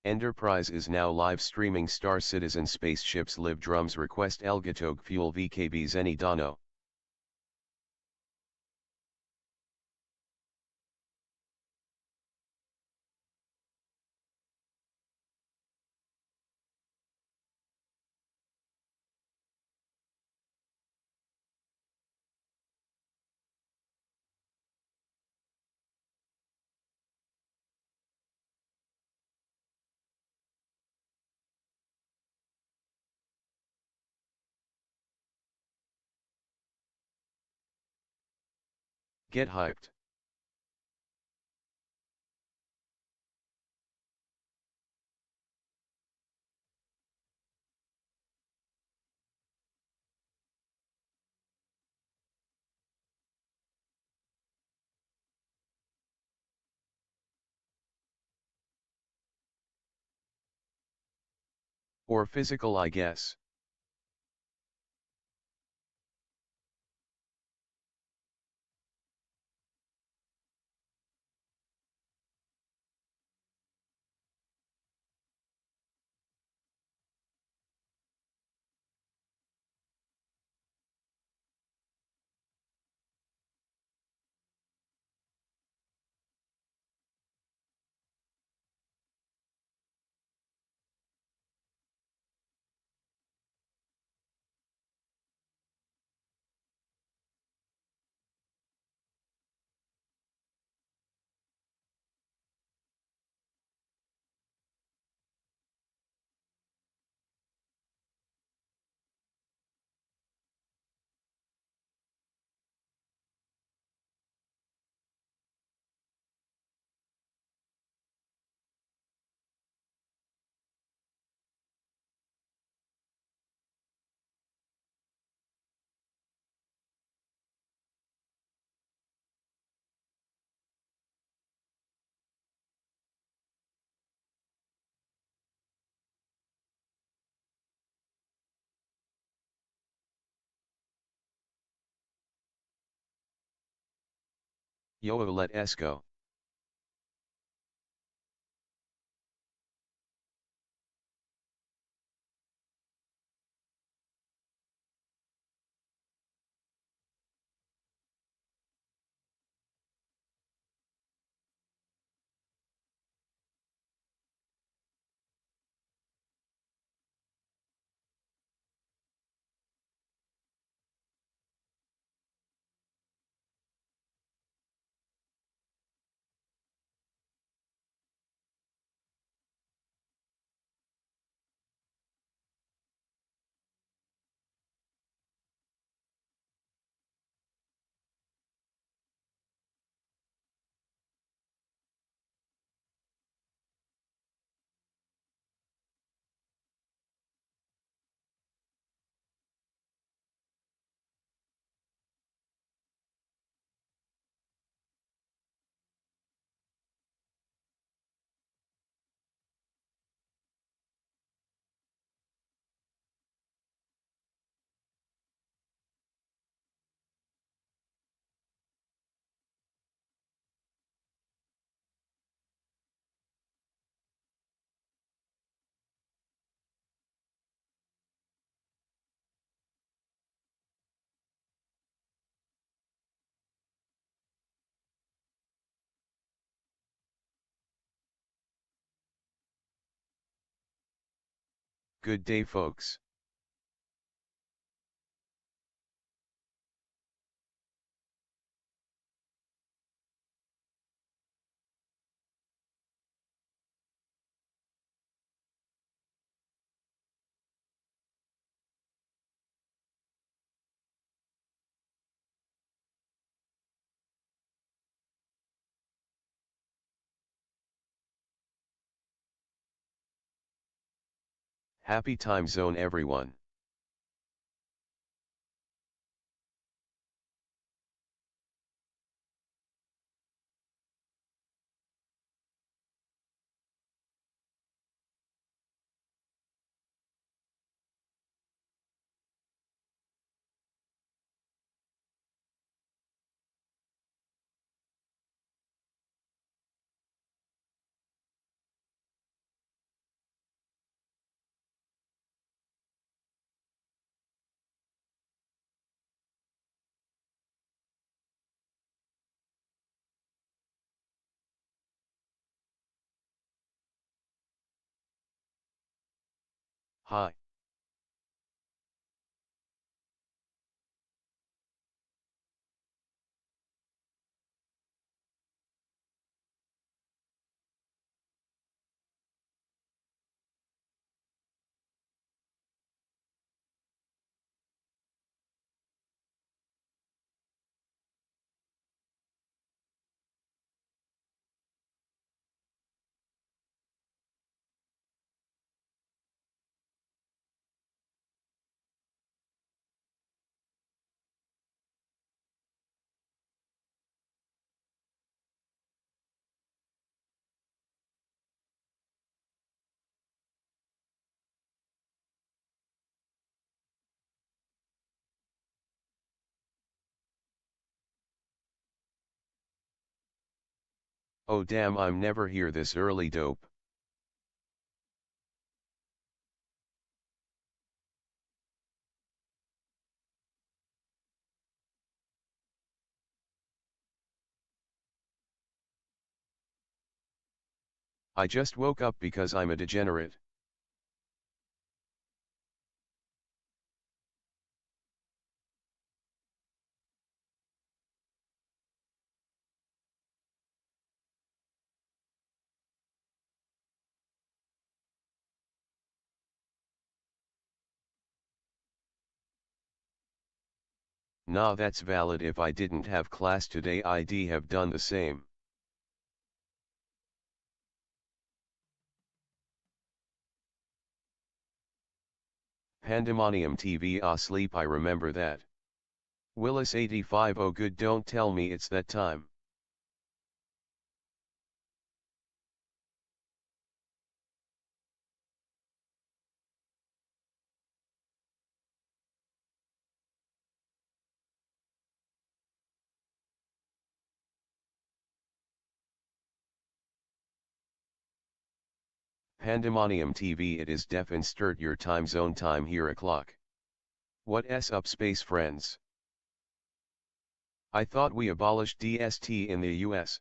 Enterprise is now live streaming Star Citizen Spaceships Live Drums Request Elgatog Fuel VKB Zeni Dano. Get hyped. Or physical, I guess. Yo, let us go. Good day, folks. Happy time zone, everyone. Hi. Oh damn, I'm never here this early, dope. I just woke up because I'm a degenerate. Nah, that's valid. If I didn't have class today, I'd have done the same. Pandemonium TV asleep, I remember that. Willis 85, oh good, don't tell me it's that time. Pandemonium TV, it is def and start your time zone time here o'clock. What s up, space friends? I thought we abolished DST in the US.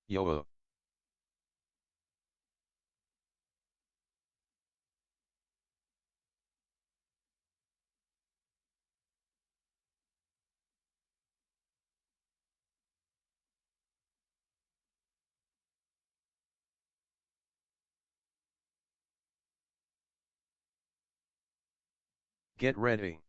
Yo. Get ready.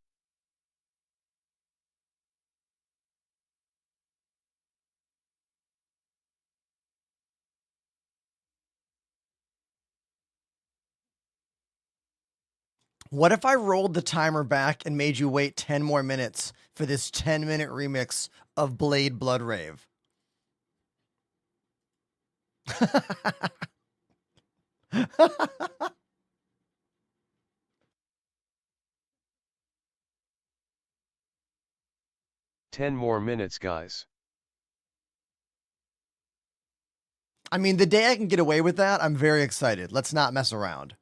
What if I rolled the timer back and made you wait 10 more minutes for this 10-minute remix of Blade Blood Rave? 10 more minutes, guys. I mean, the day I can get away with that, I'm very excited. Let's not mess around.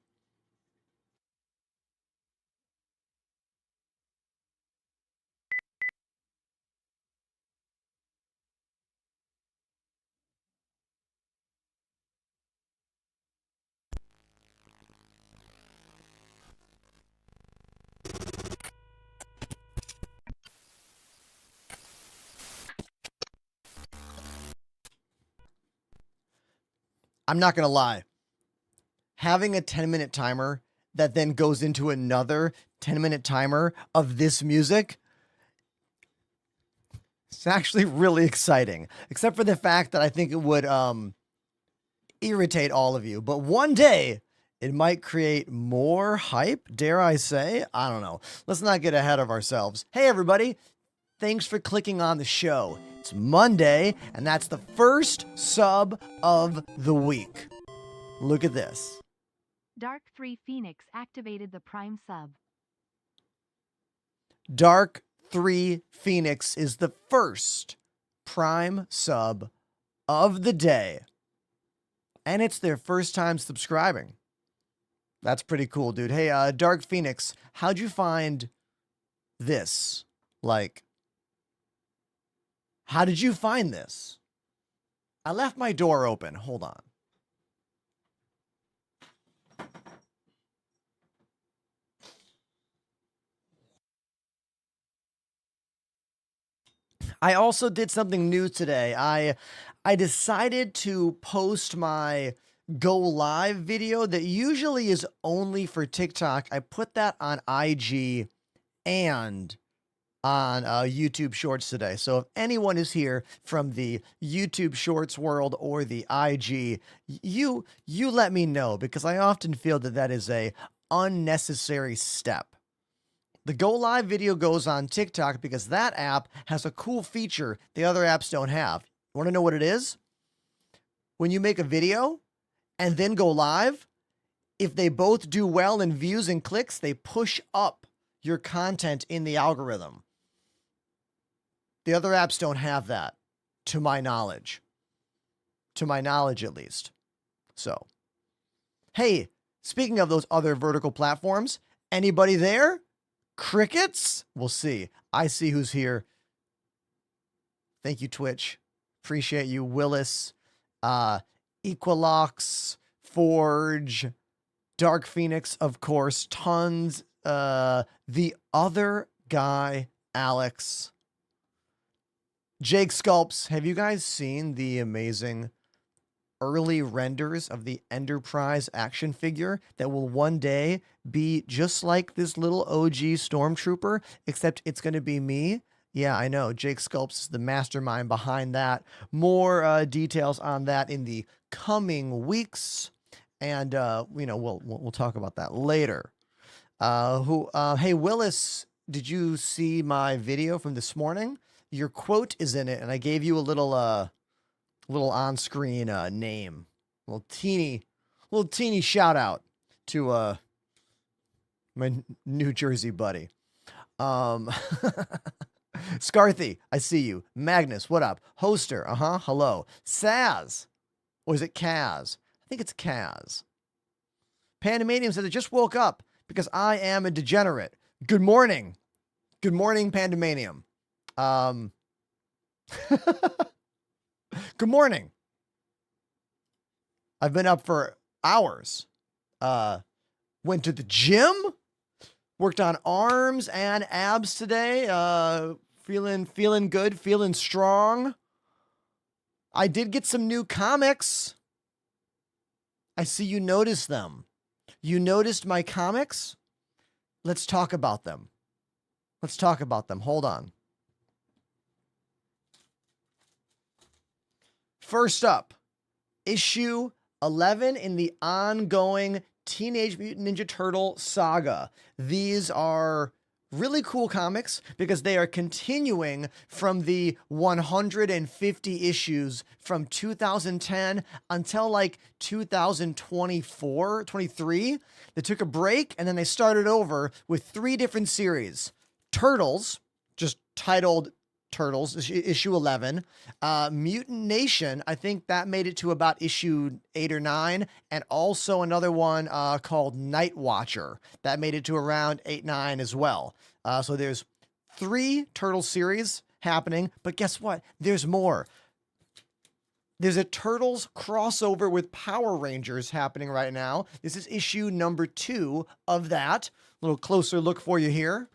I'm not going to lie. Having a 10-minute timer that then goes into another 10-minute timer of this music, it's actually really exciting, except for the fact that I think it would irritate all of you. But one day, it might create more hype, dare I say? I don't know. Let's not get ahead of ourselves. Hey, everybody. Thanks for clicking on the show. It's Monday, and that's the first sub of the week. Look at this. Dark 3 Phoenix activated the Prime sub. Dark 3 Phoenix is the first Prime sub of the day. And it's their first time subscribing. That's pretty cool, dude. Hey, Dark Phoenix, how'd you find this? Like, how did you find this? I left my door open. Hold on. I also did something new today. I decided to post my go live video that usually is only for TikTok. I put that on IG and on YouTube Shorts today. So if anyone is here from the YouTube Shorts world or the IG, you let me know, because I often feel that that is a unnecessary step. The Go Live video goes on TikTok because that app has a cool feature the other apps don't have. You want to know what it is? When you make a video and then go live, if they both do well in views and clicks, they push up your content in the algorithm. The other apps don't have that, to my knowledge. To my knowledge, at least. So, hey, speaking of those other vertical platforms, anybody there? Crickets? We'll see. I see who's here. Thank you, Twitch. Appreciate you, Willis, Equilox, Forge, Dark Phoenix, of course, tons. The other guy, Alex. Jake Sculpts. Have you guys seen the amazing early renders of the Enterprise action figure that will one day be just like this little OG Stormtrooper, except it's going to be me? Yeah, I know. Jake Sculpts is the mastermind behind that. More details on that in the coming weeks, and we'll talk about that later. Hey, Willis, did you see my video from this morning? Your quote is in it, and I gave you a little on-screen name, little teeny shout out to my New Jersey buddy. Scarthy, I see you. Magnus, what up? Hoster, hello. Saz, or is it Kaz? I think it's Kaz. Pandemanium says, I just woke up because I am a degenerate. Good morning. Good morning, Pandemanium. Good morning. I've been up for hours. Went to the gym, worked on arms and abs today. Feeling good, feeling strong. I did get some new comics. I see you noticed them. You noticed my comics? Let's talk about them. Hold on. First up, issue 11 in the ongoing Teenage Mutant Ninja Turtle saga. These are really cool comics because they are continuing from the 150 issues from 2010 until like 2024, 23. They took a break and then they started over with 3 different series. Turtles, just titled Turtles, issue 11. Mutant Nation, I think that made it to about issue 8 or 9. And also another one called Night Watcher. That made it to around 8, 9 as well. So there's 3 Turtle series happening. But guess what? There's more. There's a Turtles crossover with Power Rangers happening right now. This is issue number 2 of that. A little closer look for you here.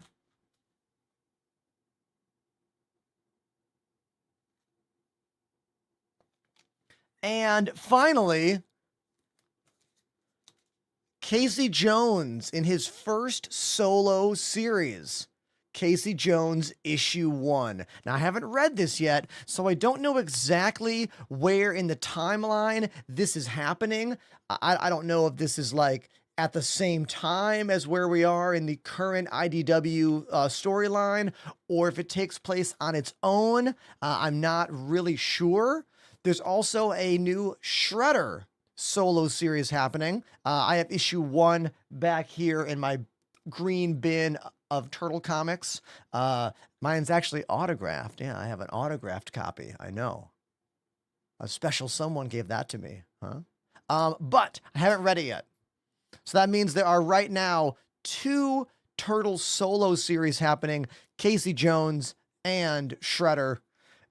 And finally, Casey Jones in his first solo series. Casey Jones issue 1. Now, I haven't read this yet, so I don't know exactly where in the timeline this is happening. I don't know if this is like at the same time as where we are in the current IDW storyline, or if it takes place on its own. I'm not really sure. There's also a new Shredder solo series happening. I have issue 1 back here in my green bin of Turtle Comics. Mine's actually autographed. Yeah, I have an autographed copy. I know. A special someone gave that to me, huh? But I haven't read it yet. So that means there are right now 2 Turtle solo series happening, Casey Jones and Shredder.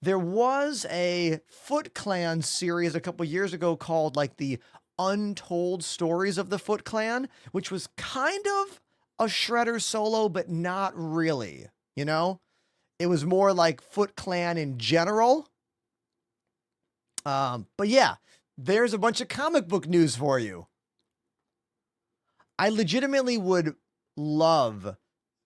There was a Foot Clan series a couple years ago called like the Untold Stories of the Foot Clan, which was kind of a Shredder solo, but not really, you know? It was more like Foot Clan in general. But yeah, there's a bunch of comic book news for you. I legitimately would love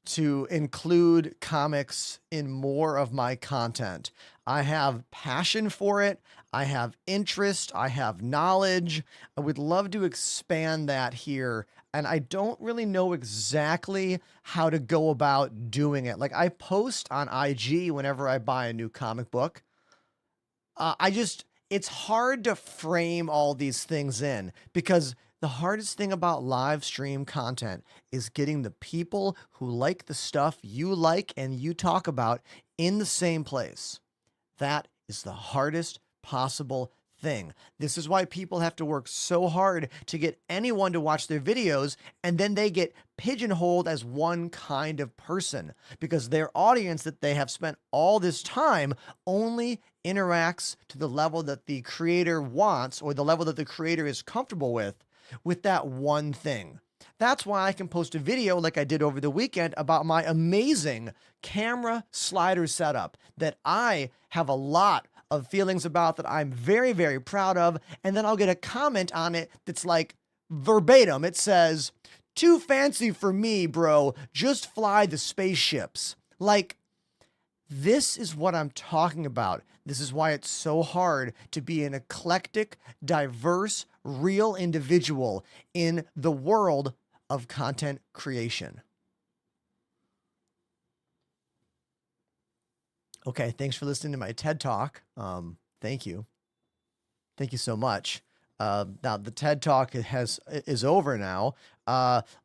to include comics in more of my content. I have passion for it. I have interest. I have knowledge. I would love to expand that here. And I don't really know exactly how to go about doing it. Like I post on IG whenever I buy a new comic book. It's hard to frame all these things in because the hardest thing about live stream content is getting the people who like the stuff you like and you talk about in the same place. That is the hardest possible thing. This is why people have to work so hard to get anyone to watch their videos, and then they get pigeonholed as one kind of person because their audience that they have spent all this time only interacts to the level that the creator wants or the level that the creator is comfortable with that one thing. That's why I can post a video like I did over the weekend about my amazing camera slider setup that I have a lot of feelings about, that I'm very, very proud of. And then I'll get a comment on it that's like verbatim. It says, "Too fancy for me, bro. Just fly the spaceships." Like, this is what I'm talking about. This is why it's so hard to be an eclectic, diverse, real individual in the world of content creation. Okay, thanks for listening to my TED Talk. Thank you. Thank you so much. Now the TED Talk is over now.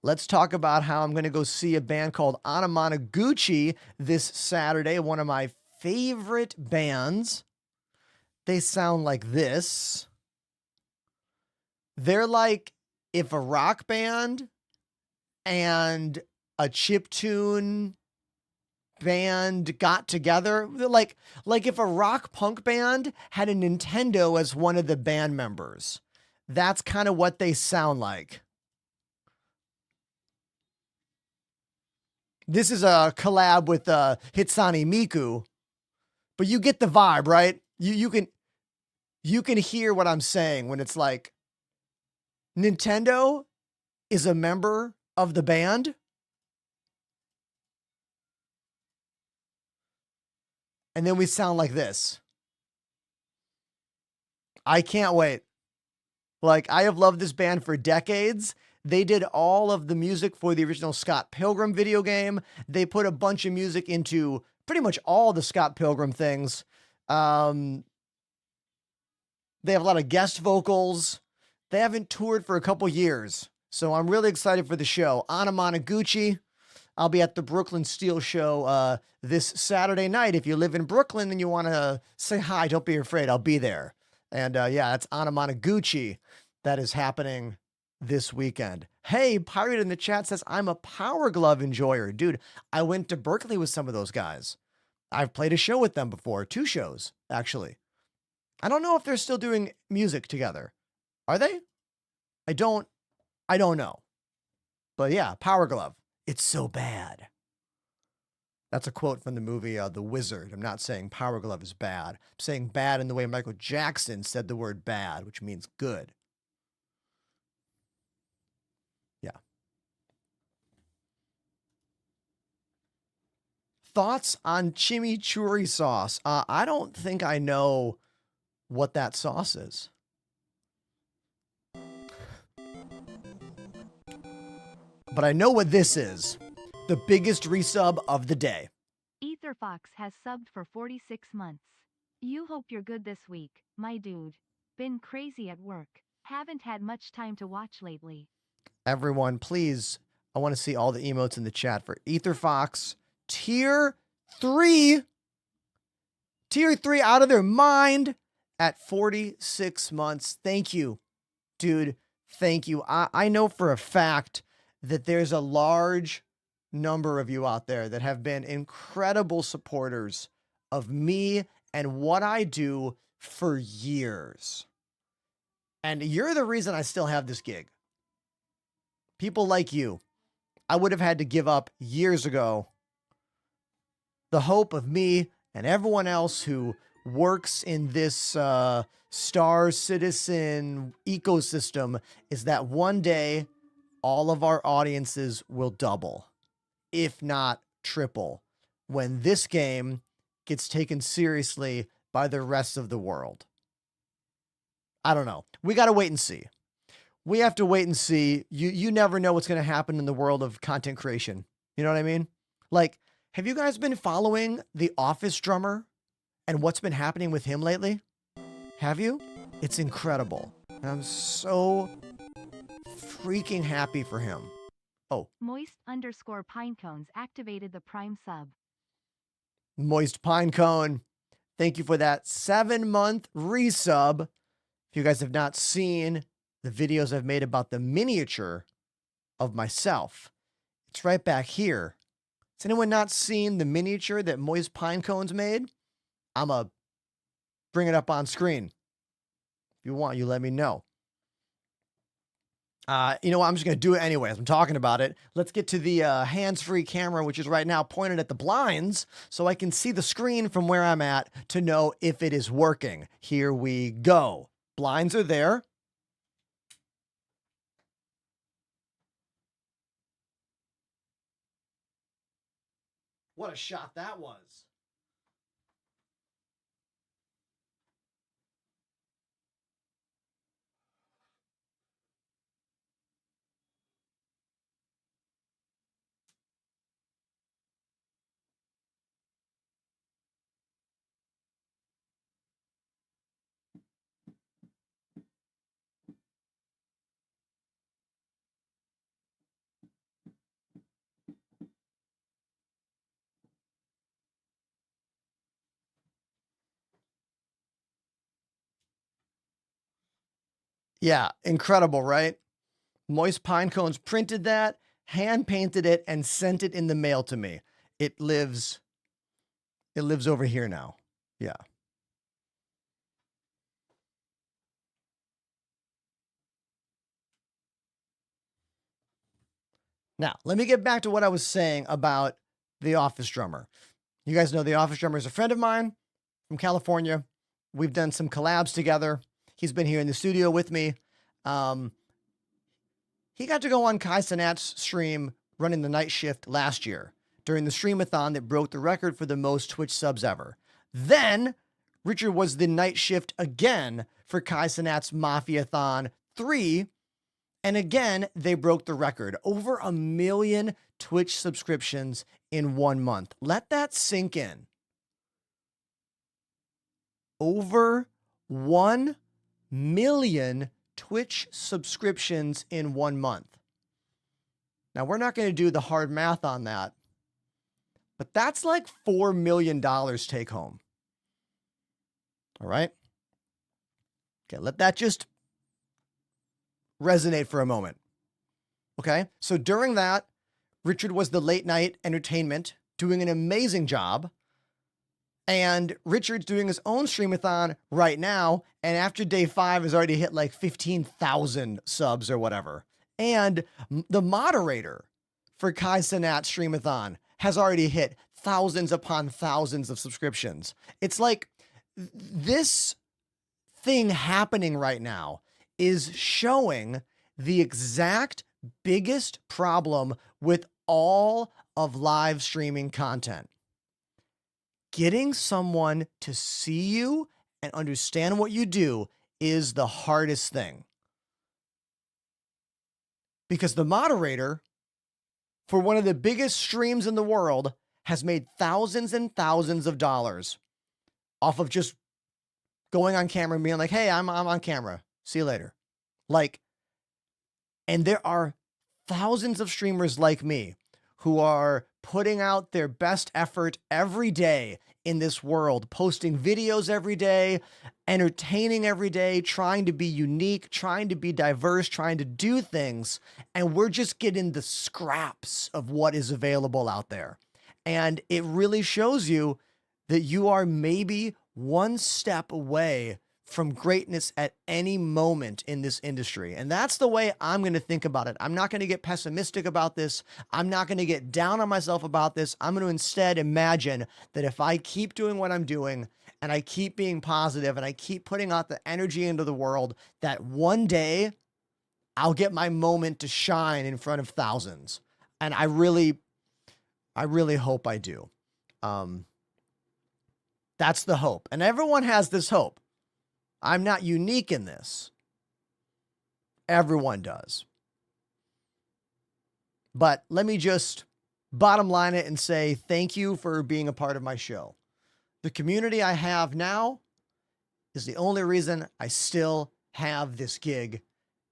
Let's talk about how I'm going to go see a band called Anamanaguchi this Saturday. One of my favorite bands. They sound like this. They're like if a rock band and a chiptune band got together, like if a rock punk band had a Nintendo as one of the band members. That's kind of what they sound like. This is a collab with Hitsune Miku, but you get the vibe, right? You can hear what I'm saying when it's like Nintendo is a member of the band. And then we sound like this. I can't wait. Like, I have loved this band for decades. They did all of the music for the original Scott Pilgrim video game. They put a bunch of music into pretty much all the Scott Pilgrim things. They have a lot of guest vocals. They haven't toured for a couple years. So I'm really excited for the show. Anamanaguchi. I'll be at the Brooklyn Steel Show this Saturday night. If you live in Brooklyn and you want to say hi, don't be afraid. I'll be there. And yeah, that's Anamanaguchi that is happening this weekend. Hey, Pirate in the chat says, I'm a Power Glove enjoyer. Dude, I went to Berkeley with some of those guys. I've played a show with them before. 2 shows, actually. I don't know if they're still doing music together. Are they? I don't know. But yeah, Power Glove. It's so bad. That's a quote from the movie The Wizard. I'm not saying Power Glove is bad. I'm saying bad in the way Michael Jackson said the word bad, which means good. thoughts on chimichurri sauce? I don't think I know what that sauce is. But I know what this is. The biggest resub of the day. EtherFox has subbed for 46 months. You hope you're good this week, my dude. Been crazy at work. Haven't had much time to watch lately. Everyone, please, I want to see all the emotes in the chat for EtherFox. Tier 3. Tier 3 out of their mind at 46 months. Thank you, dude. Thank you. I know for a fact that there's a large number of you out there that have been incredible supporters of me and what I do for years. And you're the reason I still have this gig. People like you. I would have had to give up years ago. The hope of me and everyone else who works in this Star Citizen ecosystem is that one day all of our audiences will double, if not triple, when this game gets taken seriously by the rest of the world. I don't know. We got to wait and see. We have to wait and see. You never know what's going to happen in the world of content creation. You know what I mean? Like, have you guys been following the Office drummer and what's been happening with him lately? Have you? It's incredible. And I'm so freaking happy for him. Oh. Moist_Pinecones activated the Prime sub. Moist Pinecone, thank you for that 7-month resub. If you guys have not seen the videos I've made about the miniature of myself, it's right back here. Has anyone not seen the miniature that Moist Pinecones made? I'm going to bring it up on screen. If you want, you let me know. You know what? I'm just going to do it anyways. I'm talking about it. Let's get to the hands-free camera, which is right now pointed at the blinds, so I can see the screen from where I'm at to know if it is working. Here we go. Blinds are there. What a shot that was. Yeah, incredible, right? Moist Pinecones printed that, hand painted it, and sent it in the mail to me. It lives over here now. Yeah. Now, let me get back to what I was saying about the Office drummer. You guys know the Office drummer is a friend of mine from California. We've done some collabs together. He's been here in the studio with me. He got to go on Kai Cenat's stream running the night shift last year during the streamathon that broke the record for the most Twitch subs ever. Then Richard was the night shift again for Kai Cenat's Mafiathon 3. And again, they broke the record. Over 1 million Twitch subscriptions in 1 month. Let that sink in. Over 1 million Twitch subscriptions in 1 month. Now, we're not going to do the hard math on that, but that's like $4 million take home. All right? Okay, let that just resonate for a moment. Okay? So during that, Richard was the late night entertainment, doing an amazing job. And Richard's doing his own streamathon right now, and after day 5 has already hit like 15,000 subs or whatever. And the moderator for Kai Cenat's streamathon has already hit thousands upon thousands of subscriptions. It's like this thing happening right now is showing the exact biggest problem with all of live streaming content. getting someone to see you and understand what you do is the hardest thing. Because the moderator for one of the biggest streams in the world has made thousands and thousands of dollars off of just going on camera and being like, hey, I'm on camera. See you later. Like, and there are thousands of streamers like me who are putting out their best effort every day in this world, posting videos every day, entertaining every day, trying to be unique, trying to be diverse, trying to do things. And we're just getting the scraps of what is available out there. And it really shows you that you are maybe one step away from greatness at any moment in this industry. And that's the way I'm going to think about it. I'm not going to get pessimistic about this. I'm not going to get down on myself about this. I'm going to instead imagine that if I keep doing what I'm doing and I keep being positive and I keep putting out the energy into the world, that one day I'll get my moment to shine in front of thousands. And I really hope I do. That's the hope. And everyone has this hope. I'm not unique in this. Everyone does. But let me just bottom line it and say thank you for being a part of my show. The community I have now is the only reason I still have this gig.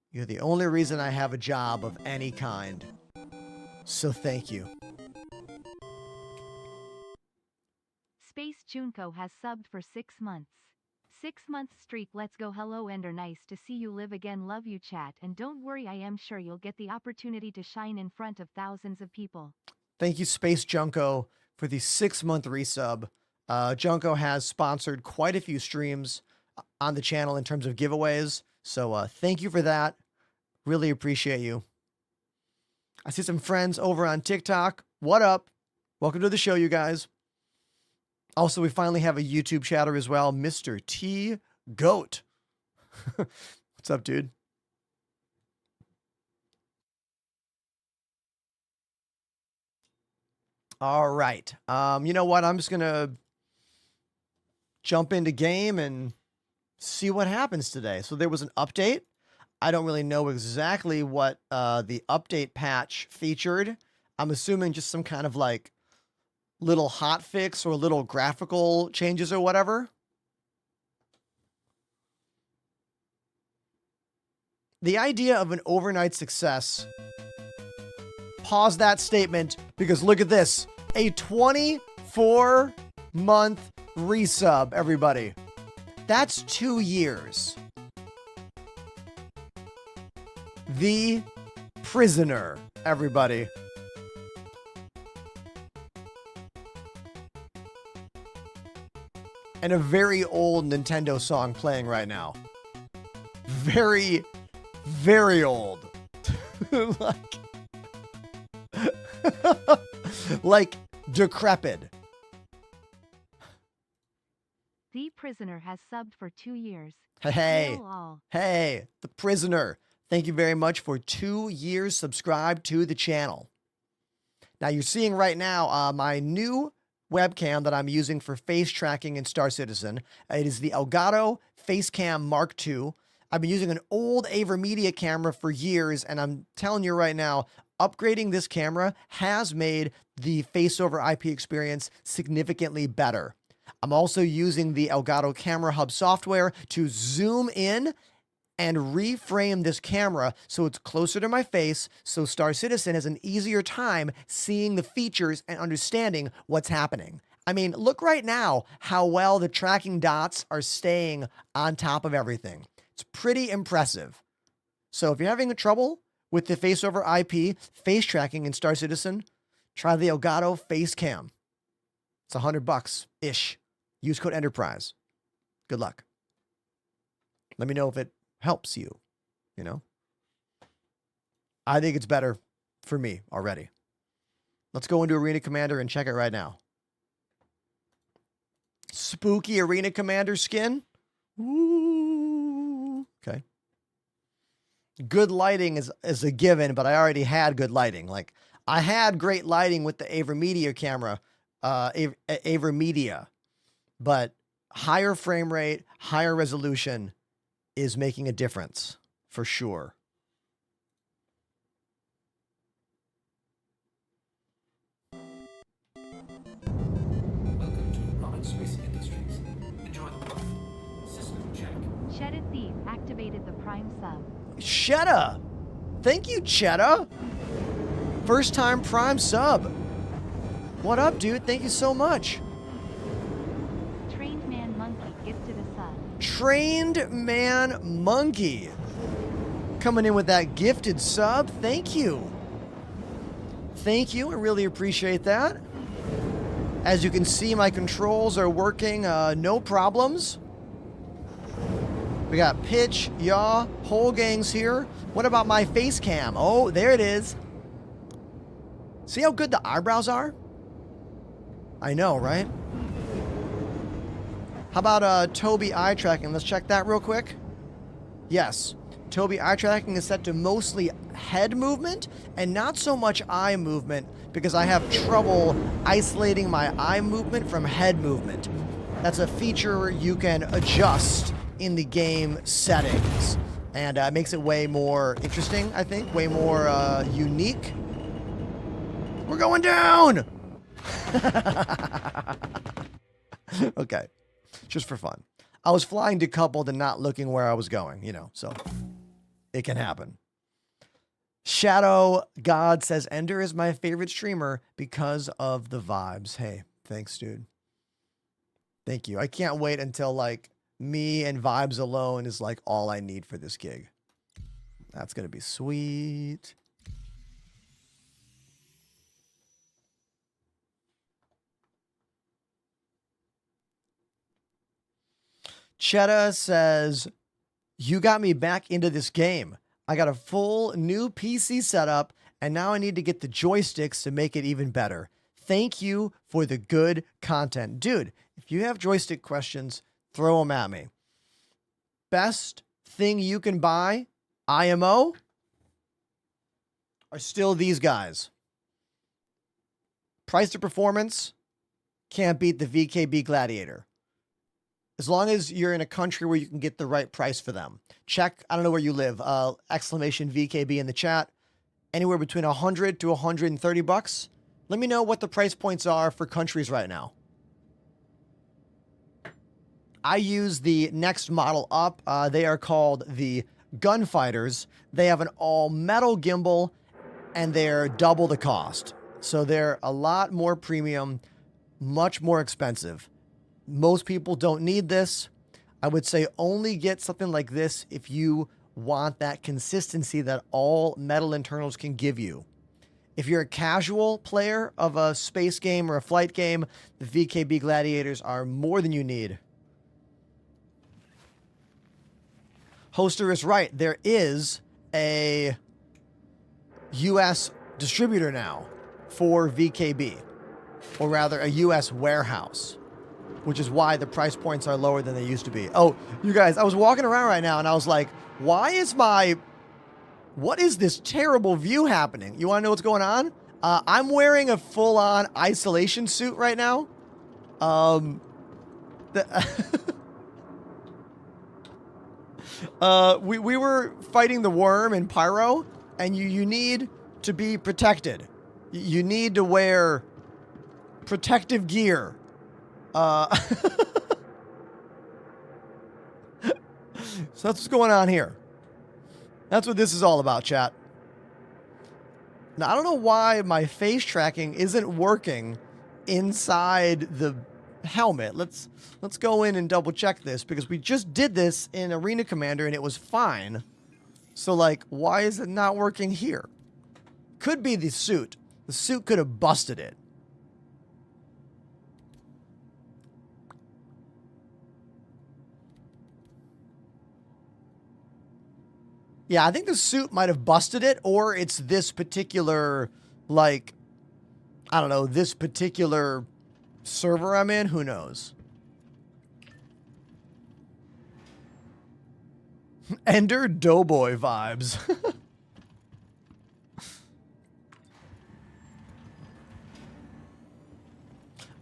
You're the only reason I have a job of any kind. So thank you. Space Junko has subbed for 6 months. 6-month streak. Let's go. Hello Ender, nice to see you live again. Love you chat, and don't worry, I am sure you'll get the opportunity to shine in front of thousands of people. Thank you Space Junko for the 6-month resub. Junko has sponsored quite a few streams on the channel in terms of giveaways. So thank you for that. Really appreciate you. I see some friends over on TikTok. What up? Welcome to the show, you guys. Also, we finally have a YouTube chatter as well, Mr. T Goat. What's up, dude? All right. You know what? I'm just going to jump into game and see what happens today. So there was an update. I don't really know exactly what the update patch featured. I'm assuming just some kind of like little hot fix or little graphical changes or whatever. The idea of an overnight success. Pause that statement because look at this. A 24-month resub, everybody. That's 2 years. The Prisoner, everybody. And a very old Nintendo song playing right now. Very, very old. like decrepit. The Prisoner has subbed for 2 years. Hey, The Prisoner. Thank you very much for 2 years subscribed to the channel. Now you're seeing right now my new webcam that I'm using for face tracking in Star Citizen. It is the Elgato Facecam Mark II. I've been using an old AverMedia camera for years, and I'm telling you right now, upgrading this camera has made the face over IP experience significantly better. I'm also using the Elgato Camera Hub software to zoom in and reframe this camera so it's closer to my face, so Star Citizen has an easier time seeing the features and understanding what's happening. I mean, look right now how well the tracking dots are staying on top of everything. It's pretty impressive. So if you're having trouble with the face over IP face tracking in Star Citizen, try the Elgato Facecam. It's $100-ish. Use code Enterprise. Good luck. Let me know if it helps you, you know? I think it's better for me already. Let's go into Arena Commander and check it right now. Spooky Arena Commander skin. Ooh. Okay. Good lighting is a given, but I already had good lighting. Like, I had great lighting with the AverMedia camera Media, but higher frame rate, higher resolution is making a difference for sure. Welcome to Robert Space Industries. Enjoy the flight. System check. Cheddar Thief activated the Prime sub. Cheddar! Thank you, Cheddar! First time Prime sub. What up, dude? Thank you so much. Trained Man Monkey gifted a sub. Trained Man Monkey. Coming in with that gifted sub. Thank you. Thank you. I really appreciate that. As you can see, my controls are working, no problems. We got pitch, yaw, whole gangs here. What about my face cam? Oh, there it is. See how good the eyebrows are? I know, right? How about Tobii eye tracking? Let's check that real quick. Yes, Tobii eye tracking is set to mostly head movement and not so much eye movement because I have trouble isolating my eye movement from head movement. That's a feature you can adjust in the game settings, and it makes it way more interesting, I think, way more unique. We're going down! Okay, just for fun. I was flying decoupled and not looking where I was going, you know, so it can happen. Shadow God says, Ender is my favorite streamer because of the vibes. Hey, thanks, dude. Thank you. I can't wait until, like, me and vibes alone is, like, all I need for this gig. That's going to be sweet. Chetta says, you got me back into this game. I got a full new PC setup, and now I need to get the joysticks to make it even better. Thank you for the good content. Dude, if you have joystick questions, throw them at me. Best thing you can buy, IMO, are still these guys. Price to performance, can't beat the VKB Gladiator. As long as you're in a country where you can get the right price for them. Check, I don't know where you live, exclamation VKB in the chat. Anywhere between 100 to 130 bucks. Let me know what the price points are for countries right now. I use the next model up. They are called the Gunfighters. They have an all-metal gimbal, and they're double the cost. So they're a lot more premium, much more expensive. Most people don't need this. I would say only get something like this if you want that consistency that all metal internals can give you. If you're a casual player of a space game or a flight game, the VKB Gladiators are more than you need. Hoster is right. There is a US distributor now for VKB, or rather a US warehouse, which is why the price points are lower than they used to be. Oh, you guys, I was walking around right now and I was like, what is this terrible view happening? You want to know what's going on? I'm wearing a full-on isolation suit right now. We were fighting the worm in Pyro, and you need to be protected. You need to wear protective gear. So that's what's going on here. That's what this is all about, chat. Now, I don't know why my face tracking isn't working inside the helmet. Let's go in and double check this, because we just did this in Arena Commander and it was fine. So, like, why is it not working here? Could be the suit. The suit could have busted it. Yeah, I think the suit might have busted it, or it's this particular, like, I don't know, this particular server I'm in. Who knows? Ender Doughboy vibes.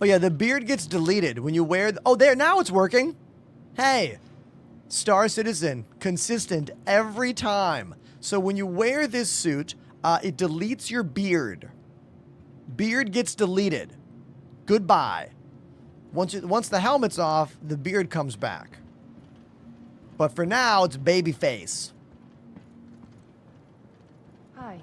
Oh yeah, the beard gets deleted when you wear... Oh, there, now it's working. Hey, Star Citizen, consistent every time. So when you wear this suit, it deletes your beard. Beard gets deleted. Goodbye. Once the helmet's off, the beard comes back. But for now, it's baby face. Hi.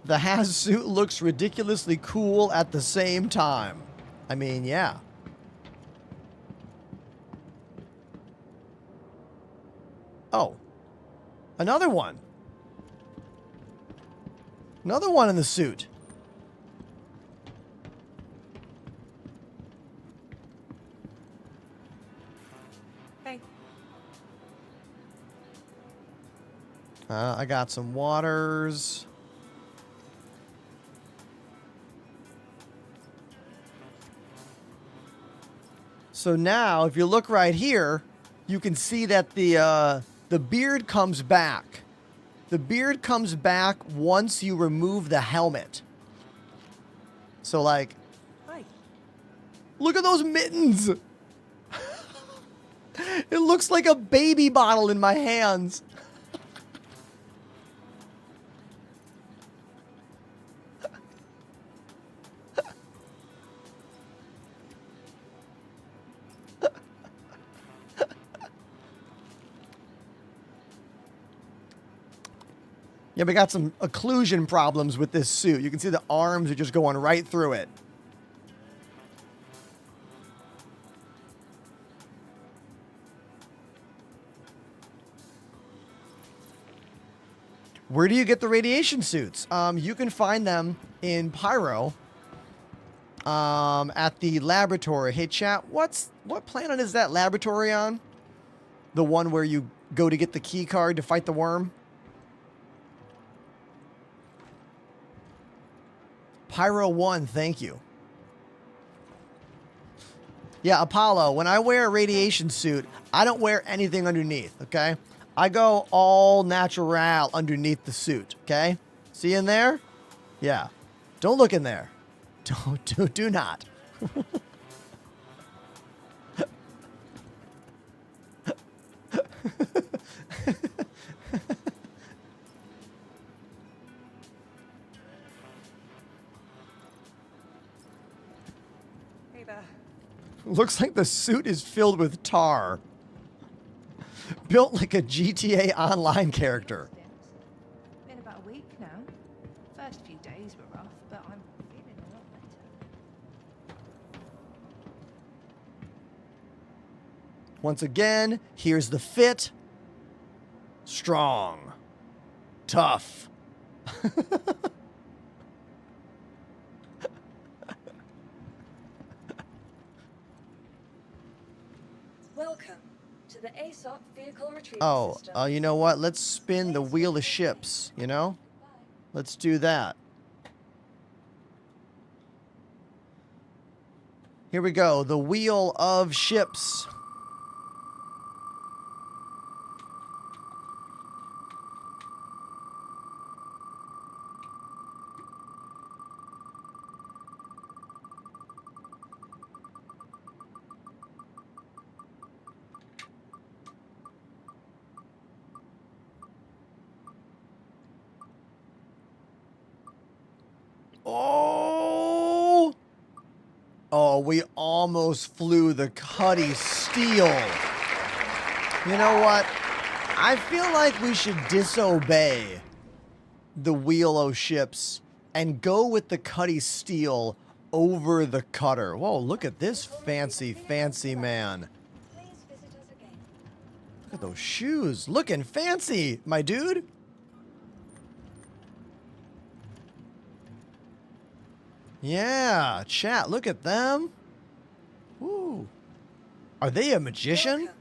The Haz suit looks ridiculously cool at the same time. I mean, yeah. Oh. Another one. Another one in the suit. Hey. I got some waters. So now, if you look right here, you can see that the beard comes back. The beard comes back once you remove the helmet. So, like, Hi. look at those mittens. It looks like a baby bottle in my hands. Yeah, we got some occlusion problems with this suit. You can see the arms are just going right through it. Where do you get the radiation suits? You can find them in Pyro. At the laboratory. Hey, chat, what planet is that laboratory on? The one where you go to get the key card to fight the worm? Pyro 1, thank you. Yeah, Apollo, when I wear a radiation suit, I don't wear anything underneath, okay? I go all natural underneath the suit, okay? See in there? Yeah. Don't look in there. Do not. Hey there. Looks like the suit is filled with tar. Built like a GTA Online character. Been about a week now. First few days were rough, but I'm feeling a lot better. Once again, here's the fit. Strong. Tough. Welcome to the ASOP vehicle retrieval system. Oh, you know what? Let's spin the wheel of ships, you know? Let's do that. Here we go. The wheel of ships. Oh! Oh, we almost flew the Cuddy Steel. You know what? I feel like we should disobey the wheel of ships and go with the Cuddy Steel over the cutter. Whoa, look at this fancy, fancy man. Please visit us again. Look at those shoes. Looking fancy, my dude. Yeah, chat, look at them. Woo. Are they a magician? Welcome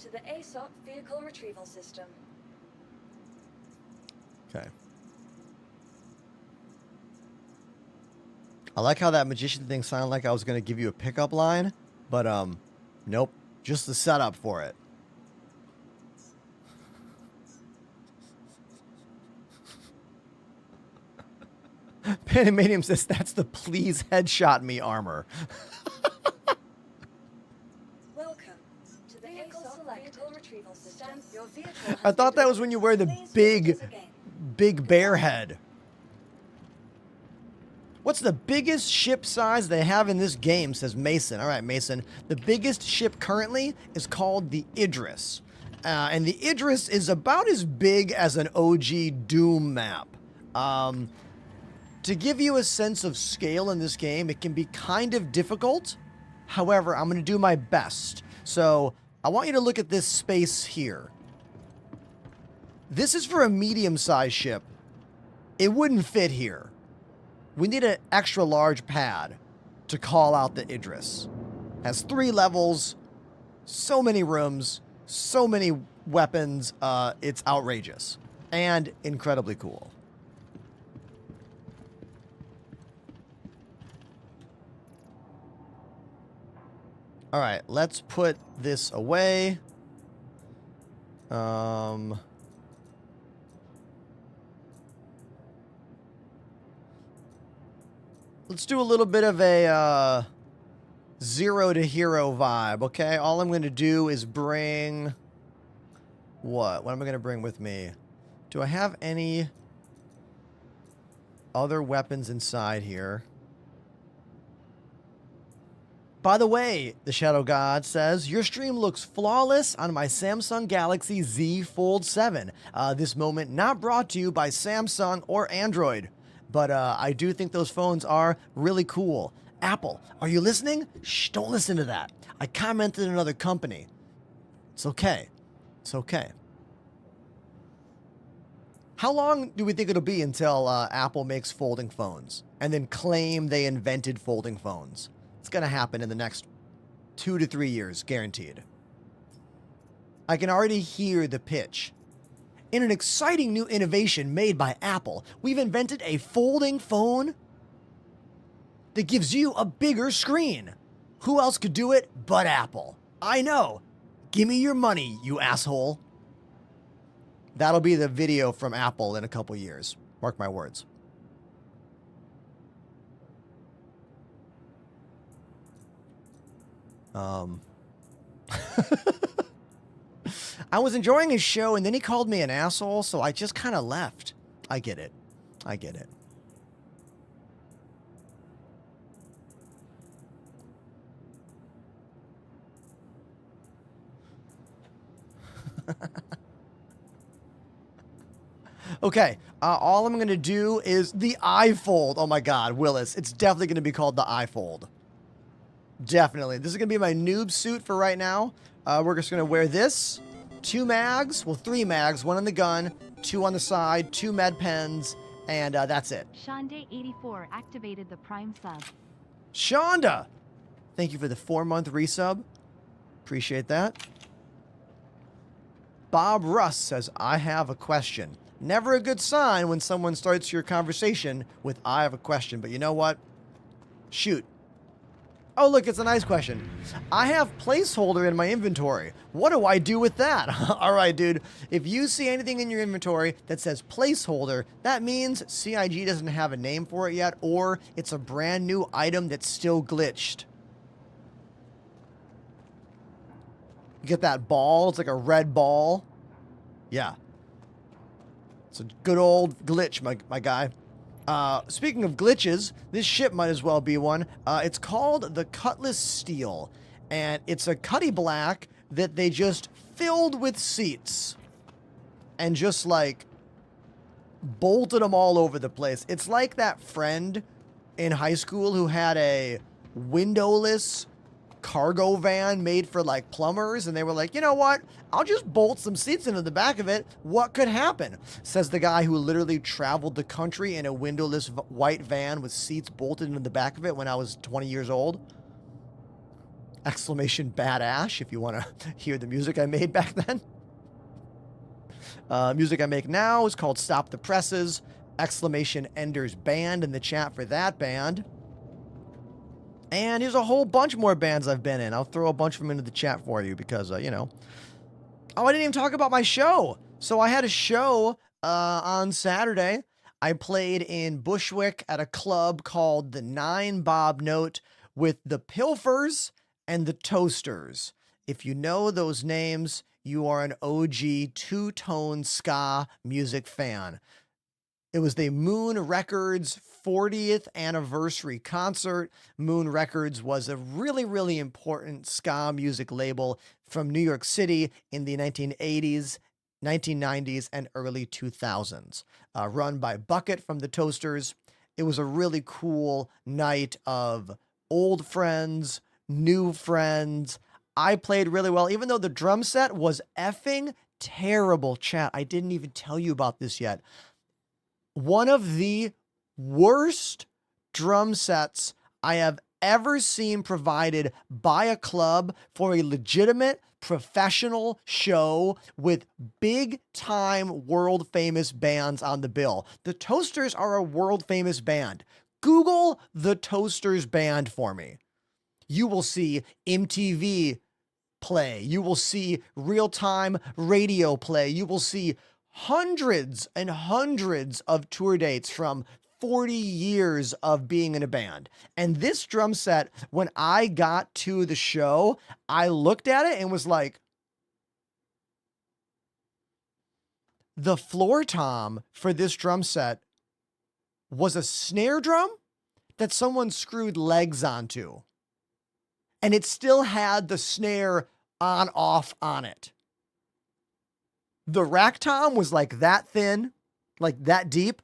to the ASOP vehicle retrieval system. Okay. I like how that magician thing sounded like I was going to give you a pickup line, but nope, just the setup for it. Panamanium says that's the please headshot me armor. Welcome to the ASOP Vehicle Retrieval System. Your vehicle I thought that was when you wear the Please big bear head. What's the biggest ship size they have in this game, says Mason. All right, Mason. The biggest ship currently is called the Idris. And the Idris is about as big as an OG Doom map. To give you a sense of scale in this game, it can be kind of difficult. However, I'm going to do my best. So I want you to look at this space here. This is for a medium-sized ship. It wouldn't fit here. We need an extra large pad to call out the Idris. Has 3 levels, so many rooms, so many weapons. It's outrageous and incredibly cool. All right, let's put this away. Let's do a little bit of a zero to hero vibe, okay? All I'm going to do is bring... What? What am I going to bring with me? Do I have any other weapons inside here? By the way, the Shadow God says, your stream looks flawless on my Samsung Galaxy Z Fold 7. This moment not brought to you by Samsung or Android. But I do think those phones are really cool. Apple, are you listening? Shh, don't listen to that. I commented on another company. It's okay. It's okay. How long do we think it'll be until Apple makes folding phones and then claim they invented folding phones? It's going to happen in the next 2 to 3 years, guaranteed. I can already hear the pitch. In an exciting new innovation made by Apple, we've invented a folding phone that gives you a bigger screen. Who else could do it but Apple? I know. Give me your money, you asshole. That'll be the video from Apple in a couple years. Mark my words. I was enjoying his show, and then he called me an asshole, so I just kind of left. I get it. I get it. Okay, all I'm going to do is the iFold. Oh my God, Willis. It's definitely going to be called the iFold. Definitely. This is going to be my noob suit for right now. We're just going to wear this. 2 mags, well 3 mags, 1 on the gun, 2 on the side, 2 med pens, and that's it. Shonda84 activated the Prime sub. Shonda! Thank you for the 4-month resub. Appreciate that. Bob Russ says, I have a question. Never a good sign when someone starts your conversation with, I have a question, but you know what? Shoot. Oh, look, it's a nice question. I have placeholder in my inventory. What do I do with that? All right, dude. If you see anything in your inventory that says placeholder, that means CIG doesn't have a name for it yet, or it's a brand new item that's still glitched. You get that ball? It's like a red ball. Yeah. It's a good old glitch, my guy. Speaking of glitches, this ship might as well be one. It's called the Cutlass Steel, and it's a cutty black that they just filled with seats and just like bolted them all over the place. It's like that friend in high school who had a windowless cargo van made for like plumbers, and they were like, you know what, I'll just bolt some seats into the back of it. What could happen? Says the guy who literally traveled the country in a windowless white van with seats bolted into the back of it when I was 20 years old. Exclamation badass if you want to hear the music I made back then. Music I make now is called Stop the Presses. Exclamation Ender's Band in the chat for that band. And here's a whole bunch more bands I've been in. I'll throw a bunch of them into the chat for you because, you know. Oh, I didn't even talk about my show. So I had a show on Saturday. I played in Bushwick at a club called the 9 Bob Note with the Pilfers and the Toasters. If you know those names, you are an OG two-tone ska music fan. It was the Moon Records 40th anniversary concert. Moon Records was a really, really important ska music label from New York City in the 1980s, 1990s, and early 2000s, run by Bucket from the Toasters. It was a really cool night of old friends, new friends. I played really well, even though the drum set was effing terrible. Chat, I didn't even tell you about this yet. One of the worst drum sets I have ever seen provided by a club for a legitimate professional show with big time world famous bands on the bill. The Toasters are a world famous band. Google the Toasters band for me. You will see MTV play. You will see real-time radio play. You will see hundreds and hundreds of tour dates from 40 years of being in a band. And this drum set, when I got to the show, I looked at it and was like, the floor tom for this drum set was a snare drum that someone screwed legs onto. And it still had the snare on-off on it. The rack tom was like that thin, like that deep.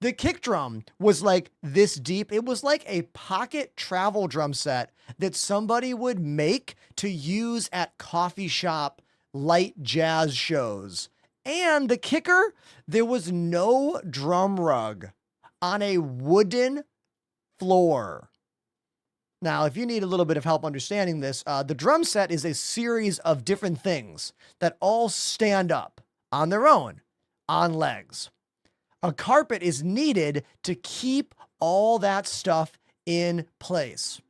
The kick drum was like this deep. It was like a pocket travel drum set that somebody would make to use at coffee shop light jazz shows. And the kicker, there was no drum rug on a wooden floor. Now, if you need a little bit of help understanding this, the drum set is a series of different things that all stand up on their own, on legs. A carpet is needed to keep all that stuff in place.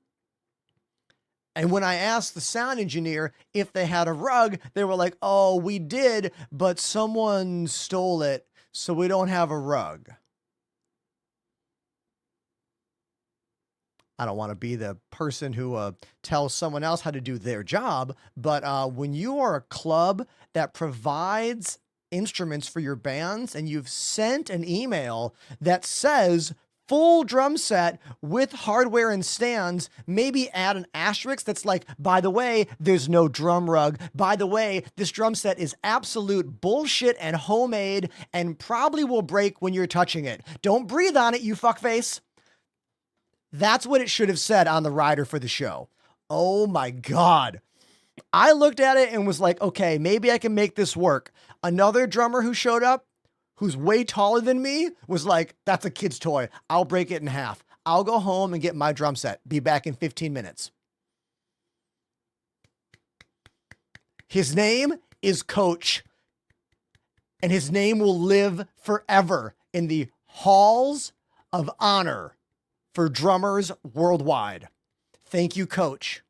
And when I asked the sound engineer if they had a rug, they were like, oh, we did, but someone stole it, so we don't have a rug. I don't want to be the person who tells someone else how to do their job, but when you are a club that provides instruments for your bands and you've sent an email that says full drum set with hardware and stands, maybe add an asterisk that's like, by the way, there's no drum rug. By the way, this drum set is absolute bullshit and homemade and probably will break when you're touching it. Don't breathe on it, you fuckface. That's what it should have said on the rider for the show. Oh my God. I looked at it and was like, okay, maybe I can make this work. Another drummer who showed up, who's way taller than me, was like, that's a kid's toy. I'll break it in half. I'll go home and get my drum set. Be back in 15 minutes. His name is Coach, and his name will live forever in the halls of honor for drummers worldwide. Thank you, Coach.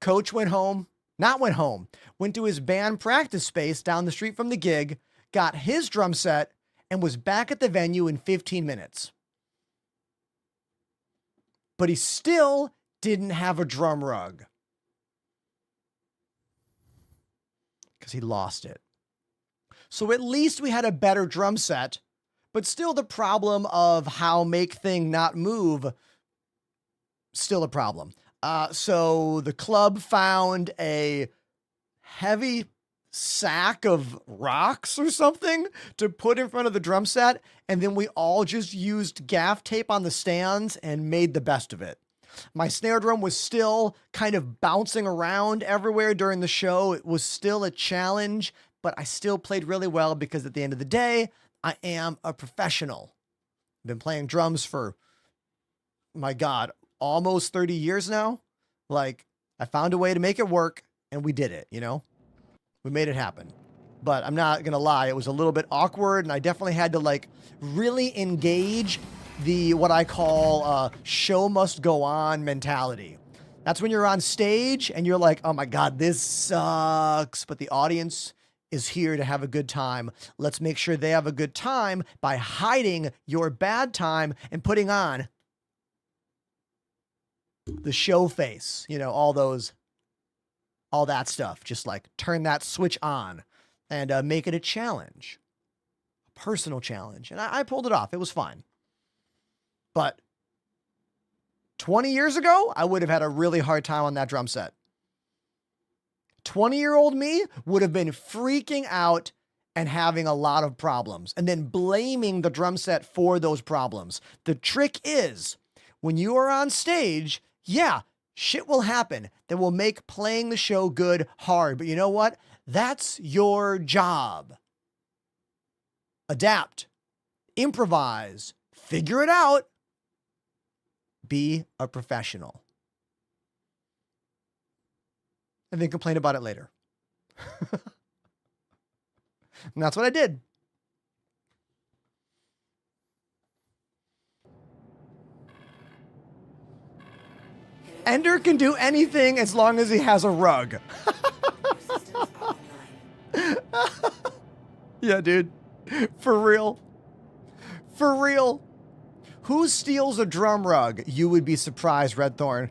Coach went to his band practice space down the street from the gig, got his drum set, and was back at the venue in 15 minutes. But he still didn't have a drum rug because he lost it. So at least we had a better drum set, but still the problem of how make thing not move, still a problem. So the club found a heavy sack of rocks or something to put in front of the drum set, and then we all just used gaff tape on the stands and made the best of it. My snare drum was still kind of bouncing around everywhere during the show. It was still a challenge, but I still played really well because at the end of the day, I am a professional. I've been playing drums for, my God, almost 30 years now. Like, I found a way to make it work and we did it, you know? We made it happen. But I'm not gonna lie, it was a little bit awkward and I definitely had to like really engage the, what I call show must go on mentality. That's when you're on stage and you're like, oh my God, this sucks. But the audience is here to have a good time. Let's make sure they have a good time by hiding your bad time and putting on the show face, you know, all that stuff. Just like turn that switch on and make it a challenge, a personal challenge. And I pulled it off. It was fine. But 20 years ago, I would have had a really hard time on that drum set. 20-year-old me would have been freaking out and having a lot of problems and then blaming the drum set for those problems. The trick is when you are on stage, yeah, shit will happen that will make playing the show good hard. But you know what? That's your job. Adapt, improvise, figure it out. Be a professional. And then complain about it later. And that's what I did. Ender can do anything as long as he has a rug. Yeah, dude. For real. For real. Who steals a drum rug? You would be surprised, Redthorn.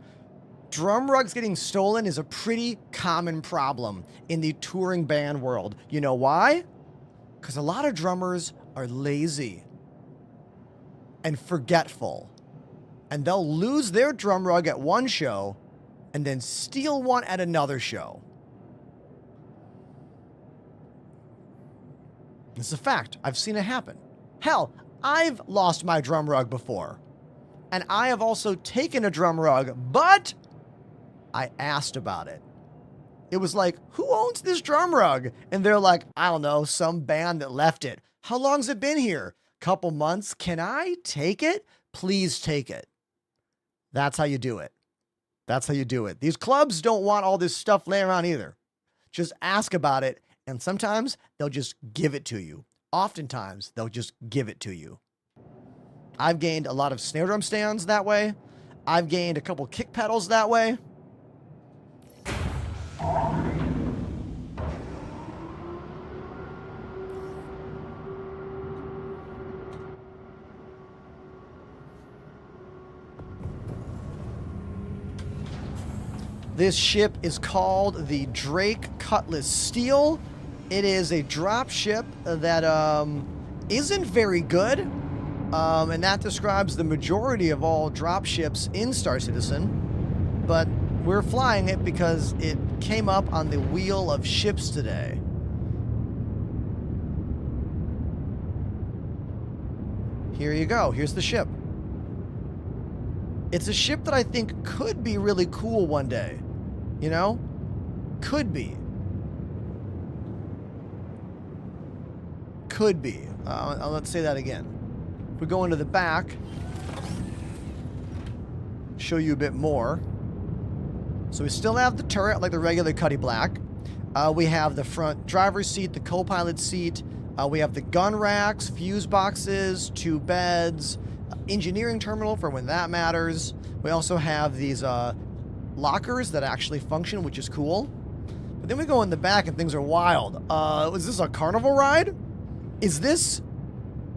Drum rugs getting stolen is a pretty common problem in the touring band world. You know why? Because a lot of drummers are lazy and forgetful. And they'll lose their drum rug at one show and then steal one at another show. It's a fact. I've seen it happen. Hell, I've lost my drum rug before. And I have also taken a drum rug, but I asked about it. It was like, who owns this drum rug? And they're like, I don't know, some band that left it. How long's it been here? Couple months. Can I take it? Please take it. That's how you do it. That's how you do it. These clubs don't want all this stuff laying around either. Just ask about it, and sometimes they'll just give it to you. Oftentimes, they'll just give it to you. I've gained a lot of snare drum stands that way. I've gained a couple kick pedals that way. This ship is called the Drake Cutlass Steel. It is a drop ship that isn't very good, and that describes the majority of all drop ships in Star Citizen. But we're flying it because it came up on the wheel of ships today. Here you go. Here's the ship. It's a ship that I think could be really cool one day. You know? Could be. Could be. Let's say that again. If we go into the back, show you a bit more. So we still have the turret like the regular Cuddy Black. We have the front driver's seat, the co-pilot seat. We have the gun racks, fuse boxes, 2 beds, engineering terminal for when that matters. We also have these lockers that actually function, which is cool. But then we go in the back and things are wild. Was this a carnival ride? Is this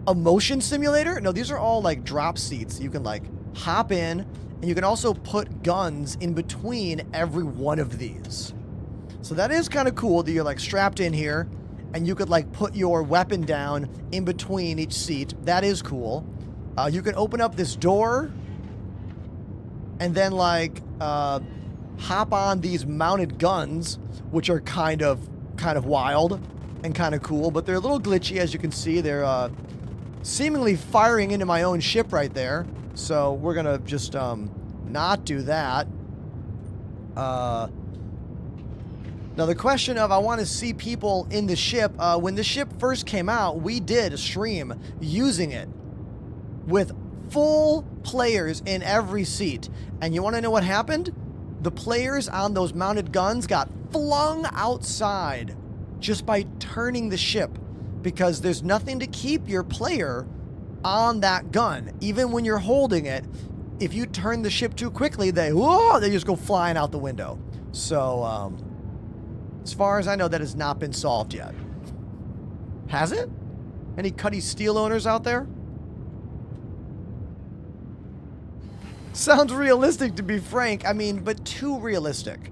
a motion simulator? No, these are all like drop seats. You can like hop in, and you can also put guns in between every one of these. So that is kind of cool that you're like strapped in here, and you could like put your weapon down in between each seat. That is cool. You can open up this door and then like hop on these mounted guns, which are kind of wild and kind of cool, but they're a little glitchy. As you can see, they're seemingly firing into my own ship right there. So we're gonna just not do that. Now the question of I want to see people in the ship. When the ship first came out, we did a stream using it with full players in every seat. And you want to know what happened? The players on those mounted guns got flung outside just by turning the ship, because there's nothing to keep your player on that gun. Even when you're holding it, if you turn the ship too quickly, they just go flying out the window. So, as far as I know, that has not been solved yet. Has it? Any Cuddy Steel owners out there? Sounds realistic, to be frank. I mean, but too realistic.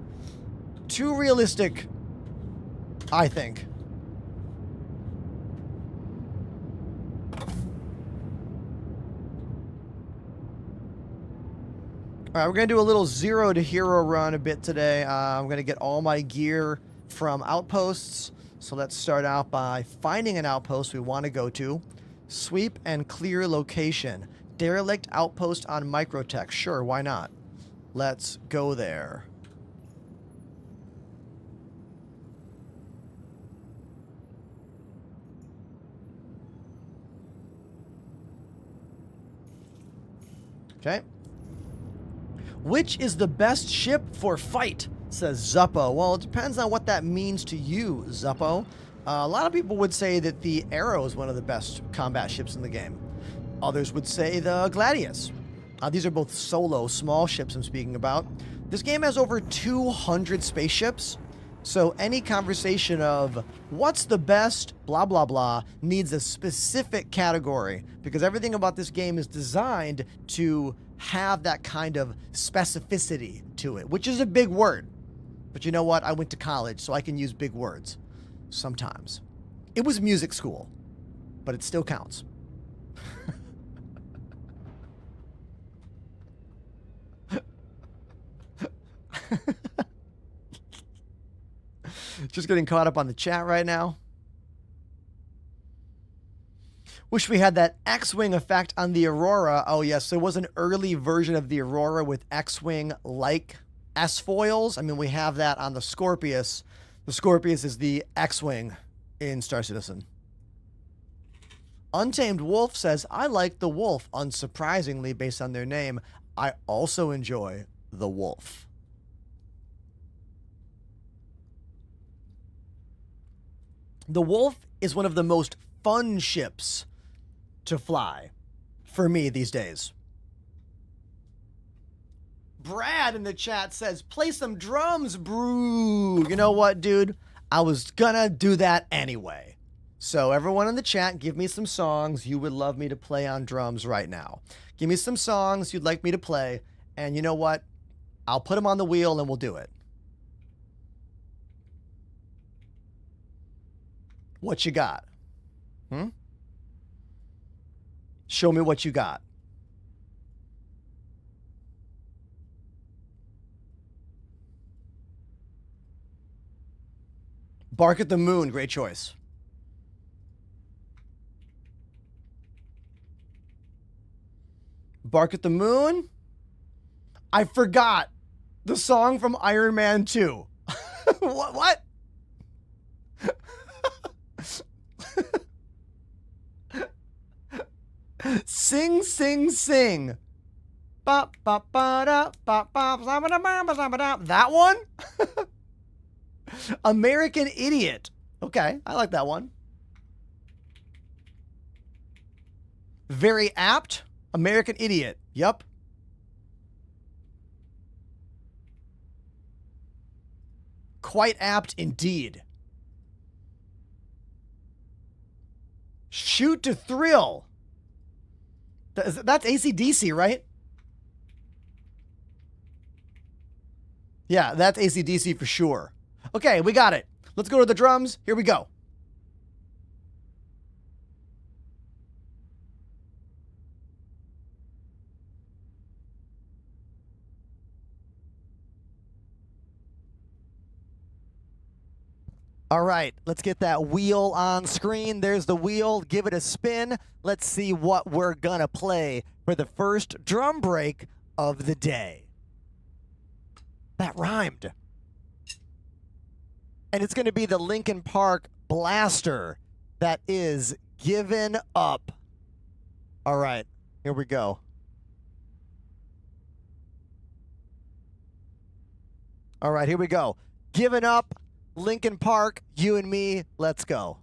Too realistic, I think. All right, we're going to do a little 0 to hero run a bit today. I'm going to get all my gear from outposts. So let's start out by finding an outpost we want to go to. Sweep and clear location. Derelict outpost on Microtech. Sure, why not? Let's go there. Okay. Which is the best ship for fight? Says Zuppo. Well, it depends on what that means to you, Zuppo. A lot of people would say that the Arrow is one of the best combat ships in the game. Others would say the Gladius. These are both solo, small ships I'm speaking about. This game has over 200 spaceships, so any conversation of what's the best, blah, blah, blah, needs a specific category, because everything about this game is designed to have that kind of specificity to it, which is a big word. But you know what? I went to college, so I can use big words sometimes. It was music school, but it still counts. Just getting caught up on the chat right now. Wish we had that X-Wing effect on the Aurora. Oh, yes, there was an early version of the Aurora with X-Wing like S-foils. I mean, we have that on the Scorpius. The Scorpius is the X-Wing in Star Citizen. Untamed Wolf says, I like the Wolf, unsurprisingly, based on their name. I also enjoy the Wolf. The Wolf is one of the most fun ships to fly for me these days. Brad in the chat says, play some drums, brew. You know what, dude? I was gonna do that anyway. So everyone in the chat, give me some songs you would love me to play on drums right now. Give me some songs you'd like me to play, and you know what? I'll put them on the wheel and we'll do it. What you got? Show me what you got. Bark at the Moon, great choice. Bark at the Moon. I forgot the song from Iron Man 2. What? Sing, sing, sing. Ba, ba, ba, da, ba, ba, ba, ba, ba, ba, ba, da. That one? American Idiot. Okay, I like that one. Very apt. American Idiot. Yup. Quite apt indeed. Shoot to Thrill. That's AC/DC, right? Yeah, that's AC/DC for sure. Okay, we got it. Let's go to the drums. Here we go. All right, let's get that wheel on screen. There's the wheel. Give it a spin. Let's see what we're gonna play for the first drum break of the day. That rhymed. And it's gonna be the Linkin Park Blaster that is Given Up. All right, here we go. All right, here we go. Given Up. Linkin Park, you and me, let's go.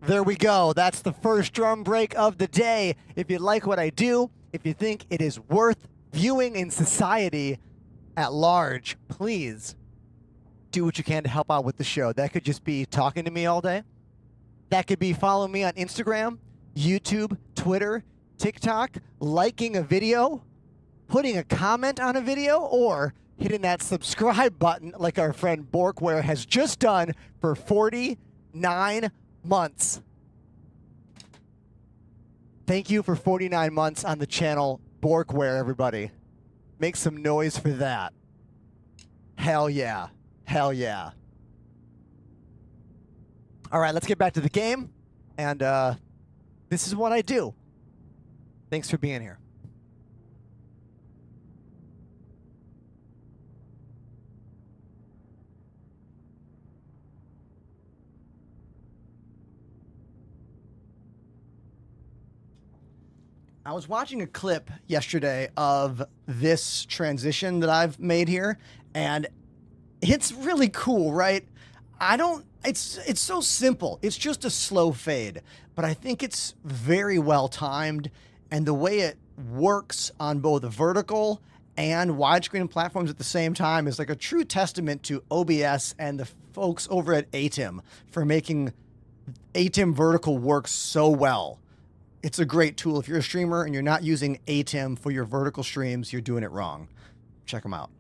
There we go. That's the first drum break of the day. If you like what I do, if you think it is worth viewing in society at large, please do what you can to help out with the show. That could just be talking to me all day. That could be following me on Instagram, YouTube, Twitter, TikTok, liking a video, putting a comment on a video, or hitting that subscribe button like our friend Borkware has just done for 49 months. Thank you for 49 months on the channel Borkware, everybody. Make some noise for that. Hell yeah. Hell yeah. All right, let's get back to the game. And this is what I do. Thanks for being here. I was watching a clip yesterday of this transition that I've made here, and it's really cool, right? It's so simple. It's just a slow fade, but I think it's very well timed, and the way it works on both vertical and widescreen platforms at the same time is like a true testament to OBS and the folks over at ATIM for making ATIM vertical work so well. It's a great tool. If you're a streamer and you're not using ATIM for your vertical streams, you're doing it wrong. Check them out.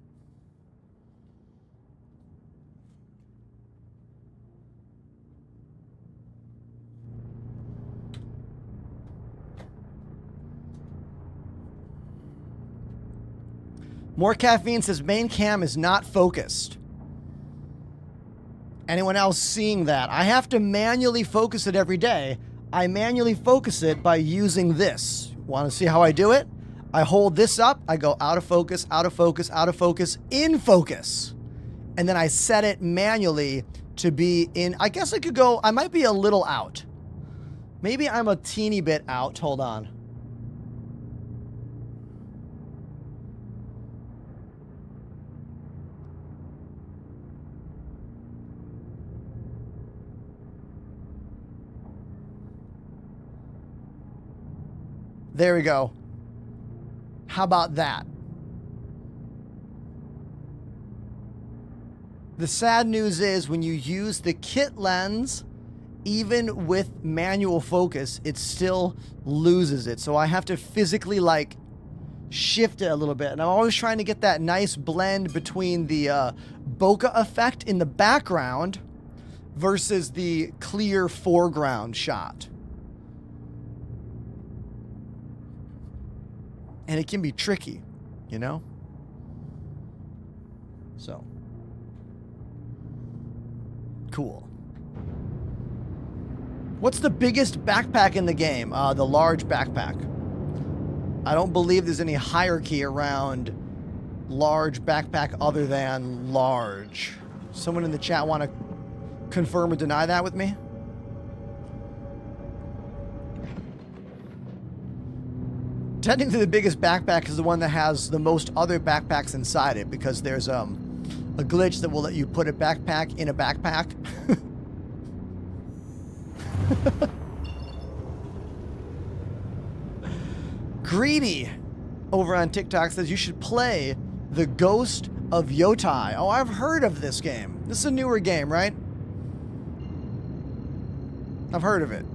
More Caffeine says main cam is not focused. Anyone else seeing that? I have to manually focus it every day. I manually focus it by using this. Want to see how I do it? I hold this up. I go out of focus, out of focus, out of focus, in focus. And then I set it manually to be in. I guess I could go, I might be a little out. Maybe I'm a teeny bit out. Hold on. There we go. How about that? The sad news is when you use the kit lens, even with manual focus, it still loses it. So I have to physically like shift it a little bit. And I'm always trying to get that nice blend between the bokeh effect in the background versus the clear foreground shot. And it can be tricky, you know? So. Cool. What's the biggest backpack in the game? The large backpack. I don't believe there's any hierarchy around large backpack other than large. Someone in the chat want to confirm or deny that with me? Technically, the biggest backpack is the one that has the most other backpacks inside it because there's a glitch that will let you put a backpack in a backpack. Greedy over on TikTok says you should play The Ghost of Yotai. Oh, I've heard of this game. This is a newer game, right? I've heard of it.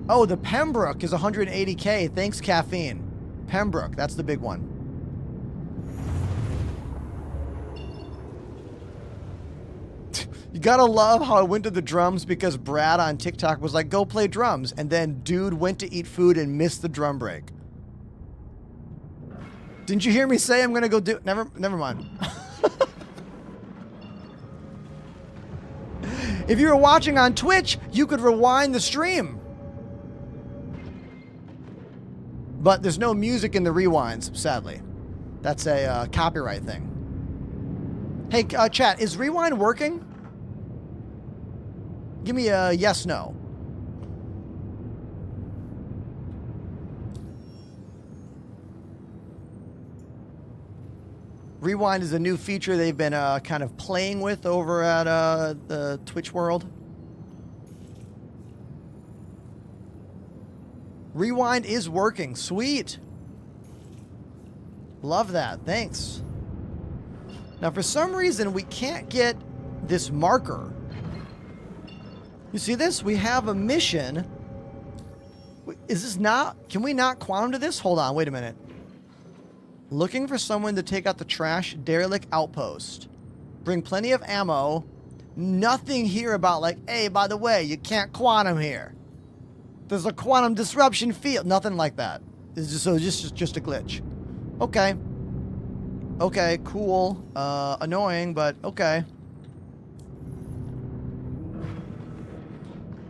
Oh, the Pembroke is 180K. Thanks, Caffeine. Pembroke, that's the big one. You gotta love how I went to the drums because Brad on TikTok was like, go play drums. And then dude went to eat food and missed the drum break. Didn't you hear me say I'm gonna go do... Never mind. If you were watching on Twitch, you could rewind the stream. But there's no music in the rewinds, sadly. That's a copyright thing. Hey, chat, is rewind working? Give me a yes, no. Rewind is a new feature they've been kind of playing with over at the Twitch world. Rewind is working. Sweet. Love that. Thanks. Now, for some reason, we can't get this marker. You see this? We have a mission. Is this not... Can we not quantum to this? Hold on. Wait a minute. Looking for someone to take out the trash derelict outpost. Bring plenty of ammo. Nothing here about like, hey, by the way, you can't quantum here. There's a quantum disruption field. Nothing like that. It's just a glitch. Okay. Okay, cool. Annoying, but okay.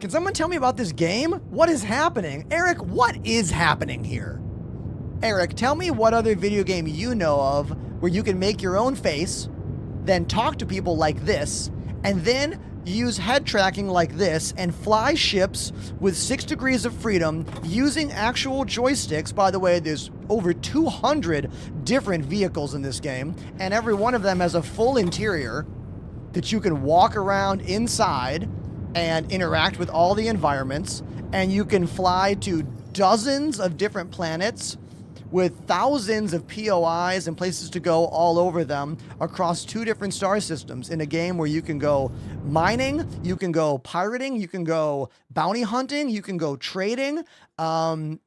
Can someone tell me about this game? What is happening? Eric, what is happening here? Eric, tell me what other video game you know of where you can make your own face, then talk to people like this, and then use head tracking like this and fly ships with 6 degrees of freedom using actual joysticks. By the way, there's over 200 different vehicles in this game, and every one of them has a full interior that you can walk around inside and interact with all the environments, and you can fly to dozens of different planets with thousands of POIs and places to go all over them across 2 different star systems in a game where you can go mining, you can go pirating, you can go bounty hunting, you can go trading,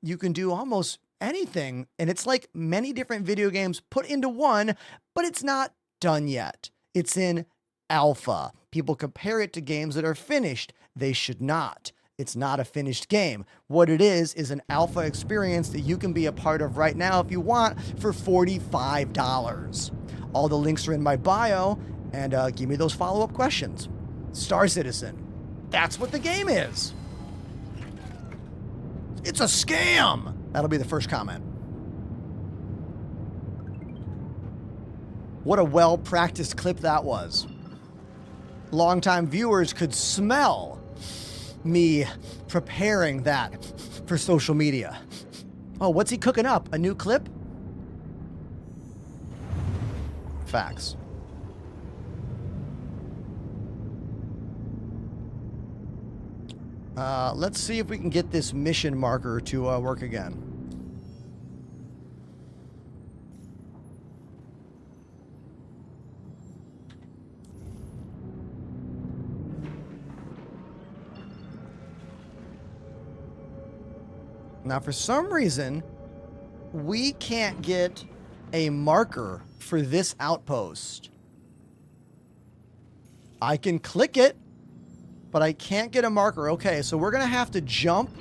you can do almost anything. And it's like many different video games put into one, but it's not done yet. It's in alpha. People compare it to games that are finished. They should not. It's not a finished game. What it is an alpha experience that you can be a part of right now if you want for $45. All the links are in my bio, and give me those follow-up questions. Star Citizen. That's what the game is. It's a scam. That'll be the first comment. What a well-practiced clip that was. Longtime viewers could smell me preparing that for social media. Oh, what's he cooking up? A new clip? Facts. Let's see if we can get this mission marker to work again. Now, for some reason, we can't get a marker for this outpost. I can click it, but I can't get a marker. Okay, so we're going to have to jump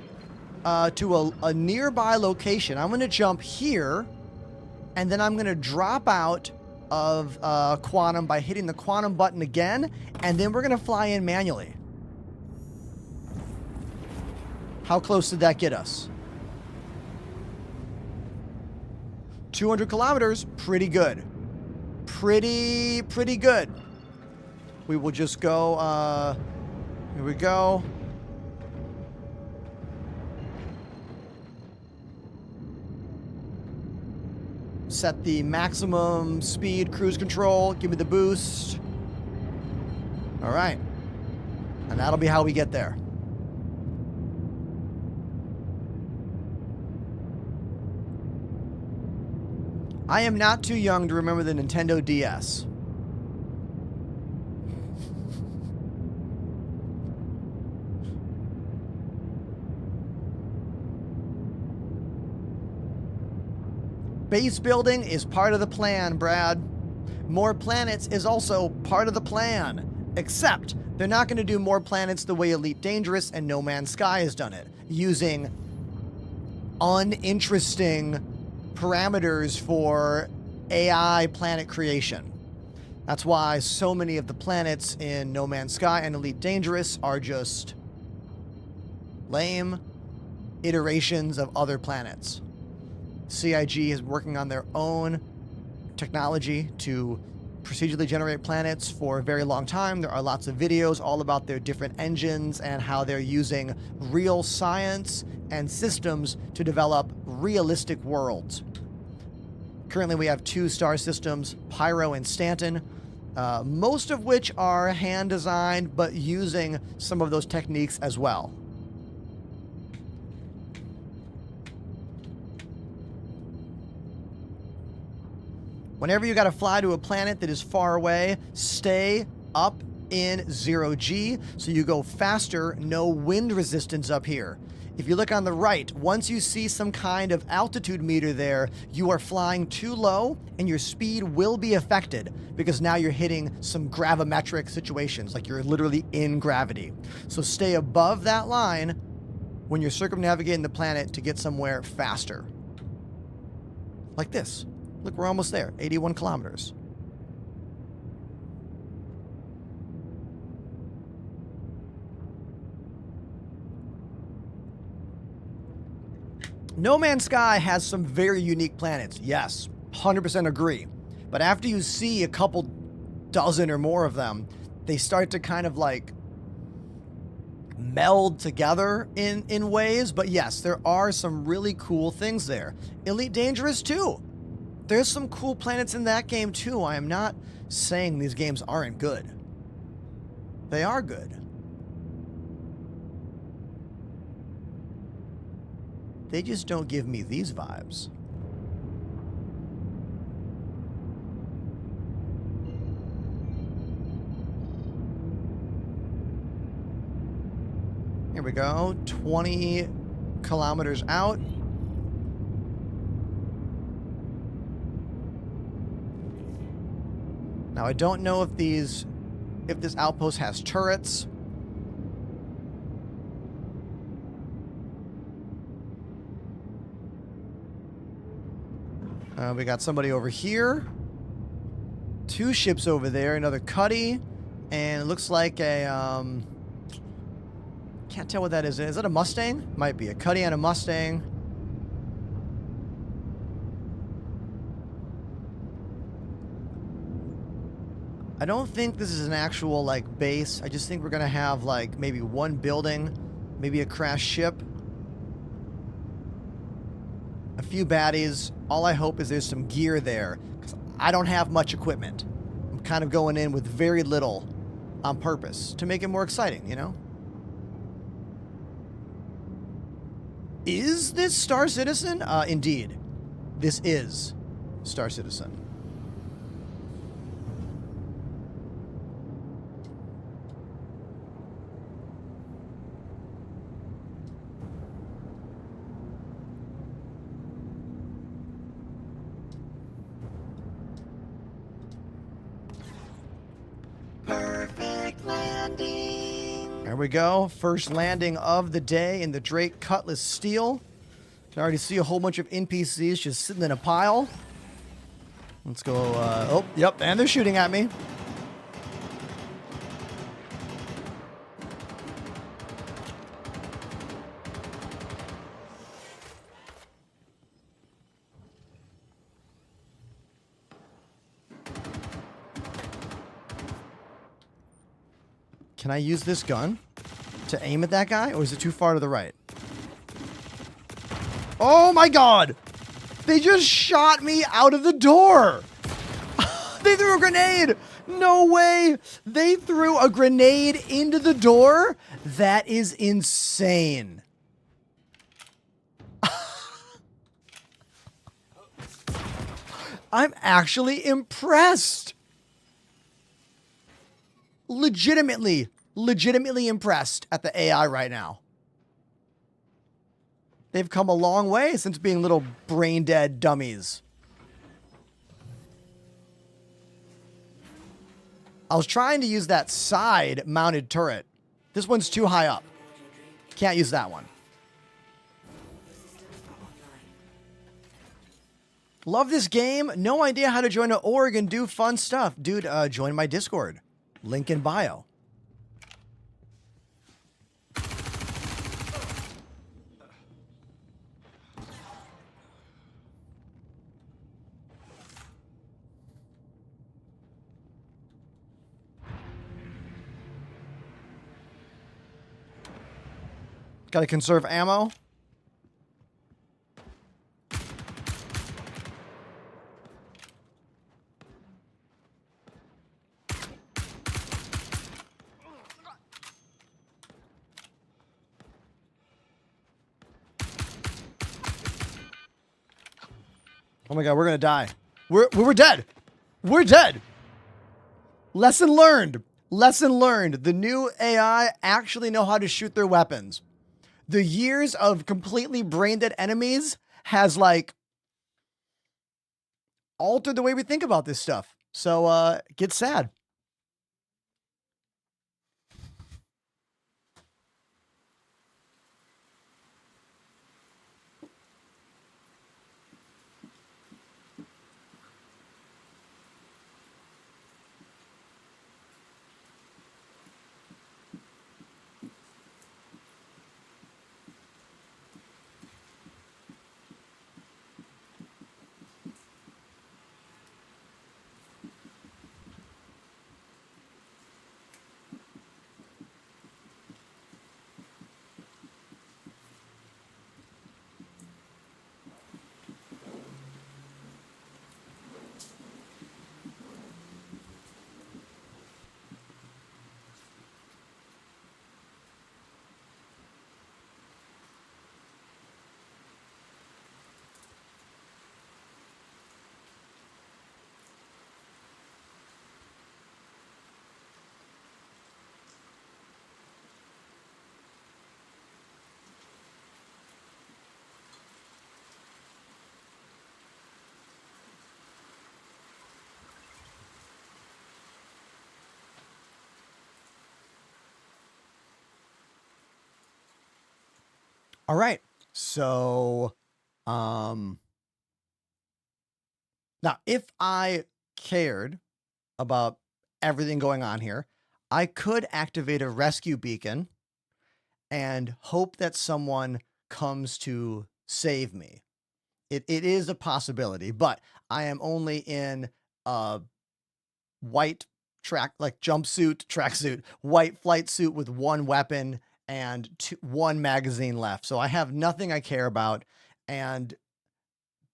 to a nearby location. I'm going to jump here, and then I'm going to drop out of quantum by hitting the quantum button again, and then we're going to fly in manually. How close did that get us? 200 kilometers, pretty good. Pretty good. We will just go, here we go. Set the maximum speed, cruise control, give me the boost. All right. And that'll be how we get there. I am not too young to remember the Nintendo DS. Base building is part of the plan, Brad. More planets is also part of the plan. Except, they're not going to do more planets the way Elite Dangerous and No Man's Sky has done it, using uninteresting parameters for AI planet creation. That's why so many of the planets in No Man's Sky and Elite Dangerous are just lame iterations of other planets. CIG is working on their own technology to procedurally generate planets for a very long time. There are lots of videos all about their different engines and how they're using real science and systems to develop realistic worlds. Currently, we have 2 star systems, Pyro and Stanton, most of which are hand-designed, but using some of those techniques as well. Whenever you got to fly to a planet that is far away, stay up in 0G so you go faster, no wind resistance up here. If you look on the right, once you see some kind of altitude meter there, you are flying too low and your speed will be affected because now you're hitting some gravimetric situations, like you're literally in gravity. So stay above that line when you're circumnavigating the planet to get somewhere faster. Like this. Look, we're almost there. 81 kilometers. No Man's Sky has some very unique planets. Yes, 100% agree. But after you see a couple dozen or more of them, they start to kind of like meld together in ways. But yes, there are some really cool things there. Elite Dangerous too. There's some cool planets in that game too. I am not saying these games aren't good. They are good. They just don't give me these vibes. Here we go. 20 kilometers out. Now I don't know if this outpost has turrets. We got somebody over here. 2 ships over there. Another Cuddy. And it looks like a, can't tell what that is. Is that a Mustang? Might be a Cuddy and a Mustang. I don't think this is an actual, like, base. I just think we're going to have, like, maybe one building. Maybe a crashed ship. A few baddies. All I hope is there's some gear there, because I don't have much equipment. I'm kind of going in with very little on purpose to make it more exciting, you know? Is this Star Citizen? Indeed. This is Star Citizen. There we go. First landing of the day in the Drake Cutlass Steel. Can already see a whole bunch of NPCs just sitting in a pile. Let's go. Oh, yep. And they're shooting at me. Can I use this gun to aim at that guy, or is it too far to the right? Oh my god! They just shot me out of the door! They threw a grenade! No way! They threw a grenade into the door? That is insane. I'm actually impressed. Legitimately impressed at the AI right now. They've come a long way since being little brain dead dummies. I was trying to use that side mounted turret. This one's too high up. Can't use that one. Love this game. No idea how to join an org and do fun stuff. Dude, join my Discord. Link in bio. Gotta conserve ammo. Oh my god, we're gonna die. We're dead. We're dead. Lesson learned. Lesson learned. The new AI actually know how to shoot their weapons. The years of completely brain dead enemies has like altered the way we think about this stuff. So get sad. All right. So, now if I cared about everything going on here, I could activate a rescue beacon and hope that someone comes to save me. It is a possibility, but I am only in a white tracksuit, white flight suit with one weapon and one magazine left. So I have nothing I care about. And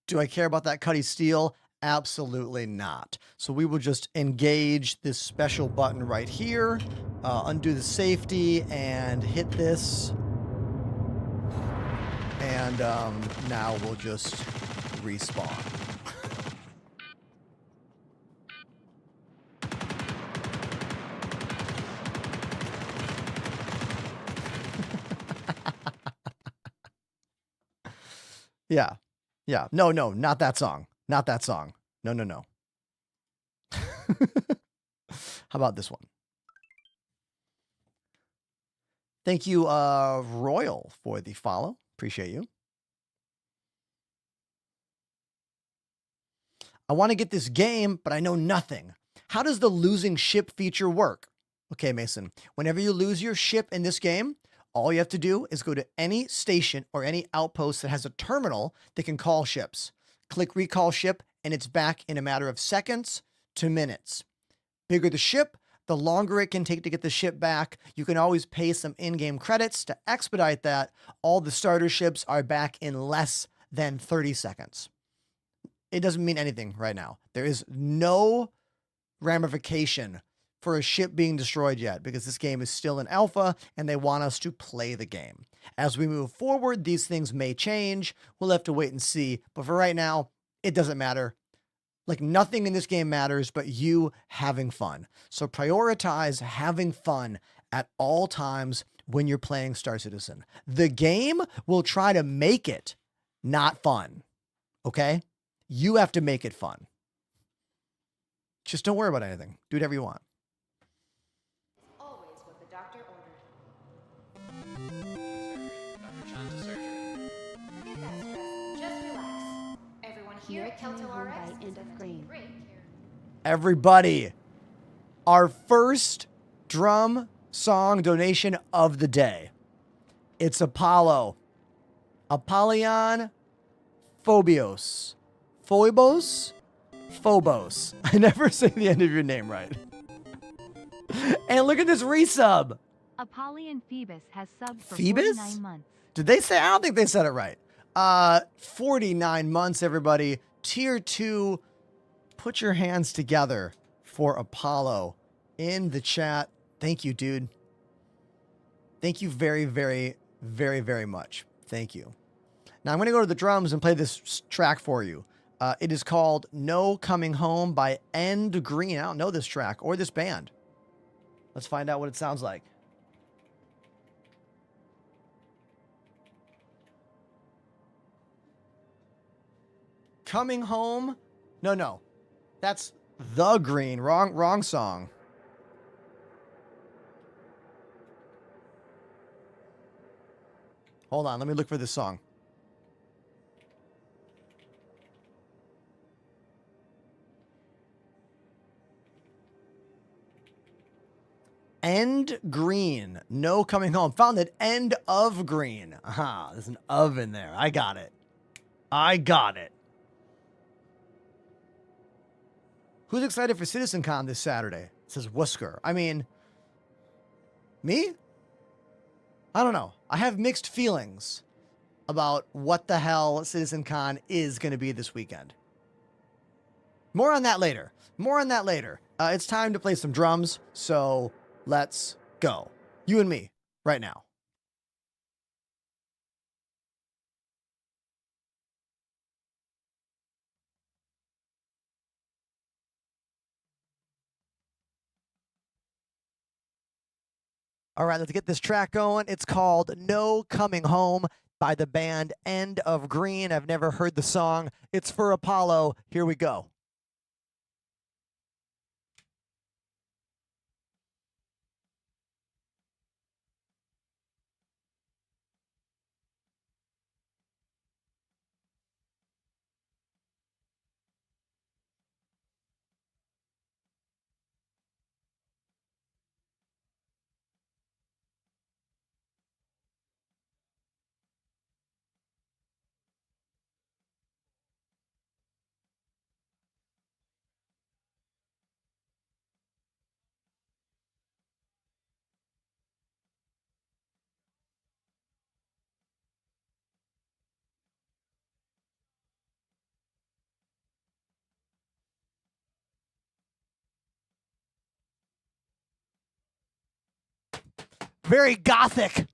do I care about that Cuddy Steel? Absolutely not. So we will just engage this special button right here, undo the safety, and hit this. And now we'll just respawn. Yeah. Yeah. No, not that song. Not that song. No. How about this one? Thank you, Royal, for the follow. Appreciate you. I want to get this game, but I know nothing. How does the losing ship feature work? Okay, Mason. Whenever you lose your ship in this game, all you have to do is go to any station or any outpost that has a terminal that can call ships. Click recall ship, and it's back in a matter of seconds to minutes. Bigger the ship, the longer it can take to get the ship back. You can always pay some in-game credits to expedite that. All the starter ships are back in less than 30 seconds. It doesn't mean anything right now. There is no ramification for a ship being destroyed yet because this game is still in alpha and they want us to play the game. As we move forward, these things may change. We'll have to wait and see. But for right now, it doesn't matter. Like nothing in this game matters but you having fun. So prioritize having fun at all times when you're playing Star Citizen. The game will try to make it not fun. Okay? You have to make it fun. Just don't worry about anything. Do whatever you want. Always what the doctor ordered. Dr. Chan to surgery. Forget that stress. Just relax. Everyone here at Kelto RX is going to take great care. Everybody, our first drum song donation of the day. It's Apollo. Apollyon Phobios. Phobos. I never say the end of your name right. And look at this resub. Apollyon Phoebus has subbed for Phoebus? 49 months. Did they say? I don't think they said it right. 49 months, everybody. Tier 2. Put your hands together for Apollo in the chat. Thank you, dude. Thank you very, very, very, very much. Thank you. Now I'm going to go to the drums and play this track for you. It is called No Coming Home by End Green. I don't know this track or this band. Let's find out what it sounds like. Coming Home? No. That's The Green. Wrong song. Hold on, let me look for this song. End Green. No Coming Home. Found it. End of Green. Aha, there's an of in there. I got it. Who's excited for CitizenCon this Saturday? It says Whisker. I mean, me? I don't know. I have mixed feelings about what the hell CitizenCon is going to be this weekend. More on that later. It's time to play some drums, so let's go. You and me, right now. All right, let's get this track going. It's called No Coming Home by the band End of Green. I've never heard the song. It's for Apollo. Here we go. Very gothic.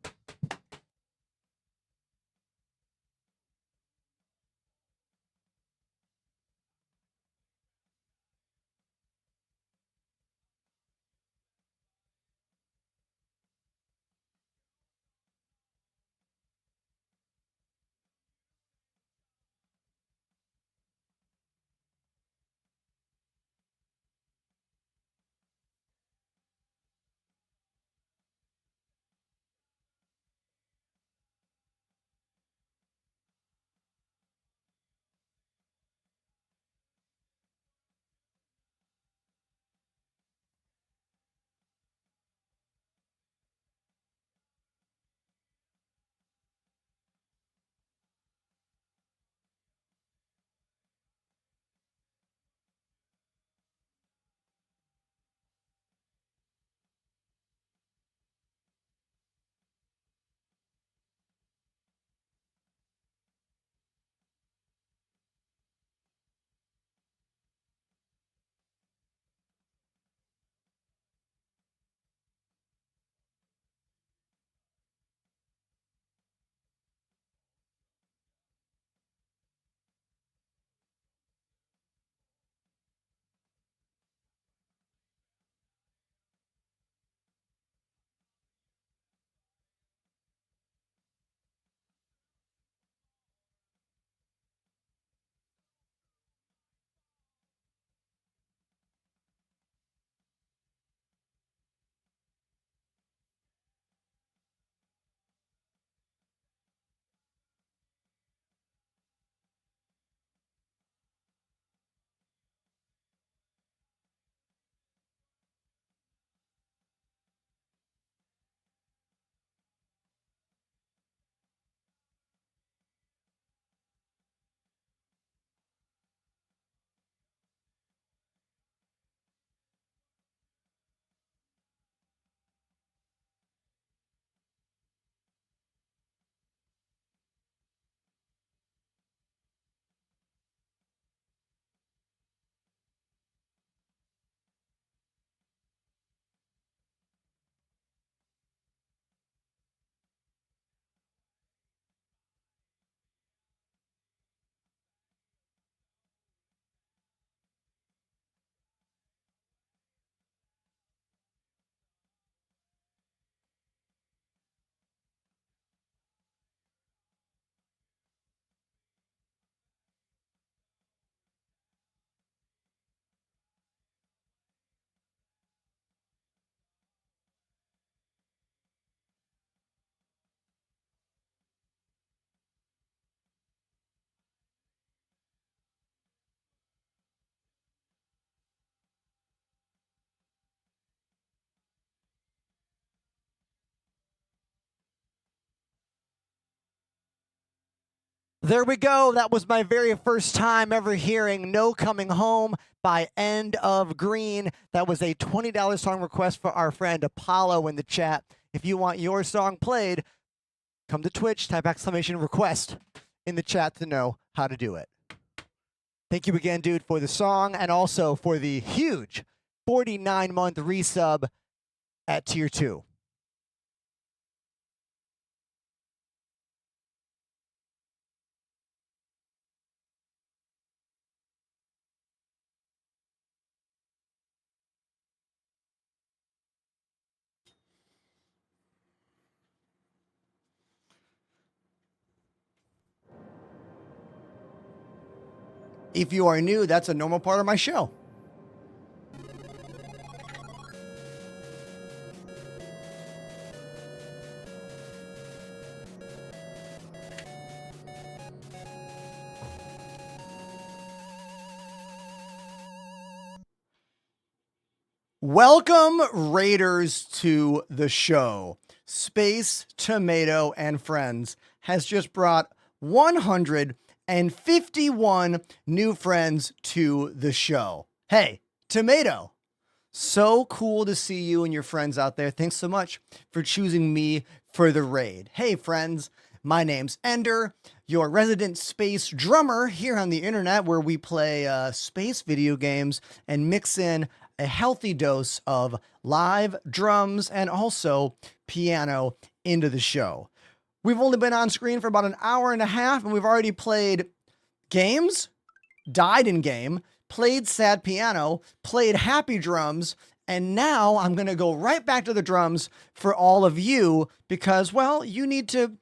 There we go. That was my very first time ever hearing No Coming Home by End of Green. That was a $20 song request for our friend Apollo in the chat. If you want your song played, come to Twitch, type !request in the chat to know how to do it. Thank you again, dude, for the song and also for the huge 49-month resub at Tier 2. If you are new, that's a normal part of my show. Welcome, Raiders, to the show. Space Tomato and Friends has just brought 151 new friends to the show. Hey, Tomato, so cool to see you and your friends out there. Thanks so much for choosing me for the raid. Hey, friends, my name's Ender, your resident space drummer here on the internet, where we play space video games and mix in a healthy dose of live drums and also piano into the show. We've only been on screen for about an hour and a half, and we've already played games, died in game, played sad piano, played happy drums, and now I'm going to go right back to the drums for all of you because, well, you need to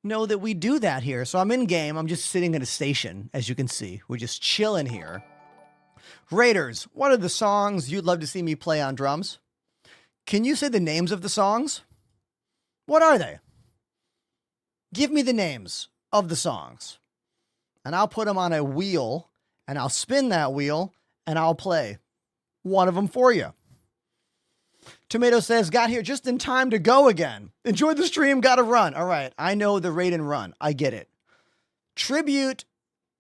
know that we do that here. So I'm in game. I'm just sitting at a station, as you can see. We're just chilling here. Raiders, what are the songs you'd love to see me play on drums? Can you say the names of the songs? What are they? Give me the names of the songs. And I'll put them on a wheel, and I'll spin that wheel, and I'll play one of them for you. Tomato says, got here just in time to go again. Enjoyed the stream, gotta run. All right, I know the raid and run. I get it. Tribute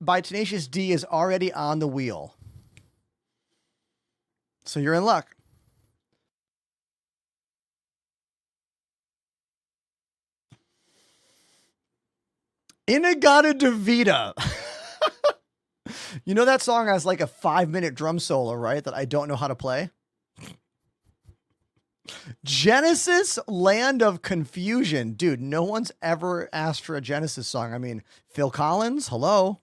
by Tenacious D is already on the wheel. So you're in luck. Inagata Devita. You know that song has like a 5-minute drum solo, right? That I don't know how to play. Genesis Land of Confusion. Dude, no one's ever asked for a Genesis song. I mean, Phil Collins, hello.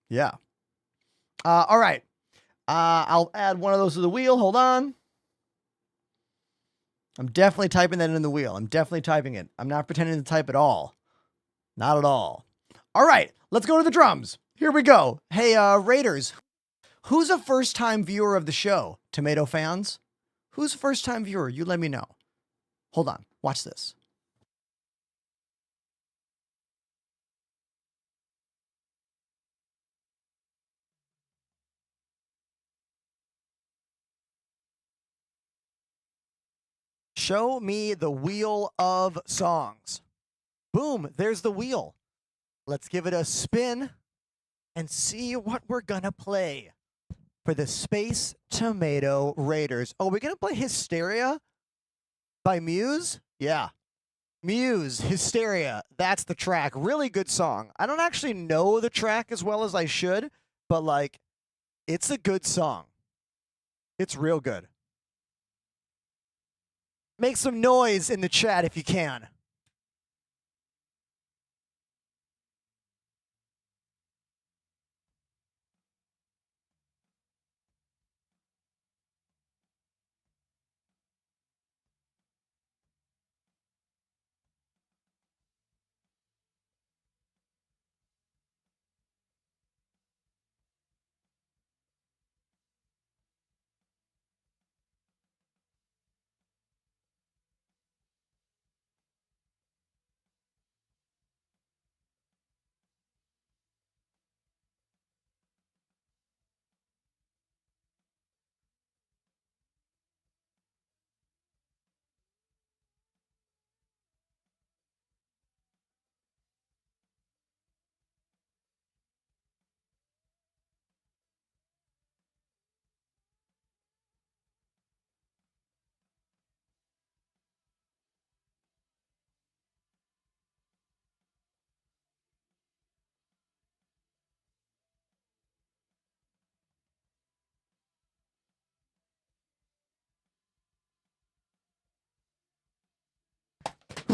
Yeah. All right. I'll add one of those to the wheel. Hold on. I'm definitely typing that in the wheel. I'm definitely typing it. I'm not pretending to type at all. Not at all. All right, let's go to the drums. Here we go. Hey, Raiders, who's a first-time viewer of the show? Tomato fans? Who's a first-time viewer? You let me know. Hold on. Watch this. Show me the wheel of songs. Boom, there's the wheel. Let's give it a spin and see what we're gonna play for the Space Tomato Raiders. Oh, we're gonna play Hysteria by Muse? Yeah. Muse, Hysteria. That's the track. Really good song. I don't actually know the track as well as I should, but like, it's a good song. It's real good. Make some noise in the chat if you can.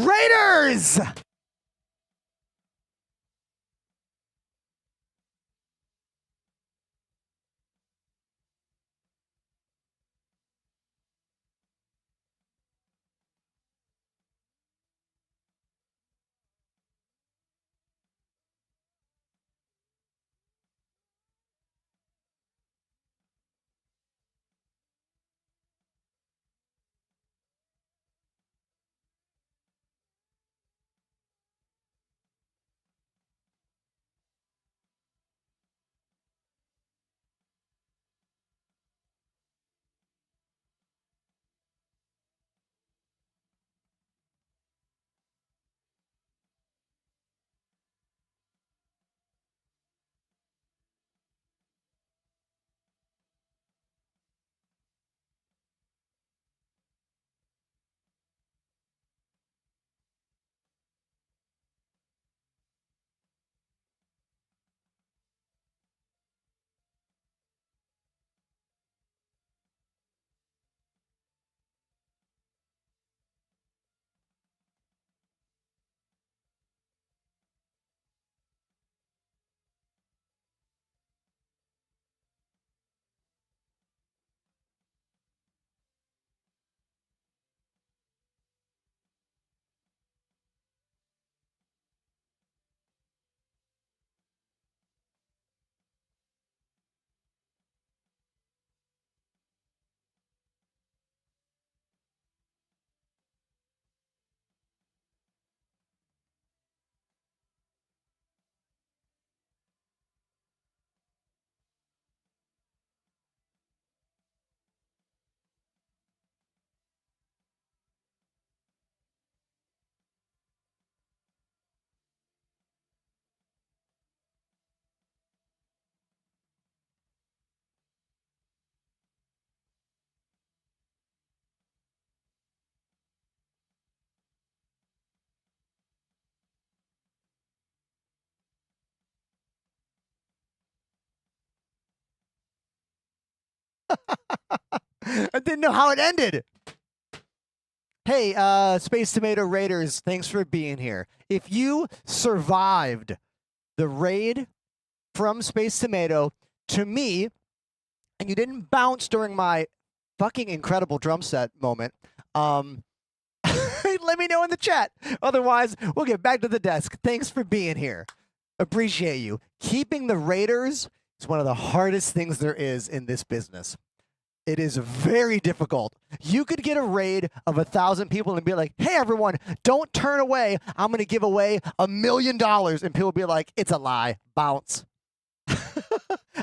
Raiders! I didn't know how it ended. Hey, Space Tomato Raiders, thanks for being here. If you survived the raid from Space Tomato to me, and you didn't bounce during my fucking incredible drum set moment, let me know in the chat. Otherwise, we'll get back to the desk. Thanks for being here. Appreciate you. Keeping the Raiders is one of the hardest things there is in this business. It is very difficult. You could get a raid of 1,000 people and be like, hey, everyone, don't turn away. I'm going to give away $1 million. And people be like, it's a lie. Bounce.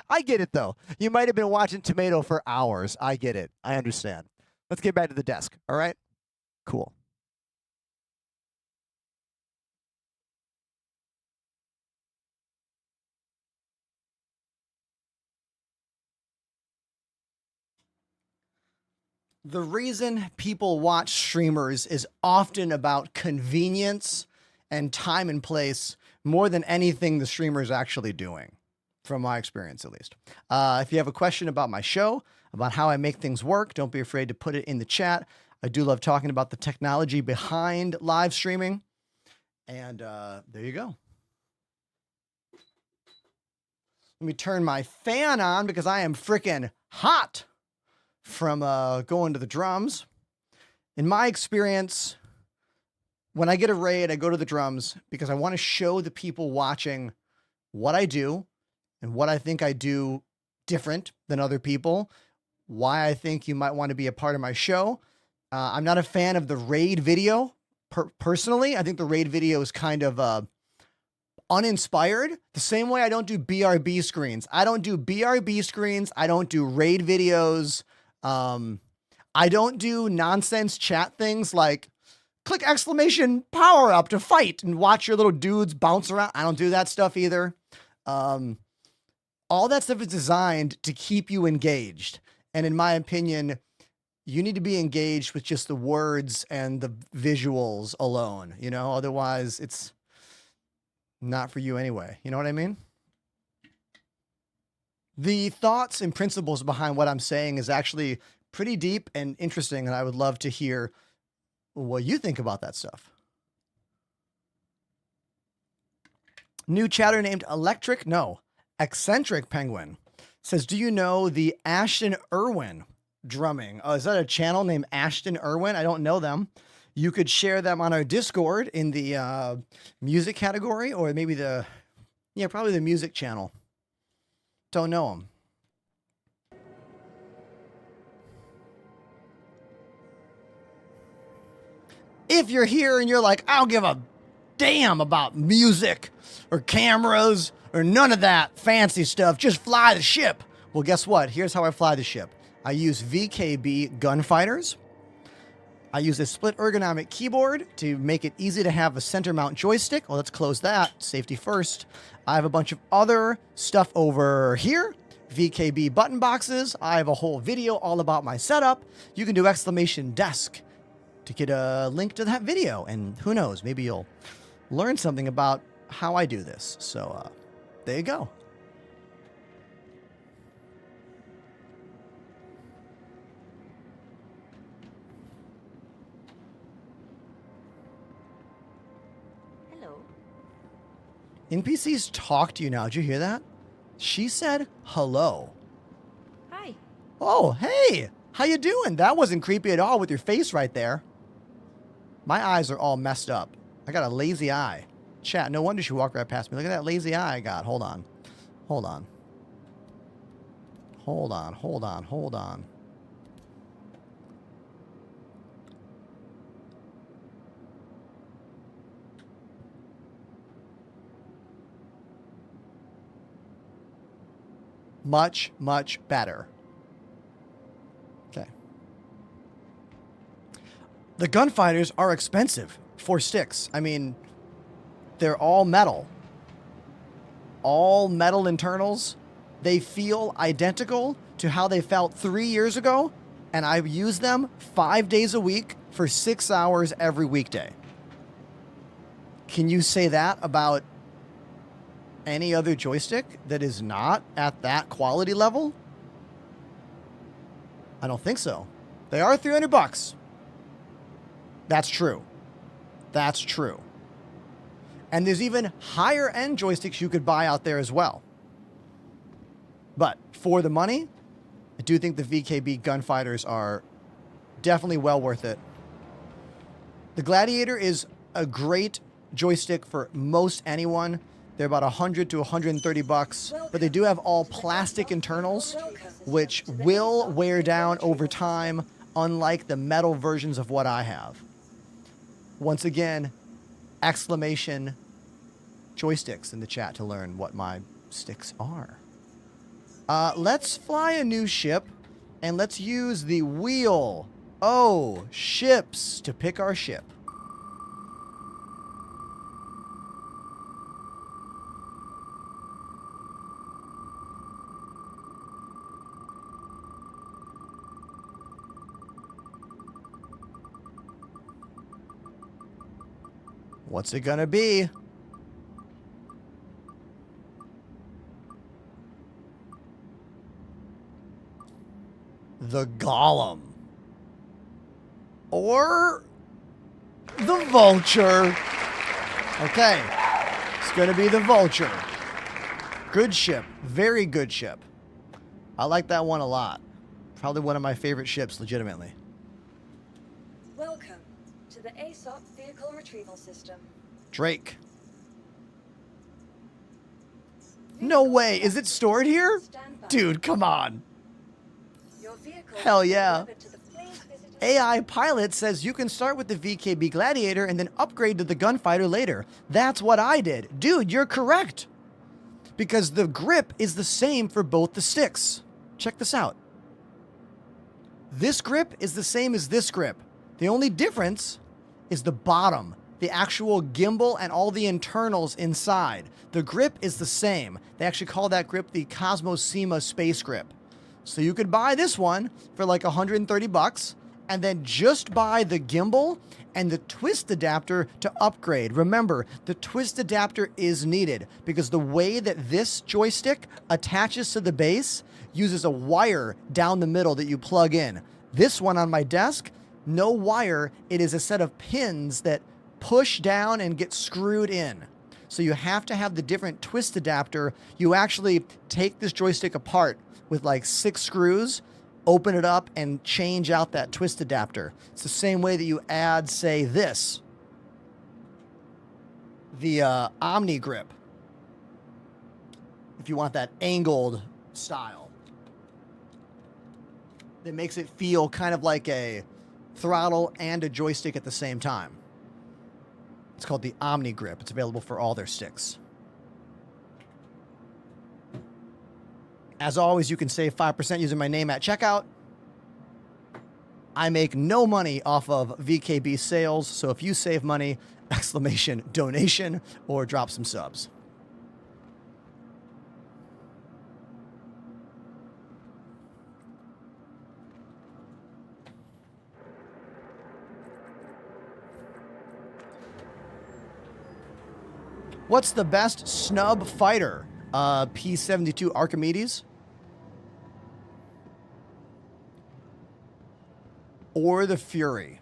I get it, though. You might have been watching Tomato for hours. I get it. I understand. Let's get back to the desk. All right? Cool. The reason people watch streamers is often about convenience and time and place more than anything the streamer is actually doing, from my experience at least. If you have a question about my show, about how I make things work, don't be afraid to put it in the chat. I do love talking about the technology behind live streaming. And there you go. Let me turn my fan on because I am freaking hot from going to the drums. In my experience, when I get a raid, I go to the drums because I want to show the people watching what I do and what I think I do different than other people, why I think you might want to be a part of my show. I'm not a fan of the raid video personally. I think the raid video is kind of uninspired. The same way I don't do BRB screens. I don't do BRB screens. I don't do raid videos. I don't do nonsense chat things like click exclamation power up to fight and watch your little dudes bounce around. I don't do that stuff either. All that stuff is designed to keep you engaged. And in my opinion, you need to be engaged with just the words and the visuals alone, you know, otherwise it's not for you anyway. You know what I mean? The thoughts and principles behind what I'm saying is actually pretty deep and interesting, and I would love to hear what you think about that stuff. New chatter named Eccentric Penguin says, do you know the Ashton Irwin drumming? Oh, is that a channel named Ashton Irwin? I don't know them. You could share them on our Discord in the music category, or maybe probably the music channel. Don't know them. If you're here and you're like, I don't give a damn about music or cameras or none of that fancy stuff, just fly the ship. Well, guess what? Here's how I fly the ship. I use VKB gunfighters. I use a split ergonomic keyboard to make it easy to have a center mount joystick. Well, let's close that. Safety first. I have a bunch of other stuff over here. VKB button boxes. I have a whole video all about my setup. You can do !desk to get a link to that video. And who knows, maybe you'll learn something about how I do this. So there you go. NPCs talk to you now. Did you hear that? She said hello. Hi. Oh, hey. How you doing? That wasn't creepy at all with your face right there. My eyes are all messed up. I got a lazy eye. Chat, no wonder she walked right past me. Look at that lazy eye I got. Hold on. Hold on. Hold on. Hold on. Hold on. Much, much better. Okay. The gunfighters are expensive for sticks. I mean, they're all metal. All metal internals. They feel identical to how they felt 3 years ago, and I use them 5 days a week for 6 hours every weekday. Can you say that about any other joystick that is not at that quality level? I don't think so. They are $300. That's true. That's true. And there's even higher end joysticks you could buy out there as well. But for the money, I do think the VKB gunfighters are definitely well worth it. The Gladiator is a great joystick for most anyone. They're about $100 to $130, but they do have all plastic internals, which will wear down over time, unlike the metal versions of what I have. Once again, exclamation joysticks in the chat to learn what my sticks are. Let's fly a new ship, and let's use the wheel. Oh, ships to pick our ship. What's it gonna be? The Golem. Or the Vulture. Okay. It's gonna be the Vulture. Good ship. Very good ship. I like that one a lot. Probably one of my favorite ships, legitimately. Welcome to the ASOP Vehicle Retrieval System. Drake. No way. Is it stored here? Dude, come on. Your vehicle Hell yeah. delivered to the Flames Visitor AI Pilot says you can start with the VKB Gladiator and then upgrade to the Gunfighter later. That's what I did. Dude, you're correct. Because the grip is the same for both the sticks. Check this out. This grip is the same as this grip. The only difference is the bottom, the actual gimbal and all the internals inside. The grip is the same. They actually call that grip the Cosmosema Space Grip. So you could buy this one for like $130 and then just buy the gimbal and the twist adapter to upgrade. Remember, the twist adapter is needed because the way that this joystick attaches to the base uses a wire down the middle that you plug in. This one on my desk, no wire. It is a set of pins that push down and get screwed in. So you have to have the different twist adapter. You actually take this joystick apart with like 6 screws, open it up, and change out that twist adapter. It's the same way that you add, say, this. The Omni grip. If you want that angled style. That makes it feel kind of like a throttle and a joystick at the same time. It's called the Omni grip. It's available for all their sticks. As always, you can save 5% using my name at checkout. I make no money off of VKB sales, so if you save money, exclamation donation or drop some subs. What's the best snub fighter? P-72 Archimedes? Or the Fury?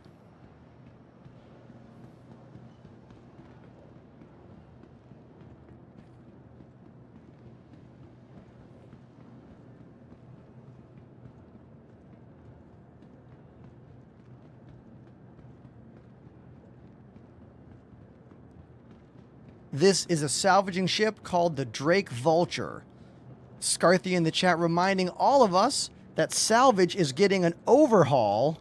This is a salvaging ship called the Drake Vulture. Scarthy in the chat reminding all of us that salvage is getting an overhaul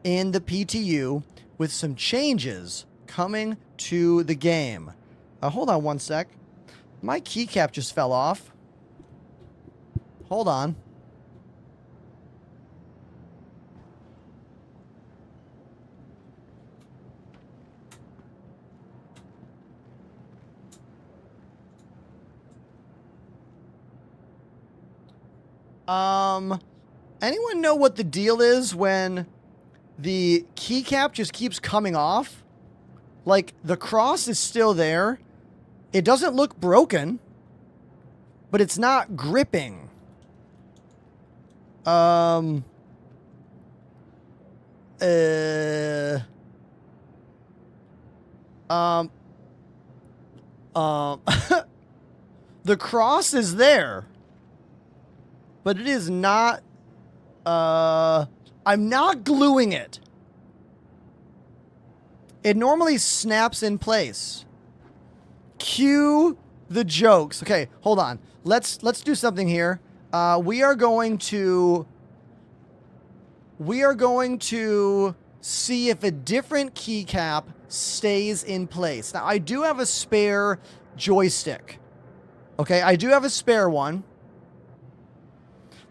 in the PTU with some changes coming to the game. Hold on one sec. My keycap just fell off. Hold on. Anyone know what the deal is when the keycap just keeps coming off? Like, the cross is still there. It doesn't look broken, but it's not gripping. The cross is there. But it is not, I'm not gluing it. It normally snaps in place. Cue the jokes. Okay, hold on. Let's do something here. We are going to see if a different keycap stays in place. Now, I do have a spare joystick. Okay, I do have a spare one.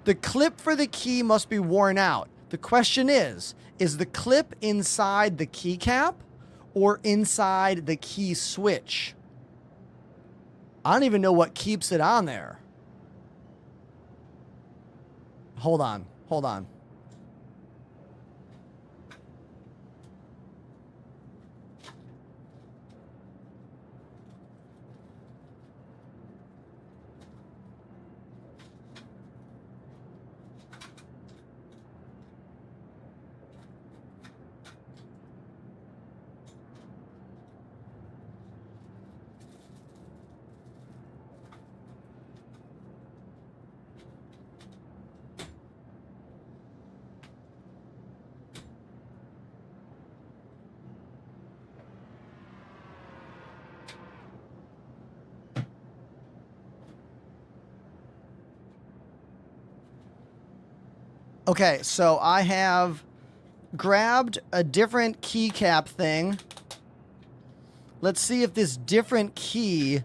The clip for the key must be worn out. The question is the clip inside the keycap or inside the key switch? I don't even know what keeps it on there. Hold on. Hold on. Okay, so I have grabbed a different keycap thing. Let's see if this different key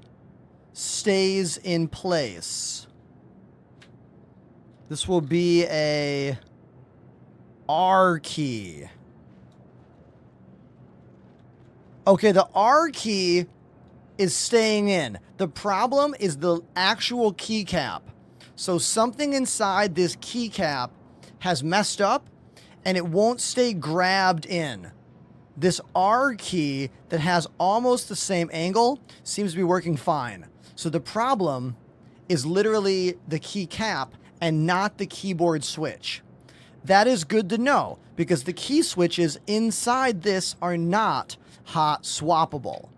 stays in place. This will be a R key. Okay, the R key is staying in. The problem is the actual keycap. So something inside this keycap has messed up and it won't stay grabbed in. This R key that has almost the same angle seems to be working fine. So the problem is literally the keycap and not the keyboard switch. That is good to know because the key switches inside this are not hot swappable.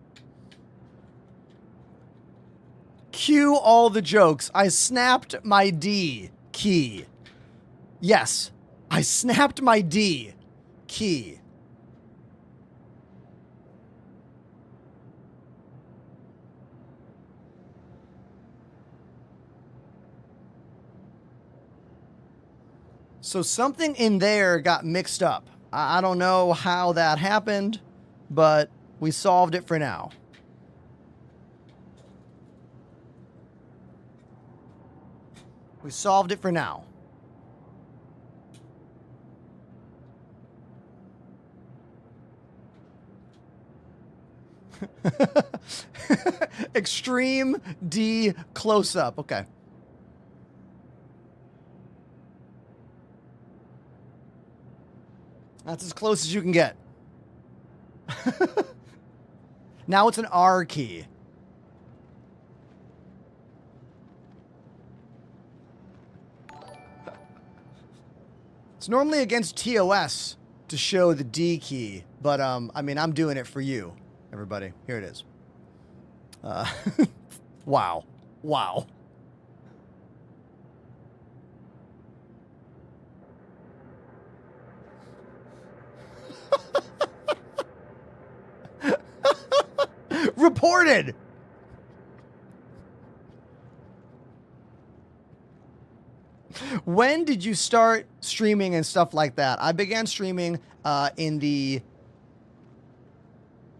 Cue all the jokes. I snapped my D key. Yes, I snapped my D key. So something in there got mixed up. I don't know how that happened, but we solved it for now. We solved it for now. Extreme D close-up. Okay. That's as close as you can get. Now it's an R key. It's normally against TOS to show the D key, but I mean, I'm doing it for you, everybody. Here it is. Wow. Wow. Reported. When did you start streaming and stuff like that? I began streaming in the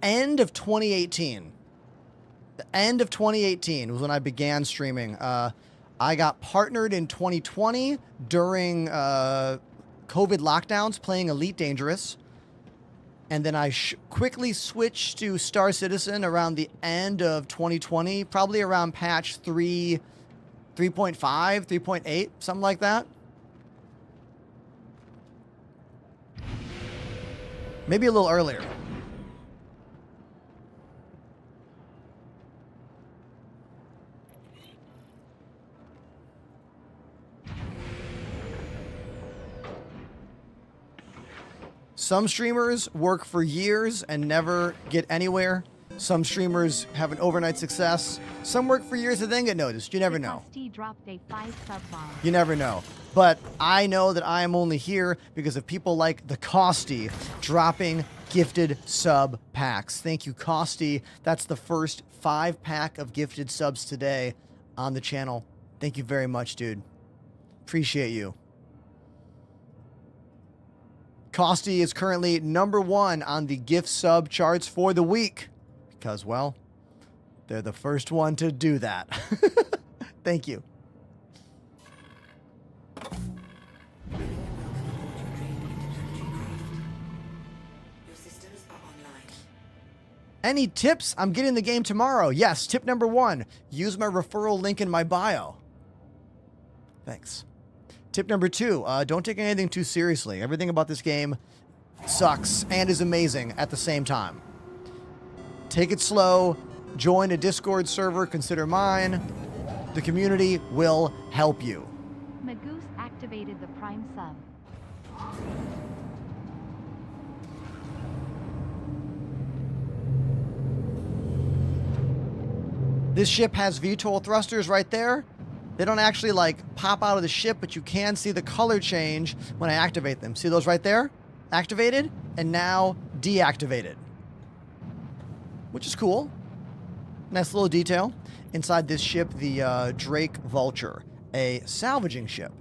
end of 2018. The end of 2018 was when I began streaming. I got partnered in 2020 during COVID lockdowns playing Elite Dangerous. And then I quickly switched to Star Citizen around the end of 2020, probably around patch 3, 3.5, 3.8, something like that. Maybe a little earlier. Some streamers work for years and never get anywhere. Some streamers have an overnight success. Some work for years and then get noticed. You never know. Dropped a 5 sub bomb. You never know. But I know that I am only here because of people like the Costy dropping gifted sub packs. Thank you, Costy. That's the first 5-pack of gifted subs today on the channel. Thank you very much, dude. Appreciate you. Costy is currently #1 on the gift sub charts for the week because, well, they're the first one to do that. Thank you. Your systems are online. Any tips? I'm getting the game tomorrow. Yes, tip #1, use my referral link in my bio. Thanks. Tip #2, don't take anything too seriously. Everything about this game sucks and is amazing at the same time. Take it slow. Join a Discord server. Consider mine. The community will help you. Magoose activated the Prime sub. This ship has VTOL thrusters right there. They don't actually like pop out of the ship, but you can see the color change when I activate them. See those right there? Activated and now deactivated. Which is cool. Nice little detail. Inside this ship, the Drake Vulture, a salvaging ship.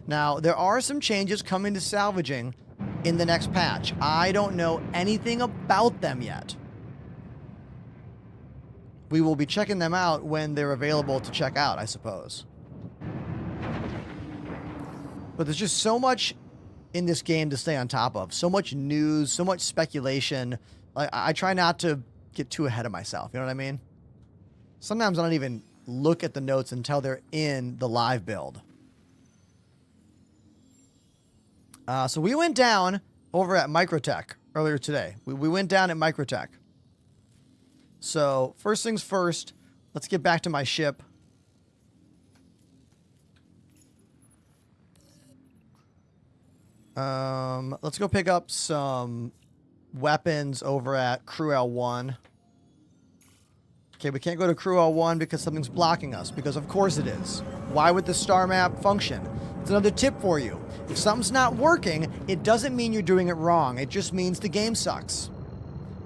Now, there are some changes coming to salvaging in the next patch. I don't know anything about them yet. We will be checking them out when they're available to check out, I suppose. But there's just so much in this game to stay on top of. So much news, so much speculation. I try not to get too ahead of myself, you know what I mean? Sometimes I don't even look at the notes until they're in the live build. So we went down over at Microtech earlier today. We went down at Microtech. So, first things first, let's get back to my ship. Let's go pick up some weapons over at Crew L1. Okay, we can't go to Crew L1 because something's blocking us, because of course it is. Why would the star map function? It's another tip for you. If something's not working, it doesn't mean you're doing it wrong. It just means the game sucks.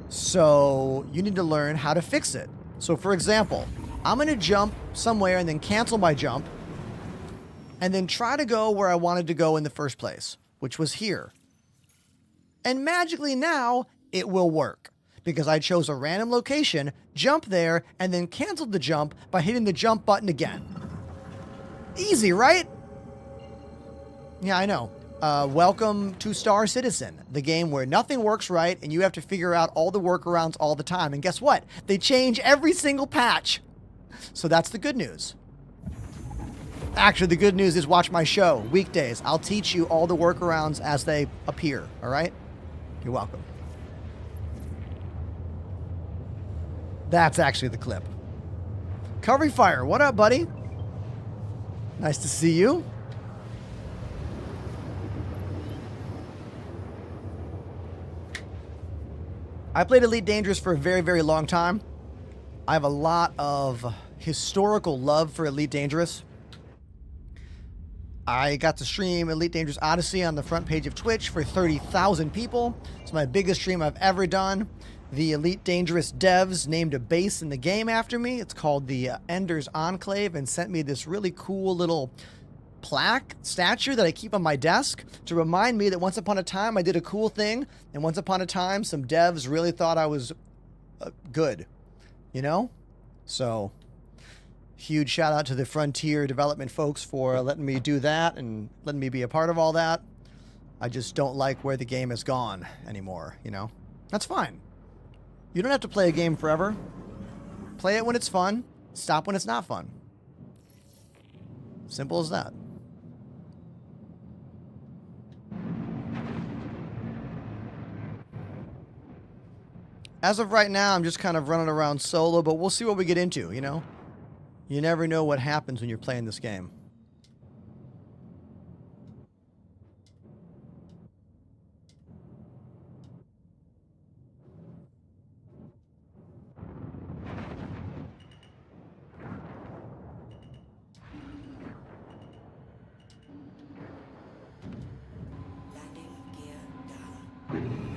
So you need to learn how to fix it. So for example, I'm going to jump somewhere and then cancel my jump and then try to go where I wanted to go in the first place, which was here. And magically now it will work because I chose a random location, jump there, and then canceled the jump by hitting the jump button again. Easy, right? Yeah, I know. Welcome to Star Citizen, the game where nothing works right and you have to figure out all the workarounds all the time. And guess what? They change every single patch. So that's the good news. Actually, the good news is watch my show, weekdays. I'll teach you all the workarounds as they appear, all right? You're welcome. That's actually the clip. Covering Fire, what up, buddy? Nice to see you. I played Elite Dangerous for a very, very long time. I have a lot of historical love for Elite Dangerous. I got to stream Elite Dangerous Odyssey on the front page of Twitch for 30,000 people. It's my biggest stream I've ever done. The Elite Dangerous devs named a base in the game after me. It's called the Ender's Enclave and sent me this really cool little plaque statue that I keep on my desk to remind me that once upon a time I did a cool thing, and once upon a time some devs really thought I was good, you know? So huge shout out to the Frontier development folks for letting me do that and letting me be a part of all that. I just don't like where the game has gone anymore, you know? That's fine. You don't have to play a game forever. Play it when it's fun. Stop when it's not fun. Simple as that. As of right now, I'm just kind of running around solo, but we'll see what we get into, you know? You never know what happens when you're playing this game. Landing gear down.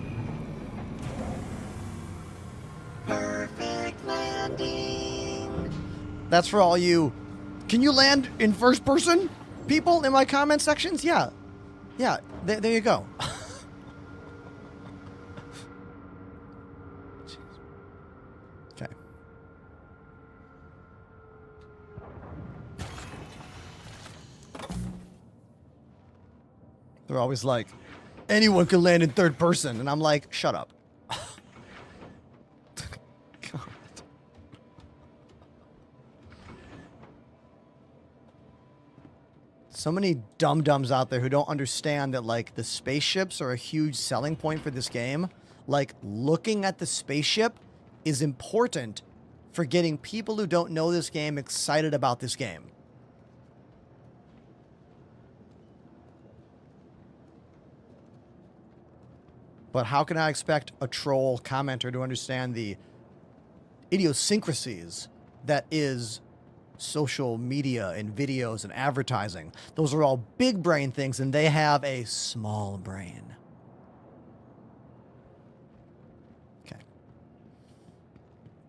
Perfect landing. That's for all you. Can you land in first person? People in my comment sections? Yeah. Yeah, there you go. Okay. They're always like, anyone can land in third person. And I'm like, shut up. God. So many dum-dums out there who don't understand that, like, the spaceships are a huge selling point for this game. Like, looking at the spaceship is important for getting people who don't know this game excited about this game. But how can I expect a troll commenter to understand the idiosyncrasies that is social media and videos and advertising? Those are all big brain things, and they have a small brain. Okay.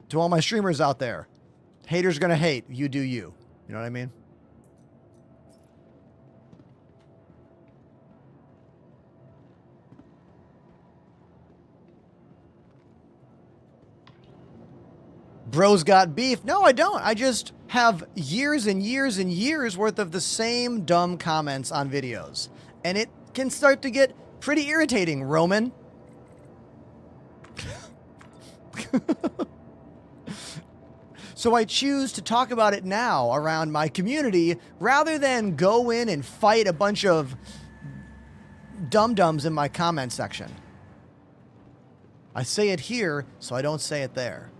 To all my streamers out there, haters gonna hate. You do you. You know what I mean? Bros got beef. No, I don't. I just have years and years and years worth of the same dumb comments on videos. And it can start to get pretty irritating, Roman. So I choose to talk about it now around my community rather than go in and fight a bunch of dum-dums in my comment section. I say it here, so I don't say it there.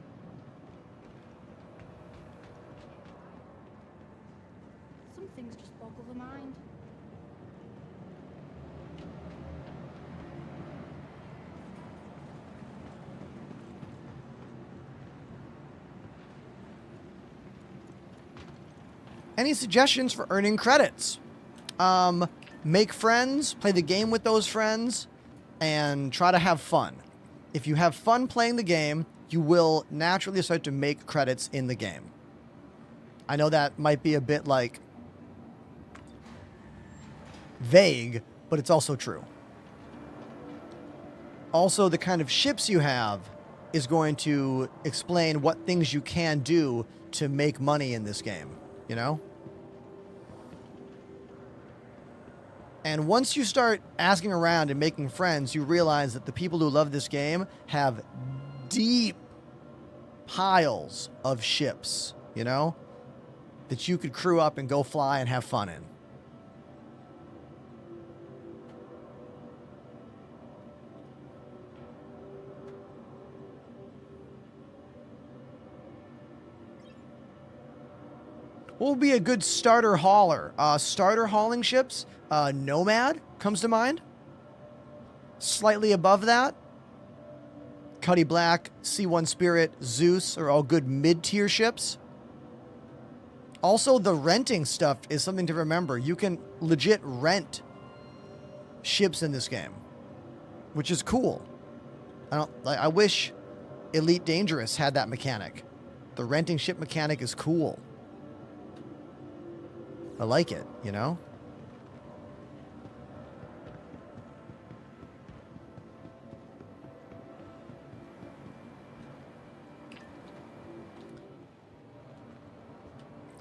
Some things just boggle the mind. Any suggestions for earning credits? Make friends, play the game with those friends, and try to have fun. If you have fun playing the game, you will naturally start to make credits in the game. I know that might be a bit, like, vague, but it's also true. Also, the kind of ships you have is going to explain what things you can do to make money in this game, you know? And once you start asking around and making friends, you realize that the people who love this game have deep piles of ships, you know, that you could crew up and go fly and have fun in. What would be a good starter hauler? Starter hauling ships, Nomad comes to mind. Slightly above that, Cuddy Black, C1 Spirit, Zeus are all good mid-tier ships. Also, the renting stuff is something to remember. You can legit rent ships in this game, which is cool. I wish Elite Dangerous had that mechanic. The renting ship mechanic is cool. I like it, you know?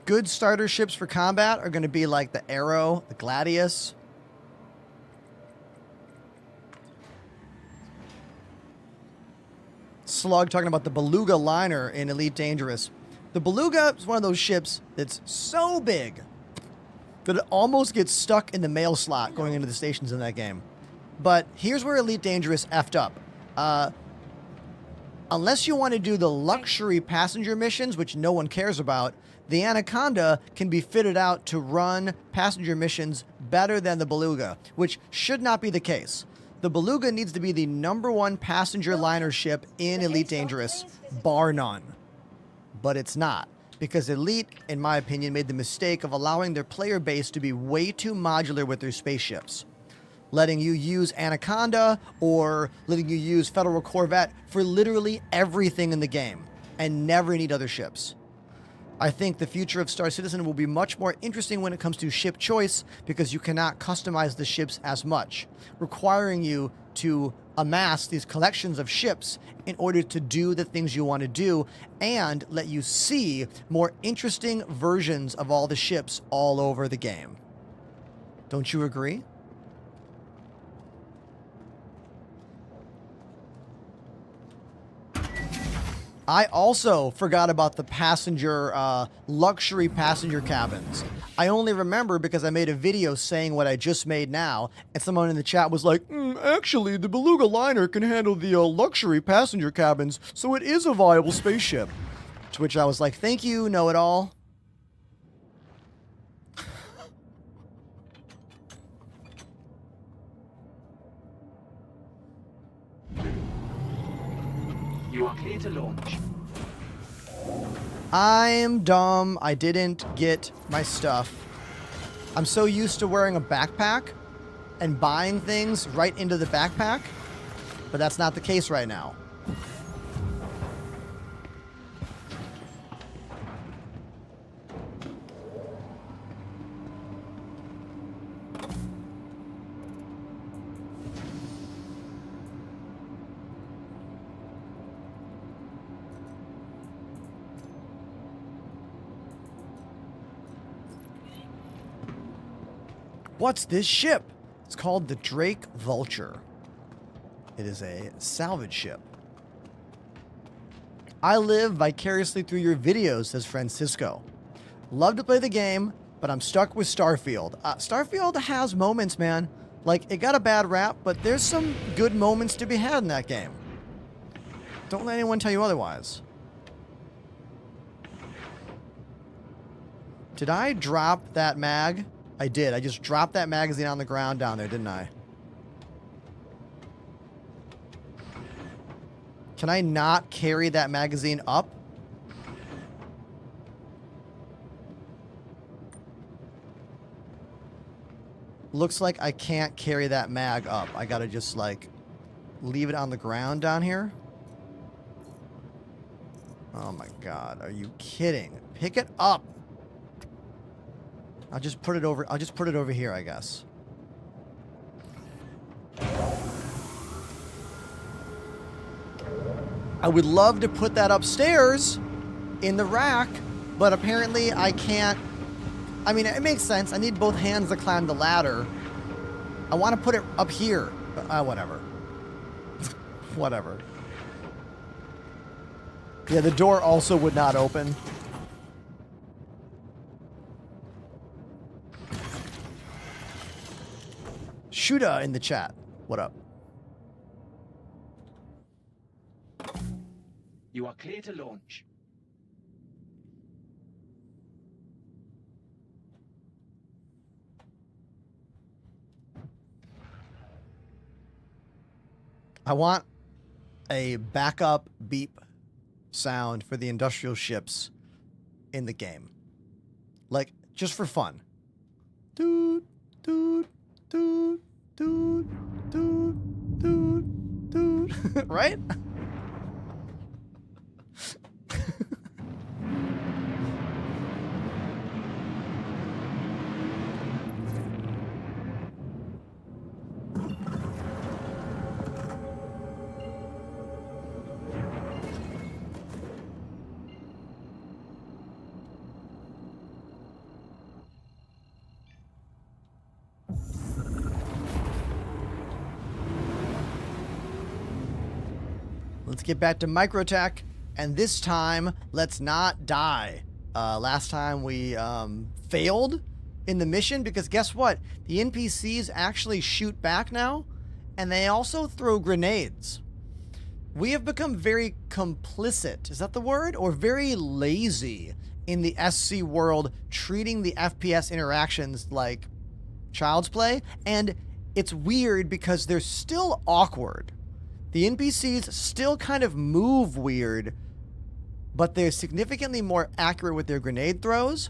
Good starter ships for combat are going to be like the Arrow, the Gladius. Slug talking about the Beluga liner in Elite Dangerous. The Beluga is one of those ships that's so big that it almost gets stuck in the mail slot going into the stations in that game. But here's where Elite Dangerous effed up. Unless you want to do the luxury passenger missions, which no one cares about, the Anaconda can be fitted out to run passenger missions better than the Beluga, which should not be the case. The Beluga needs to be the #1 passenger liner ship in Elite Dangerous, bar none. But it's not. Because Elite, in my opinion, made the mistake of allowing their player base to be way too modular with their spaceships. Letting you use Anaconda or letting you use Federal Corvette for literally everything in the game and never need other ships. I think the future of Star Citizen will be much more interesting when it comes to ship choice because you cannot customize the ships as much, requiring you to amass these collections of ships in order to do the things you want to do and let you see more interesting versions of all the ships all over the game. Don't you agree? I also forgot about the passenger, luxury passenger cabins. I only remember because I made a video saying what I just made now, and someone in the chat was like, actually, the Beluga liner can handle the luxury passenger cabins, so it is a viable spaceship. To which I was like, thank you, know-it-all. You are clear to launch. I'm dumb. I didn't get my stuff. I'm so used to wearing a backpack and buying things right into the backpack, but that's not the case right now. What's this ship? It's called the Drake Vulture. It is a salvage ship. I live vicariously through your videos, says Francisco. Love to play the game, but I'm stuck with Starfield. Starfield has moments, man. Like, it got a bad rap, but there's some good moments to be had in that game. Don't let anyone tell you otherwise. Did I drop that mag? I did. I just dropped that magazine on the ground down there, didn't I? Can I not carry that magazine up? Looks like I can't carry that mag up. I gotta just, like, leave it on the ground down here. Oh my god, are you kidding? Pick it up! I'll just put it over here, I guess. I would love to put that upstairs in the rack, but apparently I can't. I mean, it makes sense. I need both hands to climb the ladder. I want to put it up here, but whatever. Whatever. Yeah, the door also would not open. Shooter in the chat. What up? You are clear to launch. I want a backup beep sound for the industrial ships in the game. Like, just for fun. Doot, doot, doot, doot, doot, doot, doot. Right? Let's get back to Microtech, and this time, let's not die. Last time we failed in the mission because guess what? The NPCs actually shoot back now, and they also throw grenades. We have become very complicit, is that the word? Or very lazy in the SC world, treating the FPS interactions like child's play, and it's weird because they're still awkward. The NPCs still kind of move weird, but they're significantly more accurate with their grenade throws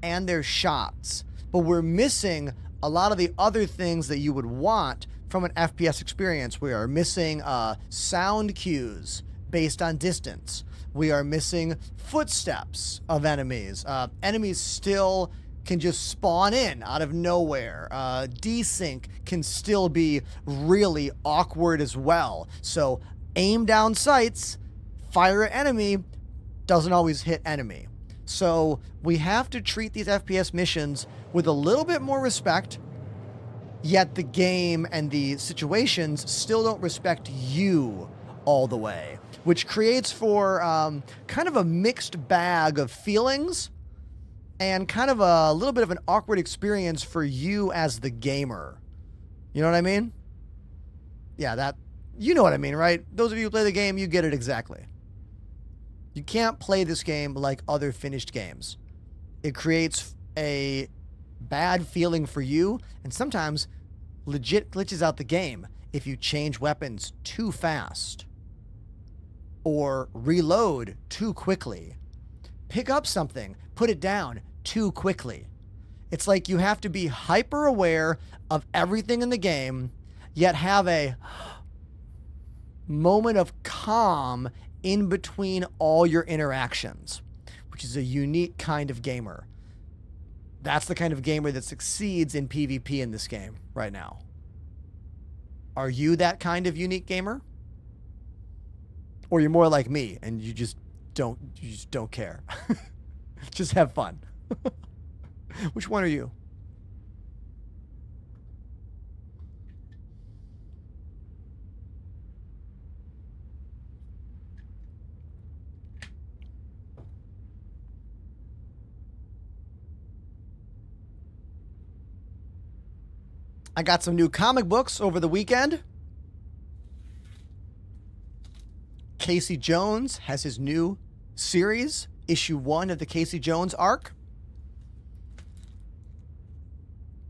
and their shots. But we're missing a lot of the other things that you would want from an FPS experience. We are missing sound cues based on distance. We are missing footsteps of enemies. Enemies still can just spawn in out of nowhere. Desync can still be really awkward as well. So aim down sights, fire at enemy, doesn't always hit enemy. So we have to treat these FPS missions with a little bit more respect, yet the game and the situations still don't respect you all the way, which creates for kind of a mixed bag of feelings and kind of a little bit of an awkward experience for you as the gamer. You know what I mean? Yeah, you know what I mean, right? Those of you who play the game, you get it exactly. You can't play this game like other finished games. It creates a bad feeling for you, and sometimes legit glitches out the game if you change weapons too fast or reload too quickly. Pick up something, put it down too quickly. It's like you have to be hyper aware of everything in the game, yet have a moment of calm in between all your interactions, which is a unique kind of gamer. That's the kind of gamer that succeeds in PvP in this game right now. Are you that kind of unique gamer? Or you're more like me and you just don't care. Just have fun. Which one are you? I got some new comic books over the weekend. Casey Jones has his new series, issue 1 of the Casey Jones arc.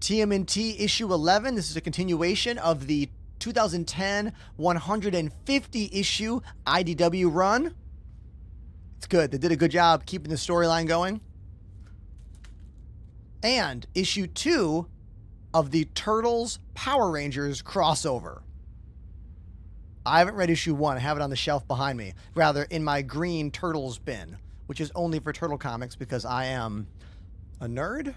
TMNT issue 11. This is a continuation of the 2010 150 issue IDW run. It's good. They did a good job keeping the storyline going. And issue 2 of the Turtles Power Rangers crossover. I haven't read issue 1. I have it on the shelf behind me. Rather, in my green Turtles bin, which is only for Turtle comics because I am a nerd.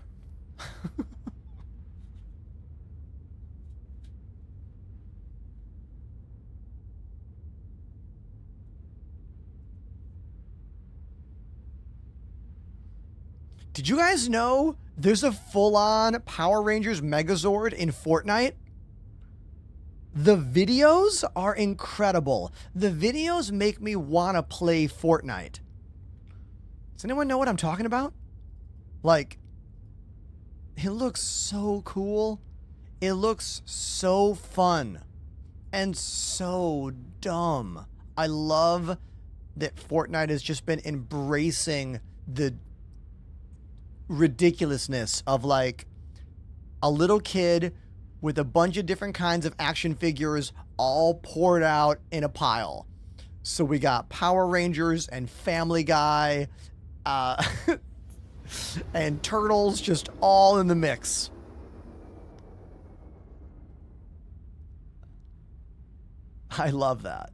Did you guys know there's a full-on Power Rangers Megazord in Fortnite? The videos are incredible. The videos make me want to play Fortnite. Does anyone know what I'm talking about? Like, it looks so cool. It looks so fun and so dumb. I love that Fortnite has just been embracing the ridiculousness of like a little kid with a bunch of different kinds of action figures all poured out in a pile. So we got Power Rangers and Family Guy and Turtles just all in the mix. I love that.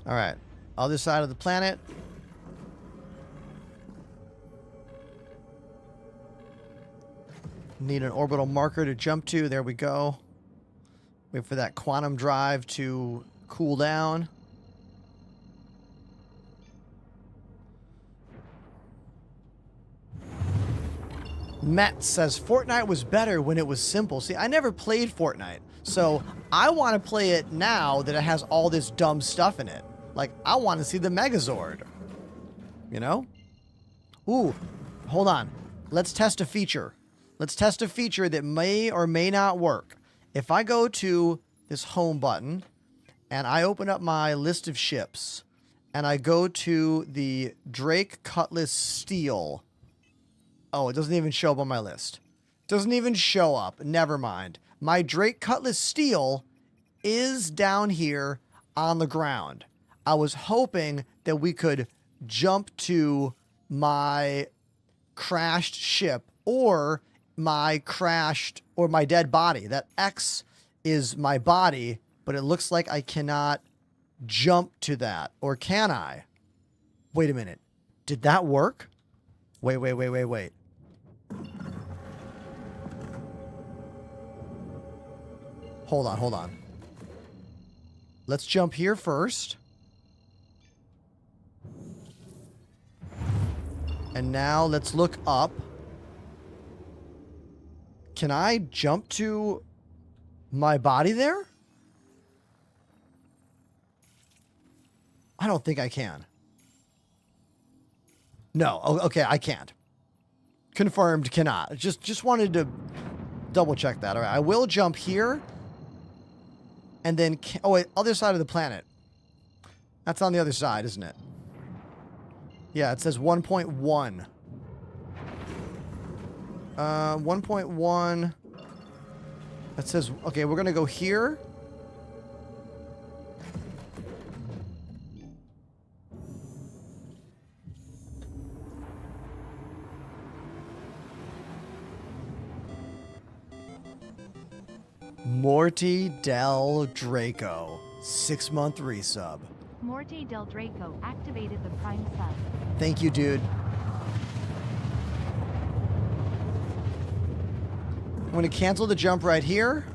All right, other side of the planet. Need an orbital marker to jump to. There we go. Wait for that quantum drive to cool down. Matt says Fortnite was better when it was simple. See, I never played Fortnite, so I want to play it now that it has all this dumb stuff in it. Like, I want to see the Megazord. You know? Ooh, hold on. Let's test a feature. Let's test a feature that may or may not work. If I go to this home button and I open up my list of ships and I go to the Drake Cutlass Steel. Oh, it doesn't even show up on my list. Doesn't even show up. Never mind. My Drake Cutlass Steel is down here on the ground. I was hoping that we could jump to my crashed ship or my crashed or my dead body. That X is my body, but it looks like I cannot jump to that. Or can I? Wait a minute. Did that work? Wait. Hold on. Let's jump here first. And now let's look up. Can I jump to my body there? I don't think I can. No, okay, I can't. Confirmed, cannot. Just wanted to double check that. All right, I will jump here. And then, oh wait, other side of the planet. That's on the other side, isn't it? Yeah, it says 1.1. 1.1. That says, okay, we're going to go here. Morty Del Draco, 6-month resub. Morty Del Draco activated the Prime sub. Thank you, dude. I'm going to cancel the jump right here.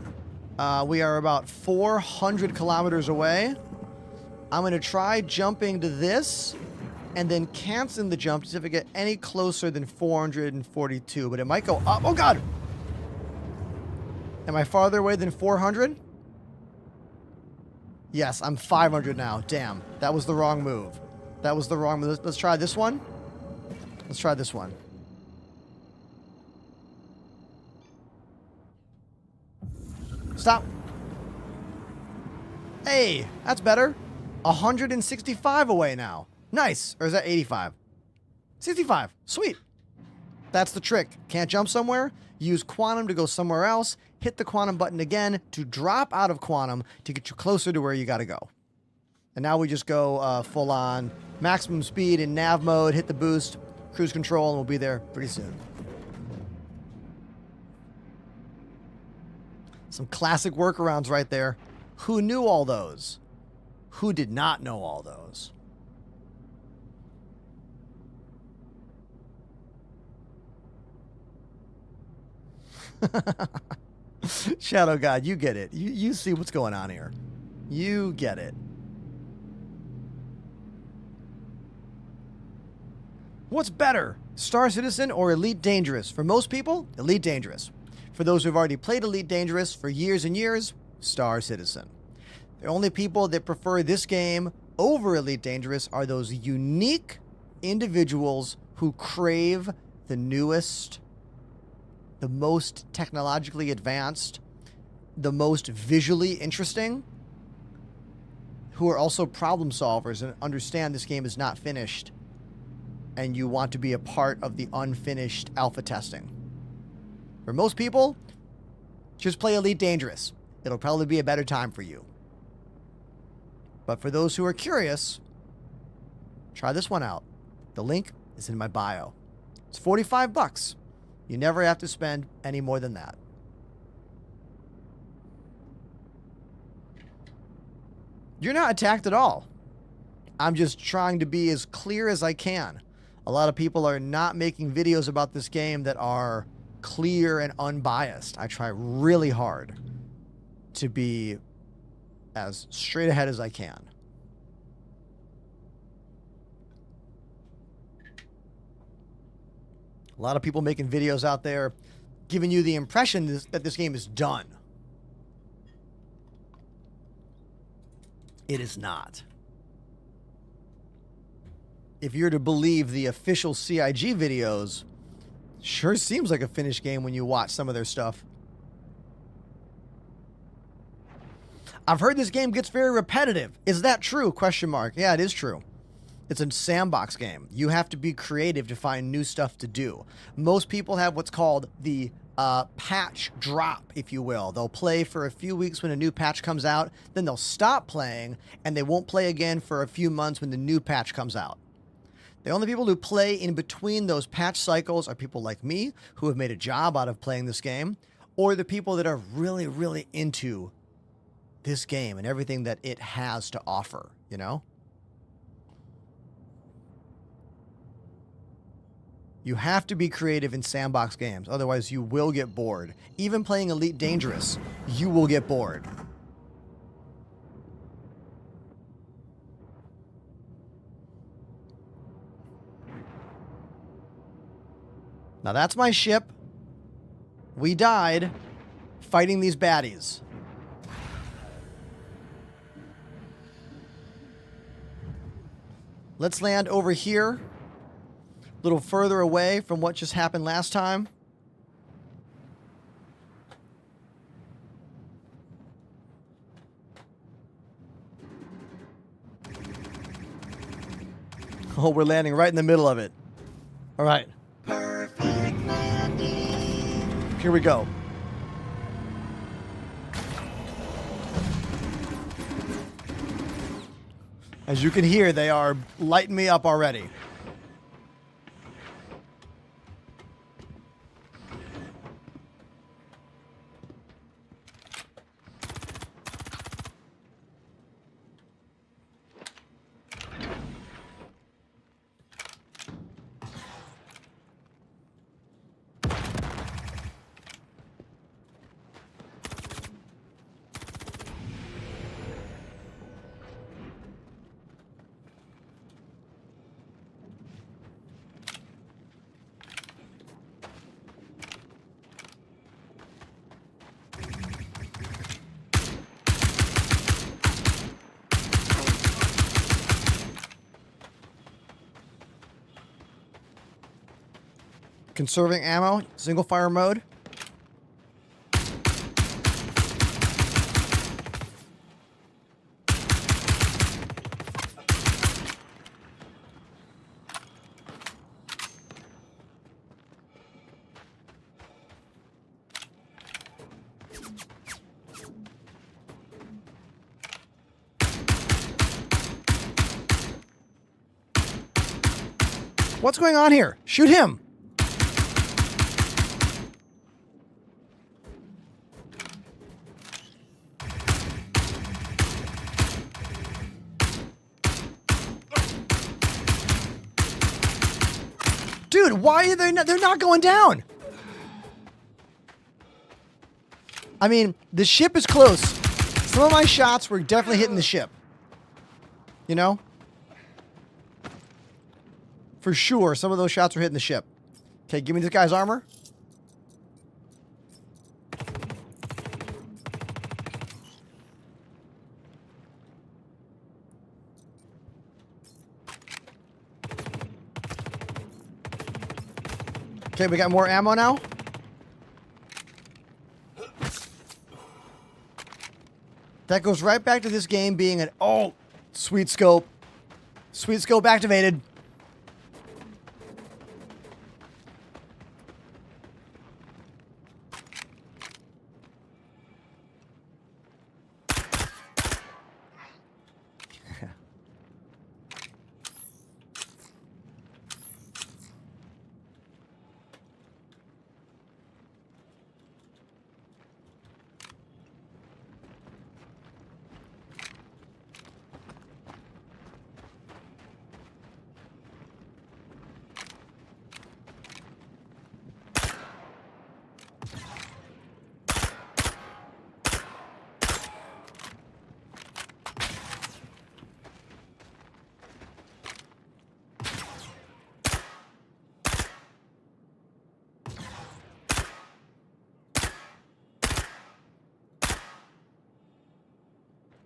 We are about 400 kilometers away. I'm going to try jumping to this and then canceling the jump to see if I get any closer than 442, but it might go up. Oh, God! Am I farther away than 400? Yes, I'm 500 now. Damn, that was the wrong move. That was the wrong move. Let's try this one. Let's try this one. Stop. Hey, that's better. 165 away now. Nice. Or is that 85? 65. Sweet. That's the trick. Can't jump somewhere? use quantum to go somewhere else, hit the quantum button again to drop out of quantum to get you closer to where you got to go. And now we just go full on maximum speed in nav mode, hit the boost, cruise control, and we'll be there pretty soon. Some classic workarounds right there. Who knew all those? Who did not know all those? Shadow God, you get it. You see what's going on here. You get it. What's better, Star Citizen or Elite Dangerous? For most people, Elite Dangerous. For those who've already played Elite Dangerous for years and years, Star Citizen. The only people that prefer this game over Elite Dangerous are those unique individuals who crave the newest, the most technologically advanced, the most visually interesting, who are also problem solvers and understand this game is not finished and you want to be a part of the unfinished alpha testing. For most people, just play Elite Dangerous. It'll probably be a better time for you. But for those who are curious, try this one out. The link is in my bio. It's $45. You never have to spend any more than that. You're not attacked at all. I'm just trying to be as clear as I can. A lot of people are not making videos about this game that are clear and unbiased. I try really hard to be as straight ahead as I can. A lot of people making videos out there giving you the impression that this game is done. It is not. If you're to believe the official CIG videos, sure seems like a finished game when you watch some of their stuff. I've heard this game gets very repetitive. Is that true? Question mark. Yeah, it is true. It's a sandbox game. You have to be creative to find new stuff to do. Most people have what's called the patch drop, if you will. They'll play for a few weeks when a new patch comes out, then they'll stop playing, and they won't play again for a few months when the new patch comes out. The only people who play in between those patch cycles are people like me, who have made a job out of playing this game, or the people that are really, really into this game and everything that it has to offer, you know? You have to be creative in sandbox games, otherwise you will get bored. Even playing Elite Dangerous, you will get bored. Now that's my ship. We died fighting these baddies. Let's land over here, a little further away from what just happened last time. Oh, we're landing right in the middle of it. All right. Perfect landing. Here we go. As you can hear, they are lighting me up already. Conserving ammo, single fire mode. What's going on here? Shoot him! Dude, why are they not, they're not going down? I mean, the ship is close. Some of my shots were definitely hitting the ship. You know? For sure, some of those shots were hitting the ship. Okay, give me this guy's armor. Okay, we got more ammo now. That goes right back to this game being an... Oh, sweet scope. Sweet scope activated.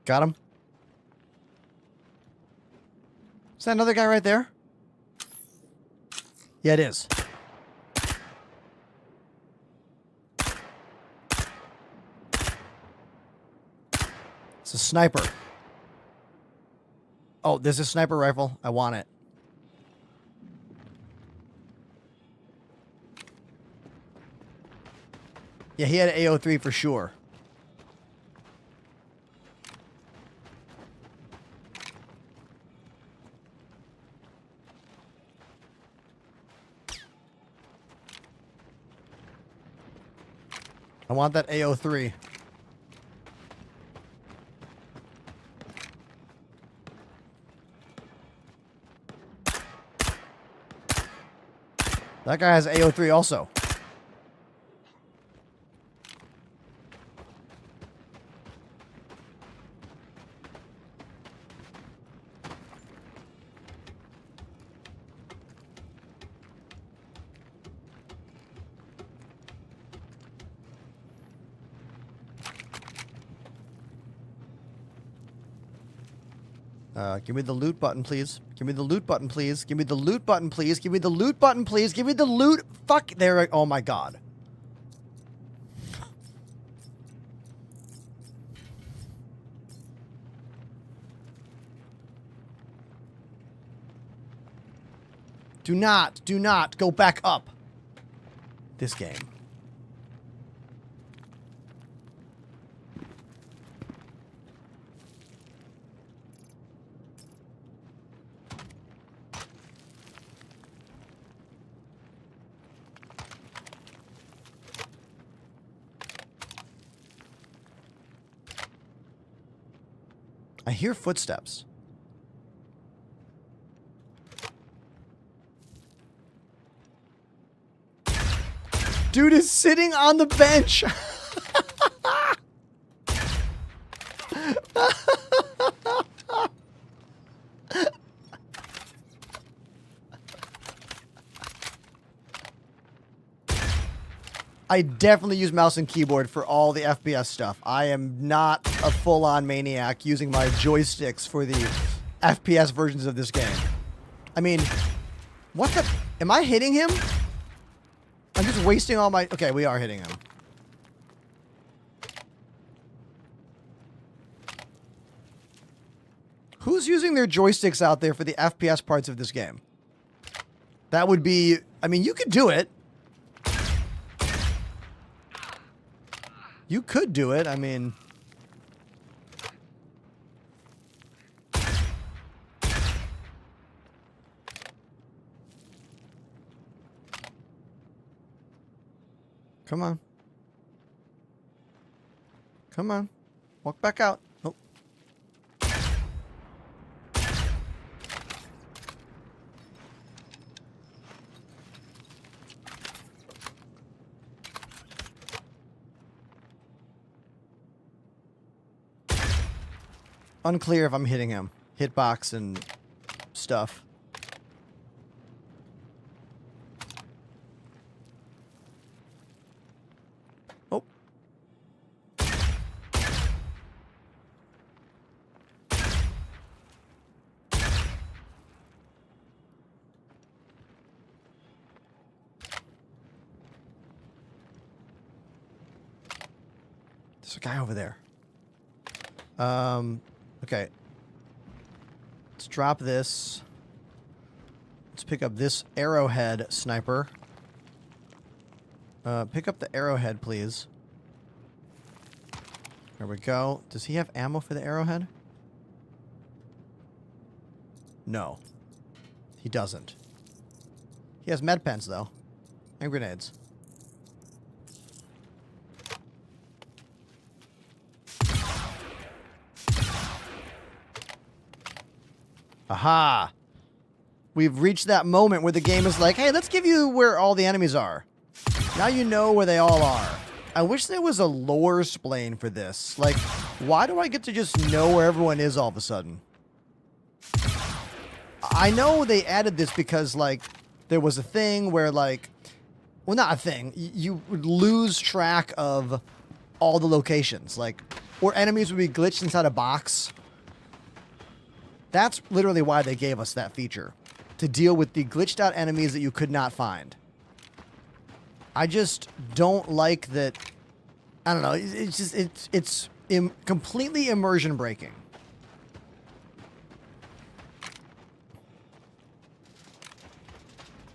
Got him. Is that another guy right there? Yeah, it is. It's a sniper. Oh, there's a sniper rifle. I want it. Yeah, he had an AO3 for sure. I want that AO3. That guy has AO3 also. Give me the loot button, please. Give me the loot button, please. Give me the loot button, please. Give me the loot button, please. Give me the loot. Fuck. There. Oh my god. Do not go back up. This game. I hear footsteps. Dude is sitting on the bench. I definitely use mouse and keyboard for all the FPS stuff. I am not a full-on maniac using my joysticks for the FPS versions of this game. I mean, what the... Am I hitting him? I'm just wasting all my... Okay, we are hitting him. Who's using their joysticks out there for the FPS parts of this game? That would be... I mean, you could do it. You could do it. I mean... Come on. Come on. Walk back out. Oh. Unclear if I'm hitting him. Hitbox and stuff. Oh. There's a guy over there. Okay. Let's drop this. Let's pick up this arrowhead sniper. Pick up the arrowhead, please. There we go. Does he have ammo for the arrowhead? No. He doesn't. He has med pens, though. And grenades. Aha! We've reached that moment where the game is like, hey, let's give you where all the enemies are. Now you know where they all are. I wish there was a lore explain for this. Like, why do I get to just know where everyone is all of a sudden? I know they added this because, like, there was a thing where, like... Well, not a thing. You would lose track of all the locations. Like, or enemies would be glitched inside a box. That's literally why they gave us that feature. To deal with the glitched out enemies that you could not find. I just don't like that. I don't know. It's just, it's completely immersion breaking.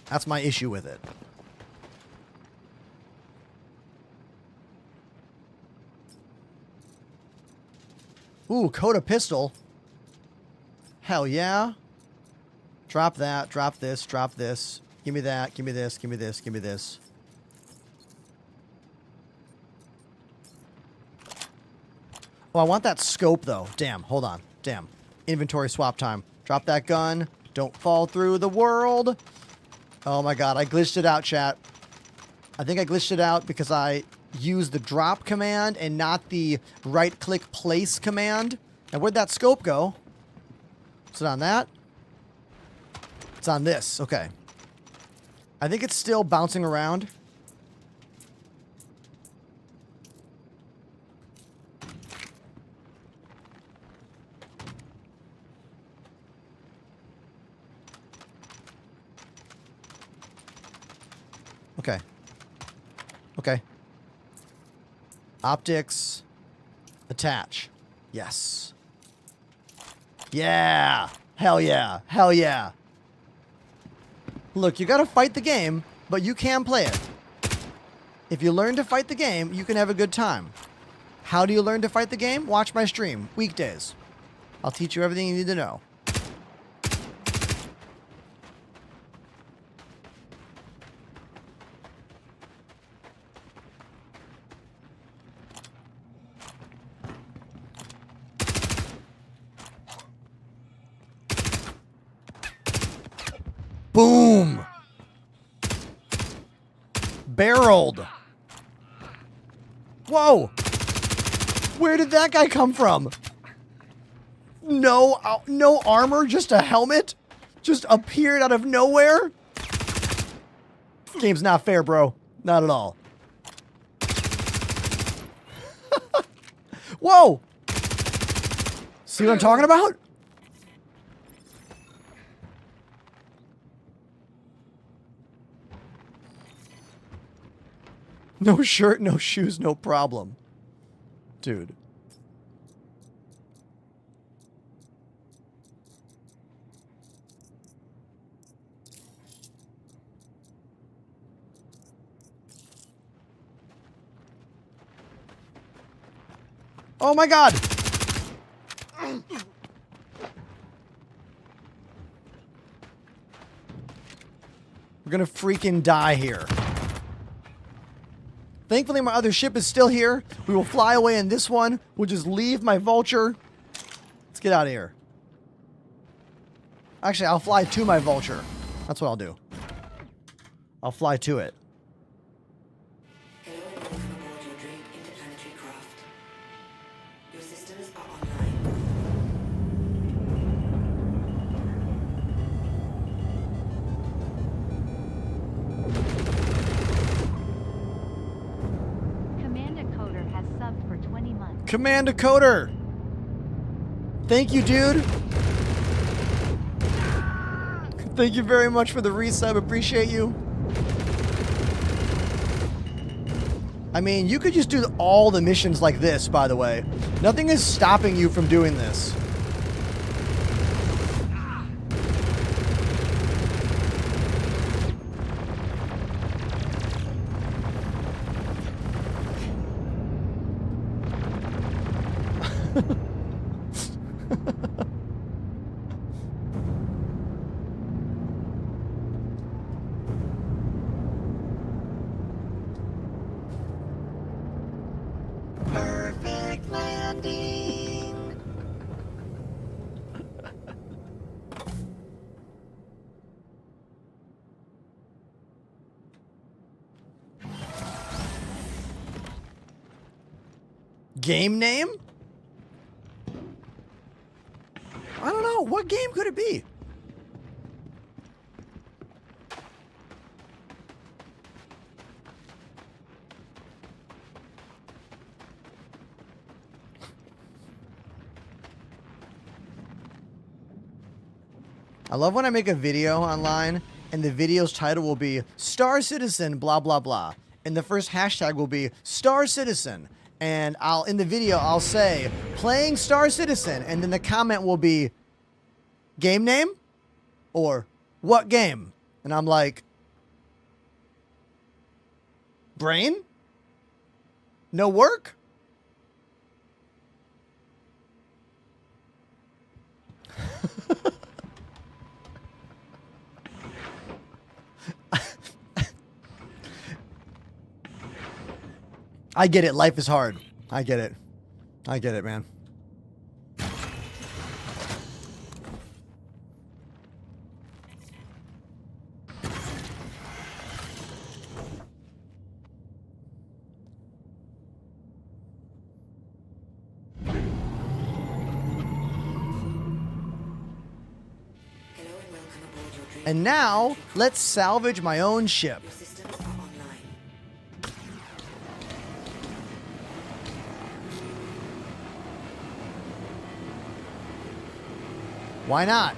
That's my issue with it. Ooh, Coda pistol. Hell yeah. Drop that, drop this, drop this. Give me that, give me this, give me this, give me this. Oh, I want that scope, though. Damn, hold on. Damn. Inventory swap time. Drop that gun. Don't fall through the world. Oh my god, I glitched it out, chat. I think I glitched it out because I used the drop command and not the right-click place command. And where'd that scope go? Is it on that? It's on this. Okay. I think it's still bouncing around. Okay. Okay. Optics. Attach. Yes. Yeah. Hell yeah. Hell yeah. Look, you gotta fight the game, but you can play it. If you learn to fight the game, you can have a good time. How do you learn to fight the game? Watch my stream. Weekdays. I'll teach you everything you need to know. Boom! Barreled. Whoa! Where did that guy come from? No, no armor, just a helmet? Just appeared out of nowhere? Game's not fair, bro. Not at all. Whoa! See what I'm talking about? No shirt, no shoes, no problem. Dude. Oh my god! We're gonna freaking die here. Thankfully, my other ship is still here. We will fly away in this one. We'll just leave my vulture. Let's get out of here. Actually, I'll fly to my vulture. That's what I'll do. I'll fly to it. Hello and welcome aboard your Drake interplanetary craft. Your systems are online. Commander Coder has subbed for 20 months. Commander Coder. Thank you, dude. Thank you very much for the resub. Appreciate you. I mean, you could just do all the missions like this, by the way. Nothing is stopping you from doing this. Perfect landing. Game name? I don't know. What game could it be? I love when I make a video online and the video's title will be Star Citizen blah blah blah. And the first hashtag will be Star Citizen. And in the video I'll say playing Star Citizen, and then the comment will be game name or what game? And I'm like, brain? No work? I get it. Life is hard. I get it. I get it, man. And now, let's salvage my own ship. Your systems are online. Why not?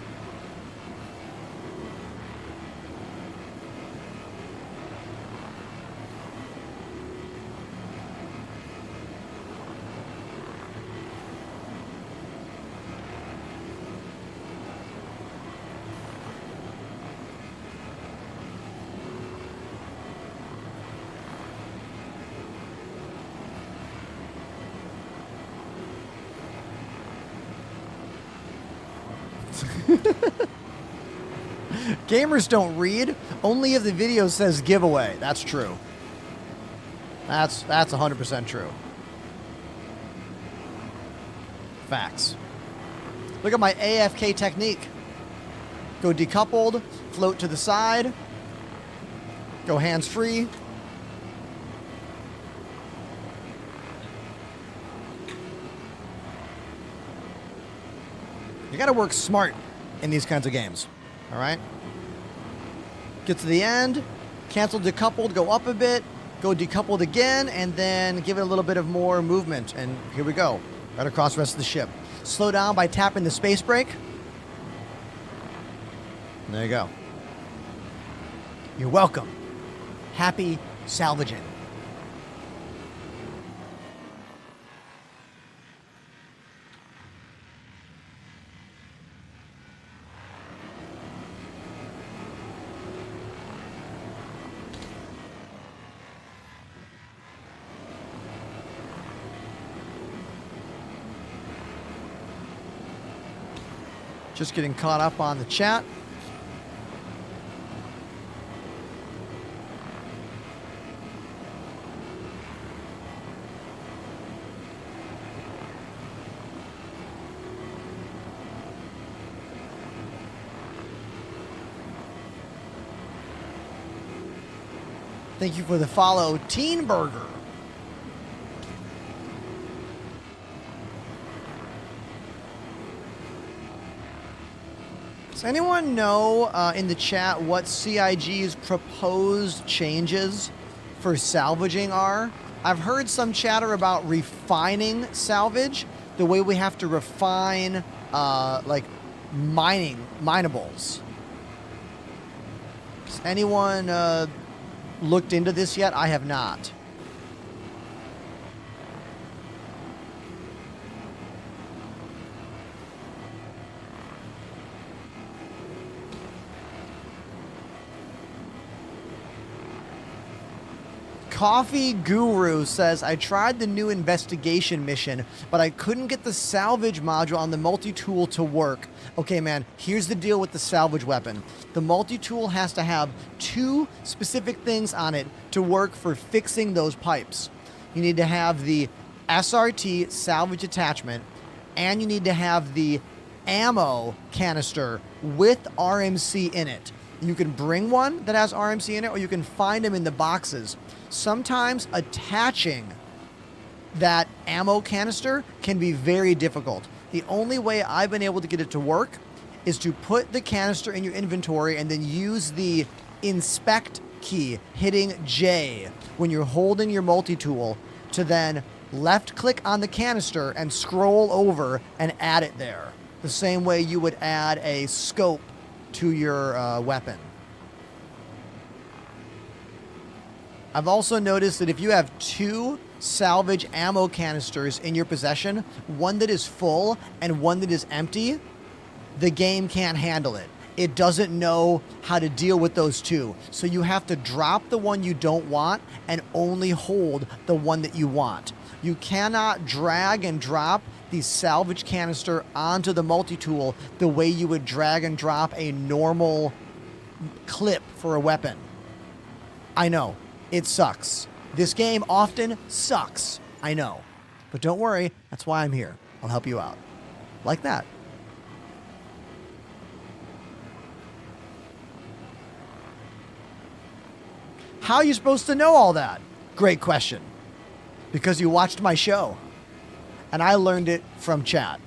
Gamers don't read, only if the video says giveaway. That's true. That's 100% true. Facts. Look at my AFK technique. Go decoupled, float to the side, go hands-free. You gotta work smart in these kinds of games, all right? Get to the end, cancel decoupled, go up a bit, go decoupled again, and then give it a little bit of more movement. And here we go, right across the rest of the ship. Slow down by tapping the space brake. And there you go. You're welcome. Happy salvaging. Just getting caught up on the chat. Thank you for the follow, Teen Burger. Does anyone know in the chat what CIG's proposed changes for salvaging are? I've heard some chatter about refining salvage, the way we have to refine like minables. Has anyone looked into this yet? I have not. Coffee Guru says, I tried the new investigation mission, but I couldn't get the salvage module on the multi-tool to work. Okay, man, here's the deal with the salvage weapon. The multi-tool has to have 2 specific things on it to work for fixing those pipes. You need to have the SRT salvage attachment, and you need to have the ammo canister with RMC in it. You can bring one that has RMC in it, or you can find them in the boxes. Sometimes attaching that ammo canister can be very difficult. The only way I've been able to get it to work is to put the canister in your inventory and then use the inspect key, hitting J when you're holding your multi-tool, to then left click on the canister and scroll over and add it there. The same way you would add a scope to your weapon. I've also noticed that if you have 2 salvage ammo canisters in your possession, one that is full and one that is empty, the game can't handle it. It doesn't know how to deal with those 2. So you have to drop the one you don't want and only hold the one that you want. You cannot drag and drop the salvage canister onto the multi-tool the way you would drag and drop a normal clip for a weapon. I know. It sucks. This game often sucks. I know. But don't worry, that's why I'm here. I'll help you out. Like that. How are you supposed to know all that? Great question. Because you watched my show. And I learned it from chat.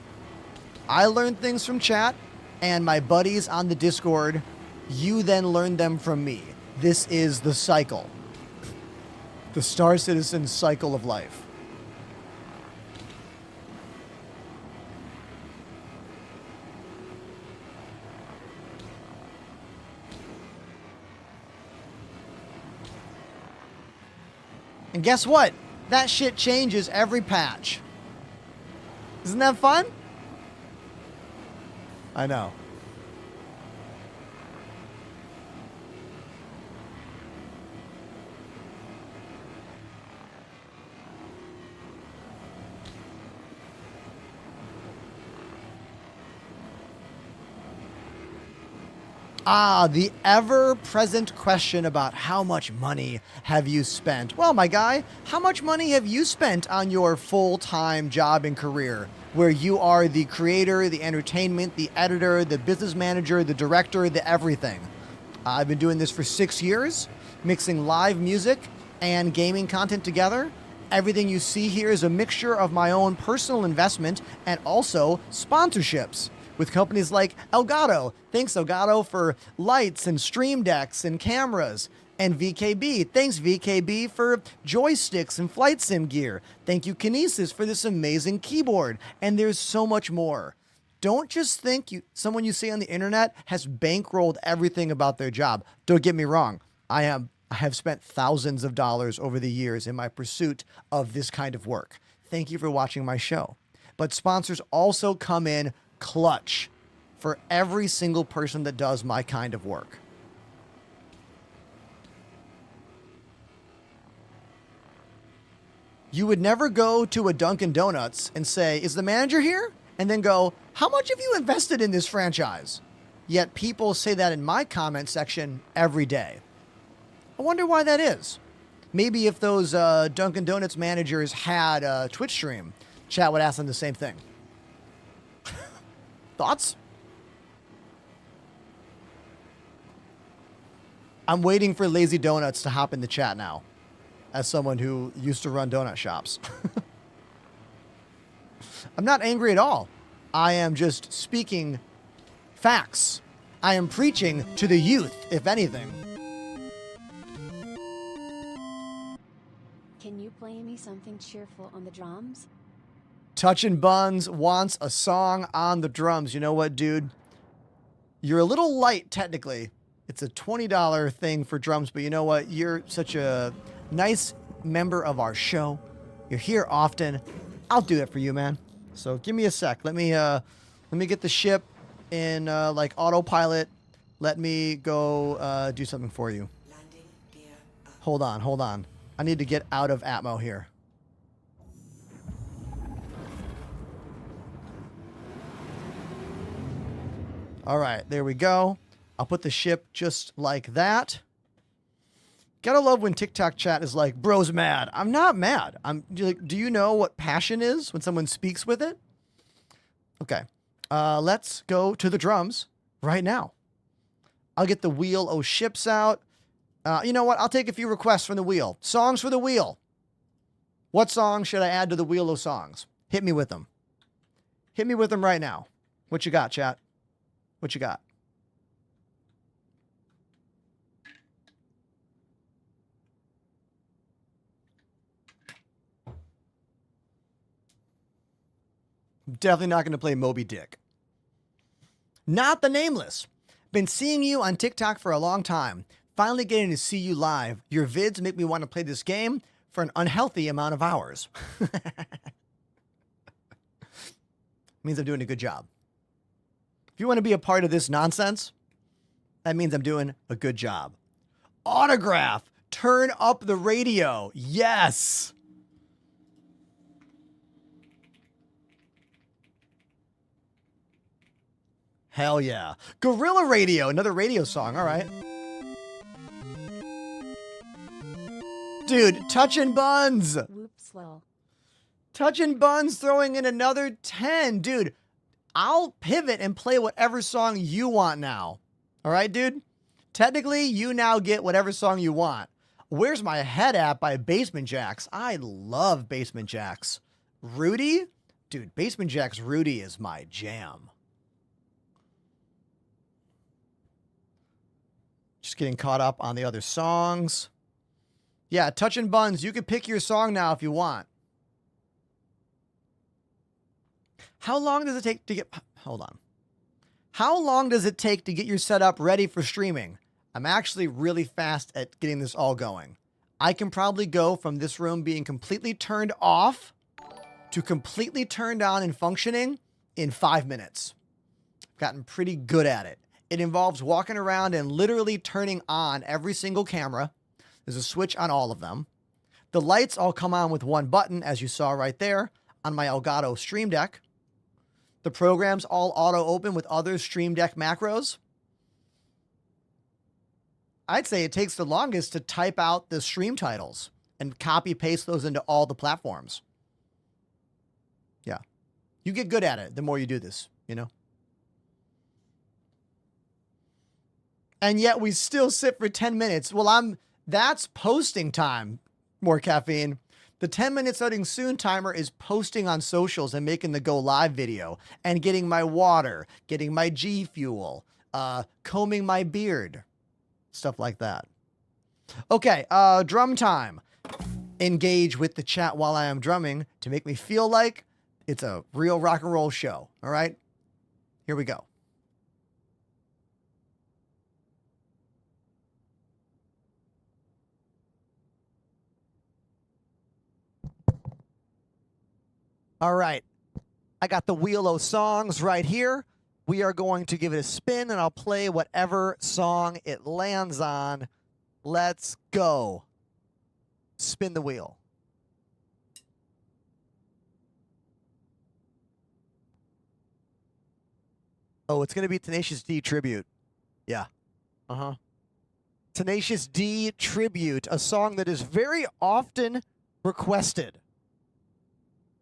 I learned things from chat, and my buddies on the Discord, you then learned them from me. This is the cycle. The Star Citizen cycle of life. And guess what? That shit changes every patch. Isn't that fun? I know. Ah, the ever-present question about how much money have you spent? Well, my guy, how much money have you spent on your full-time job and career, where you are the creator, the entertainment, the editor, the business manager, the director, the everything? I've been doing this for 6 years, mixing live music and gaming content together. Everything you see here is a mixture of my own personal investment and also sponsorships with companies like Elgato. Thanks, Elgato, for lights and stream decks and cameras. And VKB. Thanks, VKB, for joysticks and flight sim gear. Thank you, Kinesis, for this amazing keyboard. And there's so much more. Don't just think someone you see on the internet has bankrolled everything about their job. Don't get me wrong. I have spent thousands of dollars over the years in my pursuit of this kind of work. Thank you for watching my show. But sponsors also come in clutch for every single person that does my kind of work. You would never go to a Dunkin' Donuts and say, is the manager here? And then go, how much have you invested in this franchise? Yet people say that in my comment section every day. I wonder why that is. Maybe if those Dunkin' Donuts managers had a Twitch stream, chat would ask them the same thing. Thoughts? I'm waiting for Lazy Donuts to hop in the chat now, as someone who used to run donut shops. I'm not angry at all. I am just speaking facts. I am preaching to the youth, if anything. Can you play me something cheerful on the drums? Touchin' Buns wants a song on the drums. You know what, dude? You're a little light, technically. It's a $20 thing for drums, but you know what? You're such a nice member of our show. You're here often. I'll do it for you, man. So give me a sec. Let me get the ship in like autopilot. Let me go do something for you. Hold on. I need to get out of Atmo here. All right, there we go. I'll put the ship just like that. Gotta love when TikTok chat is like, bro's mad. I'm not mad. I'm like, do you know what passion is when someone speaks with it? Okay, let's go to the drums right now. I'll get the wheel o' ships out. You know what? I'll take a few requests from the wheel. Songs for the wheel. What song should I add to the wheel of songs? Hit me with them. Hit me with them right now. What you got, chat? What you got? I'm definitely not going to play Moby Dick. Not the Nameless. Been seeing you on TikTok for a long time. Finally getting to see you live. Your vids make me want to play this game for an unhealthy amount of hours. Means I'm doing a good job. If you want to be a part of this nonsense, that means I'm doing a good job. Autograph. Turn up the radio. Yes. Hell yeah. Gorilla Radio. Another radio song. All right. Dude, Touchin' Buns. Whoops, lol. Touchin' Buns throwing in another 10. Dude, I'll pivot and play whatever song you want now. All right, dude? Technically, you now get whatever song you want. Where's My Head At by Basement Jaxx? I love Basement Jaxx. Rudy? Dude, Basement Jaxx Rudy is my jam. Just getting caught up on the other songs. Yeah, Touchin' Buns, you can pick your song now if you want. How long does it take to get... Hold on. How long does it take to get your setup ready for streaming? I'm actually really fast at getting this all going. I can probably go from this room being completely turned off to completely turned on and functioning in 5 minutes. I've gotten pretty good at it. It involves walking around and literally turning on every single camera. There's a switch on all of them. The lights all come on with one button, as you saw right there on my Elgato Stream Deck. The programs all auto-open with other Stream Deck macros. I'd say it takes the longest to type out the stream titles and copy-paste those into all the platforms. Yeah. You get good at it the more you do this, you know? And yet we still sit for 10 minutes. Well, that's posting time, More Caffeine. The 10-minute starting soon timer is posting on socials and making the go live video and getting my water, getting my G Fuel, combing my beard, stuff like that. Okay, drum time. Engage with the chat while I am drumming to make me feel like it's a real rock and roll show. All right, here we go. All right, I got the wheel of songs right here. We are going to give it a spin, and I'll play whatever song it lands on. Let's go. Spin the wheel. Oh, it's going to be Tenacious D Tribute. Yeah. Uh-huh. Tenacious D Tribute, a song that is very often requested.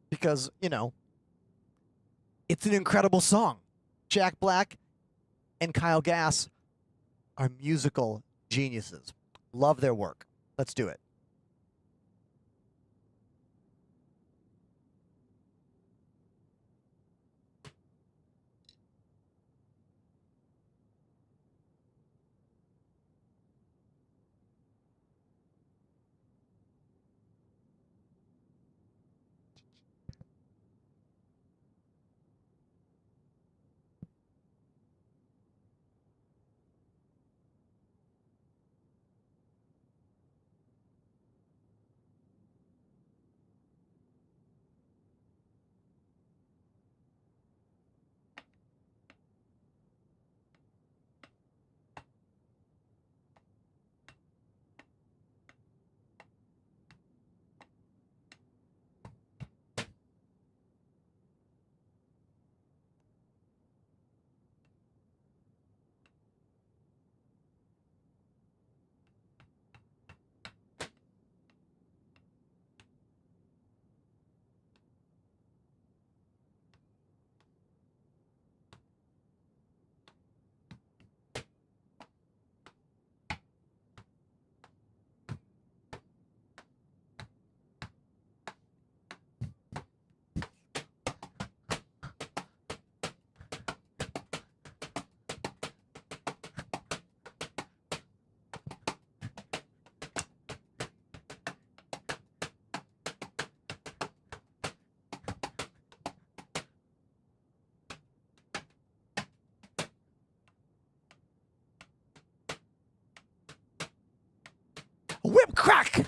Because, you know, it's an incredible song. Jack Black and Kyle Gass are musical Geniuses. Love their work. Let's do it. Whip crack!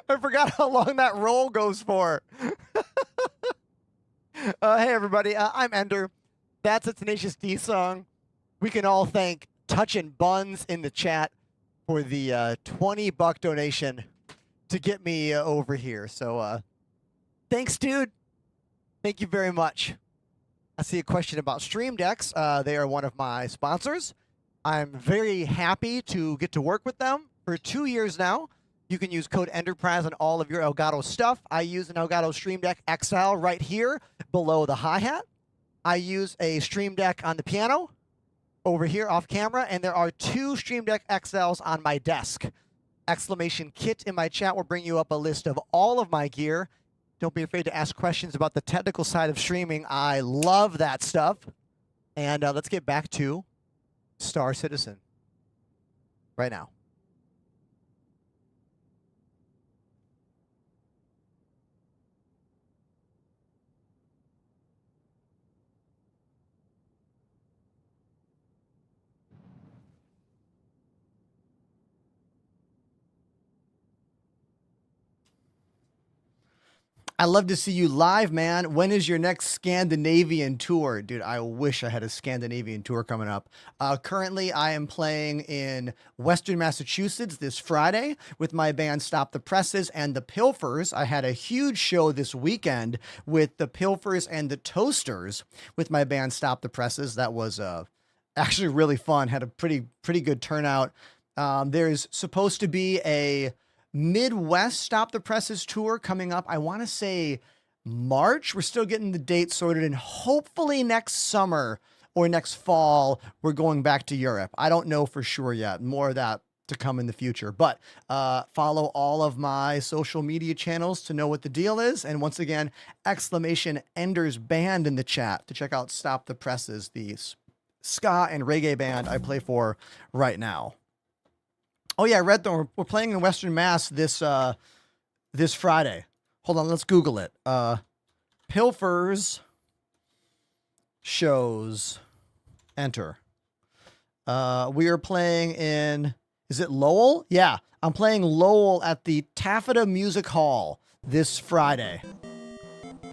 I forgot how long that roll goes for. Hey, everybody. I'm Ender. That's a Tenacious D song. We can all thank Touchin' Buns in the chat for the $20 donation to get me over here. So thanks, dude. Thank you very much. I see a question about Stream Decks. They are one of my sponsors. I'm very happy to get to work with them for 2 years now. You can use code Enterprise on all of your Elgato stuff. I use an Elgato Stream Deck XL right here below the hi-hat. I use a Stream Deck on the piano over here off camera, and there are 2 Stream Deck XLs on my desk. Exclamation Kit in my chat will bring you up a list of all of my gear. Don't be afraid to ask questions about the technical side of streaming. I love that stuff. And let's get back to Star Citizen right now. I love to see you live, man. When is your next Scandinavian tour? Dude, I wish I had a Scandinavian tour coming up. Currently, I am playing in Western Massachusetts this Friday with my band Stop the Presses and the Pilfers. I had a huge show this weekend with the Pilfers and the Toasters with my band Stop the Presses. That was actually really fun. Had a pretty good turnout. There's supposed to be a Midwest Stop the Presses tour coming up. I want to say March. We're still getting the date sorted, and hopefully next summer or next fall, we're going back to Europe. I don't know for sure yet. More of that to come in the future, but follow all of my social media channels to know what the deal is. And once again, exclamation Enders Band in the chat to check out Stop the Presses, the ska and reggae band I play for right now. Oh yeah, Redthorn, we're playing in Western Mass this Friday. Hold on, let's Google it. Pilfers shows. Enter. We are playing in, is it Lowell? Yeah, I'm playing Lowell at the Taffeta Music Hall this Friday.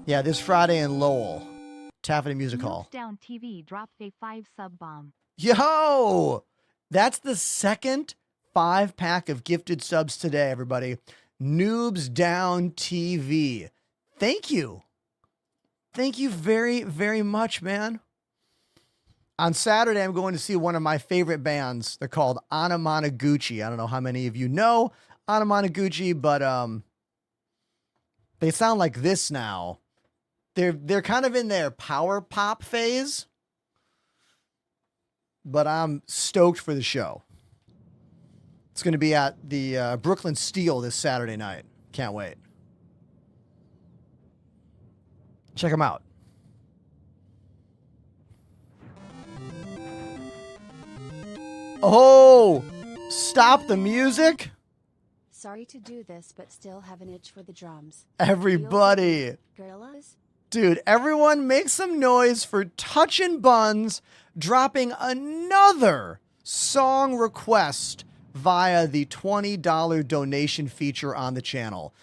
Yeah, this Friday in Lowell. Taffeta Music Hall. Down TV dropped a 5-sub bomb. Yo! That's the second 5-pack of gifted subs today, everybody. Noobs Down TV. Thank you. Thank you very, very much, man. On Saturday, I'm going to see one of my favorite bands. They're called Anamanaguchi. I don't know how many of you know Anamanaguchi, but they sound like this now. They're kind of in their power pop phase, but I'm stoked for the show. It's going to be at the Brooklyn Steel this Saturday night. Can't wait. Check them out. Oh, stop the music. Sorry to do this, but still have an itch for the drums. Everybody. Gorillas? Dude, everyone make some noise for Touchin' Buns dropping another song request via the $20 donation feature on the channel.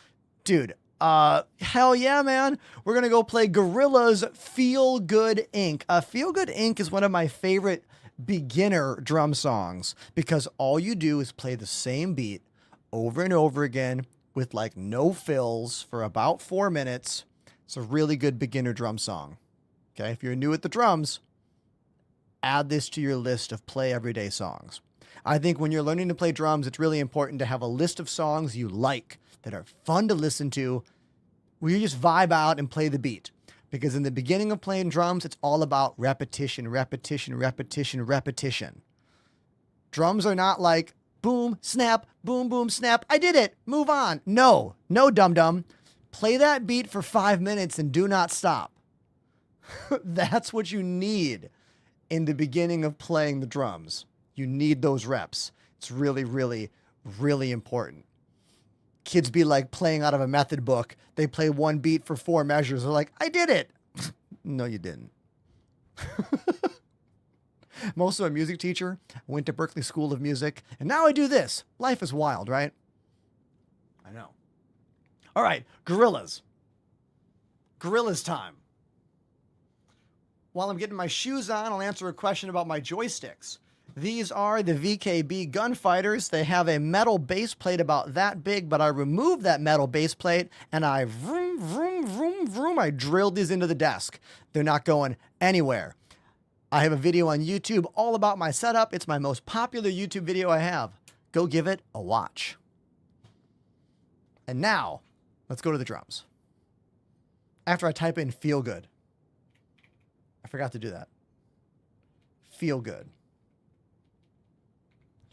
Dude, hell yeah, man. We're going to go play Gorilla's Feel Good Inc. Feel Good Inc. is one of my favorite beginner drum songs because all you do is play the same beat over and over again with like no fills for about 4 minutes. It's a really good beginner drum song. Okay, if you're new at the drums, add this to your list of play everyday songs. I think when you're learning to play drums, it's really important to have a list of songs you like that are fun to listen to, where you just vibe out and play the beat. Because in the beginning of playing drums, it's all about repetition, repetition, repetition, repetition. Drums are not like boom, snap, boom, boom, snap. I did it. Move on. No, dum-dum. Play that beat for 5 minutes and do not stop. That's what you need in the beginning of playing the drums. You need those reps. It's really, really, really important. Kids be like playing out of a method book. They play one beat for 4 measures. They're like, I did it. No, you didn't. I'm also a music teacher. I went to Berklee School of Music, and now I do this. Life is wild, right? I know. All right, Gorillas. Gorillas time. While I'm getting my shoes on, I'll answer a question about my joysticks. These are the VKB Gunfighters. They have a metal base plate about that big, but I removed that metal base plate and I vroom, vroom, vroom, vroom. I drilled these into the desk. They're not going anywhere. I have a video on YouTube all about my setup. It's my most popular YouTube video I have. Go give it a watch. And now, let's go to the drums. After I type in feel good. I forgot to do that. Feel good.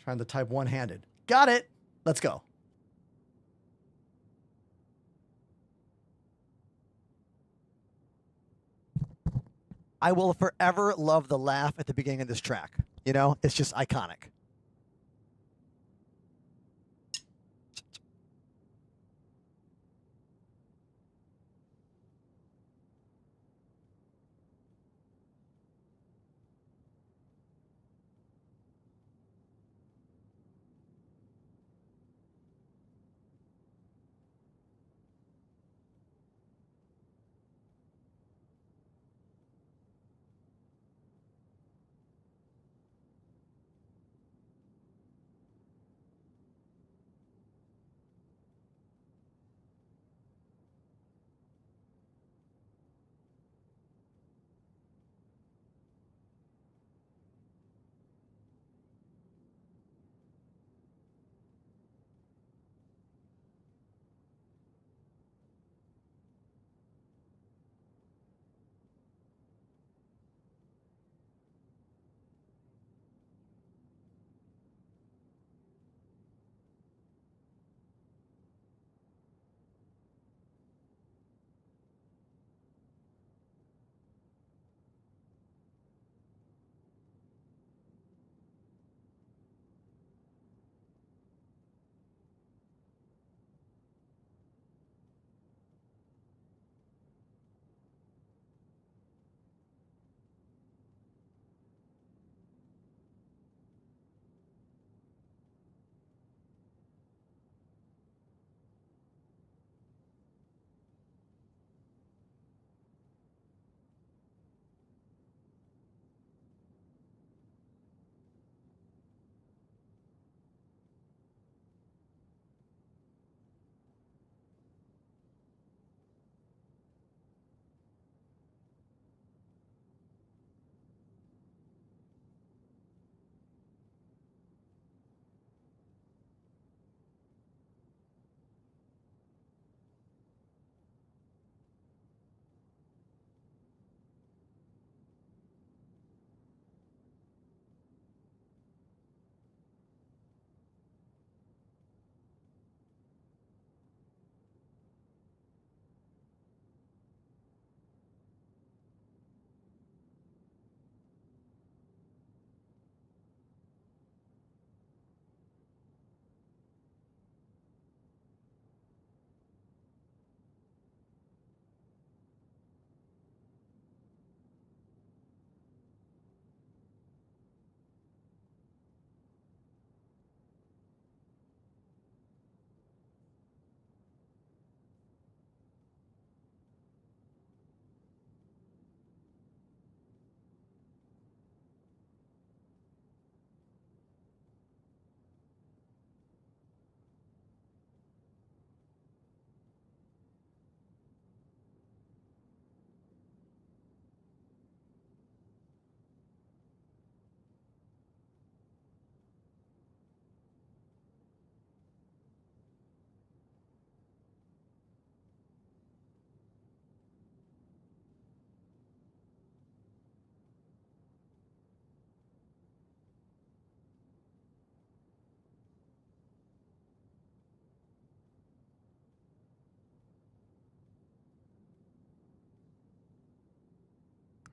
Trying to type one-handed. Got it. Let's go. I will forever love the laugh at the beginning of this track. You know, it's just iconic.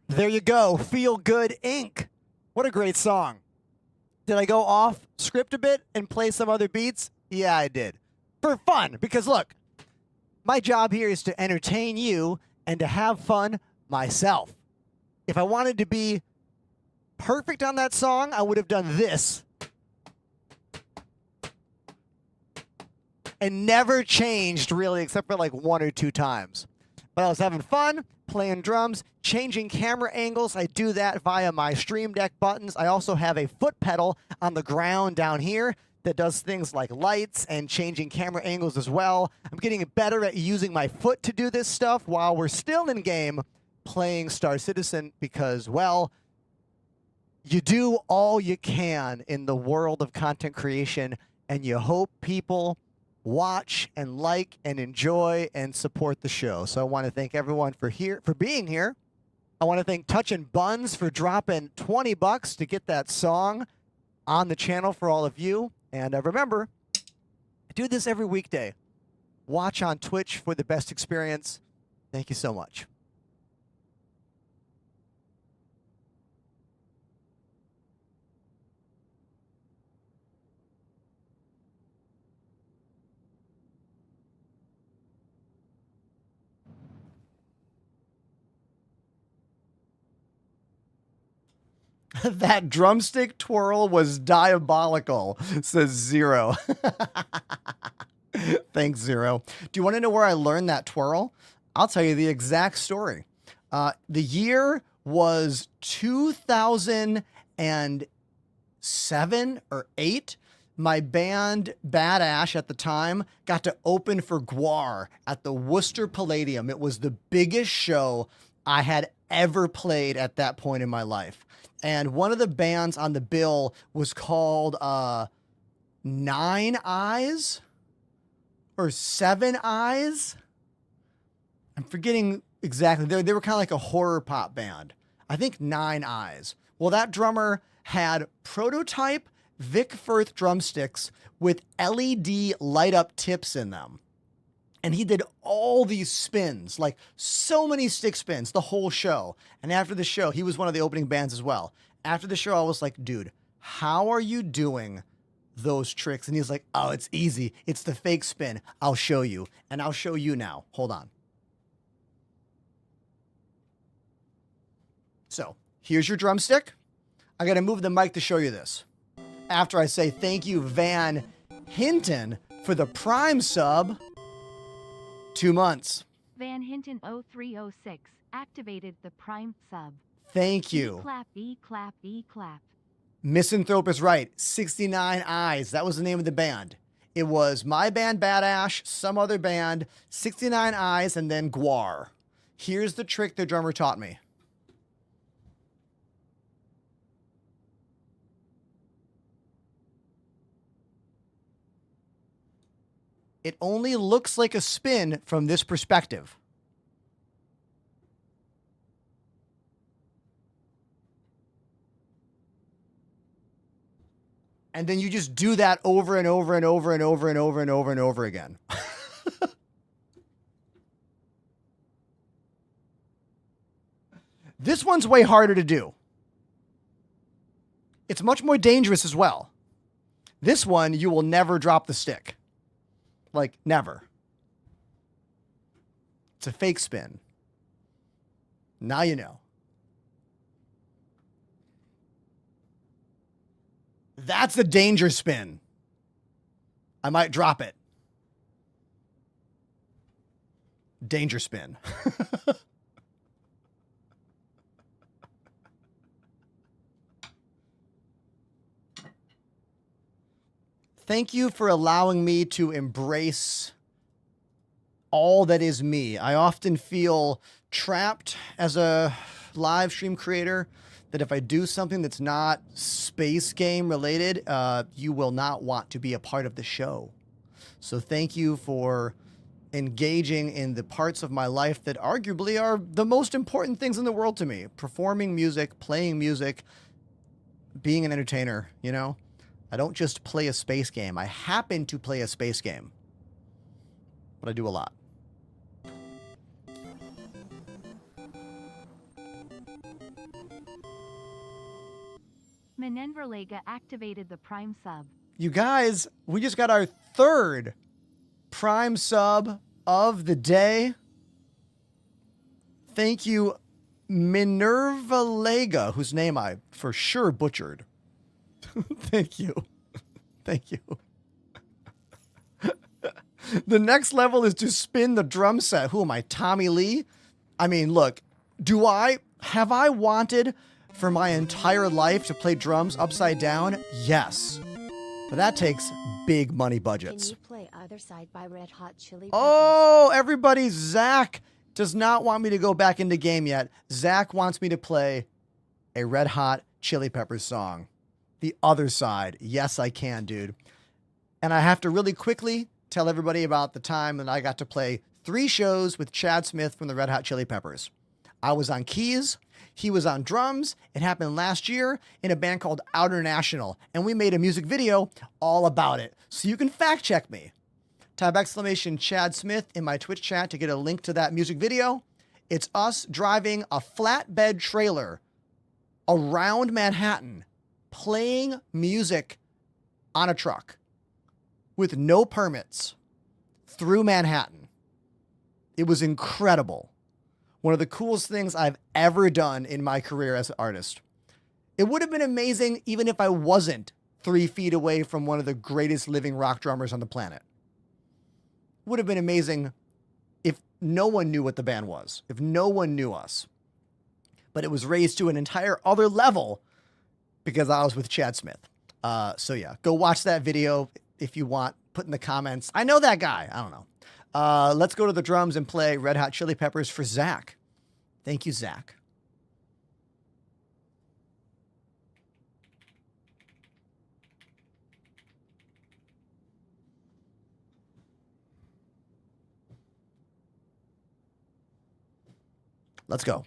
There you go. Feel Good Inc. What a great song. Did I go off script a bit and play some other beats? Yeah, I did. For fun, because look, my job here is to entertain you and to have fun myself. If I wanted to be perfect on that song, I would have done this. And never changed, really, except for like 1 or 2 times. But I was having fun, playing drums, changing camera angles. I do that via my Stream Deck buttons. I also have a foot pedal on the ground down here that does things like lights and changing camera angles as well. I'm getting better at using my foot to do this stuff while we're still in game playing Star Citizen because, well, you do all you can in the world of content creation, and you hope people watch and like and enjoy and support the show. So I want to thank everyone for being here. I want to thank Touchin' Buns for dropping $20 to get that song on the channel for all of you. And remember, I do this every weekday. Watch on Twitch for the best experience. Thank you so much. That drumstick twirl was diabolical, says Zero. Thanks, Zero. Do you want to know where I learned that twirl? I'll tell you the exact story. The year was 2007 or 8. My band, Bad Ash, at the time, got to open for Gwar at the Worcester Palladium. It was the biggest show I had ever played at that point in my life. And one of the bands on the bill was called Nine Eyes or Seven Eyes. I'm forgetting exactly. They were kind of like a horror pop band. I think Nine Eyes. Well, that drummer had prototype Vic Firth drumsticks with LED light up tips in them. And he did all these spins, like so many stick spins, the whole show. And after the show, he was one of the opening bands as well. After the show, I was like, dude, how are you doing those tricks? And he's like, oh, it's easy. It's the fake spin. I'll show you. And I'll show you now. Hold on. So here's your drumstick. I got to move the mic to show you this. After I say thank you, Van Hinton, for the Prime sub. 2 months. Van Hinton 0306 activated the Prime sub. Thank you. E-clap, E-clap, E-clap. Misanthrope is right. 69 Eyes. That was the name of the band. It was my band, Bad Ash, some other band, 69 Eyes, and then Gwar. Here's the trick the drummer taught me. It only looks like a spin from this perspective. And then you just do that over and over and over and over and over and over and over again. This one's way harder to do. It's much more dangerous as well. This one, you will never drop the stick. Like, never. It's a fake spin. Now you know. That's a danger spin. I might drop it. Danger spin. Thank you for allowing me to embrace all that is me. I often feel trapped as a live stream creator that if I do something that's not space game related, you will not want to be a part of the show. So thank you for engaging in the parts of my life that arguably are the most important things in the world to me. Performing music, playing music, being an entertainer, you know? I don't just play a space game. I happen to play a space game. But I do a lot. Menenverlega activated the Prime sub. You guys, we just got our third Prime sub of the day. Thank you, Minerva Lega, whose name I for sure butchered. Thank you. Thank you. The next level is to spin the drum set. Who am I, Tommy Lee? I mean, look, have I wanted for my entire life to play drums upside down? Yes. But that takes big money budgets. Can you play Other Side by Red Hot Chili Peppers? Oh, everybody, Zach does not want me to go back into game yet. Zach wants me to play a Red Hot Chili Peppers song. The Other Side. Yes, I can, dude. And I have to really quickly tell everybody about the time that I got to play 3 shows with Chad Smith from the Red Hot Chili Peppers. I was on keys. He was on drums. It happened last year in a band called Outer National, and we made a music video all about it. So you can fact check me. Type exclamation Chad Smith in my Twitch chat to get a link to that music video. It's us driving a flatbed trailer around Manhattan, playing music on a truck with no permits through Manhattan. It was incredible. One of the coolest things I've ever done in my career as an artist. It would have been amazing even if I wasn't 3 feet away from one of the greatest living rock drummers on the planet. Would have been amazing if no one knew what the band was, if no one knew us. But it was raised to an entire other level because I was with Chad Smith. So yeah, go watch that video if you want. Put in the comments, I know that guy. I don't know. Let's go to the drums and play Red Hot Chili Peppers for Zach. Thank you, Zach. Let's go.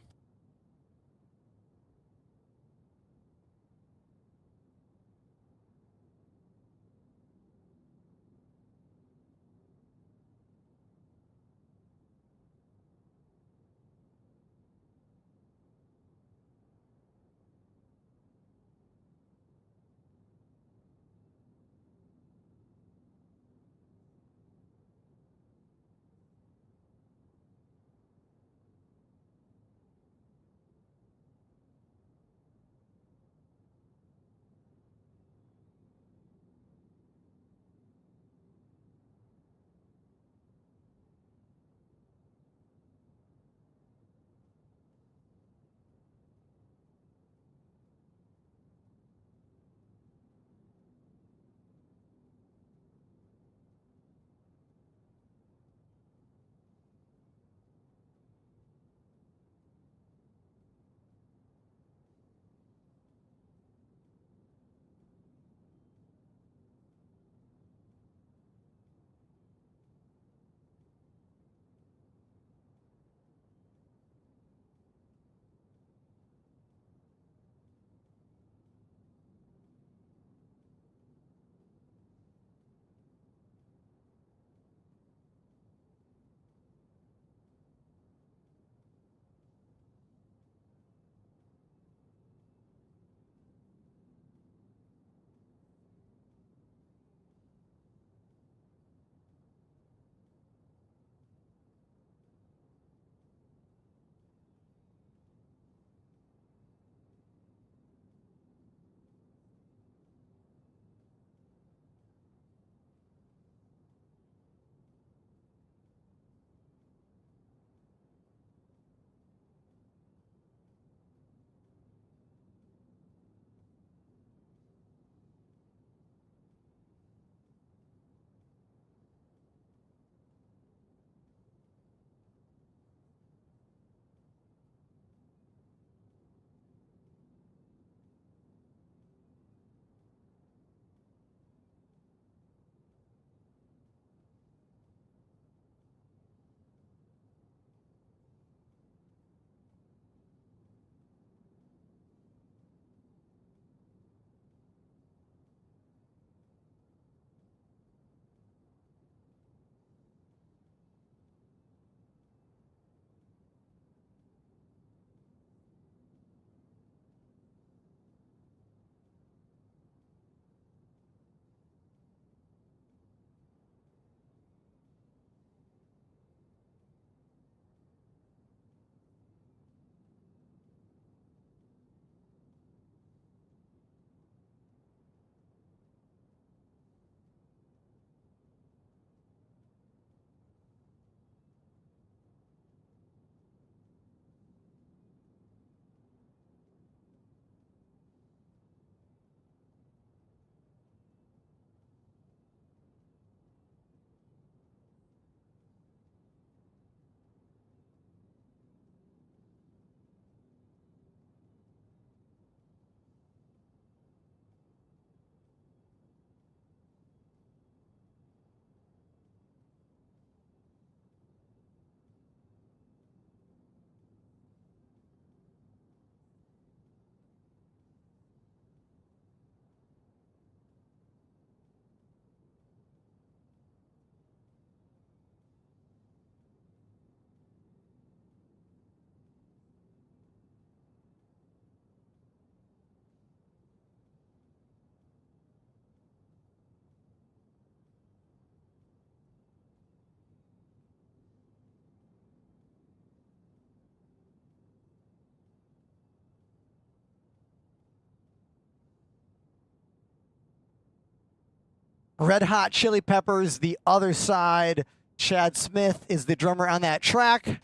Red Hot Chili Peppers, The Other Side. Chad Smith is the drummer on that track.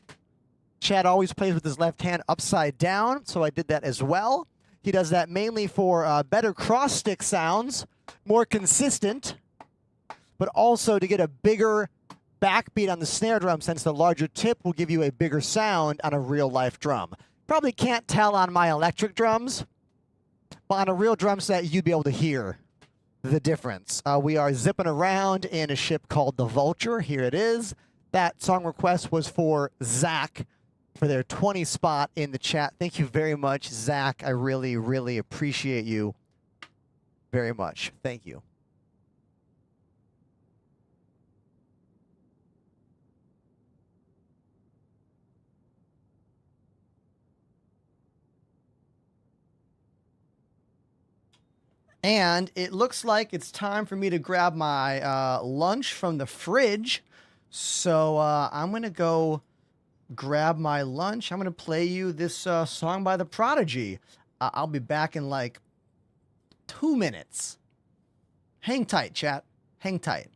Chad always plays with his left hand upside down, so I did that as well. He does that mainly for better cross stick sounds, more consistent, but also to get a bigger backbeat on the snare drum, since the larger tip will give you a bigger sound on a real life drum. Probably can't tell on my electric drums, but on a real drum set, you'd be able to hear the difference. We are zipping around in a ship called the Vulture. Here it is. That song request was for Zach for their 20 spot in the chat. Thank you very much, Zach. I really, really appreciate you very much. Thank you. And it looks like it's time for me to grab my lunch from the fridge. So I'm going to go grab my lunch. I'm going to play you this song by The Prodigy. I'll be back in like 2 minutes. Hang tight, chat. Hang tight.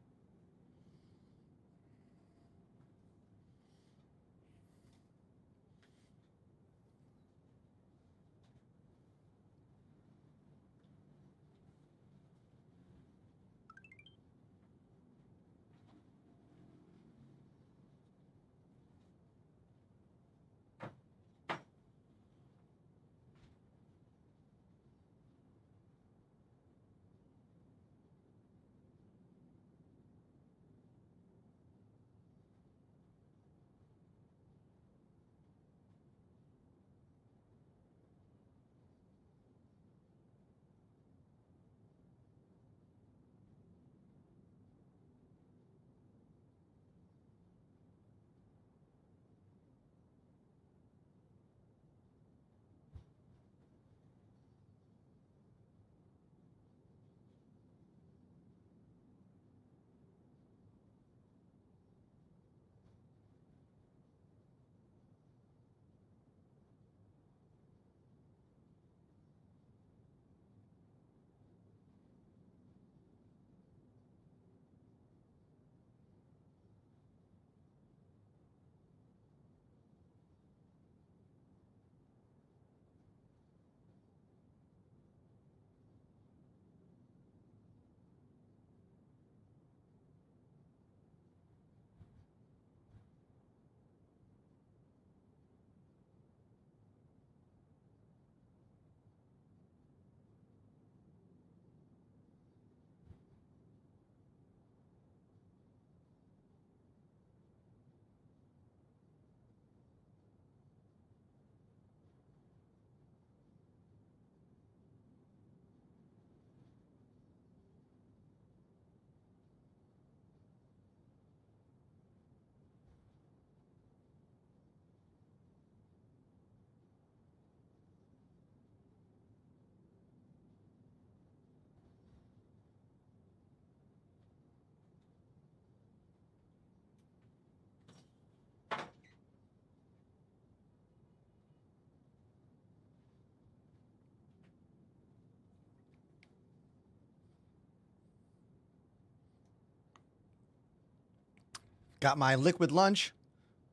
Got my liquid lunch.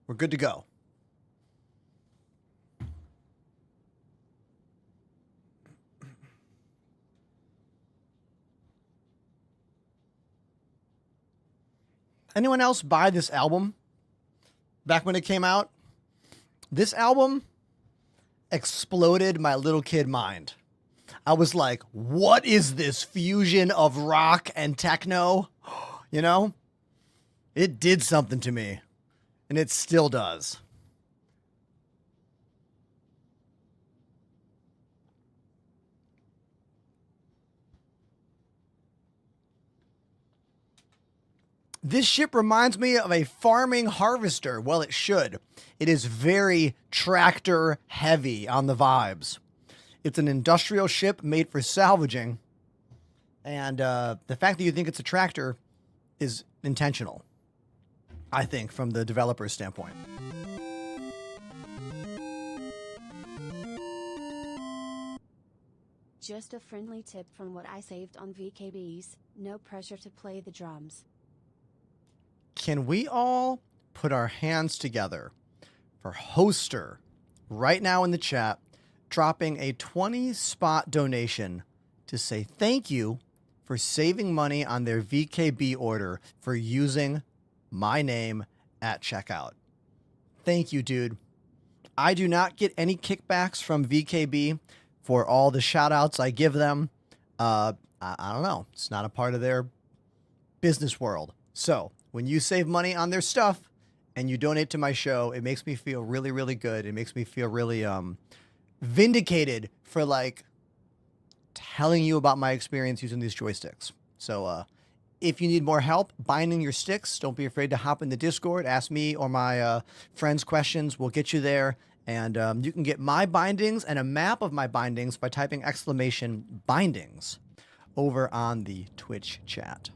We're good to go. Anyone else buy this album back when it came out? This album exploded my little kid mind. I was like, what is this fusion of rock and techno? You know? It did something to me, and it still does. This ship reminds me of a farming harvester. Well, it should. It is very tractor heavy on the vibes. It's an industrial ship made for salvaging, and the fact that you think it's a tractor is intentional, I think, from the developer's standpoint. Just a friendly tip from what I saved on VKBs, no pressure to play the drums. Can we all put our hands together for Hoster right now in the chat, dropping a 20-spot donation to say thank you for saving money on their VKB order for using my name at checkout. Thank you, dude. I do not get any kickbacks from VKB for all the shout outs I give them. I don't know. It's not a part of their business world. So when you save money on their stuff and you donate to my show, it makes me feel really, really good. It makes me feel really vindicated for like telling you about my experience using these joysticks. So if you need more help binding your sticks, don't be afraid to hop in the Discord. Ask me or my friends questions. We'll get you there. And you can get my bindings and a map of my bindings by typing !bindings over on the Twitch chat.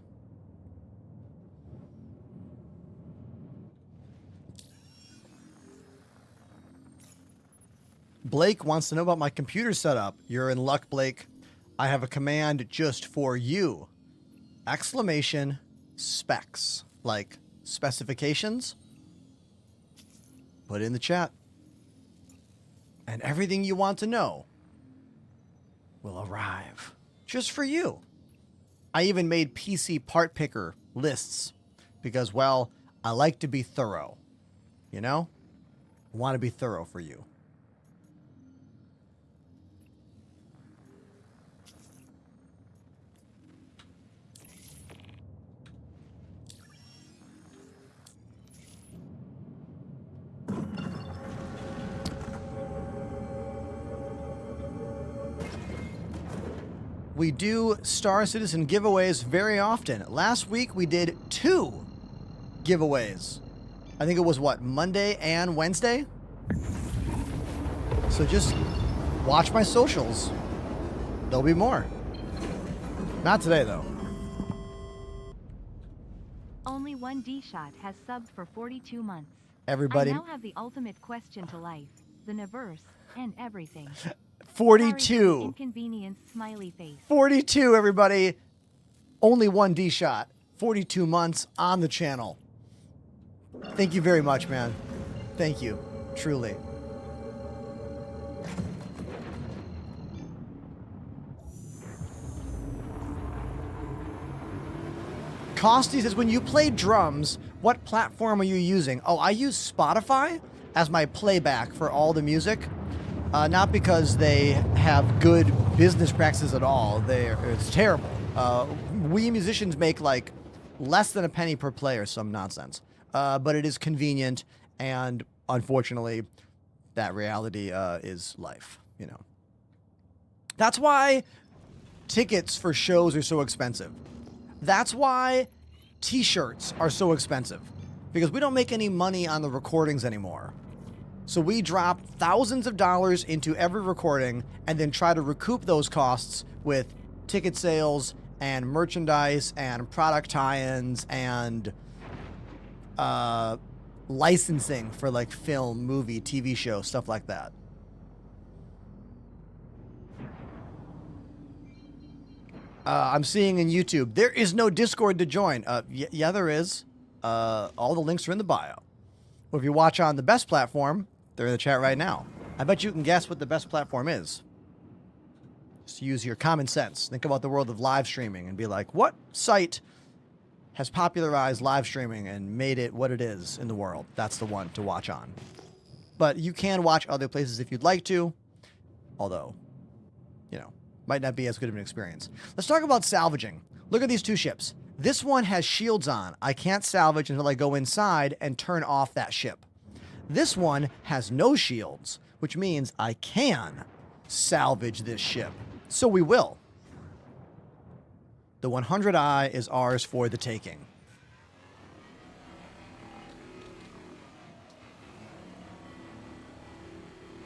Blake wants to know about my computer setup. You're in luck, Blake. I have a command just for you. !specs, like specifications. Put it in the chat. And everything you want to know will arrive just for you. I even made PC part picker lists because, well, I like to be thorough. You know? I want to be thorough for you. We do Star Citizen giveaways very often. Last week we did 2 giveaways. I think it was what, Monday and Wednesday? So just watch my socials. There'll be more. Not today though. Only one D-Shot has subbed for 42 months. Everybody. I now have the ultimate question to life, the universe, and everything. 42. Inconvenience smiley face. 42, everybody. Only one D-Shot. 42 months on the channel. Thank you very much, man. Thank you. Truly. Costy says, when you play drums, what platform are you using? Oh, I use Spotify as my playback for all the music. Not because they have good business practices at all. It's terrible. We musicians make like less than a penny per play or some nonsense. But it is convenient, and unfortunately, that reality is life, you know. That's why tickets for shows are so expensive. That's why t-shirts are so expensive, because we don't make any money on the recordings anymore. So we drop thousands of dollars into every recording and then try to recoup those costs with ticket sales and merchandise and product tie-ins and licensing for like film, movie, TV show, stuff like that. I'm seeing in YouTube, there is no Discord to join. Yeah, there is. All the links are in the bio. Well, if you watch on the best platform, they're in the chat right now. I bet you can guess what the best platform is. Just use your common sense. Think about the world of live streaming and be like, what site has popularized live streaming and made it what it is in the world? That's the one to watch on. But you can watch other places if you'd like to, although, you know, might not be as good of an experience. Let's talk about salvaging. Look at these 2 ships. This one has shields on. I can't salvage until I go inside and turn off that ship. This one has no shields, which means I can salvage this ship. So we will. The 100i is ours for the taking.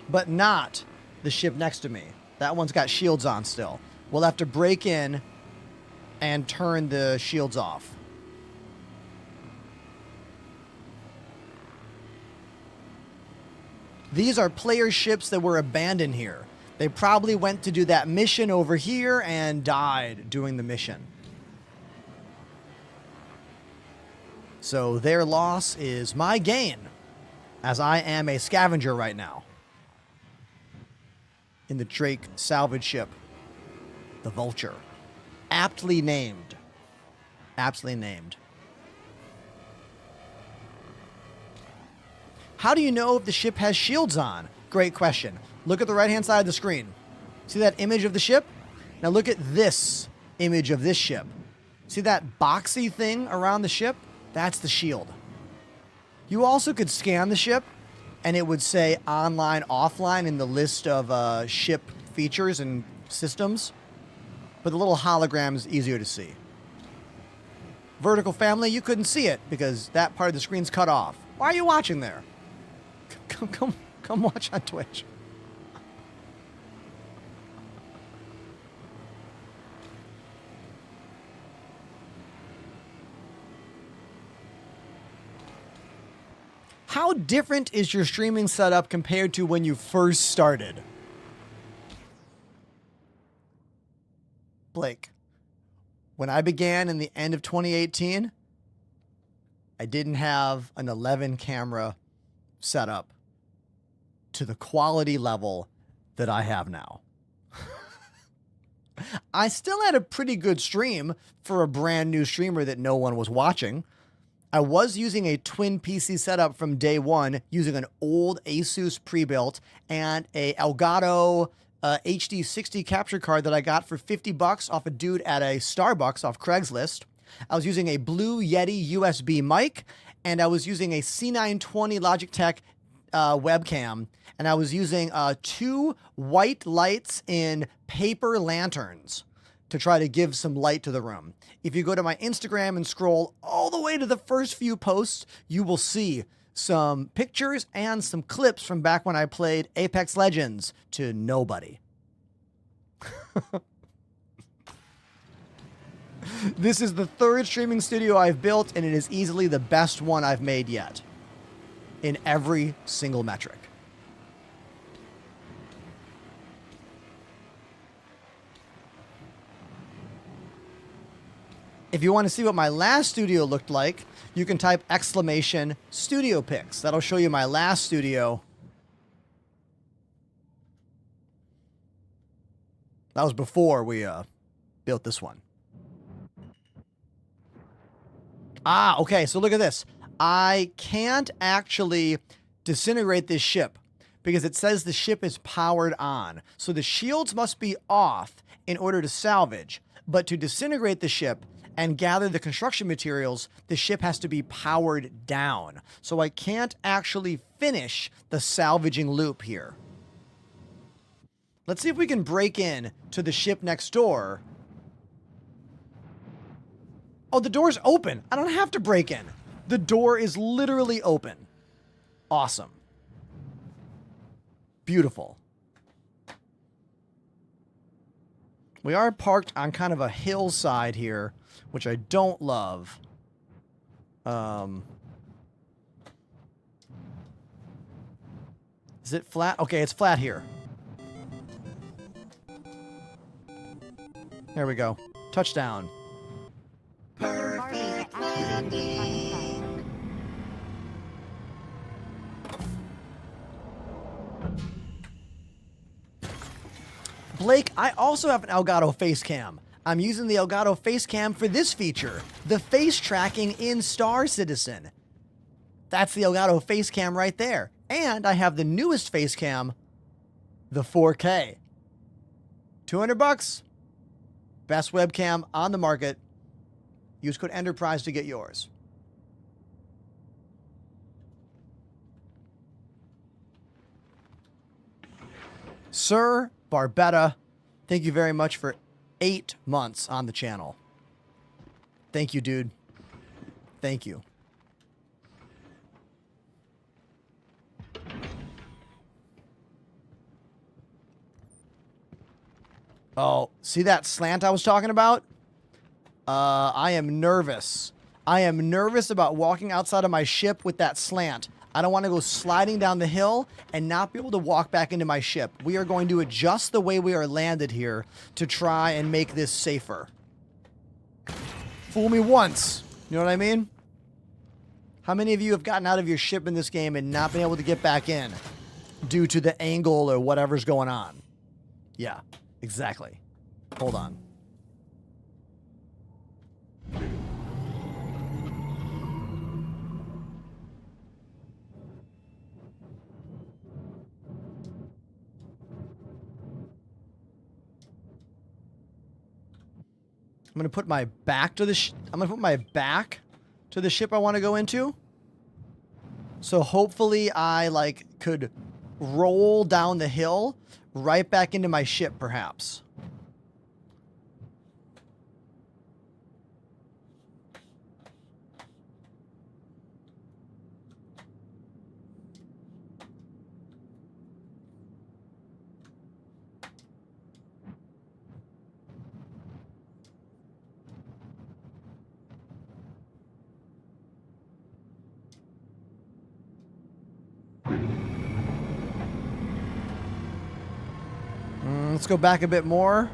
But not the ship next to me. That one's got shields on still. We'll have to break in and turn the shields off. These are player ships that were abandoned here. They probably went to do that mission over here and died doing the mission. So their loss is my gain, as I am a scavenger right now in the Drake salvage ship, the Vulture. Aptly named. Aptly named. How do you know if the ship has shields on? Great question. Look at the right-hand side of the screen. See that image of the ship? Now look at this image of this ship. See that boxy thing around the ship? That's the shield. You also could scan the ship, and it would say online, offline in the list of ship features and systems. But the little hologram is easier to see. Vertical family, you couldn't see it because that part of the screen's cut off. Why are you watching there? Come watch on Twitch. How different is your streaming setup compared to when you first started? Blake, when I began in the end of 2018, I didn't have an 11 camera setup to the quality level that I have now. I still had a pretty good stream for a brand new streamer that no one was watching. I was using a twin PC setup from day one, using an old Asus pre-built and a Elgato HD60 capture card that I got for $50 off a dude at a Starbucks off Craigslist. I was using a Blue Yeti USB mic, and I was using a C920 Logitech webcam, and I was using 2 white lights in paper lanterns to try to give some light to the room. If you go to my Instagram and scroll all the way to the first few posts, you will see some pictures and some clips from back when I played Apex Legends to nobody. This is the 3rd streaming studio I've built, and it is easily the best one I've made yet in every single metric. If you want to see what my last studio looked like, you can type !studio pics. That'll show you my last studio. That was before we built this one. Ah, okay, so look at this. I can't actually disintegrate this ship because it says the ship is powered on. So the shields must be off in order to salvage. But to disintegrate the ship and gather the construction materials, the ship has to be powered down. So I can't actually finish the salvaging loop here. Let's see if we can break in to the ship next door. Oh, the door's open. I don't have to break in. The door is literally open. Awesome. Beautiful. We are parked on kind of a hillside here, which I don't love. Is it flat? Okay, it's flat here. There we go. Touchdown. Perfect landing. Blake, I also have an Elgato face cam. I'm using the Elgato face cam for this feature, the face tracking in Star Citizen. That's the Elgato face cam right there. And I have the newest face cam, the 4K. $200. Best webcam on the market. Use code Enterprise to get yours. Sir Barbetta, thank you very much for 8 months on the channel. Thank you, dude. Thank you. Oh, see that slant I was talking about? I am nervous. I am nervous about walking outside of my ship with that slant. I don't want to go sliding down the hill and not be able to walk back into my ship. We are going to adjust the way we are landed here to try and make this safer. Fool me once. You know what I mean? How many of you have gotten out of your ship in this game and not been able to get back in due to the angle or whatever's going on? Yeah, exactly. Hold on. I'm gonna put my back to the ship I want to go into. So hopefully I like could roll down the hill right back into my ship, perhaps. Let's go back a bit more.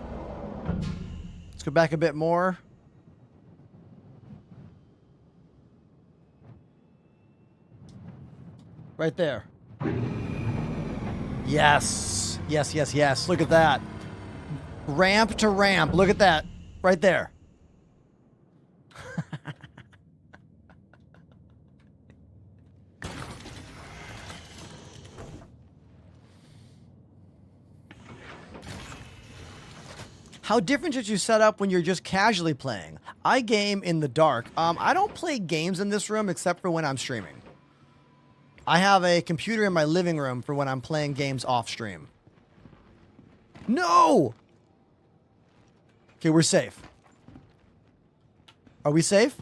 Let's go back a bit more. Right there. Yes. Yes, yes, yes. Look at that. Ramp to ramp. Look at that. Right there. How different should you set up when you're just casually playing? I game in the dark. I don't play games in this room except for when I'm streaming. I have a computer in my living room for when I'm playing games off stream. No! Okay, we're safe. Are we safe?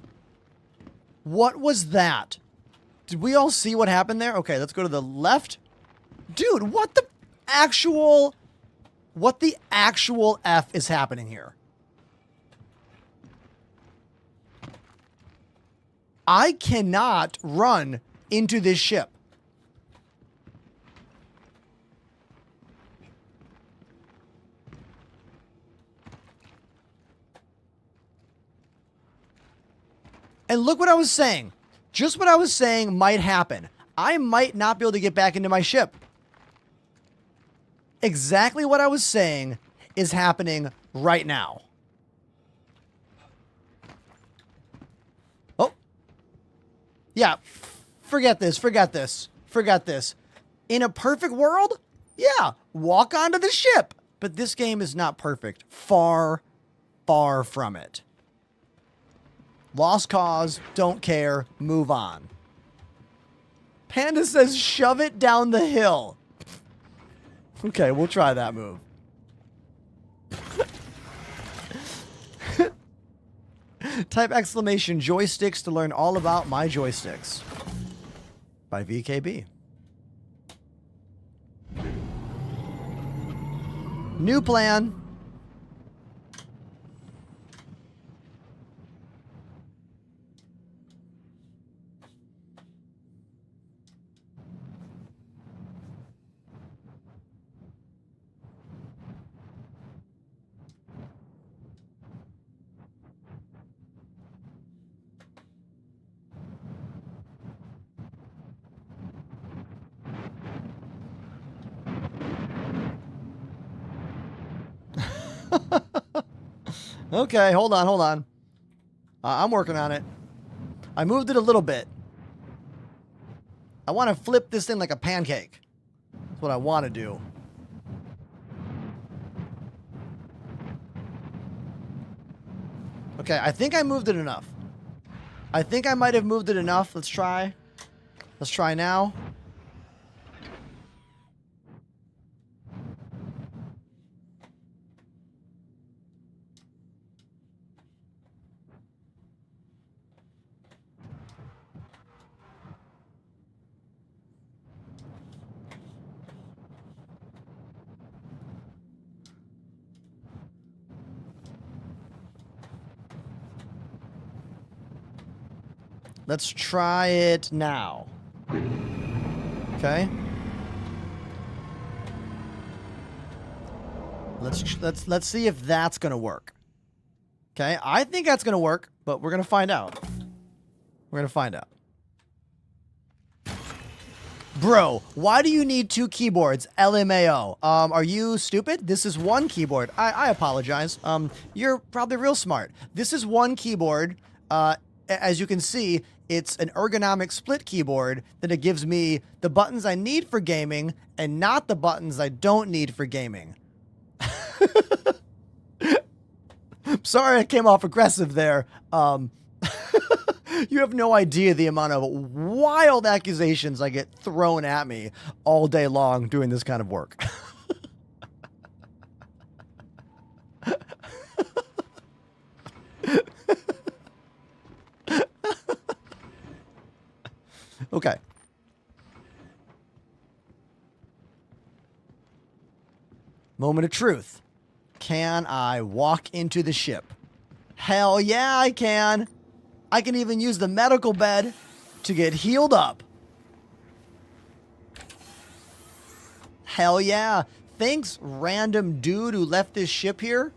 What was that? Did we all see what happened there? Okay, let's go to the left. Dude, what the actual F is happening here? I cannot run into this ship. And look what I was saying. Just what I was saying might happen. I might not be able to get back into my ship. Exactly what I was saying is happening right now. Oh. Yeah. Forget this. Forget this. Forget this. In a perfect world, yeah, walk onto the ship. But this game is not perfect. Far, far from it. Lost cause, don't care, move on. Panda says shove it down the hill. Okay, we'll try that move. Type exclamation joysticks to learn all about my joysticks. By VKB. New plan. Okay, hold on, hold on. I'm working on it. I moved it a little bit. I want to flip this thing like a pancake. That's what I want to do. Okay, I think I moved it enough. I think I might have moved it enough. Let's try. Let's try now. Let's try it now. Okay. Let's see if that's gonna work. Okay, I think that's gonna work, but we're gonna find out. We're gonna find out. Bro, why do you need 2 keyboards? LMAO. Are you stupid? This is 1 keyboard. I apologize. You're probably real smart. This is 1 keyboard. As you can see, it's an ergonomic split keyboard that it gives me the buttons I need for gaming and not the buttons I don't need for gaming. Sorry I came off aggressive there. You have no idea the amount of wild accusations I get thrown at me all day long doing this kind of work. Okay. Moment of truth. Can I walk into the ship? Hell yeah, I can. I can even use the medical bed to get healed up. Hell yeah. Thanks, random dude who left this ship here.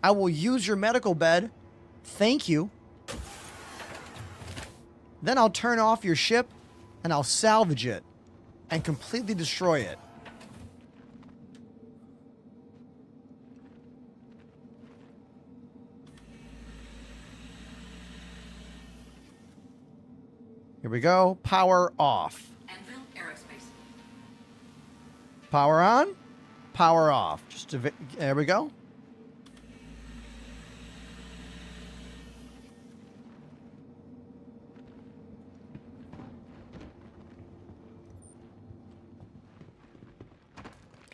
I will use your medical bed. Thank you. Then I'll turn off your ship and I'll salvage it and completely destroy it. Here we go. Power off. Anvil Aerospace. Power on. Power off. There we go.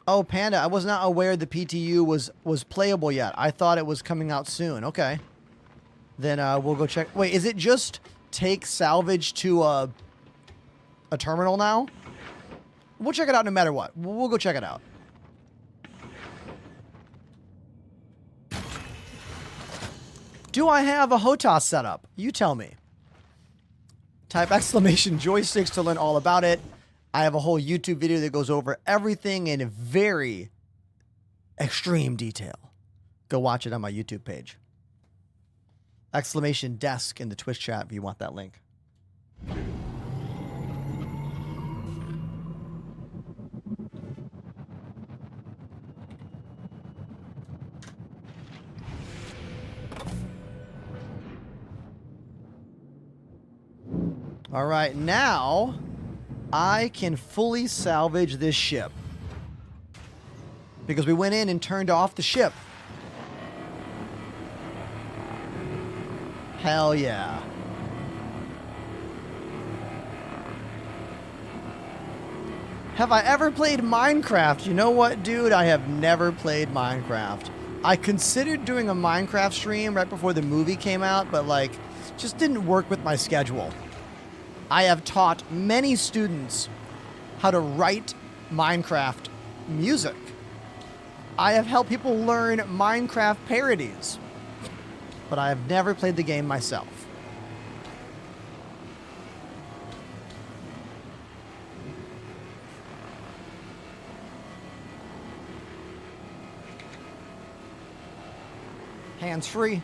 Oh, Panda, I was not aware the PTU was playable yet. I thought it was coming out soon. Okay. Then we'll go check. Wait, is it just take salvage to a terminal now? We'll check it out no matter what. We'll go check it out. Do I have a HOTAS setup? You tell me. Type exclamation joysticks to learn all about it. I have a whole YouTube video that goes over everything in very extreme detail. Go watch it on my YouTube page. Exclamation desk in the Twitch chat if you want that link. All right, now I can fully salvage this ship because we went in and turned off the ship. Hell yeah. Have I ever played Minecraft? You know what, dude? I have never played Minecraft. I considered doing a Minecraft stream right before the movie came out, but like, just didn't work with my schedule. I have taught many students how to write Minecraft music. I have helped people learn Minecraft parodies, but I have never played the game myself. Hands-free.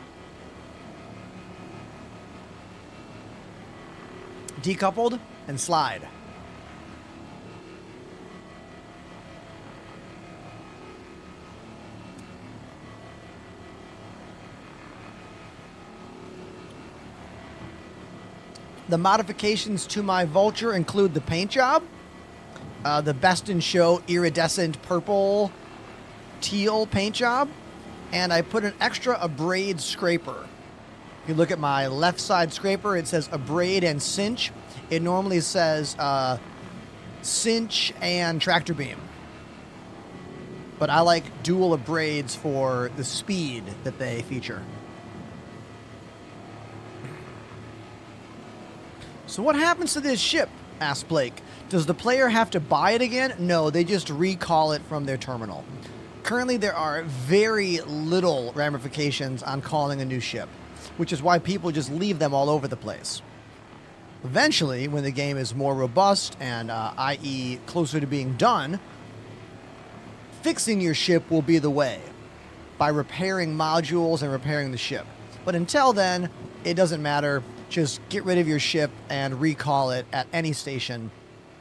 Decoupled and slide. The modifications to my Vulture include the paint job, the Best in Show iridescent purple teal paint job, and I put an extra abrade scraper. If you look at my left side scraper, it says abrade and cinch. It normally says cinch and tractor beam. But I like dual abrades for the speed that they feature. So what happens to this ship? Asked Blake. Does the player have to buy it again? No, they just recall it from their terminal. Currently, there are very little ramifications on calling a new ship, which is why people just leave them all over the place. Eventually, when the game is more robust and, i.e. closer to being done, fixing your ship will be the way by repairing modules and repairing the ship. But until then, it doesn't matter. Just get rid of your ship and recall it at any station.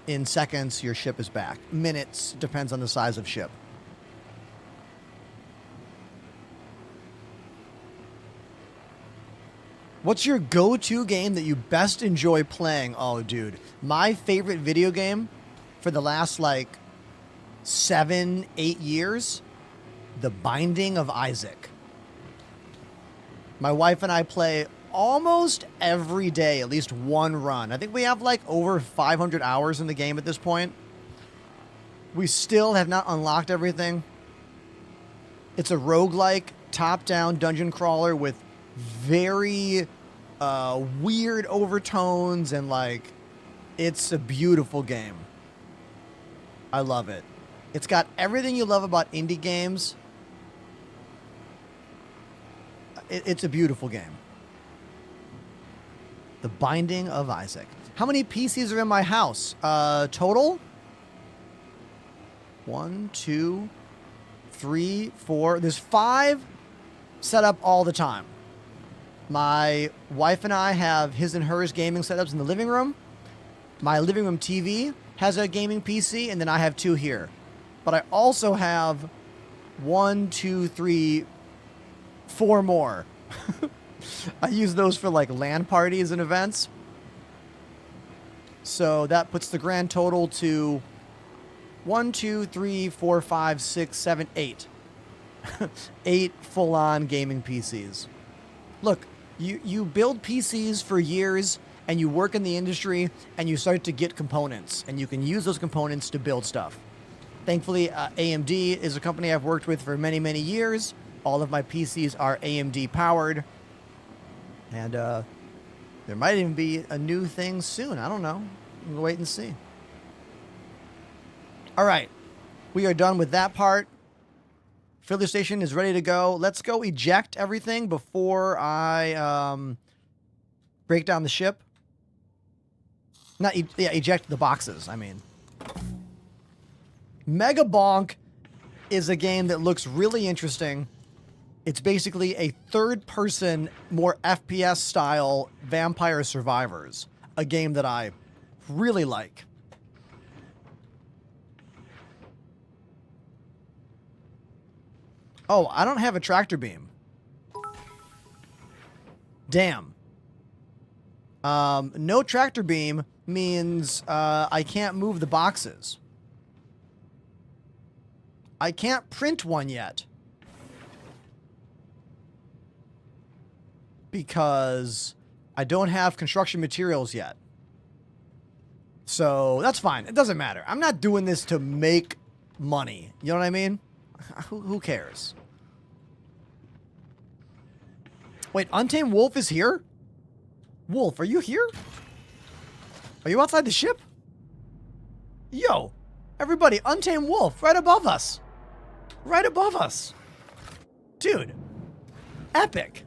In seconds, your ship is back. Minutes, depends on the size of ship. What's your go-to game that you best enjoy playing? Oh, dude. My favorite video game for the last, like, 7-8 years, The Binding of Isaac. My wife and I play almost every day, at least one run. I think we have, like, over 500 hours in the game at this point. We still have not unlocked everything. It's a roguelike, top-down dungeon crawler with very weird overtones, and like, it's a beautiful game. I love it. It's got everything you love about indie games. It's a beautiful game. The Binding of Isaac. How many PCs are in my house? Total? 1, 2, 3, 4. There's 5 set up all the time. My wife and I have his and hers gaming setups in the living room. My living room TV has a gaming PC, and then I have 2 here. But I also have 1, 2, 3, 4 more. I use those for like LAN parties and events. So that puts the grand total to 1, 2, 3, 4, 5, 6, 7, 8. 8 full-on gaming PCs. Look, you build PCs for years, and you work in the industry, and you start to get components, and you can use those components to build stuff. Thankfully, AMD is a company I've worked with for many, many years. All of my PCs are AMD powered. And there might even be a new thing soon. I don't know. We'll wait and see. All right. We are done with that part. Filter station is ready to go. Let's go eject everything before I break down the ship. Not eject the boxes, I mean. Mega Bonk is a game that looks really interesting. It's basically a third-person, more FPS-style Vampire Survivors. A game that I really like. Oh, I don't have a tractor beam. Damn. No tractor beam means I can't move the boxes. I can't print one yet. Because I don't have construction materials yet. So that's fine. It doesn't matter. I'm not doing this to make money. You know what I mean? Who cares? Wait, Untamed Wolf is here? Wolf, are you here? Are you outside the ship? Yo, everybody, Untamed Wolf, right above us. Right above us. Dude, epic.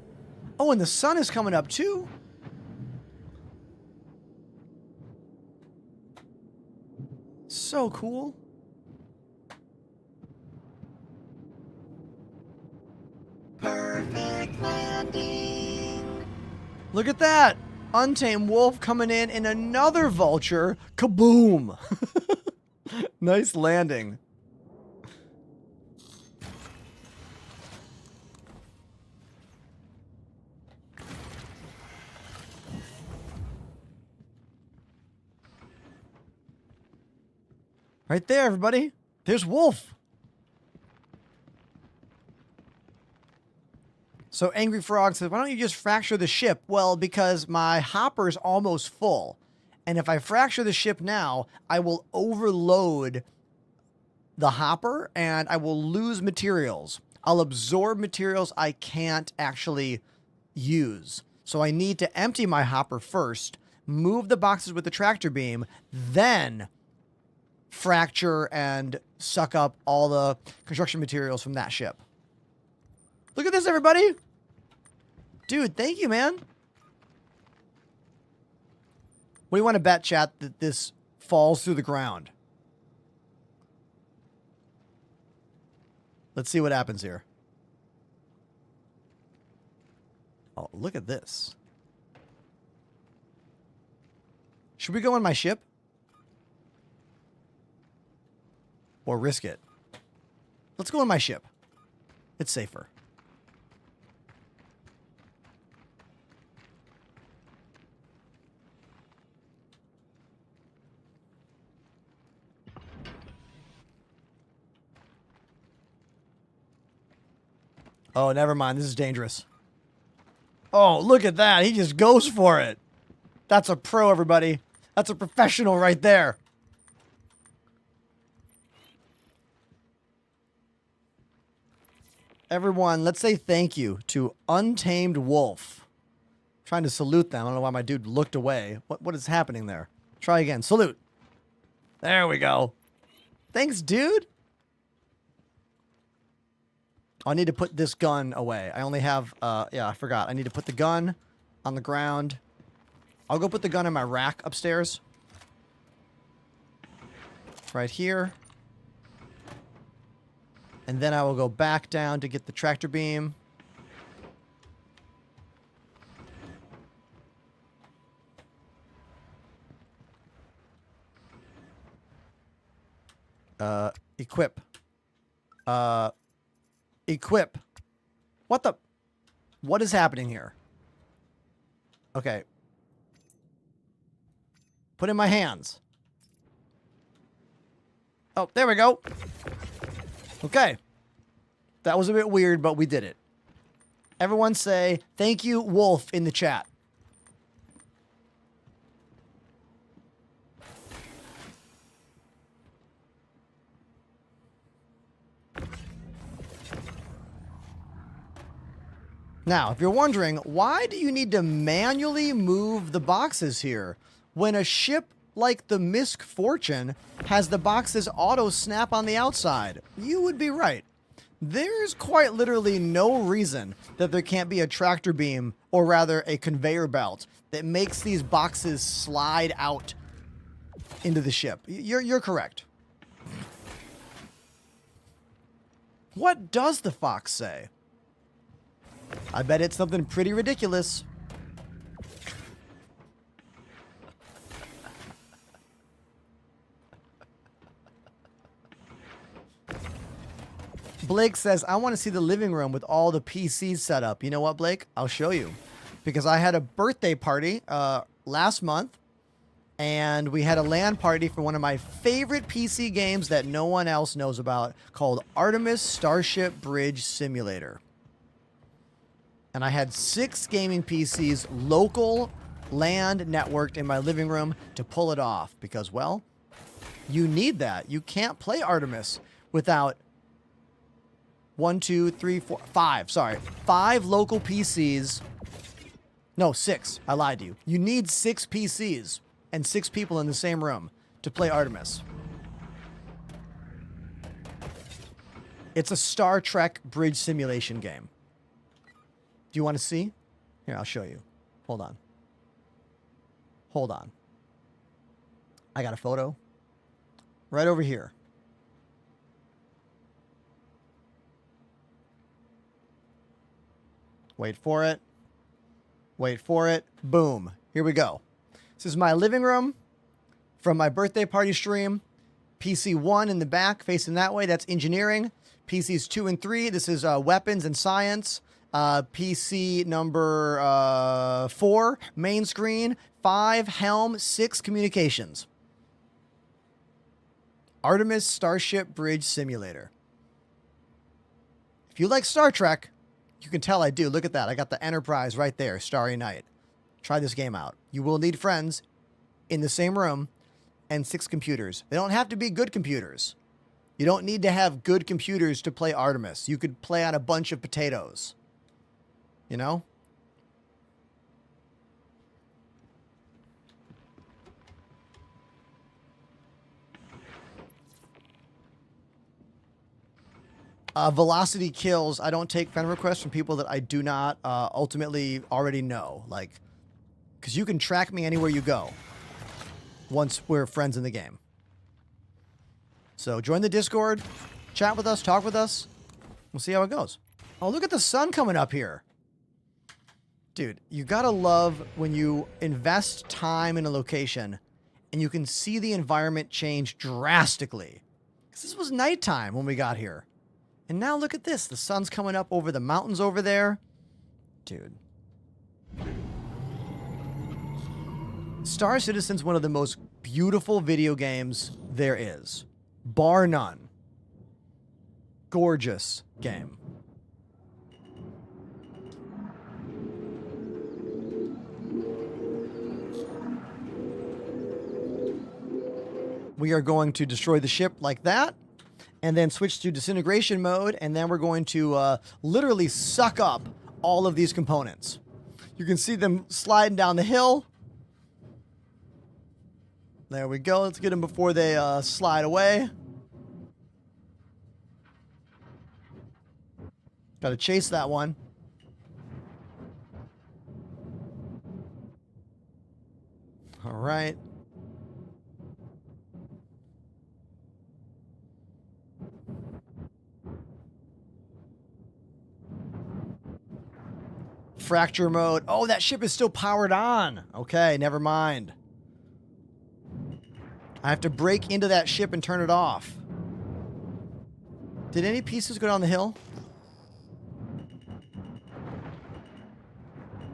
Oh, and the sun is coming up too. So cool. Perfect landing. Look at that. Untamed Wolf coming in another vulture. Kaboom. Nice landing. Right there, everybody. There's Wolf. So Angry Frog says, why don't you just fracture the ship? Well, because my hopper's almost full. And if I fracture the ship now, I will overload the hopper and I will lose materials. I'll absorb materials I can't actually use. So I need to empty my hopper first, move the boxes with the tractor beam, then fracture and suck up all the construction materials from that ship. Look at this, everybody. Dude, thank you, man. What do you want to bet, chat, that this falls through the ground? Let's see what happens here. Oh, look at this. Should we go in my ship? Or risk it? Let's go in my ship. It's safer. Oh, never mind. This is dangerous. Oh, look at that. He just goes for it. That's a pro, everybody. That's a professional right there. Everyone, let's say thank you to Untamed Wolf. I'm trying to salute them. I don't know why my dude looked away. What is happening there? Try again. Salute. There we go. Thanks, dude. I need to put this gun away. I only have, yeah, I forgot. I need to put the gun on the ground. I'll go put the gun in my rack upstairs. Right here. And then I will go back down to get the tractor beam. Equip. Equip. What is happening here? Okay. Put in my hands. Oh, there we go. Okay. That was a bit weird, but we did it. Everyone say, thank you, Wolf, in the chat. Now, if you're wondering, why do you need to manually move the boxes here when a ship like the Misk Fortune has the boxes auto-snap on the outside? You would be right. There's quite literally no reason that there can't be a tractor beam, or rather a conveyor belt, that makes these boxes slide out into the ship. You're correct. What does the fox say? I bet it's something pretty ridiculous. Blake says, I want to see the living room with all the PCs set up. You know what, Blake? I'll show you. Because I had a birthday party last month, and we had a LAN party for one of my favorite PC games that no one else knows about, called Artemis Starship Bridge Simulator. And I had 6 gaming PCs, local, LAN networked in my living room to pull it off. Because, well, you need that. You can't play Artemis without 5 local PCs. No, 6. I lied to you. You need 6 PCs and 6 people in the same room to play Artemis. It's a Star Trek bridge simulation game. Do you want to see? Here, I'll show you. Hold on. Hold on. I got a photo. Right over here. Wait for it. Wait for it. Boom. Here we go. This is my living room from my birthday party stream. PC 1 in the back, facing that way. That's engineering. PCs 2 and 3. This is weapons and science. PC number 4, main screen. 5, helm. 6, communications. Artemis Starship Bridge Simulator. If you like Star Trek, you can tell I do. Look at that. I got the Enterprise right there. Starry Night. Try this game out. You will need friends in the same room and 6 computers. They don't have to be good computers. You don't need to have good computers to play Artemis. You could play on a bunch of potatoes. You know? Velocity kills. I don't take friend requests from people that I do not ultimately already know. Like, because you can track me anywhere you go. once we're friends in the game. So join the Discord, chat with us, talk with us. We'll see how it goes. Oh, look at the sun coming up here. Dude, you gotta love when you invest time in a location and you can see the environment change drastically. Because this was nighttime when we got here. And now look at this. The sun's coming up over the mountains over there. Dude. Star Citizen's one of the most beautiful video games there is. Bar none. Gorgeous game. We are going to destroy the ship like that, and then switch to disintegration mode, and then we're going to literally suck up all of these components. You can see them sliding down the hill. There we go. Let's get them before they slide away. Got to chase that one. All right. Fracture mode. Oh, that ship is still powered on. Okay, never mind. I have to break into that ship and turn it off. Did any pieces go down the hill?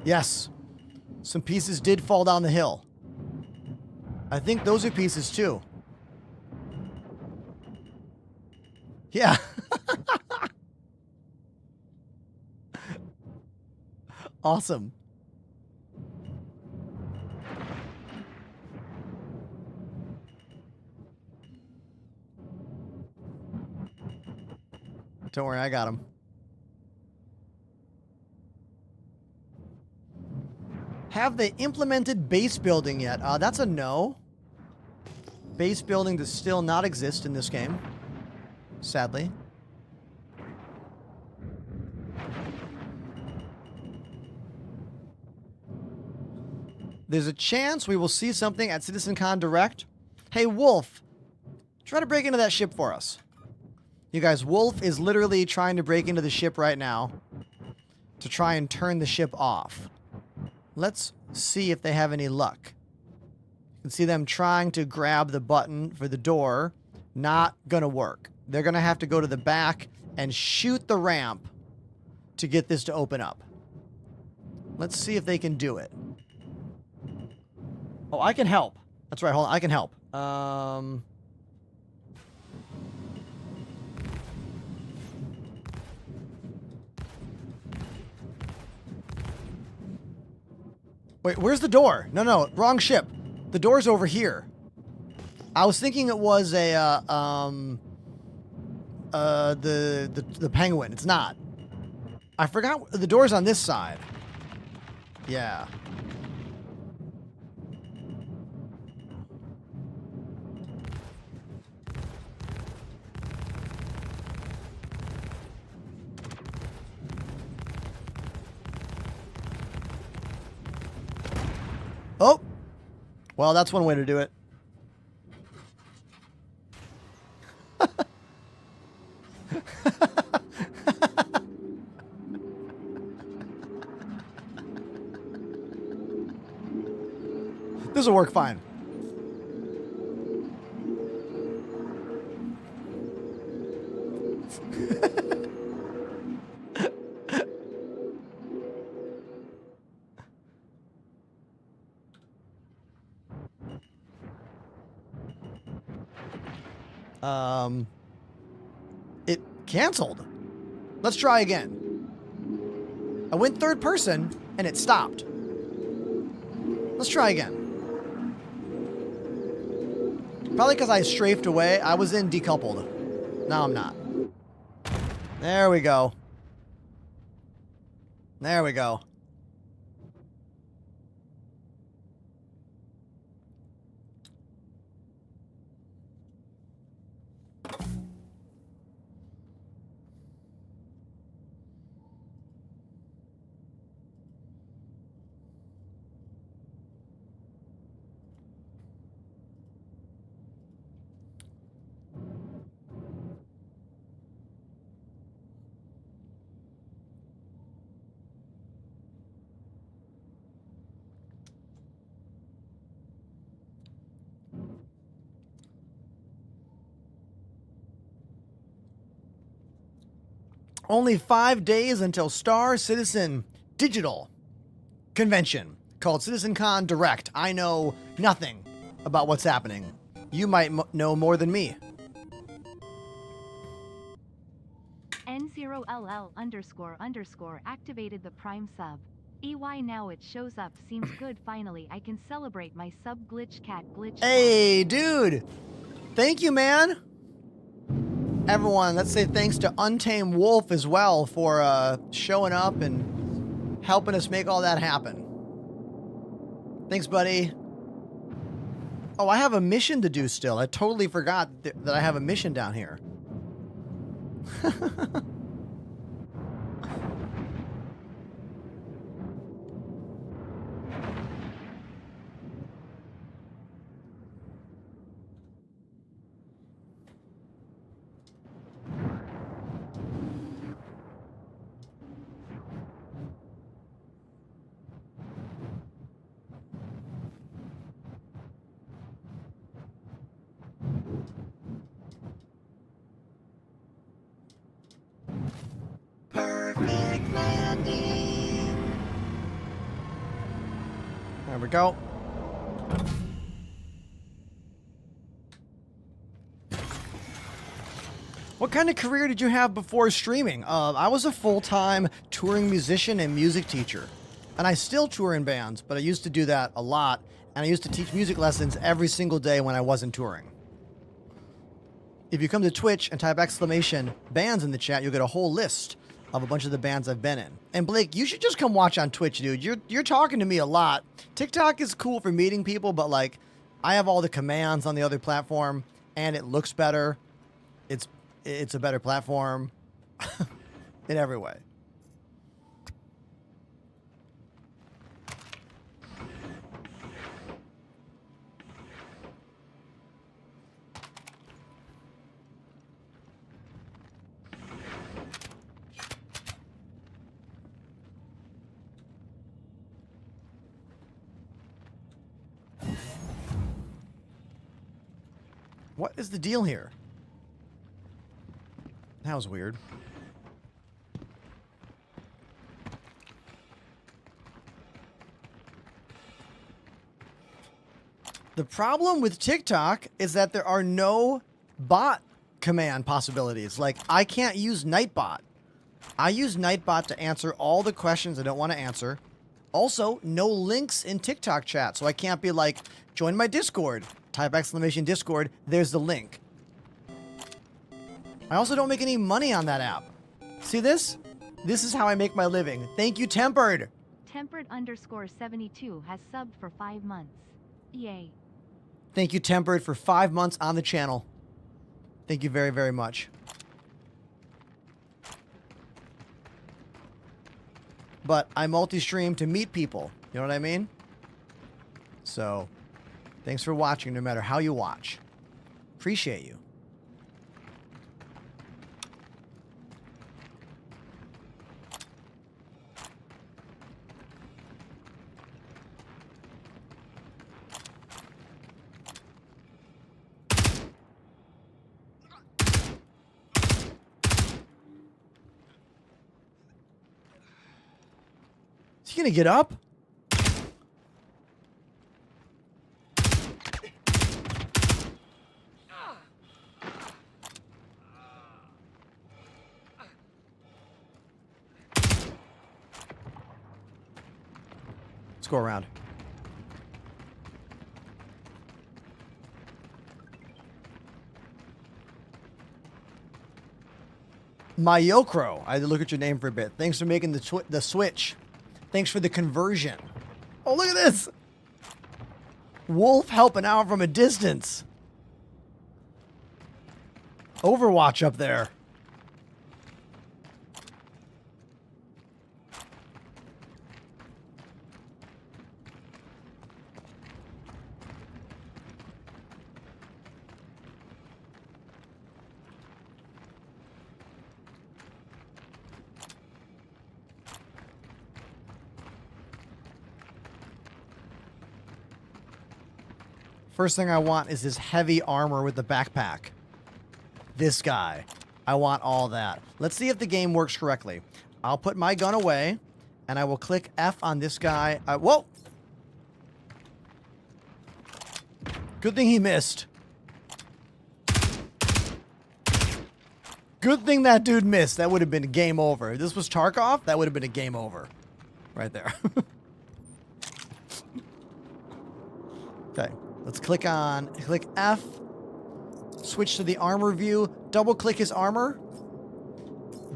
Yes. Some pieces did fall down the hill. I think those are pieces too. Yeah. Awesome. Don't worry, I got him. Have they implemented base building yet? That's a no. Base building does still not exist in this game, sadly. There's a chance we will see something at CitizenCon Direct. Hey, Wolf, try to break into that ship for us. You guys, Wolf is literally trying to break into the ship right now to try and turn the ship off. Let's see if they have any luck. You can see them trying to grab the button for the door. Not gonna work. They're gonna have to go to the back and shoot the ramp to get this to open up. Let's see if they can do it. Oh, I can help. That's right, hold on, I can help. Wait, where's the door? No, no, wrong ship. The door's over here. I was thinking it was a, the penguin. It's not. I forgot the door's on this side. Yeah. Oh! Well, that's one way to do it. This will work fine. It canceled. Let's try again. I went third person and it stopped. Let's try again. Probably because I strafed away. I was in decoupled. Now I'm not. There we go. There we go. Only 5 days until Star Citizen Digital convention called CitizenCon Direct. I know nothing about what's happening. You might know more than me. N0LL__ activated the Prime sub. EY now it shows up, seems good. Finally I can celebrate my sub glitch cat glitch. Hey, dude. Thank you, man. Everyone, let's say thanks to Untamed Wolf as well for showing up and helping us make all that happen. Thanks, buddy. Oh, I have a mission to do still. I totally forgot that I have a mission down here. Perfect landing. There we go. What kind of career did you have before streaming? I was a full-time touring musician and music teacher. And I still tour in bands, but I used to do that a lot. And I used to teach music lessons every single day when I wasn't touring. If you come to Twitch and type !bands in the chat, you'll get a whole list of a bunch of the bands I've been in. And Blake, you should just come watch on Twitch, dude. You're talking to me a lot. TikTok is cool for meeting people, but like, I have all the commands on the other platform, and it looks better. It's a better platform in every way. What is the deal here? That was weird. The problem with TikTok is that there are no bot command possibilities. Like, I can't use Nightbot. I use Nightbot to answer all the questions I don't want to answer. Also, no links in TikTok chat, so I can't be like, join my Discord. Type !Discord, there's the link. I also don't make any money on that app. See this? This is how I make my living. Thank you, Tempered. Tempered_72 has subbed for 5 months. Yay. Thank you, Tempered, for 5 months on the channel. Thank you very, very much. But I multi-stream to meet people. You know what I mean? So, thanks for watching no matter how you watch. Appreciate you. Is he gonna get up? Let's go around. Mayokro. I had to look at your name for a bit. Thanks for making the switch. Thanks for the conversion. Oh, look at this. Wolf helping out from a distance. Overwatch up there. First thing I want is this heavy armor with the backpack. This guy. I want all that. Let's see if the game works correctly. I'll put my gun away, and I will click F on this guy. Whoa! Good thing he missed. Good thing that dude missed. That would have been a game over. If this was Tarkov, that would have been a game over. Right there. Okay, let's click F. Switch to the armor view. Double click his armor.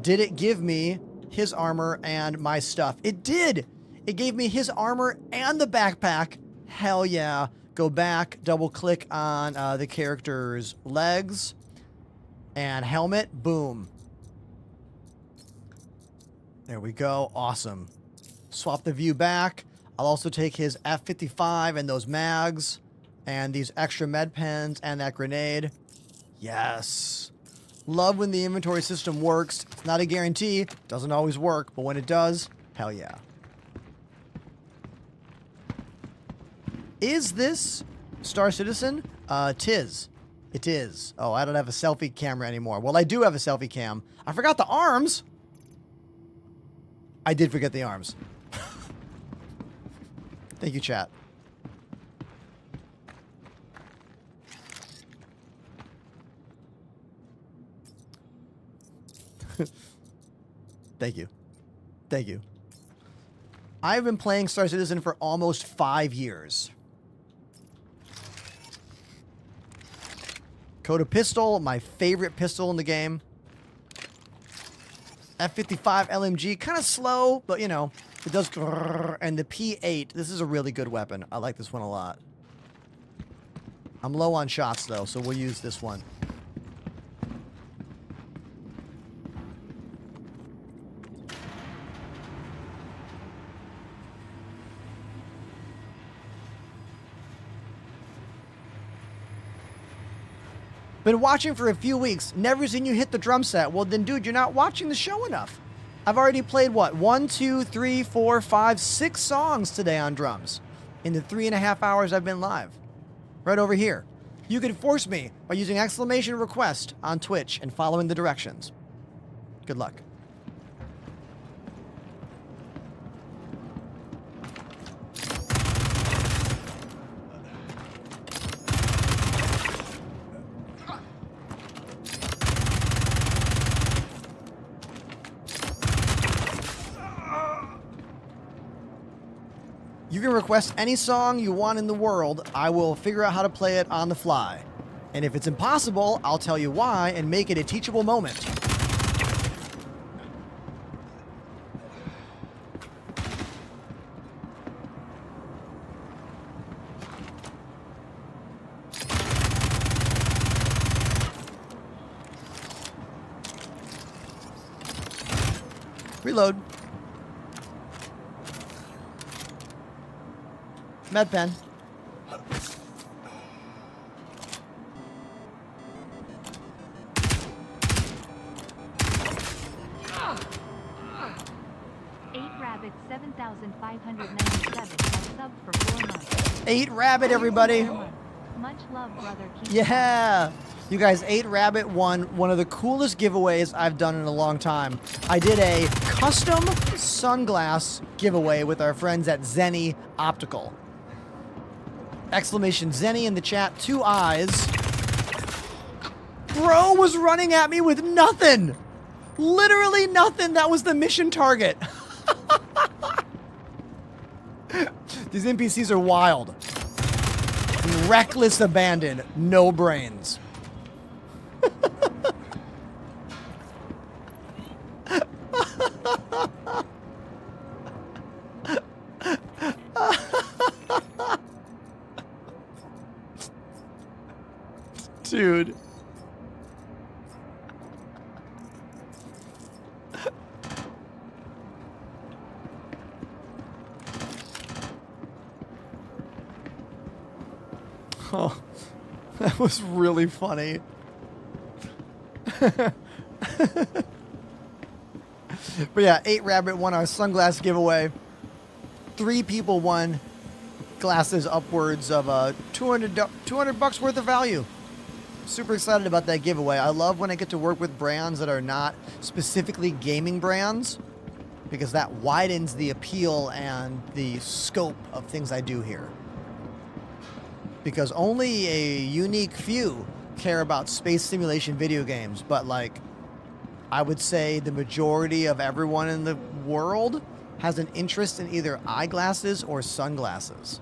Did it give me his armor and my stuff? It did. It gave me his armor and the backpack. Hell yeah. Go back, double click on the character's legs and helmet. Boom. There we go. Awesome. Swap the view back. I'll also take his F-55 and those mags and these extra med pens and that grenade. Yes. Love when the inventory system works. It's not a guarantee. Doesn't always work, but when it does, hell yeah. Is this Star Citizen? Tis. It is. Oh, I don't have a selfie camera anymore. Well, I do have a selfie cam. I forgot the arms. I did forget the arms. Thank you, chat. Thank you. Thank you. I've been playing Star Citizen for almost 5 years. Coda pistol, my favorite pistol in the game. F-55 LMG, kind of slow, but you know, it does. And the P8, this is a really good weapon. I like this one a lot. I'm low on shots though, so we'll use this one. Been watching for a few weeks, never seen you hit the drum set. Well then, dude, you're not watching the show enough. I've already played, what, 1, 2, 3, 4, 5, 6 songs today on drums in the 3.5 hours I've been live. Right over here. You can force me by using !request on Twitch and following the directions. Good luck. You can request any song you want in the world. I will figure out how to play it on the fly. And if it's impossible, I'll tell you why and make it a teachable moment. Reload. Med pen. Rabbit 7,597 has subbed for 4 months. 8 Rabbit, everybody. Much love, brother. Keep Yeah. You guys, 8 Rabbit won one of the coolest giveaways I've done in a long time. I did a custom sunglass giveaway with our friends at Zenny Optical. Exclamation Zenny in the chat, 2 eyes. Bro was running at me with nothing. Literally nothing. That was the mission target. These NPCs are wild. Reckless abandon. No brains. Dude. Oh, that was really funny. But yeah, 8 Rabbit won our sunglass giveaway. 3 people won glasses upwards of $200 bucks worth of value. Super excited about that giveaway. I love when I get to work with brands that are not specifically gaming brands, because that widens the appeal and the scope of things I do here. Because only a unique few care about space simulation video games, but like, I would say the majority of everyone in the world has an interest in either eyeglasses or sunglasses.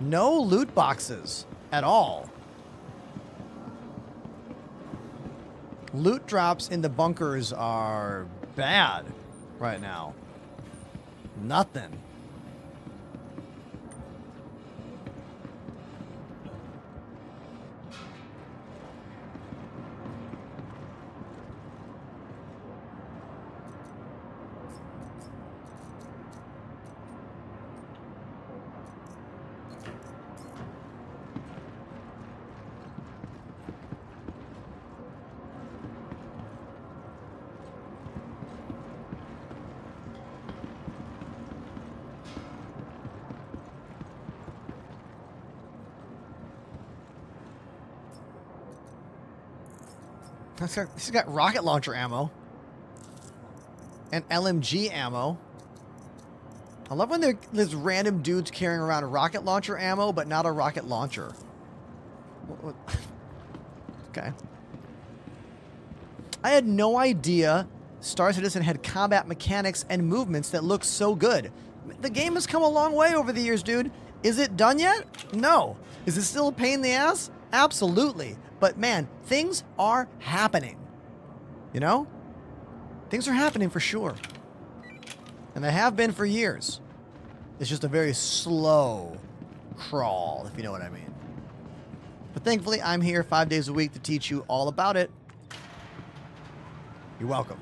No loot boxes at all. Loot drops in the bunkers are bad right now. Nothing. He's got rocket launcher ammo. And LMG ammo. I love when there's random dudes carrying around a rocket launcher ammo, but not a rocket launcher. Okay. I had no idea Star Citizen had combat mechanics and movements that look so good. The game has come a long way over the years, dude. Is it done yet? No. Is it still a pain in the ass? Absolutely. But man, things are happening. You know? Things are happening for sure. And they have been for years. It's just a very slow crawl, if you know what I mean. But thankfully, I'm here 5 days a week to teach you all about it. You're welcome.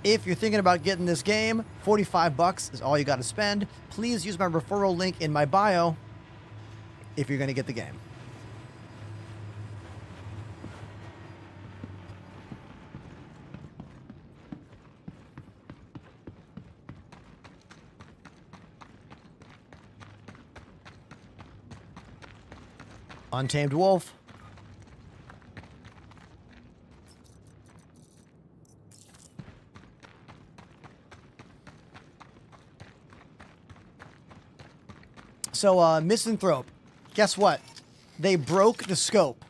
If you're thinking about getting this game, $45 is all you got to spend. Please use my referral link in my bio if you're going to get the game. Untamed Wolf. So, Misanthrope, guess what? They broke the scope.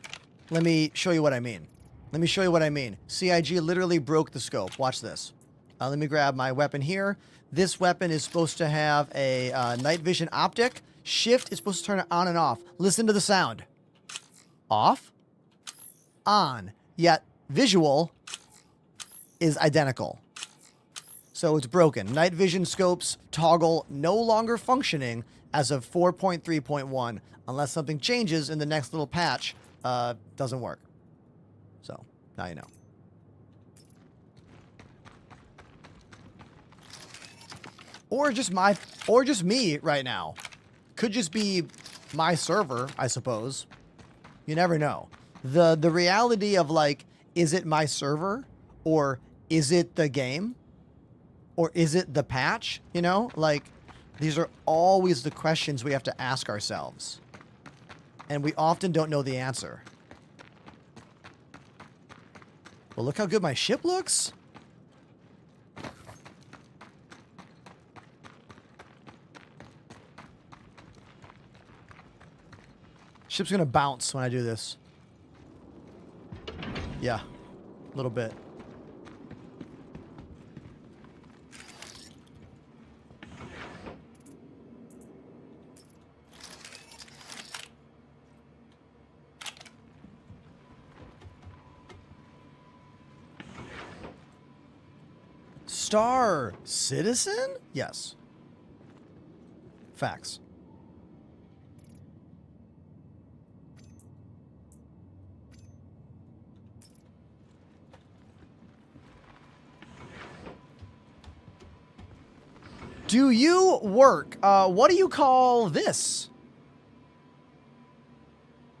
Let me show you what I mean. Let me show you what I mean. CIG literally broke the scope. Watch this. Let me grab my weapon here. This weapon is supposed to have a night vision optic. Shift is supposed to turn it on and off. Listen to the sound. Off. On. Yet, visual is identical. So it's broken. Night vision scopes toggle no longer functioning as of 4.3.1 unless something changes in the next little patch. Doesn't work. So now you know. Or just me right now. Could just be my server, I suppose. You never know. The reality of like, is it my server or is it the game? Or is it the patch? You know, like, these are always the questions we have to ask ourselves. And we often don't know the answer. Well, look how good my ship looks. Ship's gonna bounce when I do this. Yeah, a little bit. Star Citizen? Yes. Facts. Do you work? What do you call this?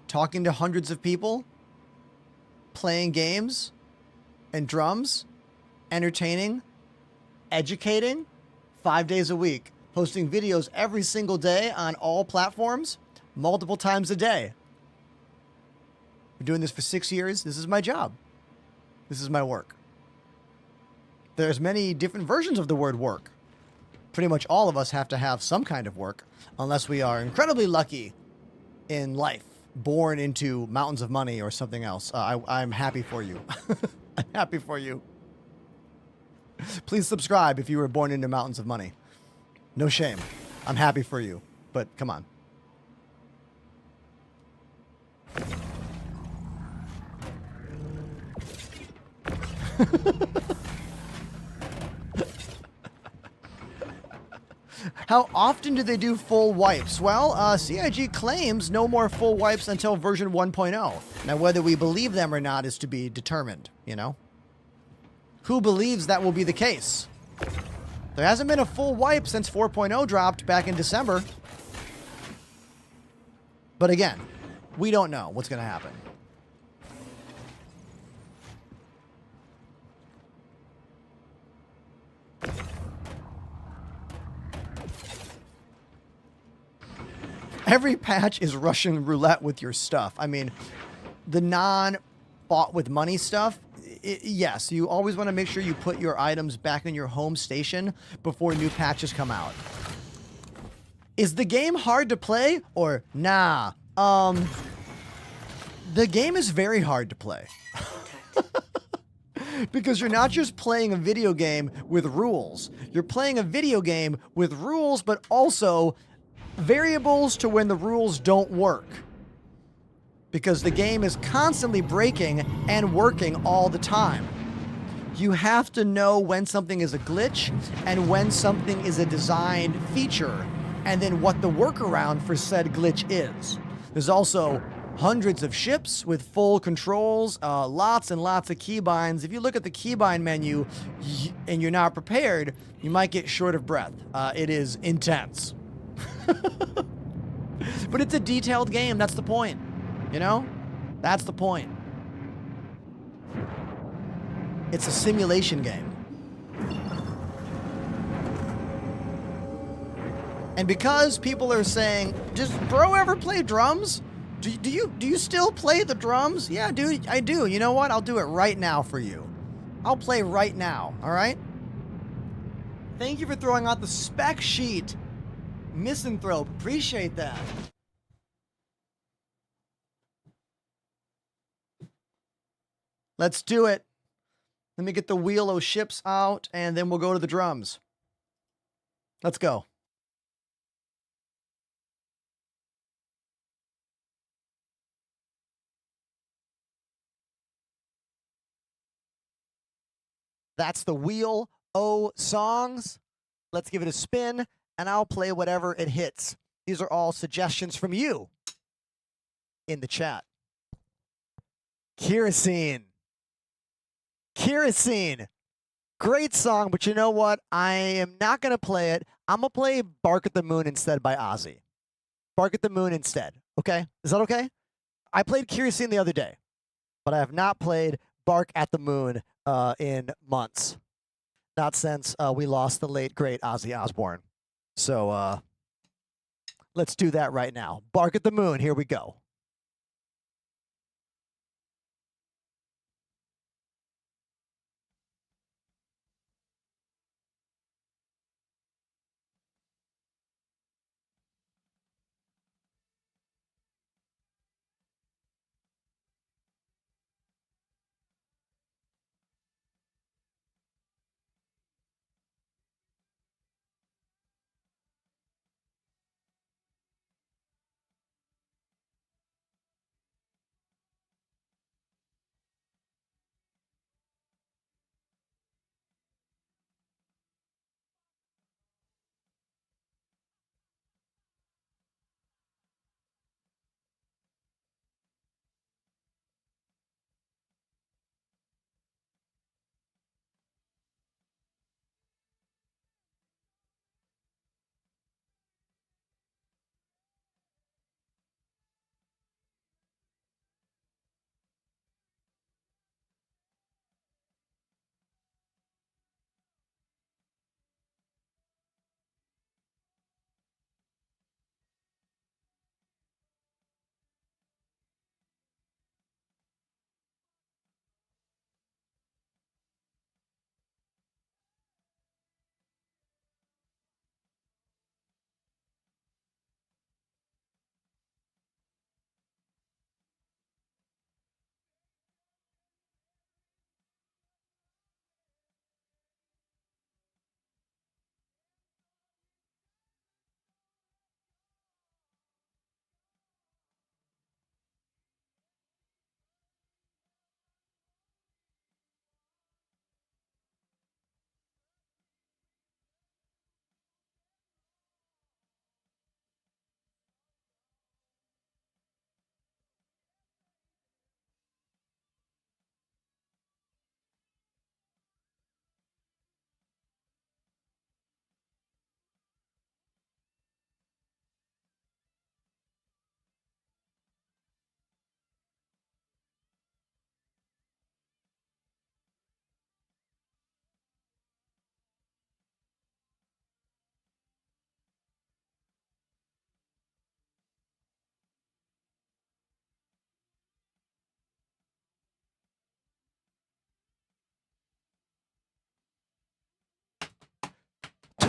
Talking to hundreds of people? Playing games? And drums? entertaining, educating, 5 days a week, posting videos every single day on all platforms, multiple times a day. Been doing this for 6 years. This is my job. This is my work. There's many different versions of the word work. Pretty much all of us have to have some kind of work, unless we are incredibly lucky in life, born into mountains of money or something else. I'm happy for you. I'm happy for you. Please subscribe if you were born into mountains of money. No shame. I'm happy for you, but come on. How often do they do full wipes? Well, CIG claims no more full wipes until version 1.0. Now, whether we believe them or not is to be determined, you know? Who believes that will be the case? There hasn't been a full wipe since 4.0 dropped back in December. But again, we don't know what's going to happen. Every patch is Russian roulette with your stuff. I mean, the non-bought with money stuff, yes, you always want to make sure you put your items back in your home station before new patches come out. Is the game hard to play or nah? The game is very hard to play. Because you're not just playing a video game with rules. You're playing a video game with rules, but also variables to when the rules don't work. Because the game is constantly breaking and working all the time. You have to know when something is a glitch and when something is a designed feature, and then what the workaround for said glitch is. There's also hundreds of ships with full controls, lots and lots of keybinds. If you look at the keybind menu and you're not prepared, you might get short of breath. It is intense. But it's a detailed game. That's the point. You know? That's the point. It's a simulation game. And because people are saying, does bro ever play drums? Do you still play the drums? Yeah, dude, I do. You know what? I'll do it right now for you. I'll play right now, all right? Thank you for throwing out the spec sheet. Misanthrope, appreciate that. Let's do it. Let me get the wheel of ships out, and then we'll go to the drums. Let's go. That's the wheel o songs. Let's give it a spin, and I'll play whatever it hits. These are all suggestions from you in the chat. Kerosene. Kerosene. Great song, but you know what? I am not going to play it. I'm going to play Bark at the Moon instead by Ozzy. Bark at the Moon instead. Okay? Is that okay? I played Kerosene the other day, but I have not played Bark at the Moon in months. Not since we lost the late, great Ozzy Osbourne. So let's do that right now. Bark at the Moon. Here we go.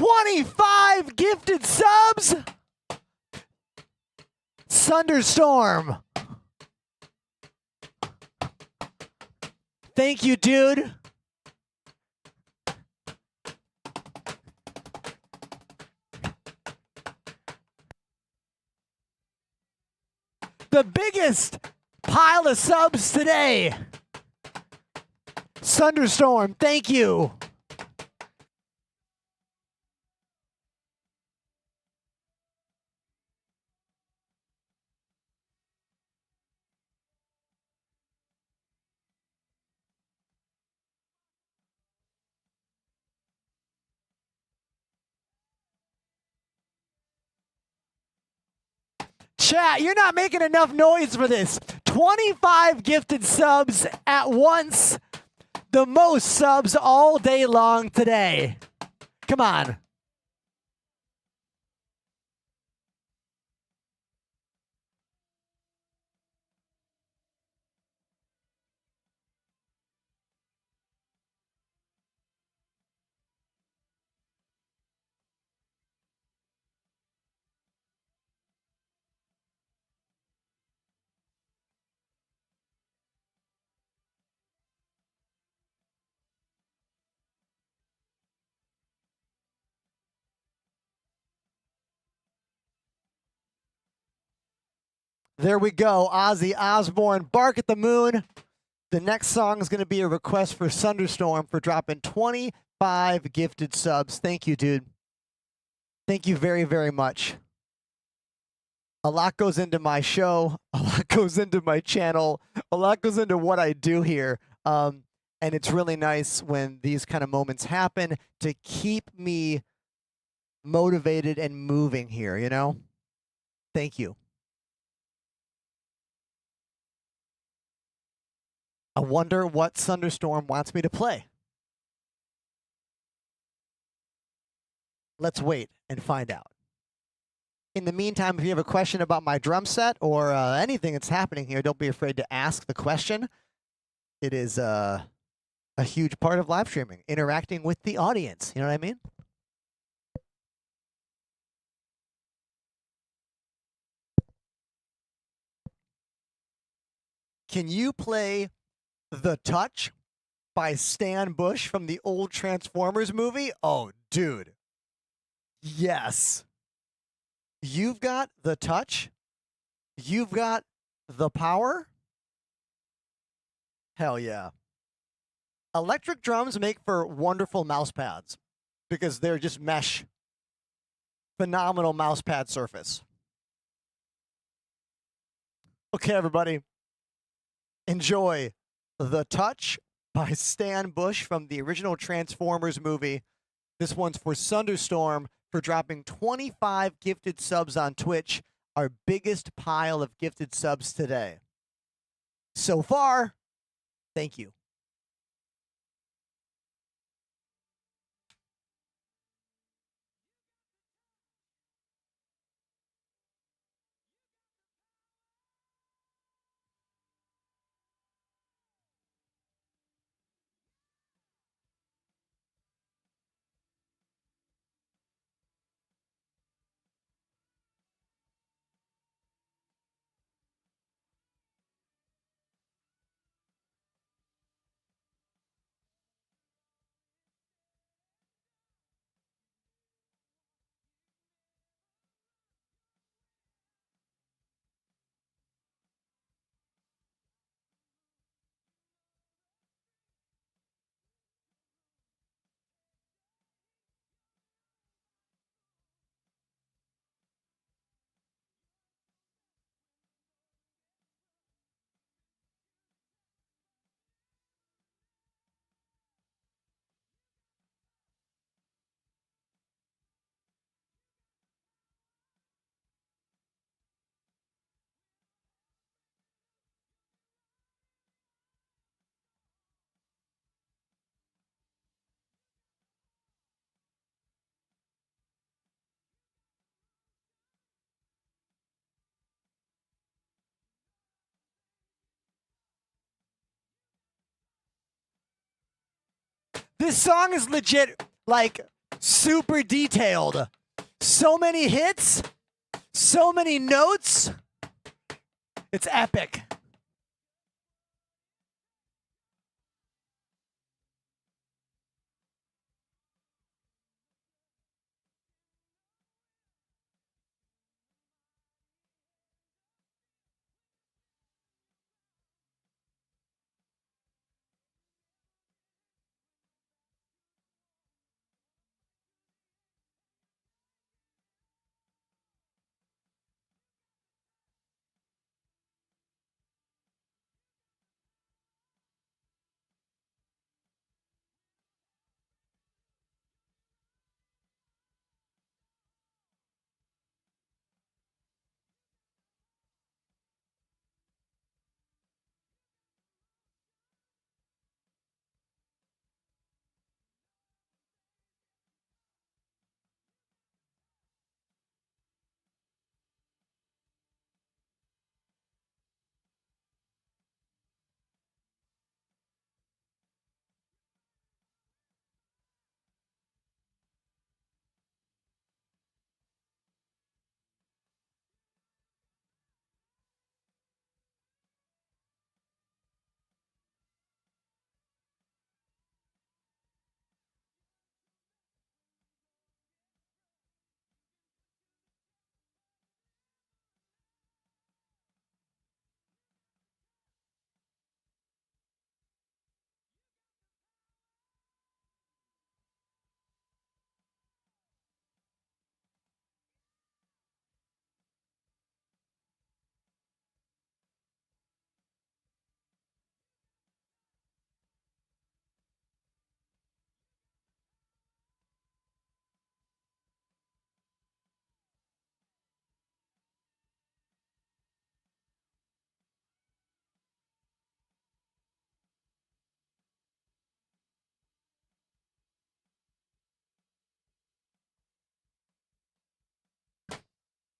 25 gifted subs. Thunderstorm. Thank you, dude. The biggest pile of subs today. Thunderstorm, thank you. Chat, you're not making enough noise for this. 25 gifted subs at once. The most subs all day long today. Come on. There we go. Ozzy Osbourne, Bark at the Moon. The next song is going to be a request for Thunderstorm for dropping 25 gifted subs. Thank you, dude. Thank you very, very much. A lot goes into my show. A lot goes into my channel. A lot goes into what I do here. And it's really nice when these kind of moments happen to keep me motivated and moving here, you know? Thank you. I wonder what Thunderstorm wants me to play. Let's wait and find out. In the meantime, if you have a question about my drum set or anything that's happening here, don't be afraid to ask the question. It is a huge part of live streaming, interacting with the audience. You know what I mean? Can you play The Touch by Stan Bush from the old Transformers movie? Oh, dude. Yes. You've got the touch. You've got the power. Hell yeah. Electric drums make for wonderful mouse pads because they're just mesh. Phenomenal mouse pad surface. Okay, everybody. Enjoy The Touch by Stan Bush from the original Transformers movie. This one's for Thunderstorm for dropping 25 gifted subs on Twitch, our biggest pile of gifted subs today. So far, thank you. This song is legit, like, Super detailed. So many hits, so many notes. It's epic.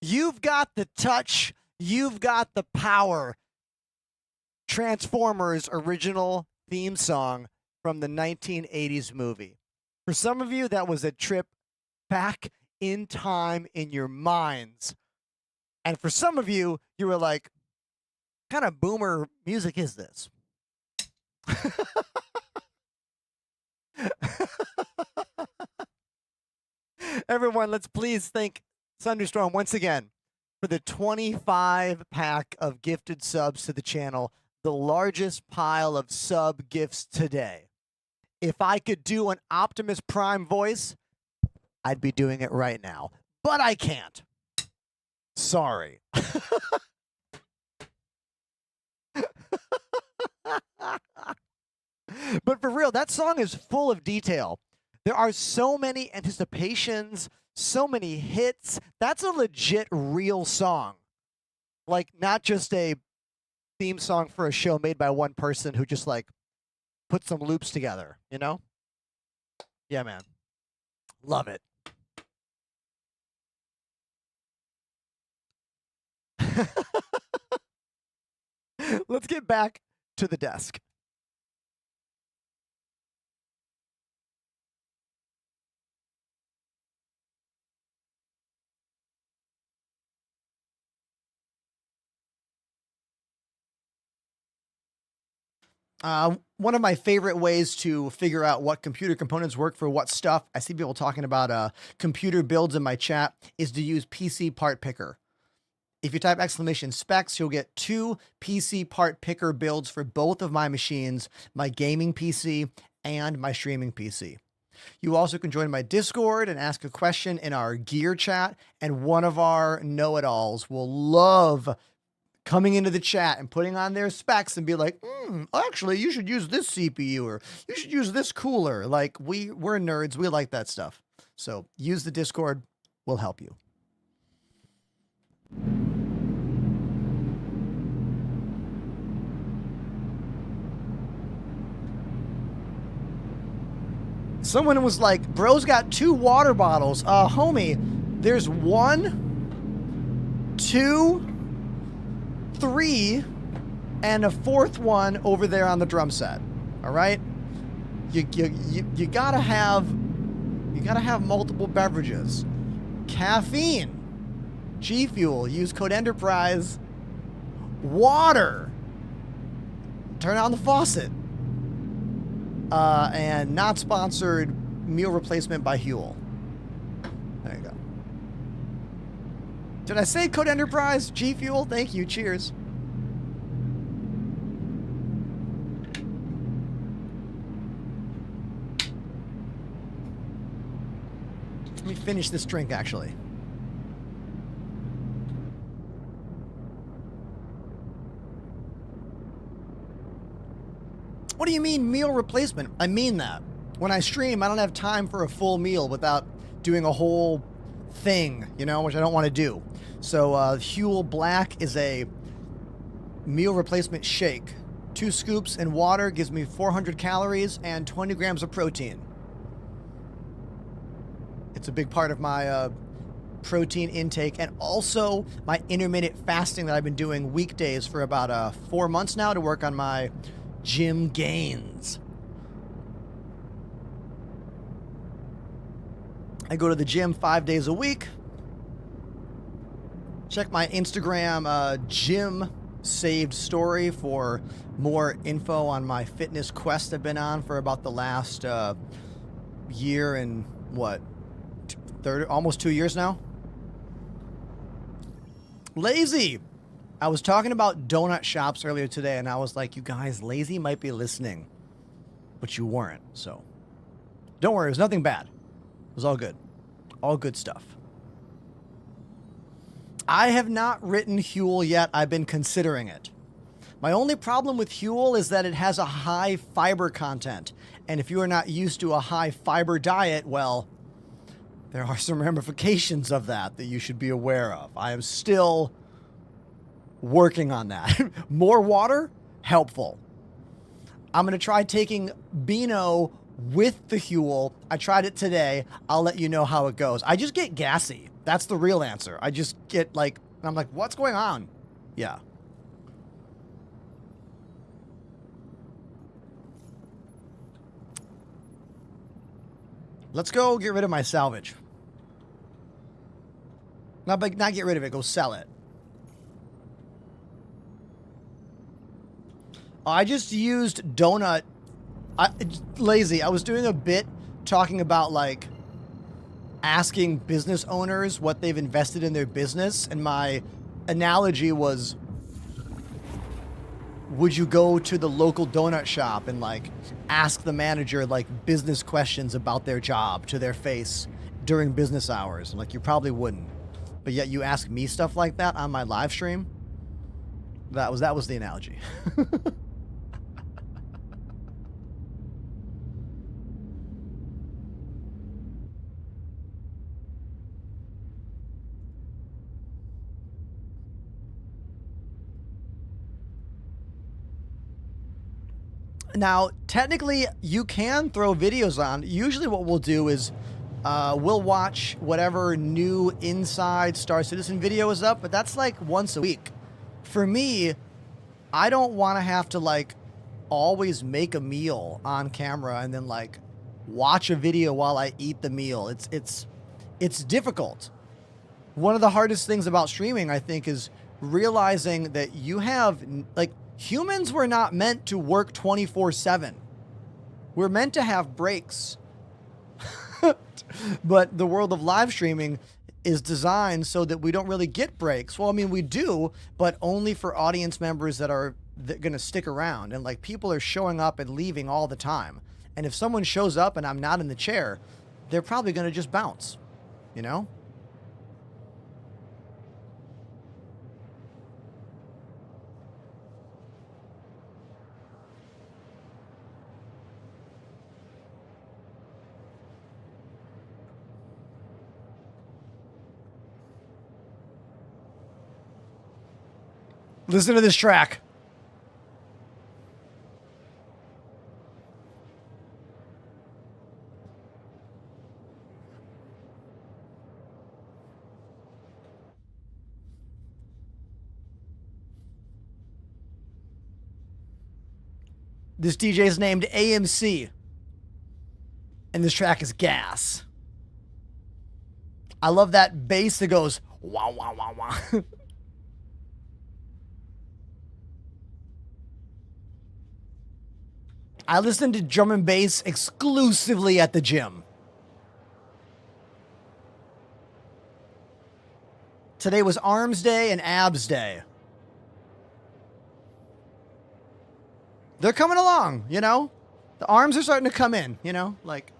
You've got the touch. You've got the power. Transformers original theme song from the 1980s movie. For some of you, that was a trip back in time in your minds. And for some of you, you were like, what kind of boomer music is this? Everyone, let's please thank Thunderstorm once again for the 25-pack of gifted subs to the channel, the largest pile of sub gifts today. If I could do an Optimus Prime voice, I'd be doing it right now, but I can't. Sorry. But for real, that song is full of detail. There are so many anticipations, so many hits. That's a legit real song. Like, not just a theme song for a show made by one person who just, like, put some loops together, you know? Yeah, man. Love it. Let's get back to the desk. One of my favorite ways to figure out what computer components work for what stuff, I see people talking about computer builds in my chat, is to use PC Part Picker. If you type !specs, you'll get 2 PC Part Picker builds for both of my machines, my gaming PC and my streaming PC. You also can join my Discord and ask a question in our gear chat, and one of our know-it-alls will love coming into the chat and putting on their specs and be like, actually, you should use this CPU, or you should use this cooler. Like, we're nerds. We like that stuff. So use the Discord. We'll help you. Someone was like, bro's got 2 water bottles. Homie, there's 1, 2, 3, and a 4th one over there on the drum set. All right? You gotta have You gotta have multiple beverages. Caffeine. G Fuel. Use code Enterprise. Water. Turn on the faucet. And not sponsored meal replacement by Huel. There you go. Did I say code Enterprise? G Fuel? Thank you. Cheers. Let me finish this drink, actually. What do you mean meal replacement? I mean that. When I stream, I don't have time for a full meal without doing a whole thing, you know, which I don't want to do. So Huel Black is a meal replacement shake. 2 scoops in water gives me 400 calories and 20 grams of protein. It's a big part of my protein intake and also my intermittent fasting that I've been doing weekdays for about 4 months now to work on my gym gains. I go to the gym 5 days a week. Check my Instagram gym saved story for more info on my fitness quest I've been on for about the last year and what, almost 2 years now. Lazy. I was talking about donut shops earlier today, and I was like, you guys, Lazy might be listening, but you weren't. So don't worry, it was nothing bad. It was all good. All good stuff. I have not written Huel yet. I've been considering it. My only problem with Huel is that it has a high fiber content. And if you are not used to a high fiber diet, well, there are some ramifications of that you should be aware of. I am still working on that. More water, helpful. I'm going to try taking Beano with the Huel. I tried it today. I'll let you know how it goes. I just get gassy. That's the real answer. I just get like, I'm like, what's going on? Yeah. Let's go get rid of my salvage. Not get rid of it, go sell it. I just used donut. Lazy. I was doing a bit talking about like asking business owners what they've invested in their business. And my analogy was, would you go to the local donut shop and like ask the manager like business questions about their job to their face during business hours? And like, you probably wouldn't, but yet you ask me stuff like that on my live stream. That was the analogy. Now, technically, you can throw videos on. Usually what we'll do is we'll watch whatever new Inside Star Citizen video is up, but that's like once a week. For me, I don't want to have to like always make a meal on camera and then like watch a video while I eat the meal. It's difficult. One of the hardest things about streaming, I think, is realizing that you have like, humans were not meant to work 24/7. We're meant to have breaks. But the world of live streaming is designed so that we don't really get breaks. Well, I mean, we do, but only for audience members that are going to stick around. And like, people are showing up and leaving all the time. And if someone shows up and I'm not in the chair, they're probably going to just bounce, you know? Listen to this track. This DJ is named AMC. And this track is gas. I love that bass that goes wah, wah, wah, wah. I listen to drum and bass exclusively at the gym. Today was arms day and abs day. They're coming along, you know? The arms are starting to come in, you know? Like,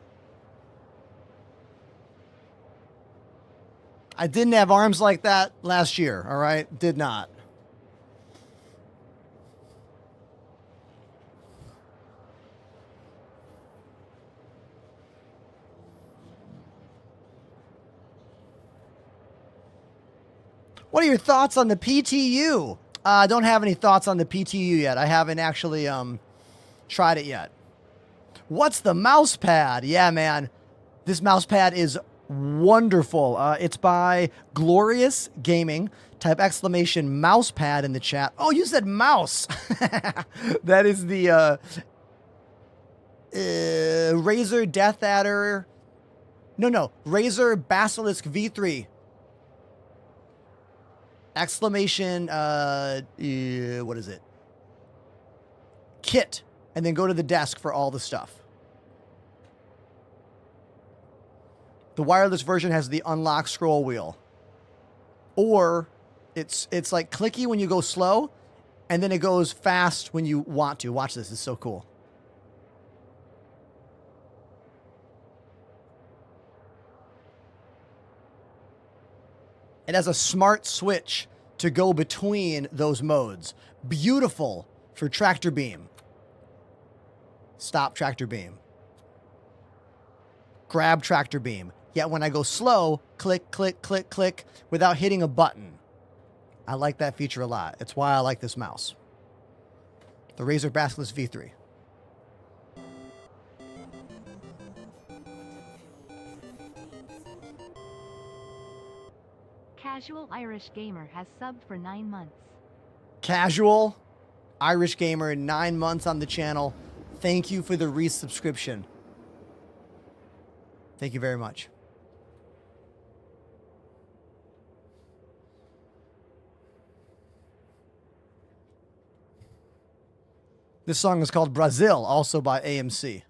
I didn't have arms like that last year, all right? Did not. What are your thoughts on the PTU? I don't have any thoughts on the PTU yet. I haven't actually tried it yet. What's the mouse pad? Yeah, man. This mouse pad is wonderful. It's by Glorious Gaming. Type exclamation mouse pad in the chat. Oh, you said mouse. That is the Razer Death Adder. No. Razer Basilisk V3. Exclamation, what is it? Kit. And then go to the desk for all the stuff. The wireless version has the unlock scroll wheel. Or it's like clicky when you go slow, and then it goes fast when you want to. Watch this, it's so cool. It has a smart switch to go between those modes. Beautiful for tractor beam. Stop tractor beam. Grab tractor beam. Yet when I go slow, click, click, click, click, without hitting a button. I like that feature a lot. It's why I like this mouse. The Razer Basilisk V3. Casual Irish Gamer has subbed for 9 months. Casual Irish Gamer, 9 months on the channel. Thank you for the resubscription. Thank you very much. This song is called Brazil, also by AMC.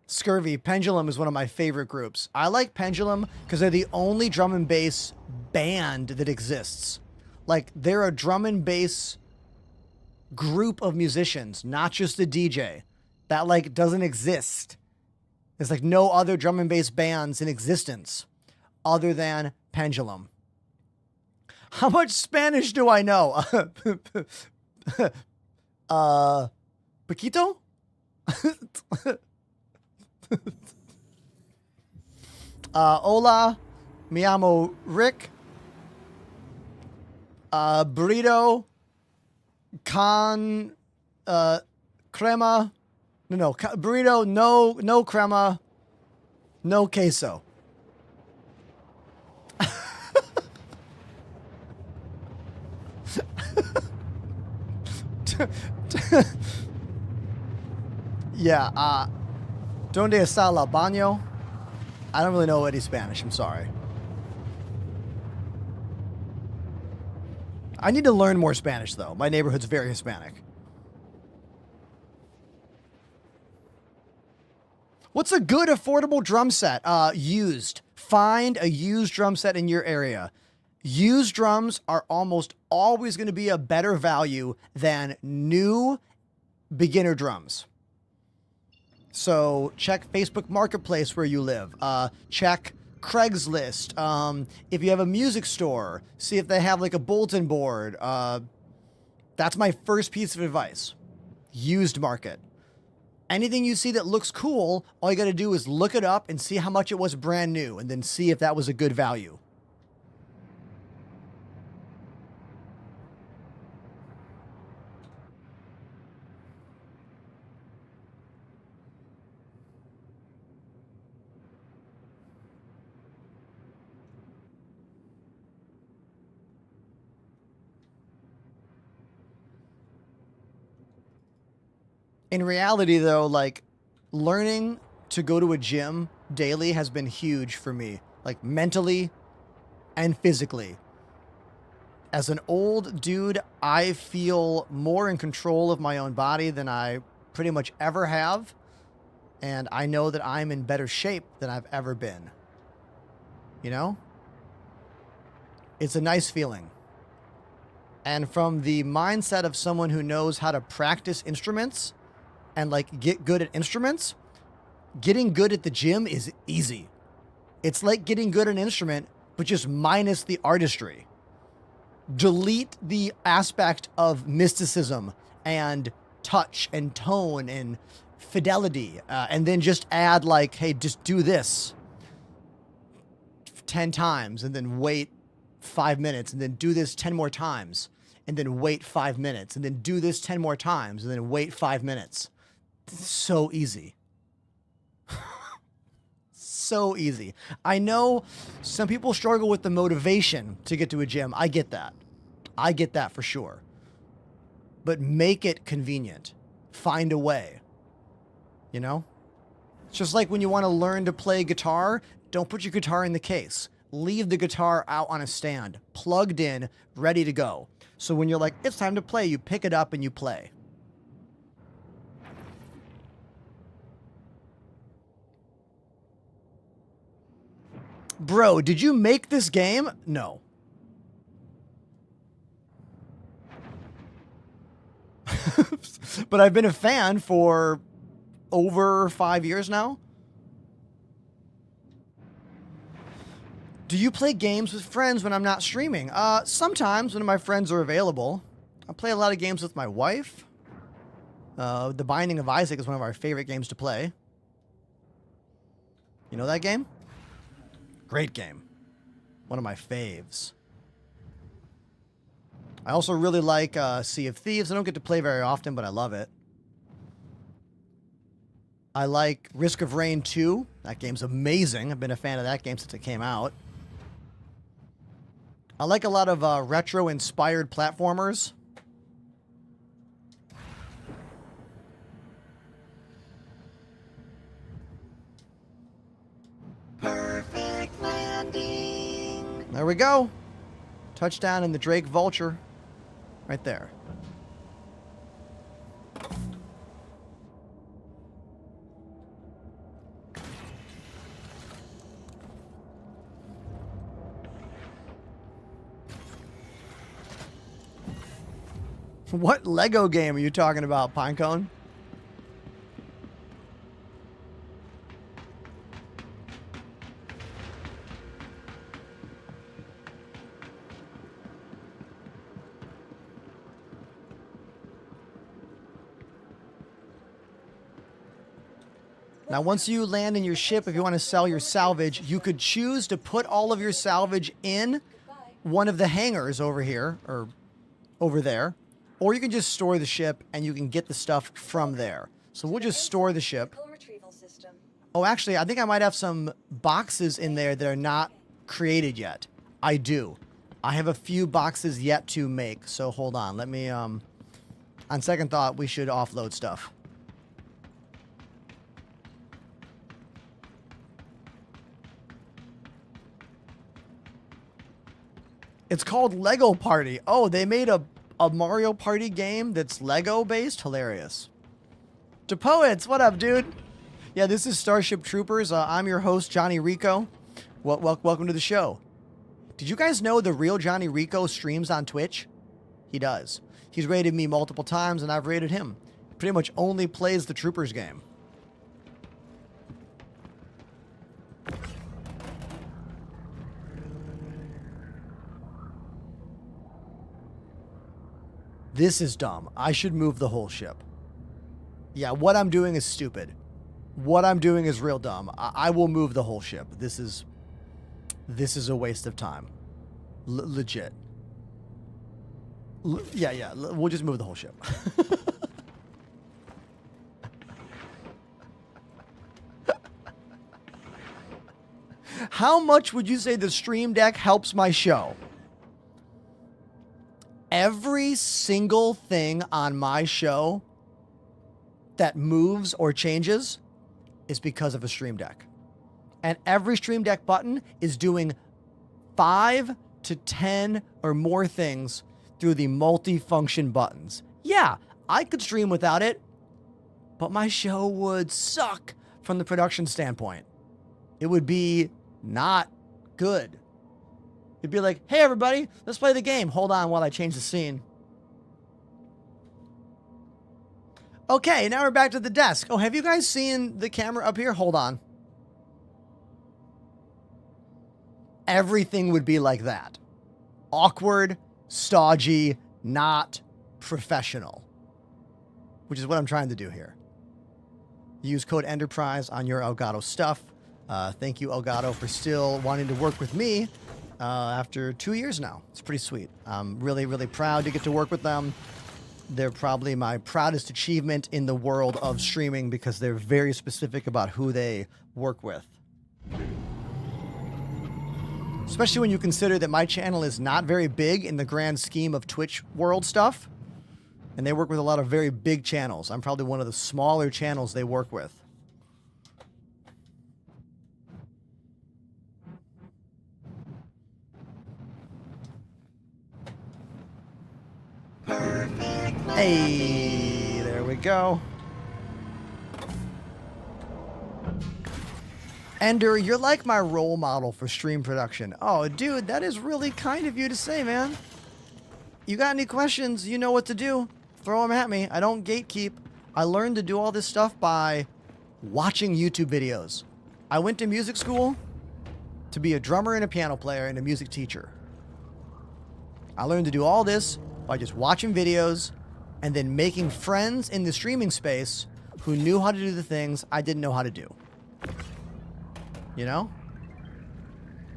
Scurvy, Pendulum is one of my favorite groups. I like Pendulum because they're the only drum and bass band that exists. Like, they're a drum and bass group of musicians, not just a DJ. That, like, doesn't exist. There's, like, no other drum and bass bands in existence other than Pendulum. How much Spanish do I know? Paquito? Hola, me llamo Rick. Burrito con crema. No, burrito, no crema, no queso. Yeah, ¿Dónde está el baño? I don't really know any Spanish, I'm sorry. I need to learn more Spanish, though. My neighborhood's very Hispanic. What's a good, affordable drum set? Used. Find a used drum set in your area. Used drums are almost always going to be a better value than new beginner drums. So check Facebook Marketplace where you live. Check Craigslist. If you have a music store, see if they have like a bulletin board. That's my first piece of advice. Used market. Anything you see that looks cool, all you got to do is look it up and see how much it was brand new, and then see if that was a good value. In reality, though, like, learning to go to a gym daily has been huge for me, like mentally and physically. As an old dude, I feel more in control of my own body than I pretty much ever have. And I know that I'm in better shape than I've ever been. You know? It's a nice feeling. And from the mindset of someone who knows how to practice instruments and like get good at instruments, getting good at the gym is easy. It's like getting good at an instrument, but just minus the artistry. Delete the aspect of mysticism and touch and tone and fidelity, and then just add like, hey, just do this 10 times and then wait 5 minutes, and then do this 10 more times and then wait 5 minutes, and then do this 10 more times and then wait 5 minutes. It's so easy. So easy. I know some people struggle with the motivation to get to a gym. I get that. I get that for sure. But make it convenient. Find a way. You know? It's just like when you want to learn to play guitar, don't put your guitar in the case. Leave the guitar out on a stand, plugged in, ready to go. So when you're like, it's time to play, you pick it up and you play. Bro, did you make this game? No. But I've been a fan for over 5 years now. Do you play games with friends when I'm not streaming? Sometimes when my friends are available. I play a lot of games with my wife. The Binding of Isaac is one of our favorite games to play. You know that game? Great game. One of my faves. I also really like Sea of Thieves. I don't get to play very often, but I love it. I like Risk of Rain 2. That game's amazing. I've been a fan of that game since it came out. I like a lot of retro-inspired platformers. Perfect landing. There we go. Touchdown in the Drake Vulture. Right there. What Lego game are you talking about, Pinecone? Now, once you land in your ship, if you want to sell your salvage, you could choose to put all of your salvage in one of the hangars over here, or over there. Or you can just store the ship and you can get the stuff from there. So we'll just store the ship. Oh, actually, I think I might have some boxes in there that are not created yet. I do. I have a few boxes yet to make. So hold on. Let me, on second thought, we should offload stuff. It's called Lego Party. Oh, they made a Mario Party game that's Lego based? Hilarious. To Poets, what up, dude? Yeah, this is Starship Troopers. I'm your host, Johnny Rico. Welcome to the show. Did you guys know the real Johnny Rico streams on Twitch? He does. He's rated me multiple times, and I've rated him. Pretty much only plays the Troopers game. This is dumb. I should move the whole ship. Yeah, what I'm doing is stupid. What I'm doing is real dumb. I will move the whole ship. This is a waste of time. Legit. Yeah. We'll just move the whole ship. How much would you say the Stream Deck helps my show? Every single thing on my show that moves or changes is because of a Stream Deck. And every Stream Deck button is doing 5 to 10 or more things through the multi-function buttons. Yeah, I could stream without it, but my show would suck from the production standpoint. It would be not good. It'd be like, hey everybody, let's play the game. Hold on while I change the scene. Okay, now we're back to the desk. Oh, have you guys seen the camera up here? Hold on. Everything would be like that. Awkward, stodgy, not professional. Which is what I'm trying to do here. Use code Enterprise on your Elgato stuff. Thank you, Elgato, for still wanting to work with me after 2 years now. It's pretty sweet. I'm really, really proud to get to work with them. They're probably my proudest achievement in the world of streaming because they're very specific about who they work with. Especially when you consider that my channel is not very big in the grand scheme of Twitch world stuff. And they work with a lot of very big channels. I'm probably one of the smaller channels they work with. Hey, there we go. Ender, you're like my role model for stream production. Oh, dude, that is really kind of you to say, man. You got any questions? You know what to do. Throw them at me. I don't gatekeep. I learned to do all this stuff by watching YouTube videos. I went to music school to be a drummer and a piano player and a music teacher. I learned to do all this by just watching videos and then making friends in the streaming space who knew how to do the things I didn't know how to do. You know?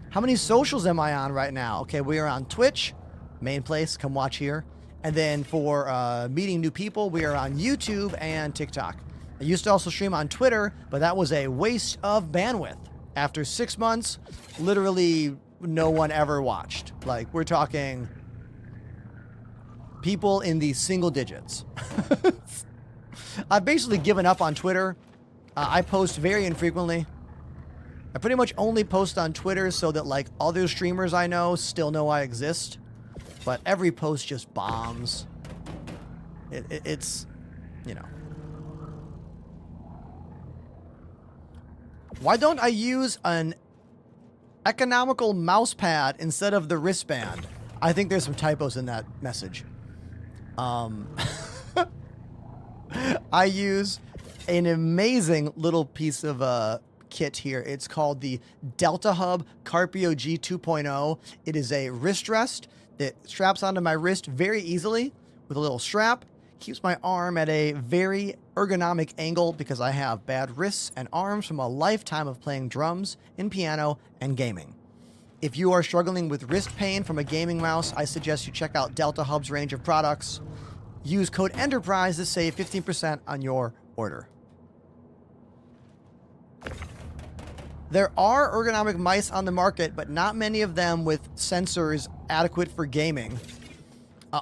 How many socials am I on right now? Okay, we are on Twitch, main place, come watch here. And then for meeting new people, we are on YouTube and TikTok. I used to also stream on Twitter, but that was a waste of bandwidth. After 6 months, literally no one ever watched. Like, we're talking people in the single digits. I've basically given up on Twitter. I post very infrequently. I pretty much only post on Twitter so that, like, other streamers I know still know I exist. But every post just bombs. It's, you know. Why don't I use an economical mouse pad instead of the wristband? I think there's some typos in that message. I use an amazing little piece of kit here. It's called the Delta Hub Carpio G 2.0. It is a wrist rest that straps onto my wrist very easily with a little strap. Keeps my arm at a very ergonomic angle because I have bad wrists and arms from a lifetime of playing drums and piano and gaming. If you are struggling with wrist pain from a gaming mouse, I suggest you check out Delta Hub's range of products. Use code ENTERPRISE to save 15% on your order. There are ergonomic mice on the market, but not many of them with sensors adequate for gaming.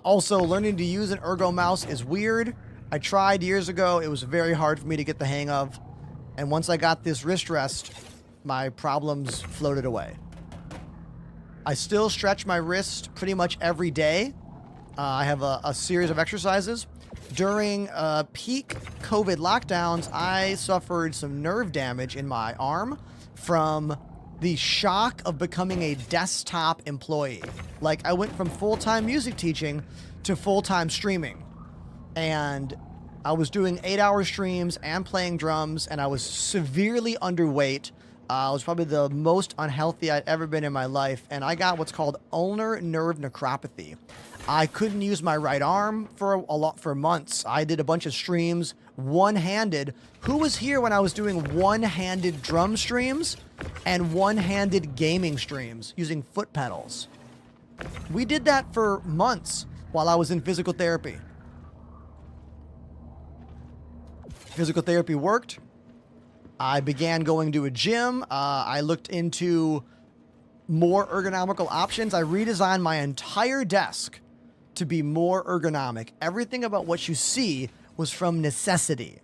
Also, learning to use an ergo mouse is weird. I tried years ago. It was very hard for me to get the hang of. And once I got this wrist rest, my problems floated away. I still stretch my wrist pretty much every day. I have a series of exercises. During peak COVID lockdowns, I suffered some nerve damage in my arm from the shock of becoming a desktop employee. Like, I went from full-time music teaching to full-time streaming. And I was doing 8-hour streams and playing drums, and I was severely underweight. I was probably the most unhealthy I'd ever been in my life, and I got what's called ulnar nerve necropathy. I couldn't use my right arm for months. I did a bunch of streams one-handed. Who was here when I was doing one-handed drum streams and one-handed gaming streams using foot pedals? We did that for months while I was in physical therapy. Physical therapy worked. I began going to a gym. I looked into more ergonomical options. I redesigned my entire desk to be more ergonomic. Everything about what you see was from necessity.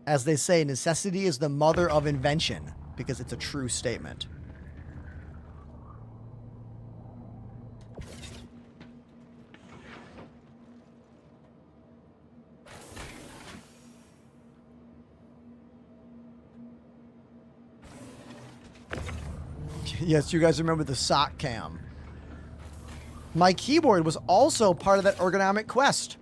As they say, necessity is the mother of invention. because it's a true statement. Yes, you guys remember the sock cam. My keyboard was also part of that ergonomic quest.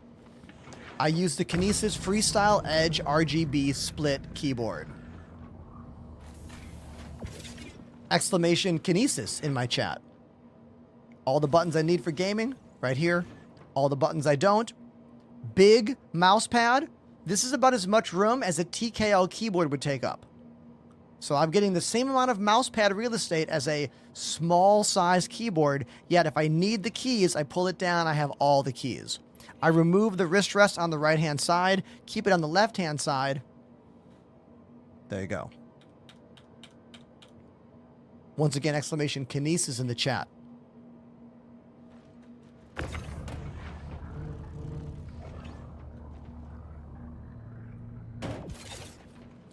I used the Kinesis Freestyle Edge RGB split keyboard. Exclamation Kinesis in my chat. All the buttons I need for gaming, right here. All the buttons I don't. Big mouse pad. This is about as much room as a TKL keyboard would take up. So I'm getting the same amount of mouse pad real estate as a small size keyboard, yet if I need the keys, I pull it down, I have all the keys. I remove the wrist rest on the right-hand side, keep it on the left-hand side. There you go. Once again, exclamation Kinesis in the chat.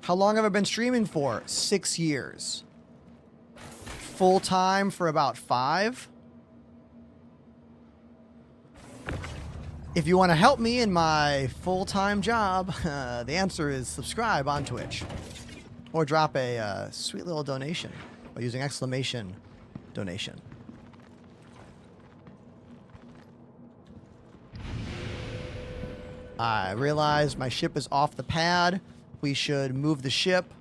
How long have I been streaming for? 6 years. Full time for about 5. If you want to help me in my full-time job, the answer is subscribe on Twitch. Or drop a sweet little donation by using exclamation donation. I realize my ship is off the pad. We should move the ship.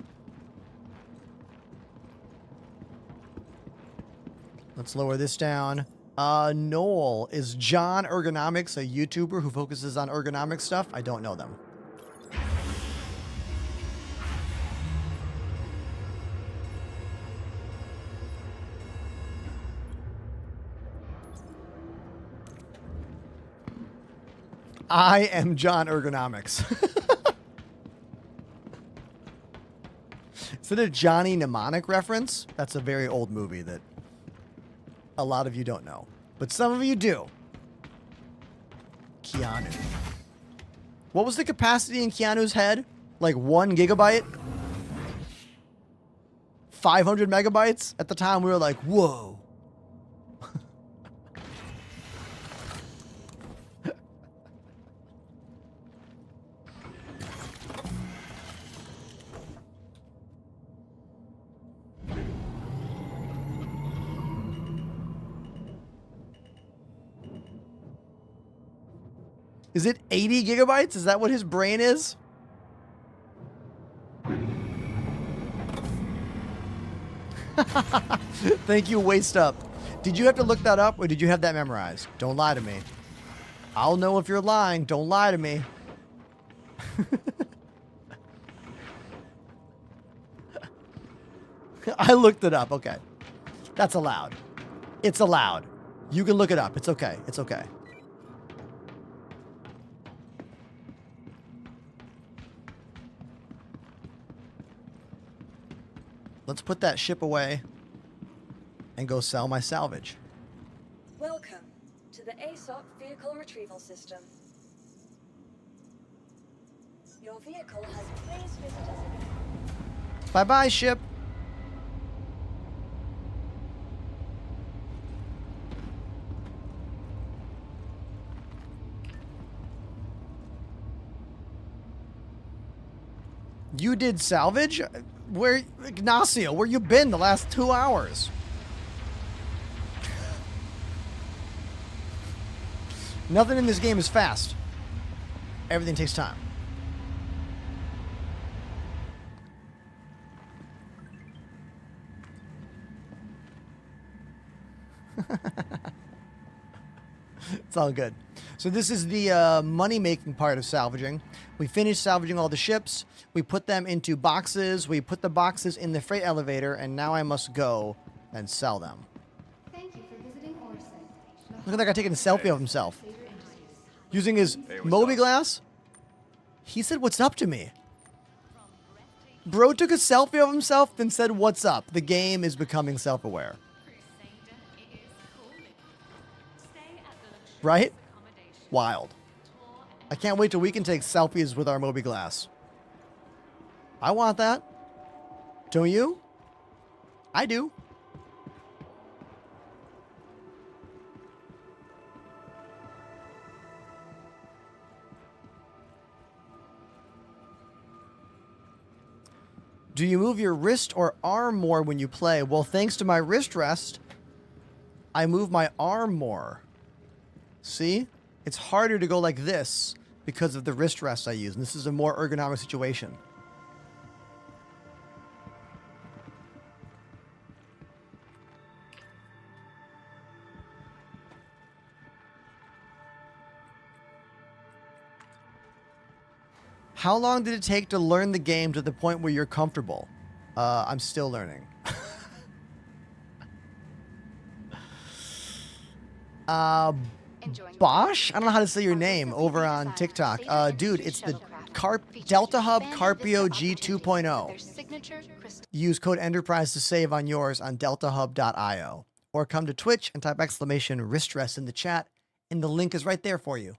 Let's lower this down. Noel, is John Ergonomics a YouTuber who focuses on ergonomic stuff? I don't know them. I am John Ergonomics. Is it a Johnny Mnemonic reference? That's a very old movie that a lot of you don't know. But some of you do. Keanu. What was the capacity in Keanu's head? Like 1 gigabyte? 500 megabytes? At the time we were like, whoa. Is it 80 gigabytes? Is that what his brain is? Thank you, Waste Up. Did you have to look that up or did you have that memorized? Don't lie to me. I'll know if you're lying. Don't lie to me. I looked it up. Okay. That's allowed. It's allowed. You can look it up. It's okay. It's okay. Let's put that ship away and go sell my salvage. Welcome to the ASOP Vehicle Retrieval System. Your vehicle has please visit us again. Bye-bye, ship. You did salvage? Where, Ignacio, where you been the last 2 hours? Nothing in this game is fast. Everything takes time. It's all good. So this is the money-making part of salvaging. We finished salvaging all the ships. We put them into boxes. We put the boxes in the freight elevator, and now I must go and sell them. Thank you for visiting Orson. Look at that guy taking a selfie of himself. Using his Moby glass. He said, "What's up?" to me. Bro took a selfie of himself, then said, "What's up?" The game is becoming self-aware. Right? Wild. I can't wait till we can take selfies with our Moby glass. I want that. Don't you? I do. Do you move your wrist or arm more when you play? Well, thanks to my wrist rest, I move my arm more. See? It's harder to go like this because of the wrist rest I use. And this is a more ergonomic situation. How long did it take to learn the game to the point where you're comfortable? I'm still learning. Bosch? I don't know how to say your name over on TikTok. Dude, it's the Delta Hub Carpio G 2.0. Use code Enterprise to save on yours on deltahub.io. Or come to Twitch and type exclamation wrist rest in the chat, and the link is right there for you.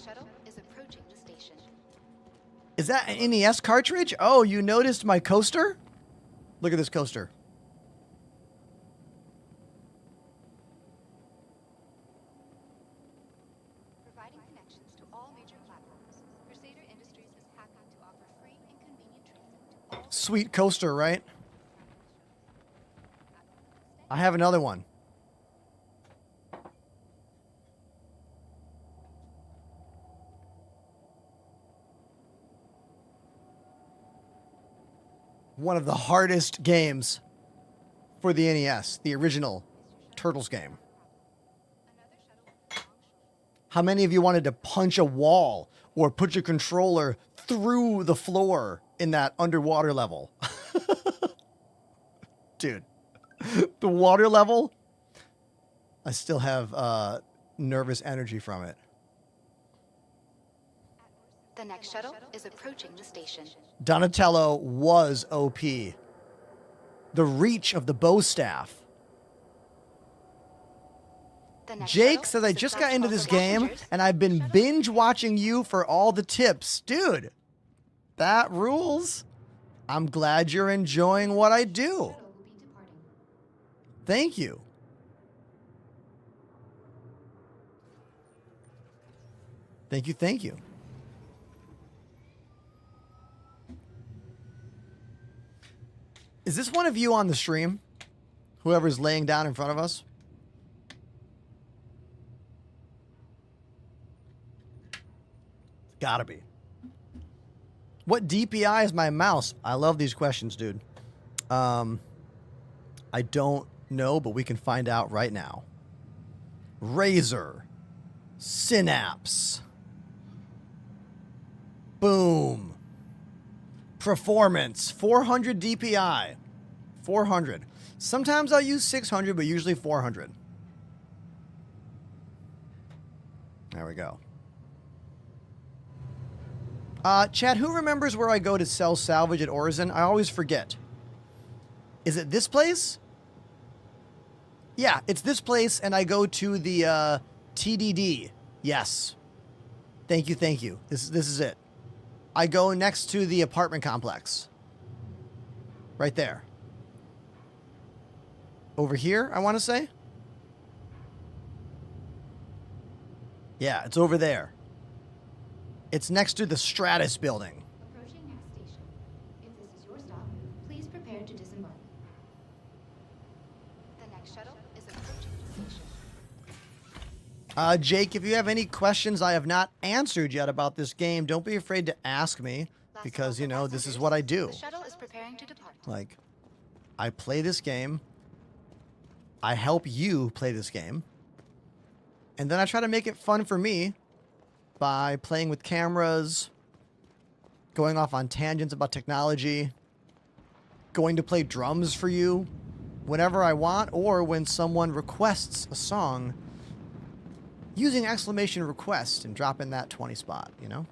Shuttle is approaching the station. Is that an NES cartridge? Oh, you noticed my coaster? Look at this coaster. Providing connections to all major platforms, Crusader Industries is happy to offer free and convenient transit to all. Sweet coaster, right? I have another one. One of the hardest games for the NES, the original Turtles game. How many of you wanted to punch a wall or put your controller through the floor in that underwater level? Dude, the water level, I still have nervous energy from it. The next shuttle is approaching the station. Donatello was OP. The reach of the bow staff. Jake says, I just got into this game and I've been binge watching you for all the tips. Dude, that rules. I'm glad you're enjoying what I do. Thank you. Thank you, thank you. Is this one of you on the stream? Whoever's laying down in front of us? Gotta be. What DPI is my mouse? I love these questions, dude. I don't know, but we can find out right now. Razer. Synapse. Boom. Performance, 400 DPI. 400. Sometimes I'll use 600, but usually 400. There we go. Chad, who remembers where I go to sell salvage at Orison? I always forget. Is it this place? Yeah, it's this place, and I go to the TDD. Yes. Thank you, thank you. This is it. I go next to the apartment complex. Right there. Over here, I want to say. Yeah, it's over there. It's next to the Stratus building. Approaching next station. If this is your stop, please prepare to disembark. The next shuttle is approaching the station. Jake, if you have any questions I have not answered yet about this game, don't be afraid to ask me, because, you know, this is what I do. The shuttle is preparing to depart. Like, I play this game, I help you play this game, and then I try to make it fun for me by playing with cameras, going off on tangents about technology, going to play drums for you whenever I want, or when someone requests a song, using exclamation request and drop in that 20 spot, you know?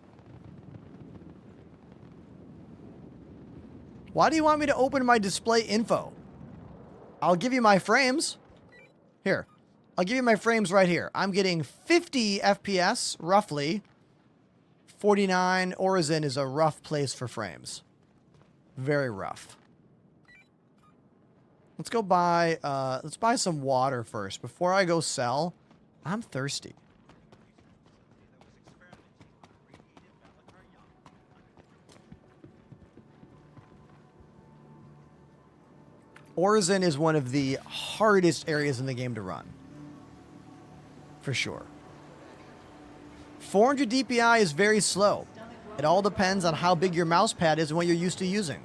Why do you want me to open my display info? I'll give you my frames. Here. I'll give you my frames right here. I'm getting 50 FPS, roughly. 49. Orison is a rough place for frames. Very rough. Let's go buy, let's buy some water first. Before I go sell, I'm thirsty. Orison is one of the hardest areas in the game to run. For sure. 400 DPI is very slow. It all depends on how big your mouse pad is and what you're used to using.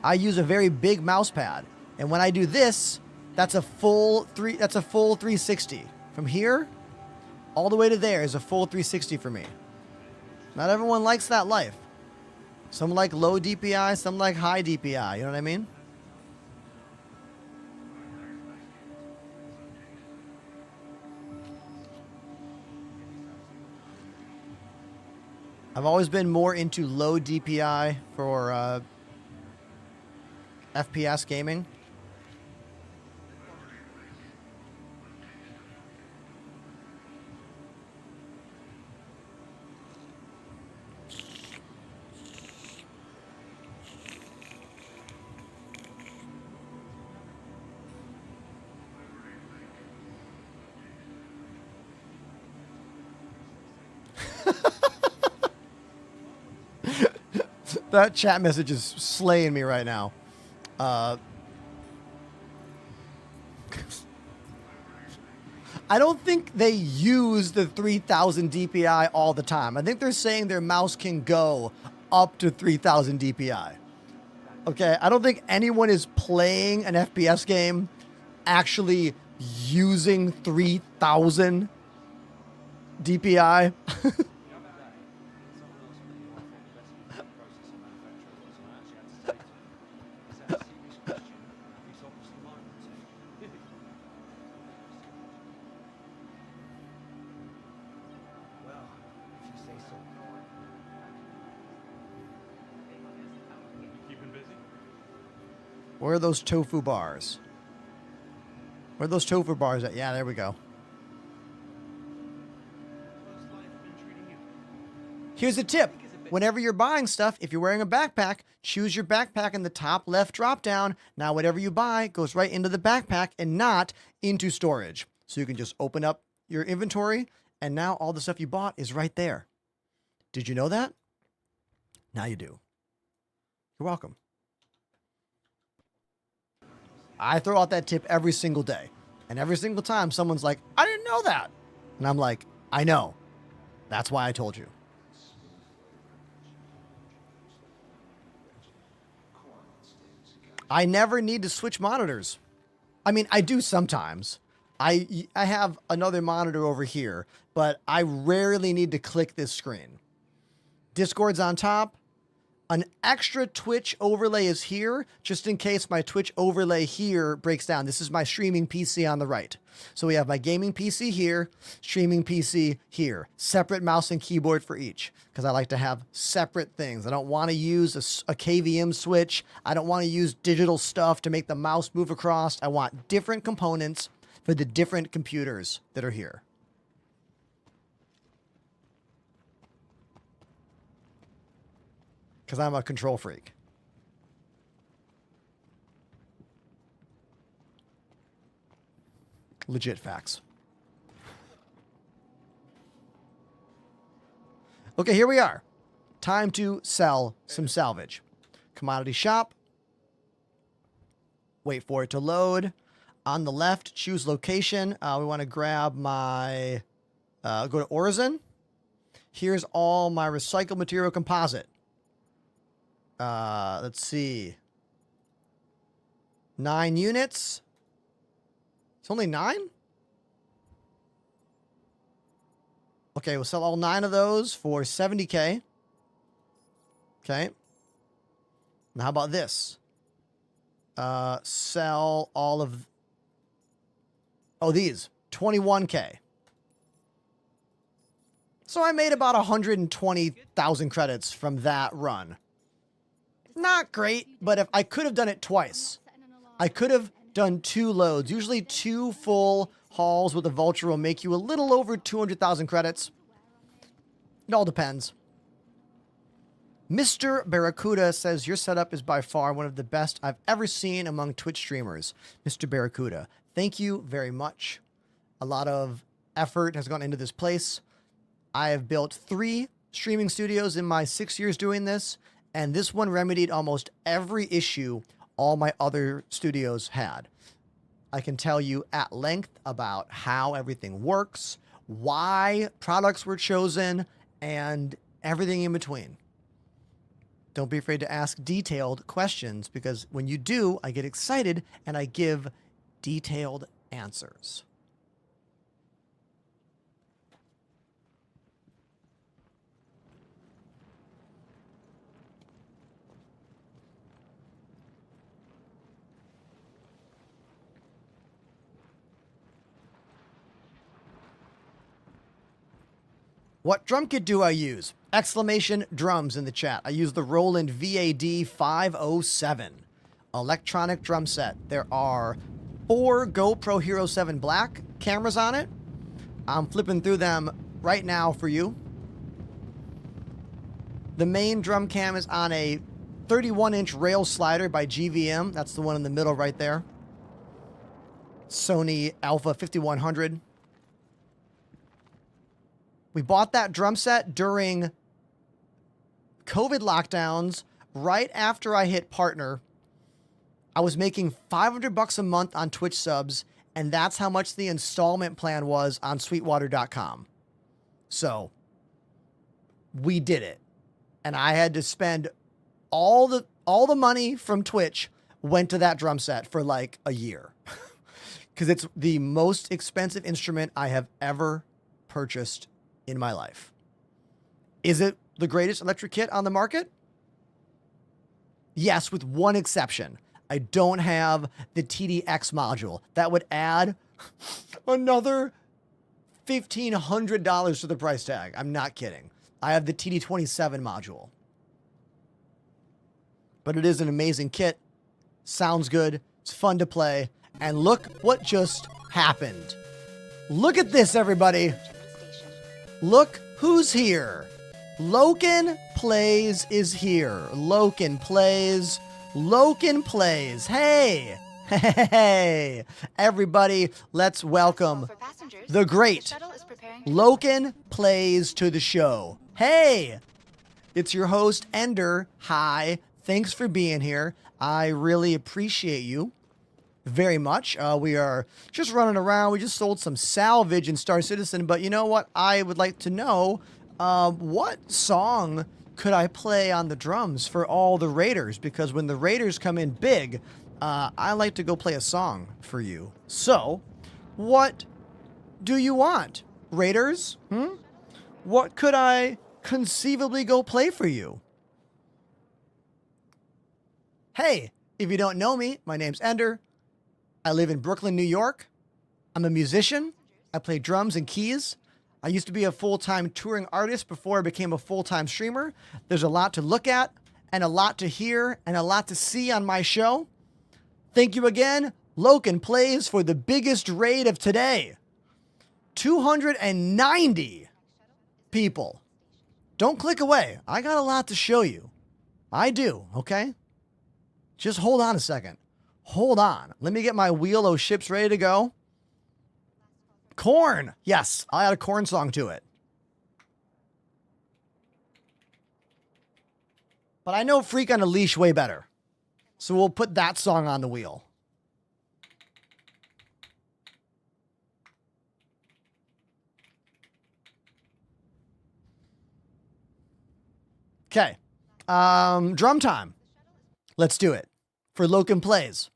I use a very big mouse pad, and when I do this, that's a full 360. From here all the way to there is a full 360 for me. Not everyone likes that life. Some like low DPI, some like high DPI, you know what I mean? I've always been more into low DPI for FPS gaming. That chat message is slaying me right now. I don't think they use the 3000 DPI all the time. I think they're saying their mouse can go up to 3000 DPI. Okay, I don't think anyone is playing an FPS game actually using 3000 DPI. Where are those tofu bars? Where are those tofu bars at? Yeah, there we go. Here's a tip. Whenever you're buying stuff, if you're wearing a backpack, choose your backpack in the top left drop down. Now whatever you buy goes right into the backpack and not into storage. So you can just open up your inventory and now all the stuff you bought is right there. Did you know that? Now you do. You're welcome. I throw out that tip every single day. And every single time someone's like, I didn't know that. And I'm like, I know. That's why I told you. I never need to switch monitors. I mean, I do sometimes. I have another monitor over here, but I rarely need to click this screen. Discord's on top. An extra Twitch overlay is here, just in case my Twitch overlay here breaks down. This is my streaming PC on the right. So we have my gaming PC here, streaming PC here. Separate mouse and keyboard for each, because I like to have separate things. I don't want to use a KVM switch. I don't want to use digital stuff to make the mouse move across. I want different components for the different computers that are here. Because I'm a control freak. Legit facts. Okay, here we are. Time to sell some salvage. Commodity shop. Wait for it to load. On the left, choose location. We want to grab my... go to Orison. Here's all my recycled material composite. Let's see. 9 units. It's only 9? Okay, we'll sell all 9 of those for 70K. Okay. Now how about this? Sell all of... Oh, these. 21K. So I made about 120,000 credits from that run. Not great, but if I could have done it twice. I could have done 2 loads. Usually 2 full hauls with a vulture will make you a little over 200,000 credits. It all depends. Mr. Barracuda says your setup is by far one of the best I've ever seen among Twitch streamers. Mr. Barracuda, thank you very much. A lot of effort has gone into this place. I have built 3 streaming studios in my 6 years doing this, and this one remedied almost every issue all my other studios had. I can tell you at length about how everything works, why products were chosen, and everything in between. Don't be afraid to ask detailed questions, because when you do, I get excited and I give detailed answers. What drum kit do I use? Exclamation drums in the chat. I use the Roland VAD 507 electronic drum set. There are 4 GoPro Hero 7 Black cameras on it. I'm flipping through them right now for you. The main drum cam is on a 31-inch rail slider by GVM. That's the one in the middle right there. Sony Alpha 5100. We bought that drum set during COVID lockdowns, right after I hit partner. I was making $500 a month on Twitch subs, and that's how much the installment plan was on Sweetwater.com. So we did it, and I had to spend all the money from Twitch went to that drum set for like a year, because it's the most expensive instrument I have ever purchased in my life. Is it the greatest electric kit on the market? Yes, with one exception. I don't have the TDX module. That would add another $1,500 to the price tag. I'm not kidding. I have the TD27 module. But it is an amazing kit. Sounds good. It's fun to play. And look what just happened. Look at this, everybody. Look who's here. Loken Plays is here. Loken Plays. Loken Plays. Hey. Hey. Everybody, let's welcome the great Loken Plays to the show. Hey. It's your host, Ender. Hi. Thanks for being here. I really appreciate you very much. We are just running around. We just sold some salvage in Star Citizen, but you know what? I would like to know, what song could I play on the drums for all the raiders? Because when the raiders come in big, I like to go play a song for you. So, what do you want, raiders? What could I conceivably go play for you? Hey, if you don't know me, my name's Ender. I live in Brooklyn, New York. I'm a musician. I play drums and keys. I used to be a full-time touring artist before I became a full-time streamer. There's a lot to look at and a lot to hear and a lot to see on my show. Thank you again. Loken Plays for the biggest raid of today. 290 people. Don't click away. I got a lot to show you. I do, okay? Just hold on a second. Hold on. Let me get my wheel of ships ready to go. Corn. Yes, I'll add a corn song to it. But I know Freak on a Leash way better. So we'll put that song on the wheel. Okay. Drum time. Let's do it. For Loken Plays.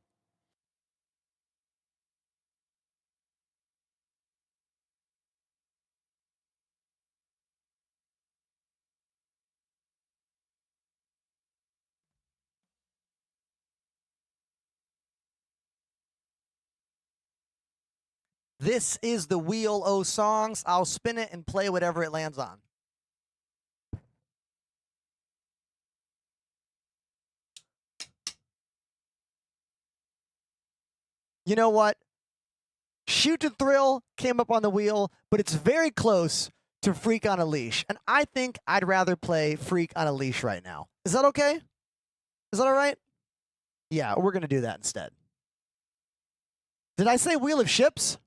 This is the Wheel O Songs. I'll spin it and play whatever it lands on. You know what? Shoot to Thrill came up on the wheel, but it's very close to Freak on a Leash. And I think I'd rather play Freak on a Leash right now. Is that okay? Is that all right? Yeah, we're going to do that instead. Did I say Wheel of Ships?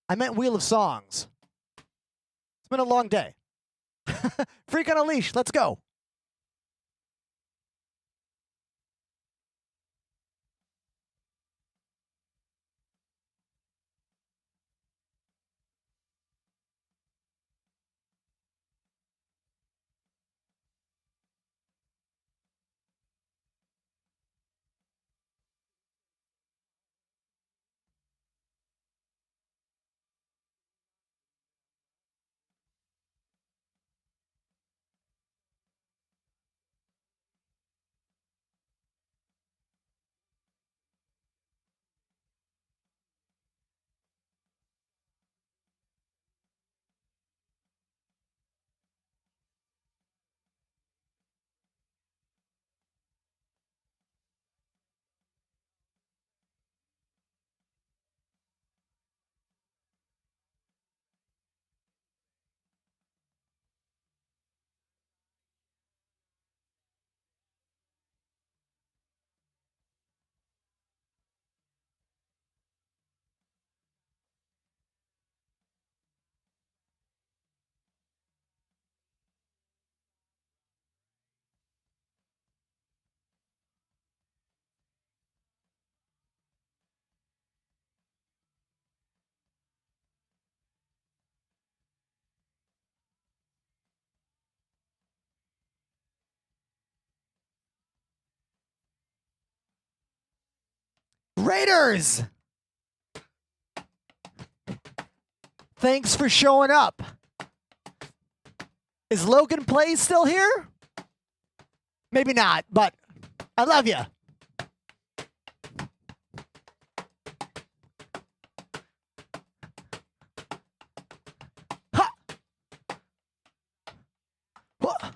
I meant Wheel of Songs. It's been a long day. Freak on a Leash, let's go. Raiders! Thanks for showing up. Is Logan Plays still here? Maybe not, but I love you. Ha! Wha-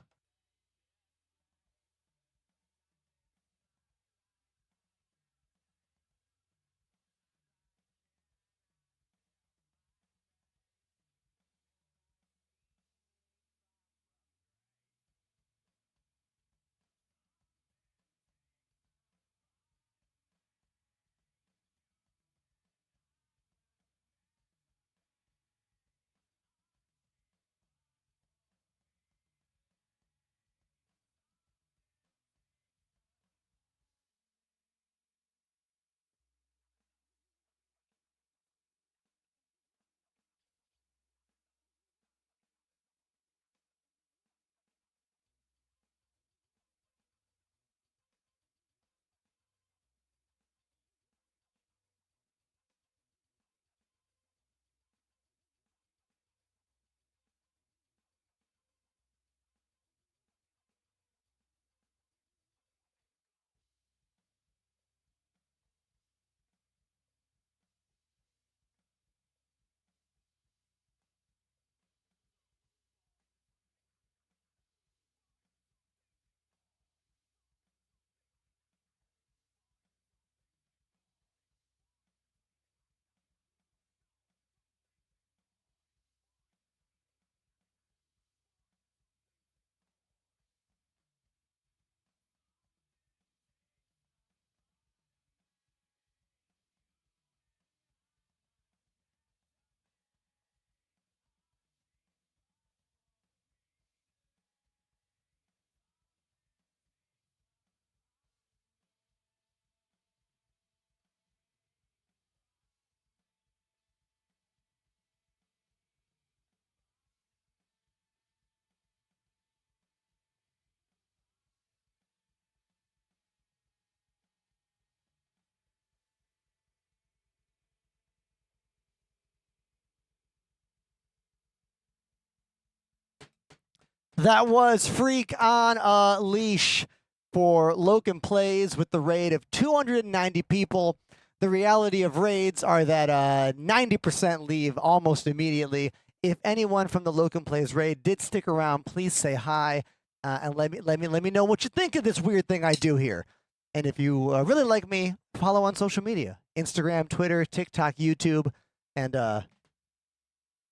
That was Freak on a Leash for Logan Plays with the raid of 290 people. The reality of raids are that 90% leave almost immediately. If anyone from the Logan Plays raid did stick around, please say hi and let me know what you think of this weird thing I do here. And if you really like me, follow on social media: Instagram, Twitter, TikTok, YouTube, and I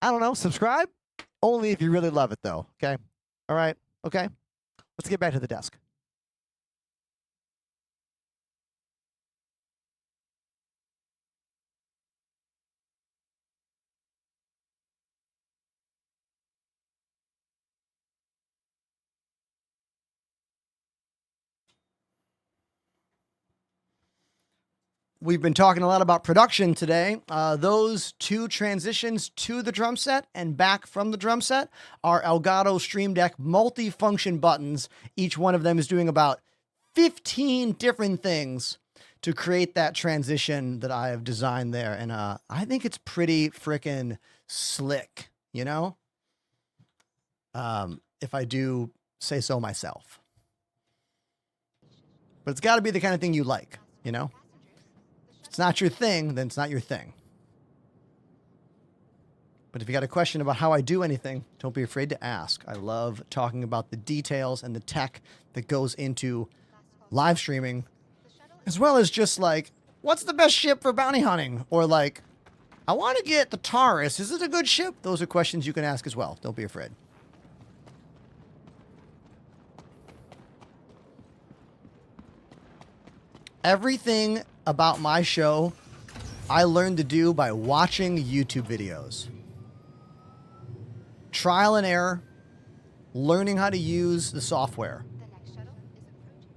don't know, subscribe. Only if you really love it, though. Okay? All right? Okay? Let's get back to the desk. We've been talking a lot about production today. Those two transitions to the drum set and back from the drum set are Elgato Stream Deck multi-function buttons. Each one of them is doing about 15 different things to create that transition that I have designed there. And I think it's pretty freaking slick, you know? If I do say so myself. But it's got to be the kind of thing you like, you know? If it's not your thing, then it's not your thing. But if you got a question about how I do anything, don't be afraid to ask. I love talking about the details and the tech that goes into live streaming, as well as just like, what's the best ship for bounty hunting? Or like, I want to get the Taurus. Is it a good ship? Those are questions you can ask as well. Don't be afraid. Everything about my show, I learned to do by watching YouTube videos. Trial and error, learning how to use the software. The next shuttle is approaching.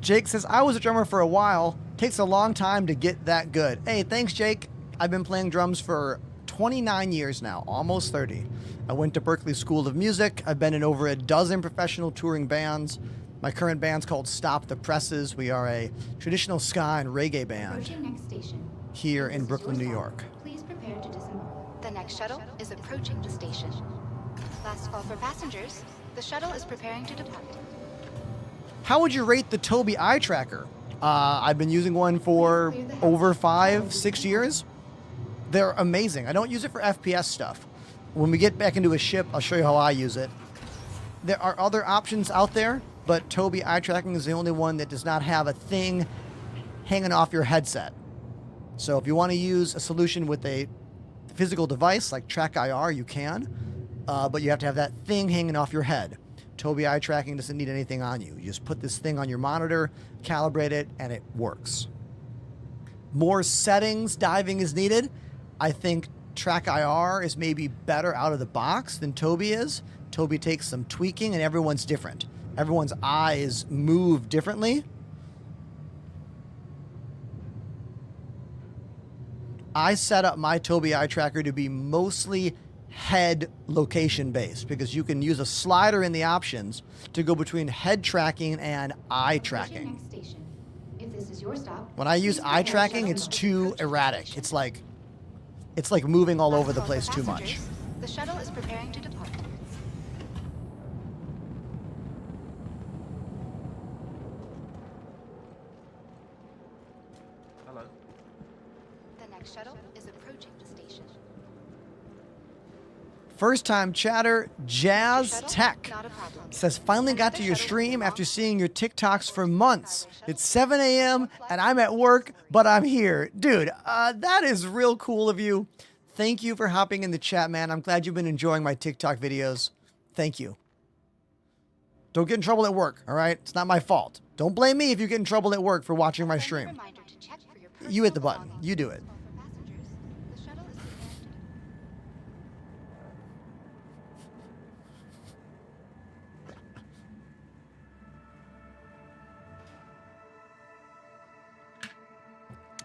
Jake says, I was a drummer for a while. Takes a long time to get that good. Hey, thanks, Jake. I've been playing drums for 29 years now, almost 30. I went to Berklee School of Music. I've been in over a dozen professional touring bands. My current band's called Stop the Presses. We are a traditional ska and reggae band Approaching next station. here If in this is Brooklyn, your New stop, York. Please prepare to disembark. The next shuttle is approaching the station. Last call for passengers. The shuttle is preparing to depart. How would you rate the Tobii eye tracker? I've been using one for over 5-6 years. They're amazing. I don't use it for FPS stuff. When we get back into a ship, I'll show you how I use it. There are other options out there, but Tobii eye tracking is the only one that does not have a thing hanging off your headset. So if you want to use a solution with a physical device like Track IR, you can, but you have to have that thing hanging off your head. Tobii eye tracking doesn't need anything on you. You just put this thing on your monitor, calibrate it, and it works. More settings diving is needed. I think Track IR is maybe better out of the box than Tobii is. Tobii takes some tweaking, and everyone's different. Everyone's eyes move differently. I set up my Tobii eye tracker to be mostly head location based because you can use a slider in the options to go between head tracking and eye tracking. Next station. If this is your stop, When I use please eye prepare tracking, shuttle it's to too approach the erratic. station. It's like moving all Last over the call for place too much. passengers. The shuttle is preparing to depart. Hello. The next shuttle is approaching the station. First time chatter, Jazz Shuttle? Tech Not a problem. says, finally got to your stream after seeing your TikToks for months. It's 7 a.m. and I'm at work, but I'm here. Dude, that is real cool of you. Thank you for hopping in the chat, man. I'm glad you've been enjoying my TikTok videos. Thank you. Don't get in trouble at work, all right? It's not my fault. Don't blame me if you get in trouble at work for watching my stream. Reminder to check for your You hit the personal button. belongings. You do it. Call for passengers. The shuttle is preparing to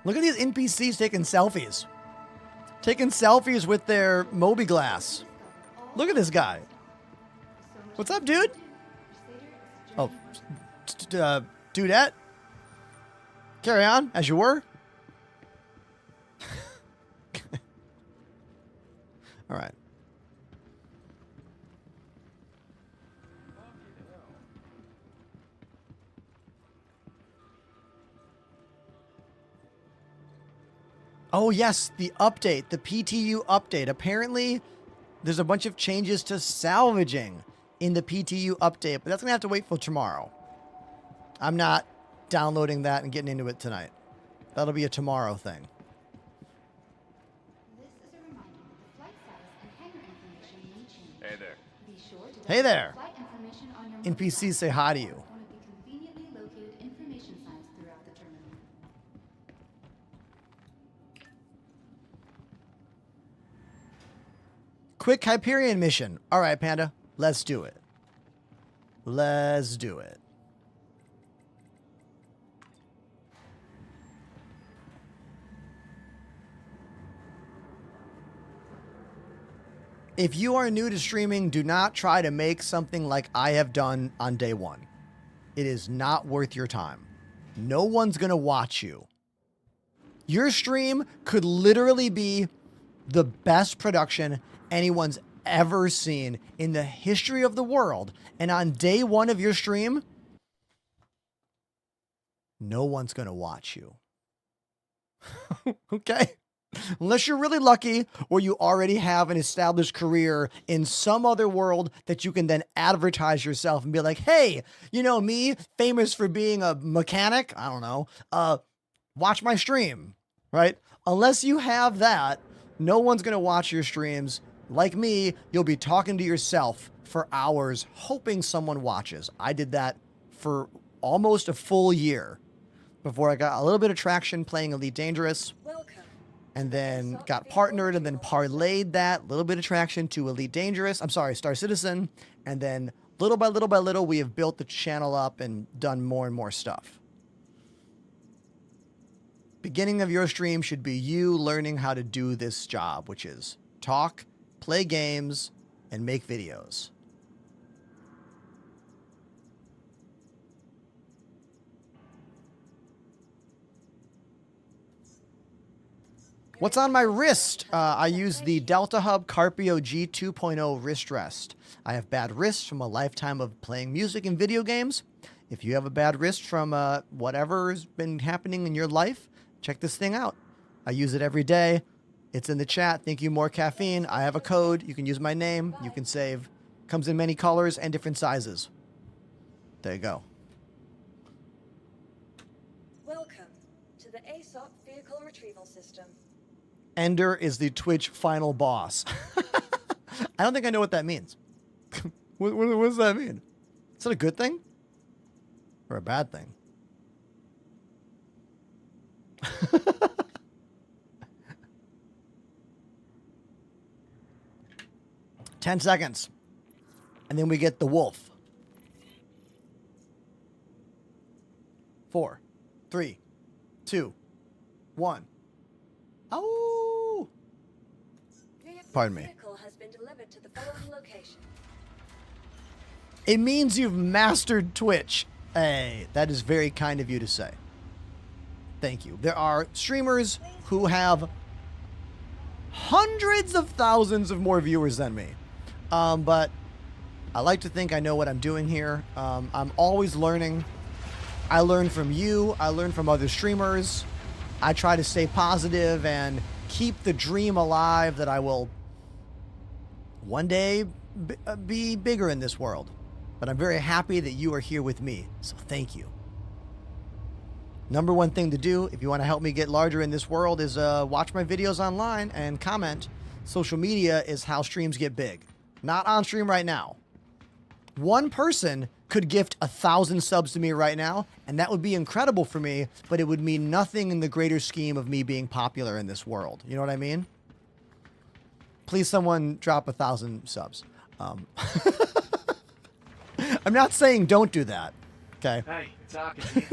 Look at these NPCs taking selfies. Taking selfies with their Moby Glass. Look at this guy. What's up, dude? Oh, dudette. Carry on, as you were. All right. Oh yes, the update, the PTU update. Apparently, there's a bunch of changes to salvaging in the PTU update, but that's gonna have to wait for tomorrow. I'm not downloading that and getting into it tonight. That'll be a tomorrow thing. This is a reminder that the flight status and hangar information may change. Hey there. Be sure to Hey there. flight information on your NPCs say hi to you. one of the conveniently located information signs throughout the terminal. Quick Hyperion mission. All right, Panda, let's do it. Let's do it. If you are new to streaming, do not try to make something like I have done on day one. It is not worth your time. No one's going to watch you. Your stream could literally be the best production anyone's ever seen in the history of the world. And on day one of your stream, no one's going to watch you. Okay? Unless you're really lucky or you already have an established career in some other world that you can then advertise yourself and be like, hey, you know me, famous for being a mechanic, I don't know, watch my stream, right? Unless you have that, no one's going to watch your streams. Like me, you'll be talking to yourself for hours, hoping someone watches. I did that for almost a full year before I got a little bit of traction playing Elite Dangerous. And then got partnered and then parlayed that little bit of traction to Elite Dangerous. I'm sorry, Star Citizen. And then little by little by little, we have built the channel up and done more and more stuff. Beginning of your stream should be you learning how to do this job, which is talk, play games, and make videos. What's on my wrist? I use the Delta Hub Carpio G 2.0 wrist rest. I have bad wrists from a lifetime of playing music and video games. If you have a bad wrist from whatever's been happening in your life, check this thing out. I use it every day. It's in the chat. Thank you, More Caffeine. I have a code. You can use my name. You can save. Comes in many colors and different sizes. There you go. Welcome to the ASOP Vehicle Retrieval System. Ender is the Twitch final boss. I don't think I know what that means. What does that mean? Is that a good thing? Or a bad thing? Ten seconds. And then we get the wolf. 4, 3, 2, 1. Oh! Pardon me. Vehicle has been delivered to the following location. It means you've mastered Twitch. Hey, that is very kind of you to say. Thank you. There are streamers who have hundreds of thousands of more viewers than me. But I like to think I know what I'm doing here. I'm always learning. I learn from you. I learn from other streamers. I try to stay positive and keep the dream alive that I will one day be bigger in this world. But I'm very happy that you are here with me. So thank you. Number one thing to do if you want to help me get larger in this world is watch my videos online and comment. Social media is how streams get big. Not on stream right now. One person could gift 1,000 subs to me right now, and that would be incredible for me, but it would mean nothing in the greater scheme of me being popular in this world. You know what I mean? Please, someone drop 1,000 subs. I'm not saying don't do that. Okay. Hey, it's Arkin here.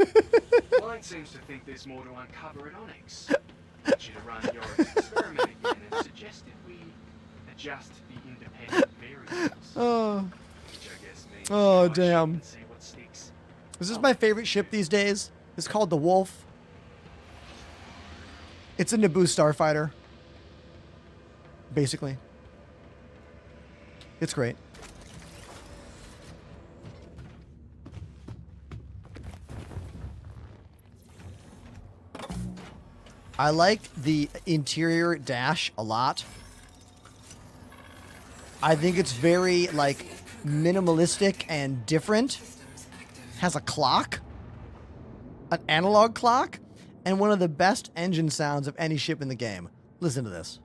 Mine seems to think there's more to uncover at Onyx. I want you to run your experiment again and suggested we adjust the independent variables. Oh. Which I guess means Oh, damn. and see what sticks. This is my favorite ship these days. It's called the Wolf. It's a Naboo starfighter. Basically. It's great. I like the interior dash a lot. I think it's very, like, minimalistic and different. Has a clock. An analog clock. And one of the best engine sounds of any ship in the game. Listen to this.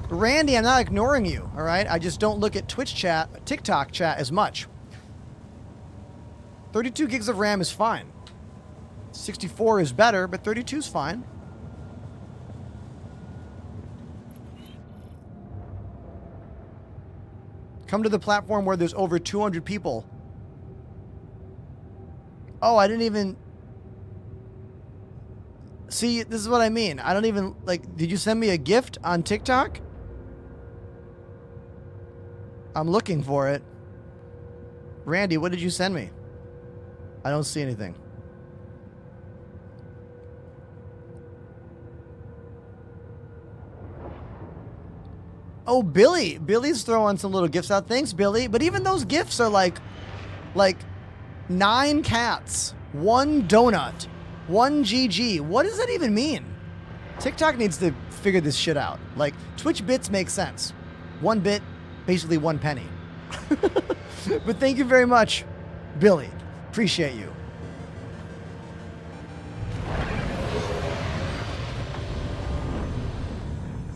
Randy, I'm not ignoring you, all right? I just don't look at TikTok chat as much. 32 gigs of RAM is fine. 64 is better, but 32 is fine. Come to the platform where there's over 200 people. Oh, I didn't even... See, this is what I mean. I don't even, like, did you send me a gift on TikTok? I'm looking for it. Randy, what did you send me? I don't see anything. Oh, Billy. Billy's throwing some little gifts out. Thanks, Billy. But even those gifts are like 9 cats, 1 donut, 1 GG. What does that even mean? TikTok needs to figure this shit out. Like, Twitch bits make sense. 1 bit, basically 1 penny. But thank you very much, Billy. Appreciate you.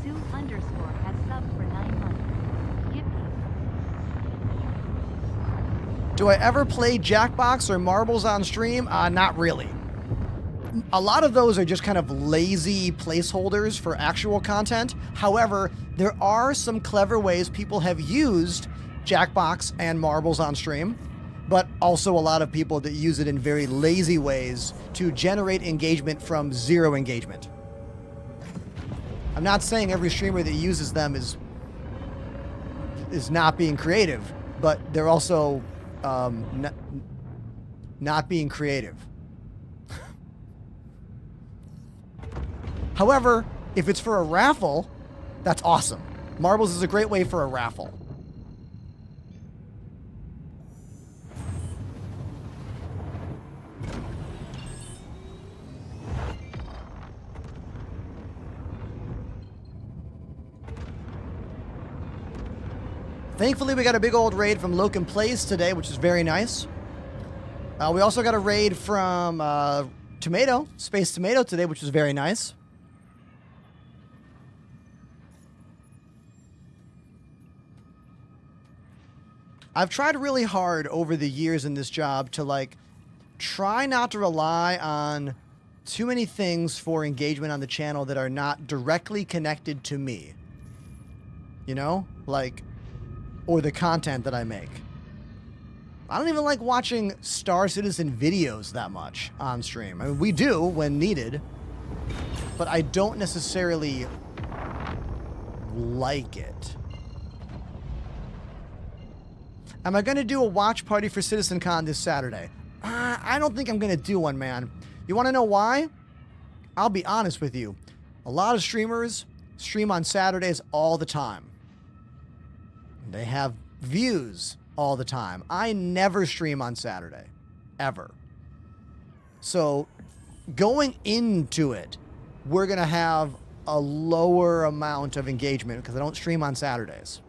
Sue _ has subbed for 9 months. Yippee. Do I ever play Jackbox or marbles on stream? Not really. A lot of those are just kind of lazy placeholders for actual content. However, there are some clever ways people have used Jackbox and marbles on stream, but also a lot of people that use it in very lazy ways to generate engagement from 0 engagement. I'm not saying every streamer that uses them is not being creative, but they're also not being creative. However, if it's for a raffle, that's awesome. Marbles is a great way for a raffle. Thankfully, we got a big old raid from Locan Plays today, which is very nice. We also got a raid from Tomato, Space Tomato today, which was very nice. I've tried really hard over the years in this job to, like, try not to rely on too many things for engagement on the channel that are not directly connected to me. You know? Like, or the content that I make. I don't even like watching Star Citizen videos that much on stream. I mean, we do when needed, but I don't necessarily like it. Am I going to do a watch party for CitizenCon this Saturday? I don't think I'm going to do one, man. You want to know why? I'll be honest with you. A lot of streamers stream on Saturdays all the time. They have views all the time. I never stream on Saturday. Ever. So, going into it, we're going to have a lower amount of engagement because I don't stream on Saturdays.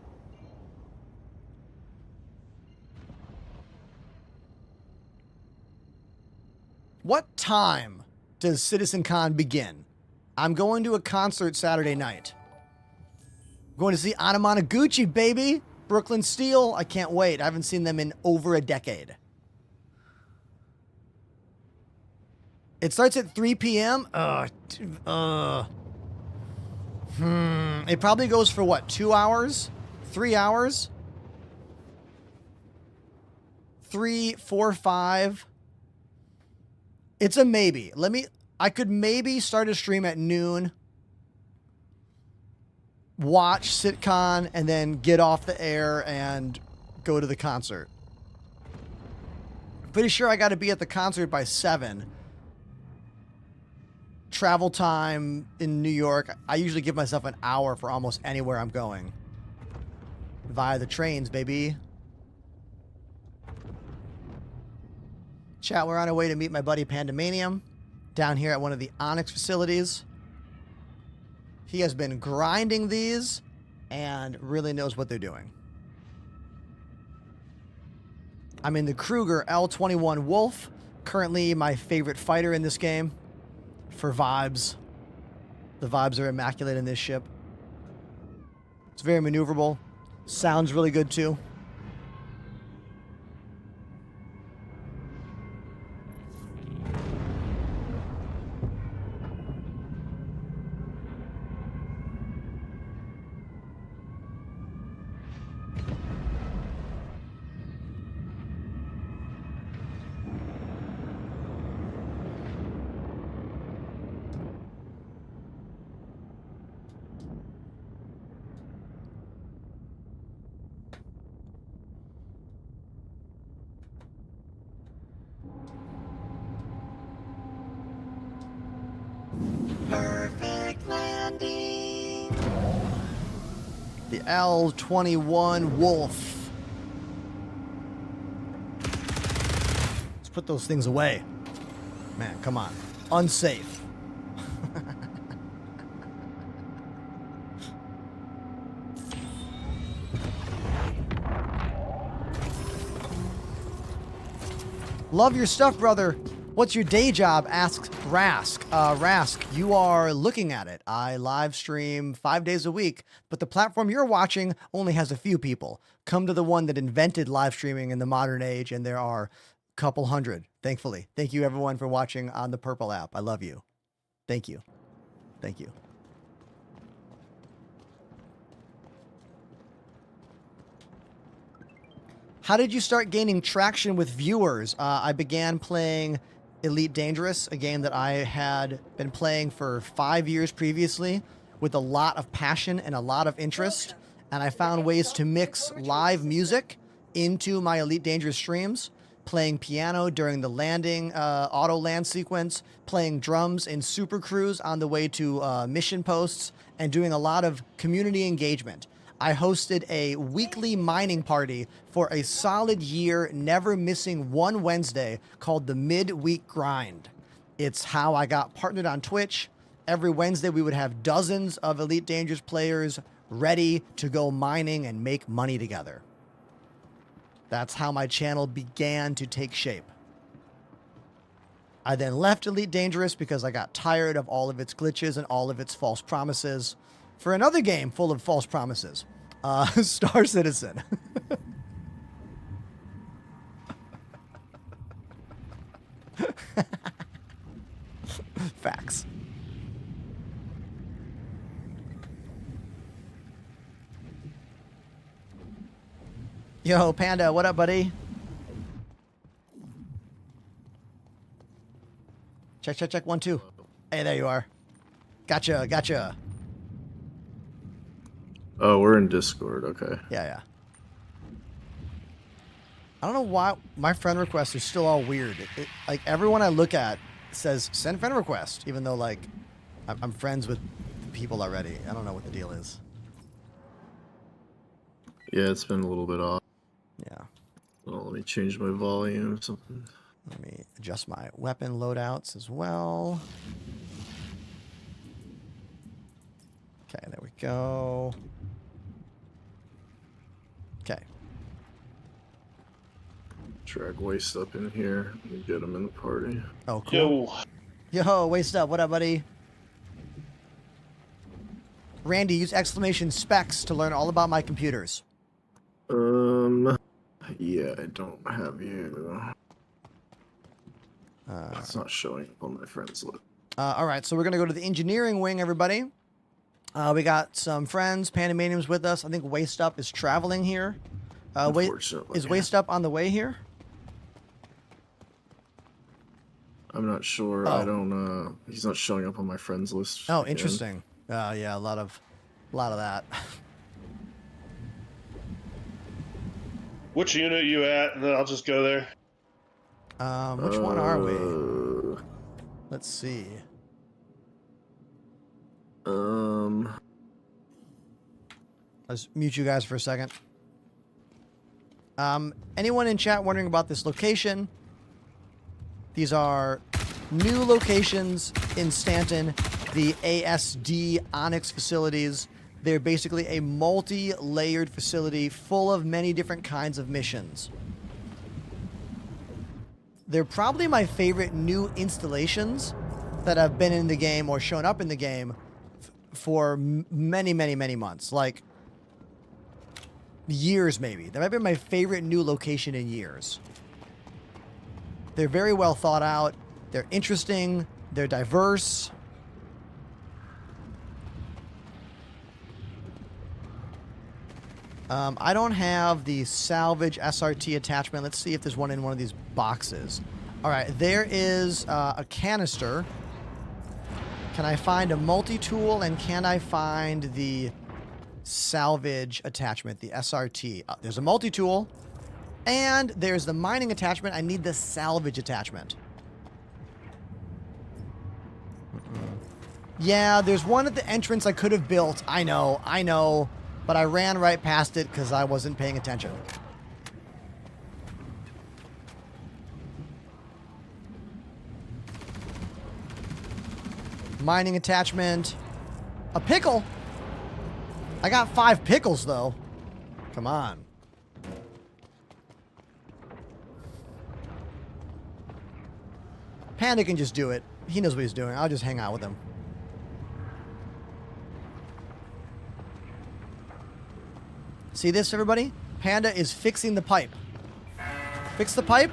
What time does CitizenCon begin? I'm going to a concert Saturday night. I'm going to see Anamanaguchi, baby! Brooklyn Steel. I can't wait. I haven't seen them in over a decade. It starts at 3 p.m.? It probably goes for what, 2 hours? 3 hours? 3, 4, 5. It's a maybe. I could maybe start a stream at noon, watch SitCon, and then get off the air and go to the concert. Pretty sure I got to be at the concert by 7. Travel time in New York, I usually give myself an hour for almost anywhere I'm going. Via the trains, baby. Chat, we're on our way to meet my buddy Pandemanium down here at one of the Onyx facilities. He has been grinding these and really knows what they're doing. I'm in the Kruger L21 Wolf, currently my favorite fighter in this game for vibes. The vibes are immaculate in this ship. It's very maneuverable. Sounds really good too. Perfect landing. The L21 Wolf. Let's put those things away. Man, come on. Unsafe. Love your stuff, brother. What's your day job? Asks Rask. Rask, you are looking at it. I live stream 5 days a week, but the platform you're watching only has a few people. Come to the one that invented live streaming in the modern age, and there are a couple hundred, thankfully. Thank you, everyone, for watching on the Purple app. I love you. Thank you. Thank you. How did you start gaining traction with viewers? I began playing Elite Dangerous, a game that I had been playing for 5 years previously with a lot of passion and a lot of interest. And I found ways to mix live music into my Elite Dangerous streams, playing piano during the landing, auto land sequence, playing drums in Super Cruise on the way to mission posts, and doing a lot of community engagement. I hosted a weekly mining party for a solid year, never missing one Wednesday, called the Midweek Grind. It's how I got partnered on Twitch. Every Wednesday, we would have dozens of Elite Dangerous players ready to go mining and make money together. That's how my channel began to take shape. I then left Elite Dangerous because I got tired of all of its glitches and all of its false promises for another game full of false promises. Star Citizen. Facts. Yo, Panda, what up, buddy? Check, check, check. 1, 2. Hey, there you are. Gotcha, gotcha. Oh, we're in Discord. Okay. Yeah, yeah. I don't know why my friend requests are still all weird. Like, everyone I look at says send friend request, even though, like, I'm friends with people already. I don't know what the deal is. Yeah, it's been a little bit off. Yeah. Well, let me change my volume or something. Let me adjust my weapon loadouts as well. Okay, there we go. Okay. Drag Waste up in here and get him in the party. Oh, cool. Yo, Waste Up. What up, buddy? Randy, use exclamation specs to learn all about my computers. Yeah, I don't have you. It's not showing up on my friends list. All right, so we're going to go to the engineering wing, everybody. We got some friends. Pandemanium's with us. I think Waste Up is traveling here. Is Waste Up on the way here? I'm not sure. Oh. I don't. He's not showing up on my friends list. Oh, again. interesting. Yeah, a lot of that. Which unit are you at? And then I'll just go there. Which one are we? Let's see. Let's mute you guys for a second. Anyone in chat wondering about this location? These are new locations in Stanton, the ASD Onyx facilities. They're basically a multi-layered facility full of many different kinds of missions. They're probably my favorite new installations that have been in the game or shown up in the game for many, many, many months. Like, years maybe. That might be my favorite new location in years. They're very well thought out. They're interesting. They're diverse. I don't have the salvage SRT attachment. Let's see if there's one in one of these boxes. All right, there is a canister. Can I find a multi-tool, and can I find the salvage attachment, the SRT? There's a multi-tool, and there's the mining attachment. I need the salvage attachment. Yeah, there's one at the entrance I could have built. I know. But I ran right past it because I wasn't paying attention. Mining attachment. A pickle? I got 5 pickles, though. Come on. Panda can just do it. He knows what he's doing. I'll just hang out with him. See this, everybody? Panda is fixing the pipe. Fix the pipe.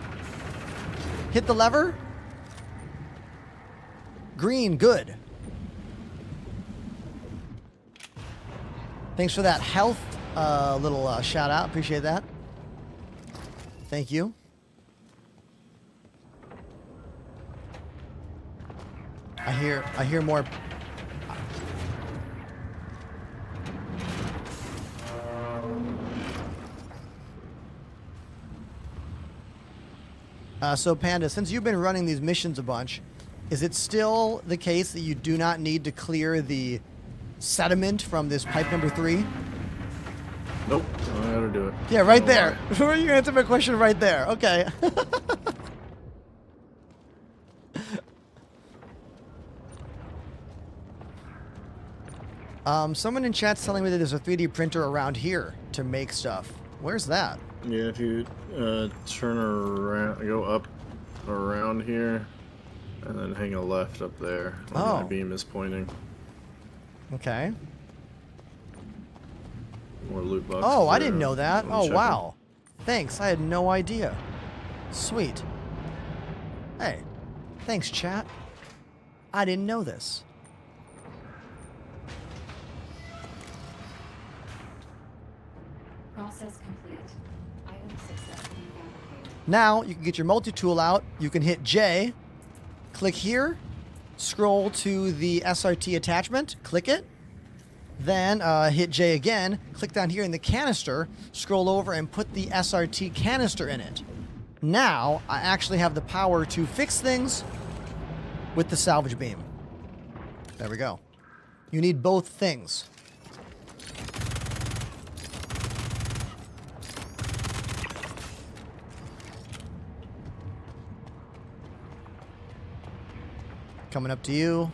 Hit the lever. Green, good. Thanks for that health little shout out. Appreciate that. Thank you. I hear more. So Panda, since you've been running these missions a bunch, is it still the case that you do not need to clear the sediment from this pipe number 3? Nope, I gotta do it. Yeah, right there. You answered my question right there. Okay. Someone in chat's telling me that there's a 3D printer around here to make stuff. Where's that? Yeah, if you turn around, go up around here, and then hang a left up there where my beam is pointing. Okay. More loot boxes. Oh, I didn't know that. Oh, checking. wow. Thanks. I had no idea. Sweet. Hey. Thanks, chat. I didn't know this. Process complete. Item successfully fabricated. Now, you can get your multi-tool out. You can hit J. Click here. Scroll to the SRT attachment. Click it. Then hit J again. Click down here in the canister. Scroll over and put the SRT canister in it. Now, I actually have the power to fix things with the salvage beam. There we go. You need both things. Coming up to you.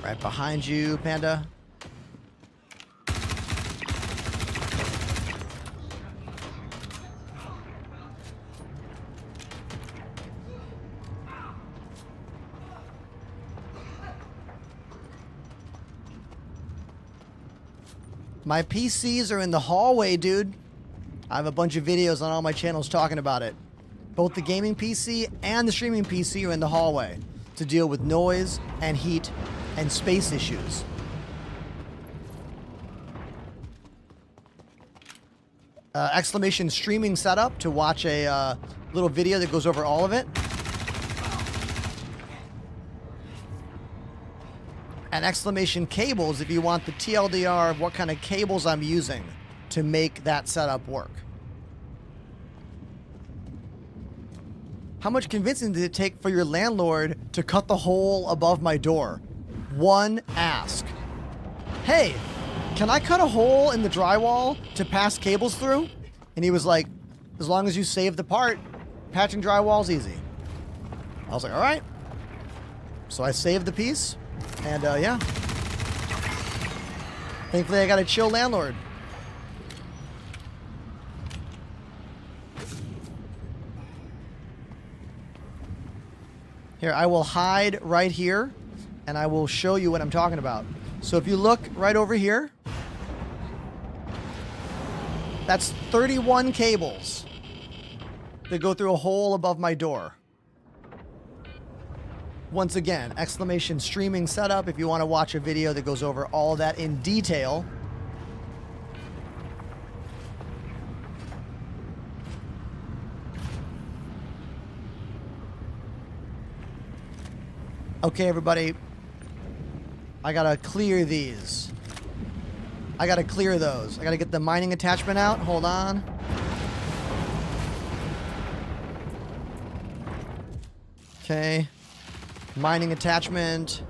Right behind you, Panda. My PCs are in the hallway, dude. I have a bunch of videos on all my channels talking about it. Both the gaming PC and the streaming PC are in the hallway to deal with noise and heat and space issues. Exclamation streaming setup to watch a little video that goes over all of it. And exclamation cables if you want the TLDR of what kind of cables I'm using to make that setup work. How much convincing did it take for your landlord to cut the hole above my door? One ask. Hey, can I cut a hole in the drywall to pass cables through? And he was like, as long as you save the part, patching drywall's easy. I was like, all right. So I saved the piece, and yeah. Thankfully, I got a chill landlord. Here, I will hide right here, and I will show you what I'm talking about. So if you look right over here, that's 31 cables that go through a hole above my door. Once again, exclamation streaming setup if you want to watch a video that goes over all of that in detail. Okay, everybody. I gotta clear these. I gotta clear those. I gotta get the mining attachment out. Hold on. Okay. Mining attachment.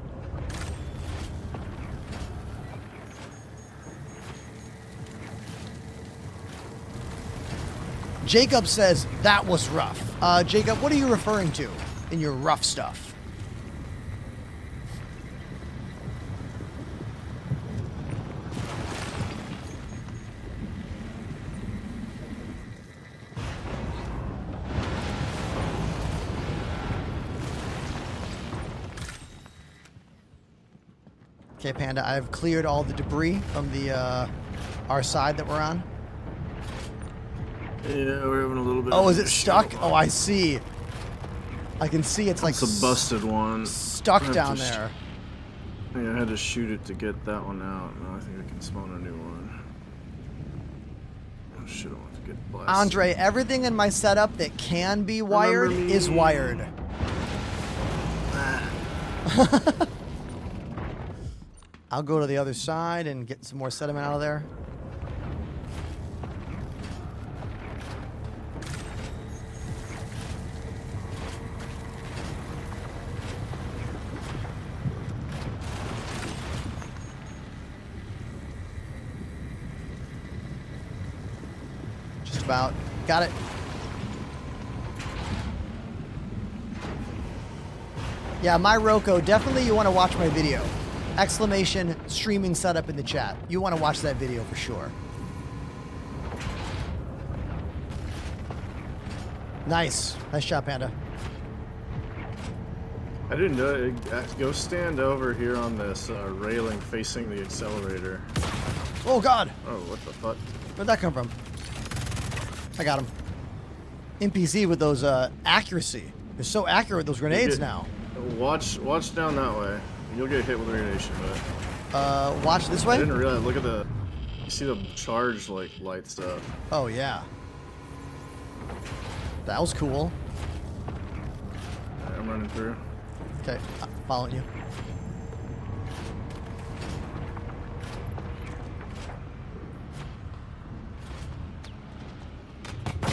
Jacob says, that was rough. Jacob, what are you referring to in your rough stuff? Okay, Panda, I've cleared all the debris from the our side that we're on. Yeah, we're having a little bit. Oh, is it stuck? Oh, I see. I can see it's like it's a busted one. Stuck down there. Yeah, I had to shoot it to get that one out. Now I think I can spawn a new one. Oh shit, I want to get blasted. Andre, everything in my setup that can be wired is wired. I'll go to the other side and get some more sediment out of there. Just about. Got it. Yeah, my Roko, definitely you want to watch my video. Exclamation streaming setup in the chat. You want to watch that video for sure. Nice. Nice job, Panda. I didn't know it. Go stand over here on this railing facing the accelerator. Oh, God. Oh, what the fuck? Where'd that come from? I got him. NPC with those accuracy. They're so accurate with those grenades now. Watch down that way. You'll get hit with radiation, but... watch this way? I didn't realize, look at the... You see the charge, like, light stuff. Oh, yeah. That was cool. Right, I'm running through. Okay, following you.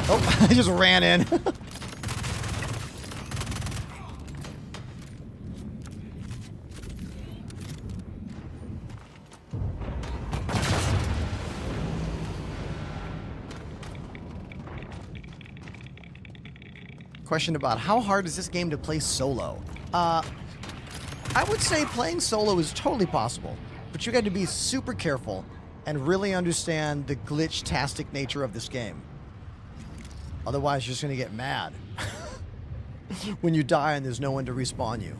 Oh, I just ran in. Question about how hard is this game to play solo? I would say playing solo is totally possible, but you got to be super careful and really understand the glitch-tastic nature of this game. Otherwise, you're just going to get mad when you die and there's no one to respawn you.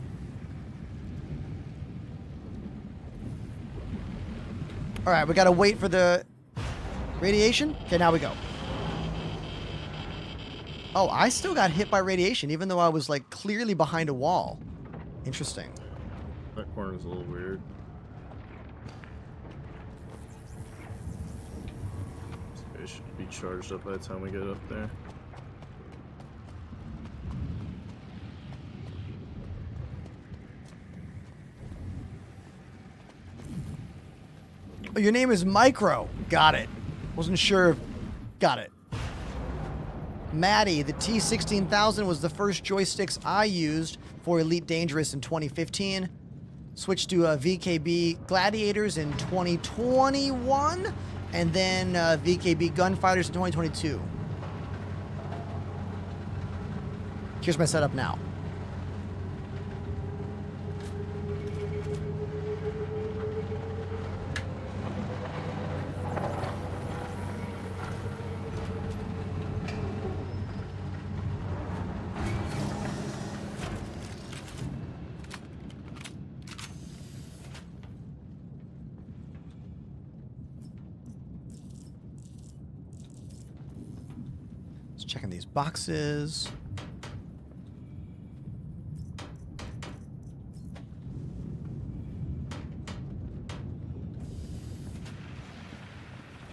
All right, we got to wait for the radiation. Okay, now we go. Oh, I still got hit by radiation, even though I was, like, clearly behind a wall. Interesting. That corner's a little weird. It should be charged up by the time we get up there. Oh, your name is Micro. Got it. Wasn't sure. Got it. Maddie, the T16000 was the first joysticks I used for Elite Dangerous in 2015. Switched to VKB Gladiators in 2021, and then VKB Gunfighters in 2022. Here's my setup now. Just checking these boxes.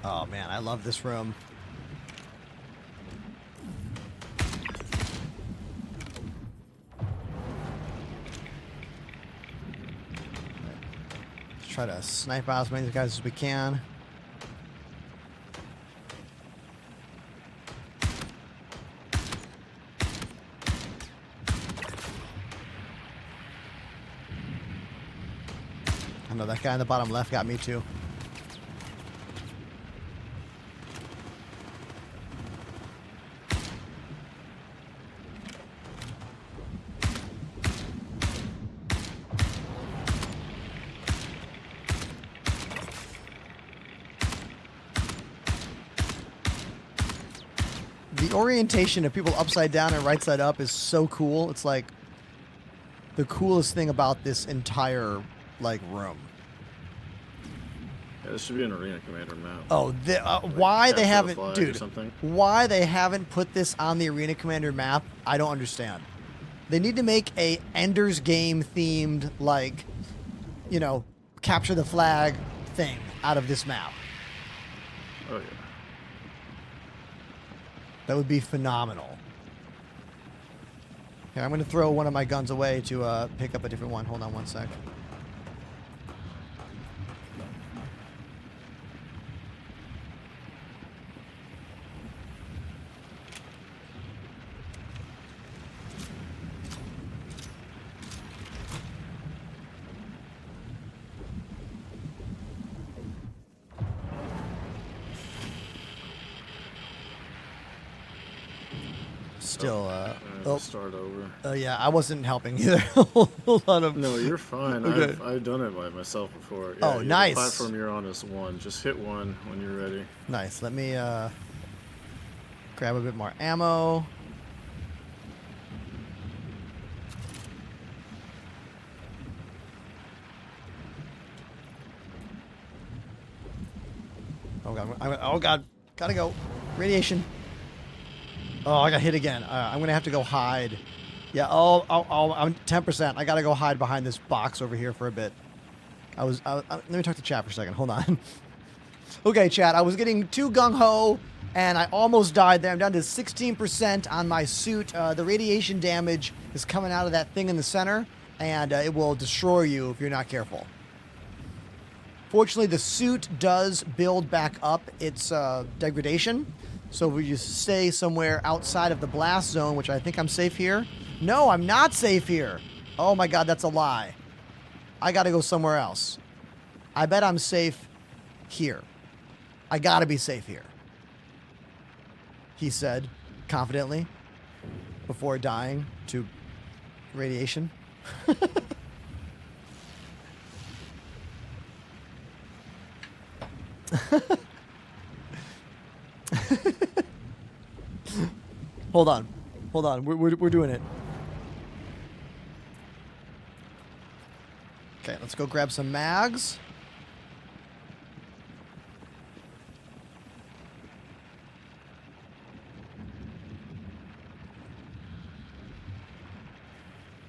Oh man, I love this room. Let's try to snipe out as many of these guys as we can. I know that guy in the bottom left got me too. The orientation of people upside down and right side up is so cool. It's like the coolest thing about this entire like room. Yeah, this should be an Arena Commander map. Oh, Like why they capture the haven't, flag or dude? something. Why they haven't put this on the Arena Commander map? I don't understand. They need to make a Ender's Game themed, like, you know, capture the flag thing out of this map. Oh yeah. That would be phenomenal. Here, I'm going to throw one of my guns away to pick up a different one. Hold on one sec. Still, start over. Yeah, I wasn't helping either. Hold on. No, you're fine. Okay. I've done it by myself before. Oh, yeah, nice. The platform you're on is 1. Just hit 1 when you're ready. Nice. Let me grab a bit more ammo. Oh god! Oh god! Gotta go. Radiation. Oh, I got hit again. I'm gonna have to go hide. Yeah. Oh, I'm 10%. I gotta go hide behind this box over here for a bit. Let me talk to chat for a second. Hold on. Okay, chat. I was getting too gung ho, and I almost died there. I'm down to 16% on my suit. The radiation damage is coming out of that thing in the center, and it will destroy you if you're not careful. Fortunately, the suit does build back up its degradation. So if you stay somewhere outside of the blast zone, which I think I'm safe here. No, I'm not safe here. Oh my god, that's a lie. I gotta go somewhere else. I bet I'm safe here. I gotta be safe here. He said, confidently, before dying to radiation. Hold on. Hold on. We're doing it. Okay, let's go grab some mags.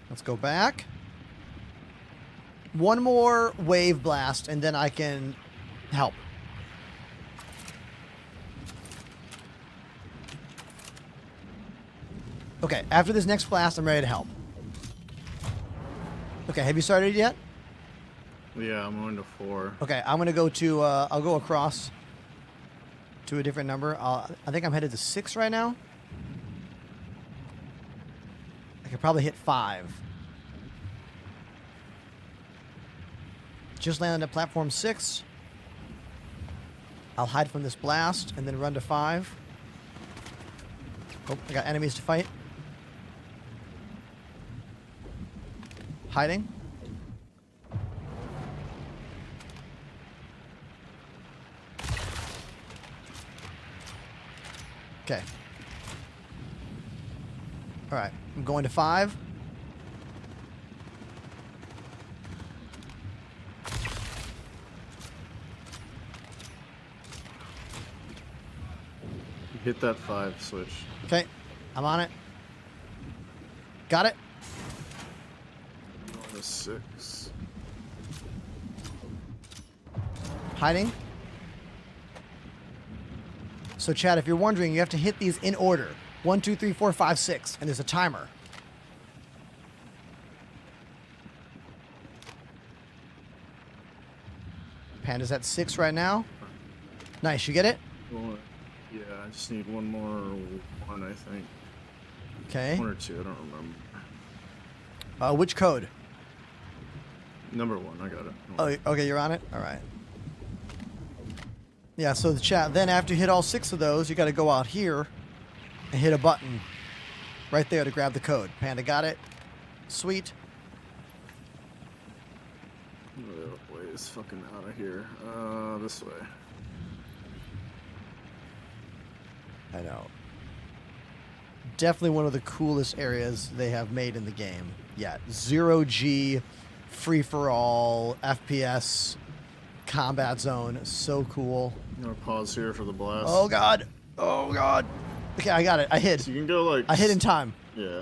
Let's go back. One more wave blast, and then I can help. Okay, after this next blast, I'm ready to help. Okay, have you started yet? Yeah, I'm going to 4. Okay, I'm gonna go to. I'll go across to a different number. I think I'm headed to 6 right now. could probably hit 5. Just landed at platform 6. I'll hide from this blast and then run to 5. Oh, I got enemies to fight. Hiding. Okay. All right, I'm going to 5. Hit that 5 switch. Okay, I'm on it. Got it. 6. Hiding. So, Chad, if you're wondering, you have to hit these in order. 1, 2, 3, 4, 5, 6, and there's a timer. Panda's at 6 right now. Nice, you get it? Well, yeah, I just need one more 1, I think. Okay. 1 or 2, I don't remember. Which code? Number 1, I got it. Oh, okay, you're on it? All right. Yeah, so the chat, then after you hit all 6 of those, you got to go out here and hit a button right there to grab the code. Panda got it. Sweet. Way is fucking out of here. This way. I know. Definitely one of the coolest areas they have made in the game yet. 0G, free-for-all, FPS, combat zone. So cool. I'm gonna pause here for the blast. Oh, God. Oh, God. Okay, I got it. I hid. So you can go like... I hid in time. Yeah.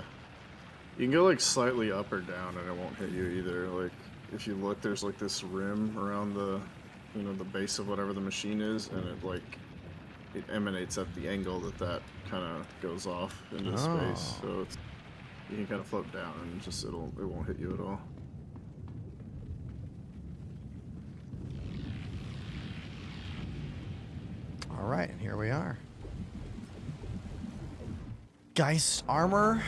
You can go like slightly up or down and it won't hit you either. Like, if you look, there's like this rim around the, you know, the base of whatever the machine is, and it like, it emanates at the angle that kind of goes off into space. So it's, you can kind of float down and just it won't hit you at all. All right, and here we are. Geist armor.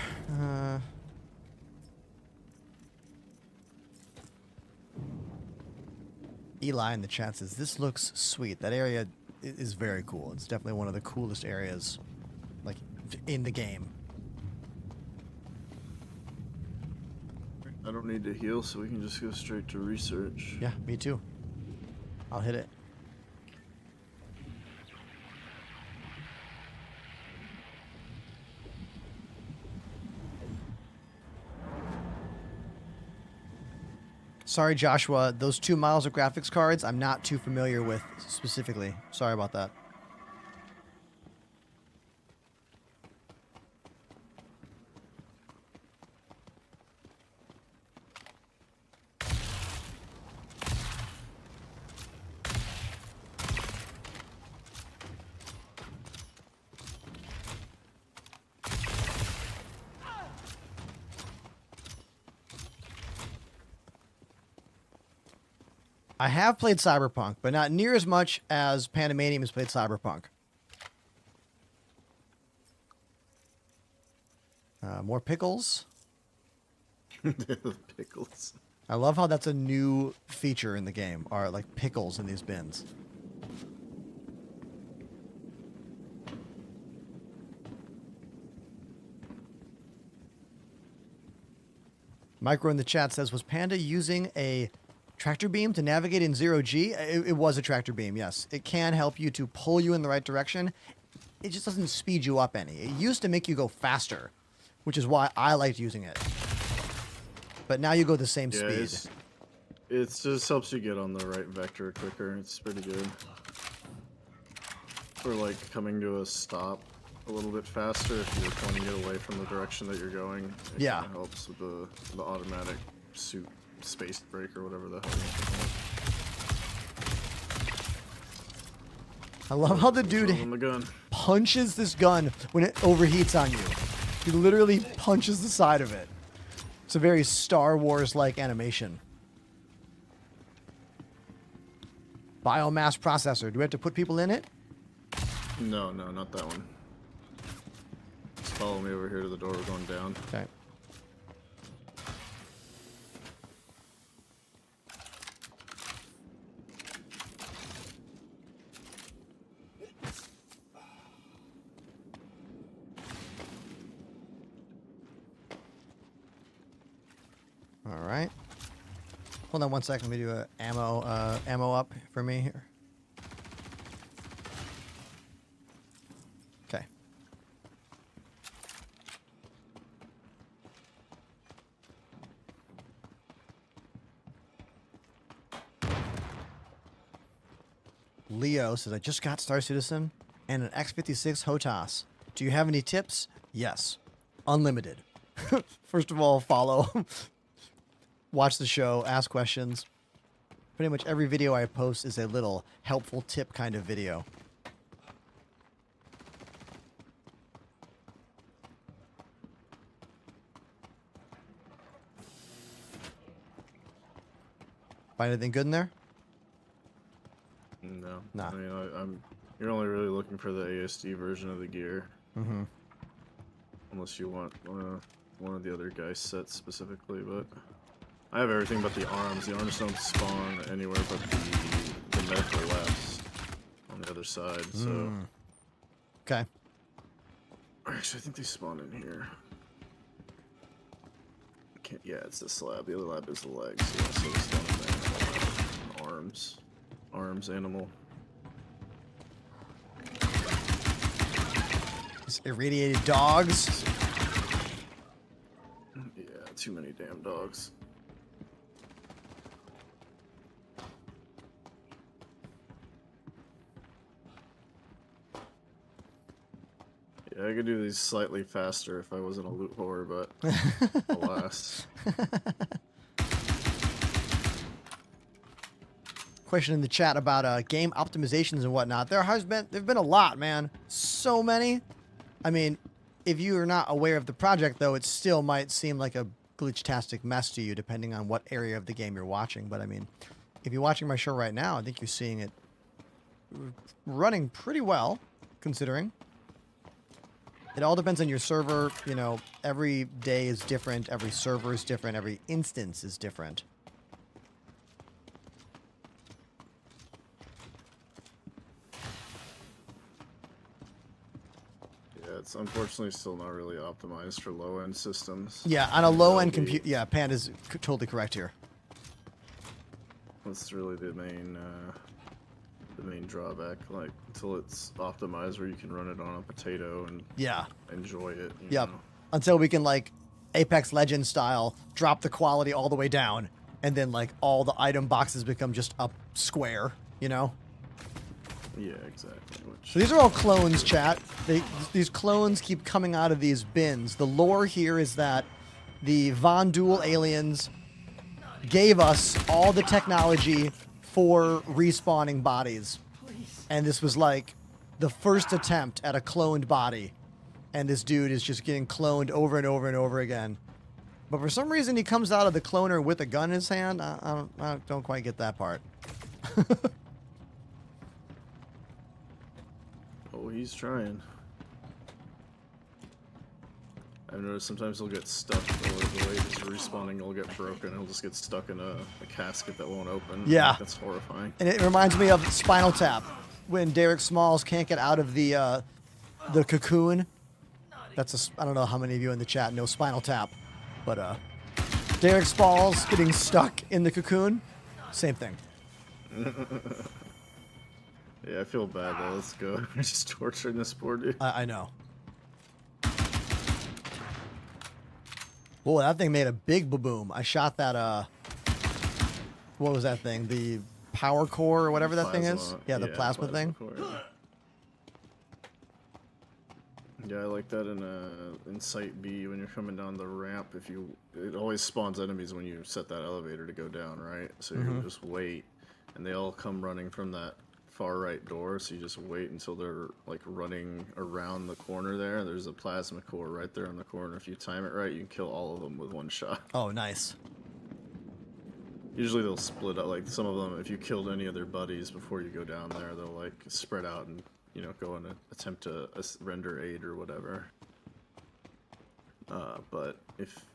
Eli in the chat says, this looks sweet. That area is very cool. It's definitely one of the coolest areas, like, in the game. I don't need to heal, so we can just go straight to research. Yeah, me too. I'll hit it. Sorry, Joshua. Those 2 miles of graphics cards, I'm not too familiar with specifically. Sorry about that. I have played Cyberpunk, but not near as much as Pandemanium has played Cyberpunk. More pickles. Pickles. I love how that's a new feature in the game, are like pickles in these bins. Micro in the chat says, was Panda using a tractor beam to navigate in 0G? It was a tractor beam, yes. It can help you to pull you in the right direction. It just doesn't speed you up any. It used to make you go faster, which is why I liked using it. But now you go the same speed. It just helps you get on the right vector quicker. It's pretty good. For like coming to a stop a little bit faster if you're trying to get away from the direction that you're going. It kinda helps with the automatic suit space brake or whatever the hell. I love how the dude punches this gun when it overheats on you. He literally punches the side of it. It's a very Star Wars-like animation. Biomass processor. Do we have to put people in it? No, not that one. Just follow me over here to the door. We're going down. Okay. All right. Hold on 1 second. Let me do a ammo up for me here. Okay. Leo says, I just got Star Citizen and an X56 HOTAS. Do you have any tips? Yes. Unlimited. First of all, follow. Watch the show. Ask questions. Pretty much every video I post is a little helpful tip kind of video. Find anything good in there? No. Nah. I mean, you're only really looking for the ASD version of the gear. Mm-hmm. Unless you want one of the other guys' sets specifically, but I have everything but the arms. The arms don't spawn anywhere but the medical labs on the other side, so... Okay. Actually, I think they spawn in here. Yeah, it's this lab. The other lab is the legs. Yeah, so they spawn in there. Arms. Arms, animal. These irradiated dogs. Yeah, too many damn dogs. Yeah, I could do these slightly faster if I wasn't a loot whore, but alas. Question in the chat about game optimizations and whatnot. There've been a lot, man. So many. I mean, if you are not aware of the project, though, it still might seem like a glitch-tastic mess to you, depending on what area of the game you're watching. But I mean, if you're watching my show right now, I think you're seeing it running pretty well, considering. It all depends on your server. You know, every day is different. Every server is different. Every instance is different. Yeah, it's unfortunately still not really optimized for low-end systems. Yeah, on a low-end computer. Yeah, Panda's totally correct here. That's really the main drawback. Like, until it's optimized where you can run it on a potato and enjoy it. Yep. Until we can, like, Apex Legends style, drop the quality all the way down, and then, like, all the item boxes become just a square, you know? Yeah, exactly. So these are all clones, chat. These clones keep coming out of these bins. The lore here is that the Von Duel aliens gave us all the technology for respawning bodies. And this was like the first attempt at a cloned body. And this dude is just getting cloned over and over and over again. But for some reason, he comes out of the cloner with a gun in his hand. I don't quite get that part. Oh, he's trying. I've noticed sometimes he'll get stuck, or the way it's respawning will get broken. He'll just get stuck in a casket that won't open. Yeah. That's horrifying. And it reminds me of Spinal Tap, when Derek Smalls can't get out of the cocoon. I don't know how many of you in the chat know Spinal Tap, but Derek Smalls getting stuck in the cocoon, same thing. Yeah, I feel bad though. Let's go. We're just torturing this poor dude. I know. Whoa, that thing made a big boom. I shot that, what was that thing? The power core or whatever that thing is? Yeah, the plasma thing. Core, yeah, I like that in Site B when you're coming down the ramp. It always spawns enemies when you set that elevator to go down, right? So you just wait, and they all come running from that far right door, so you just wait until they're like running around the corner there. There's a plasma core right there in the corner. If you time it right, you can kill all of them with one shot. Oh, nice. Usually they'll split up, like some of them, if you killed any of their buddies before you go down there, they'll like spread out and, you know, go and attempt to render aid or whatever. But if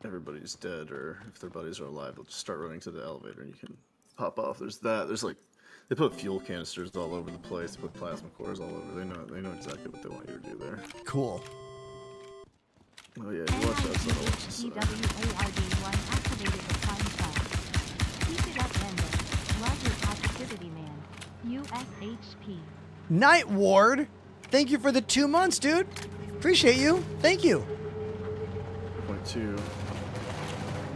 everybody's dead or if their buddies are alive, they'll just start running to the elevator and you can pop off. There's that. There's like, they put fuel canisters all over the place. They put plasma cores all over. They know exactly what they want you to do there. Cool. Oh yeah, you watch that. So SHP. Night Ward, thank you for the 2 months, dude. Appreciate you. Thank you. 0.2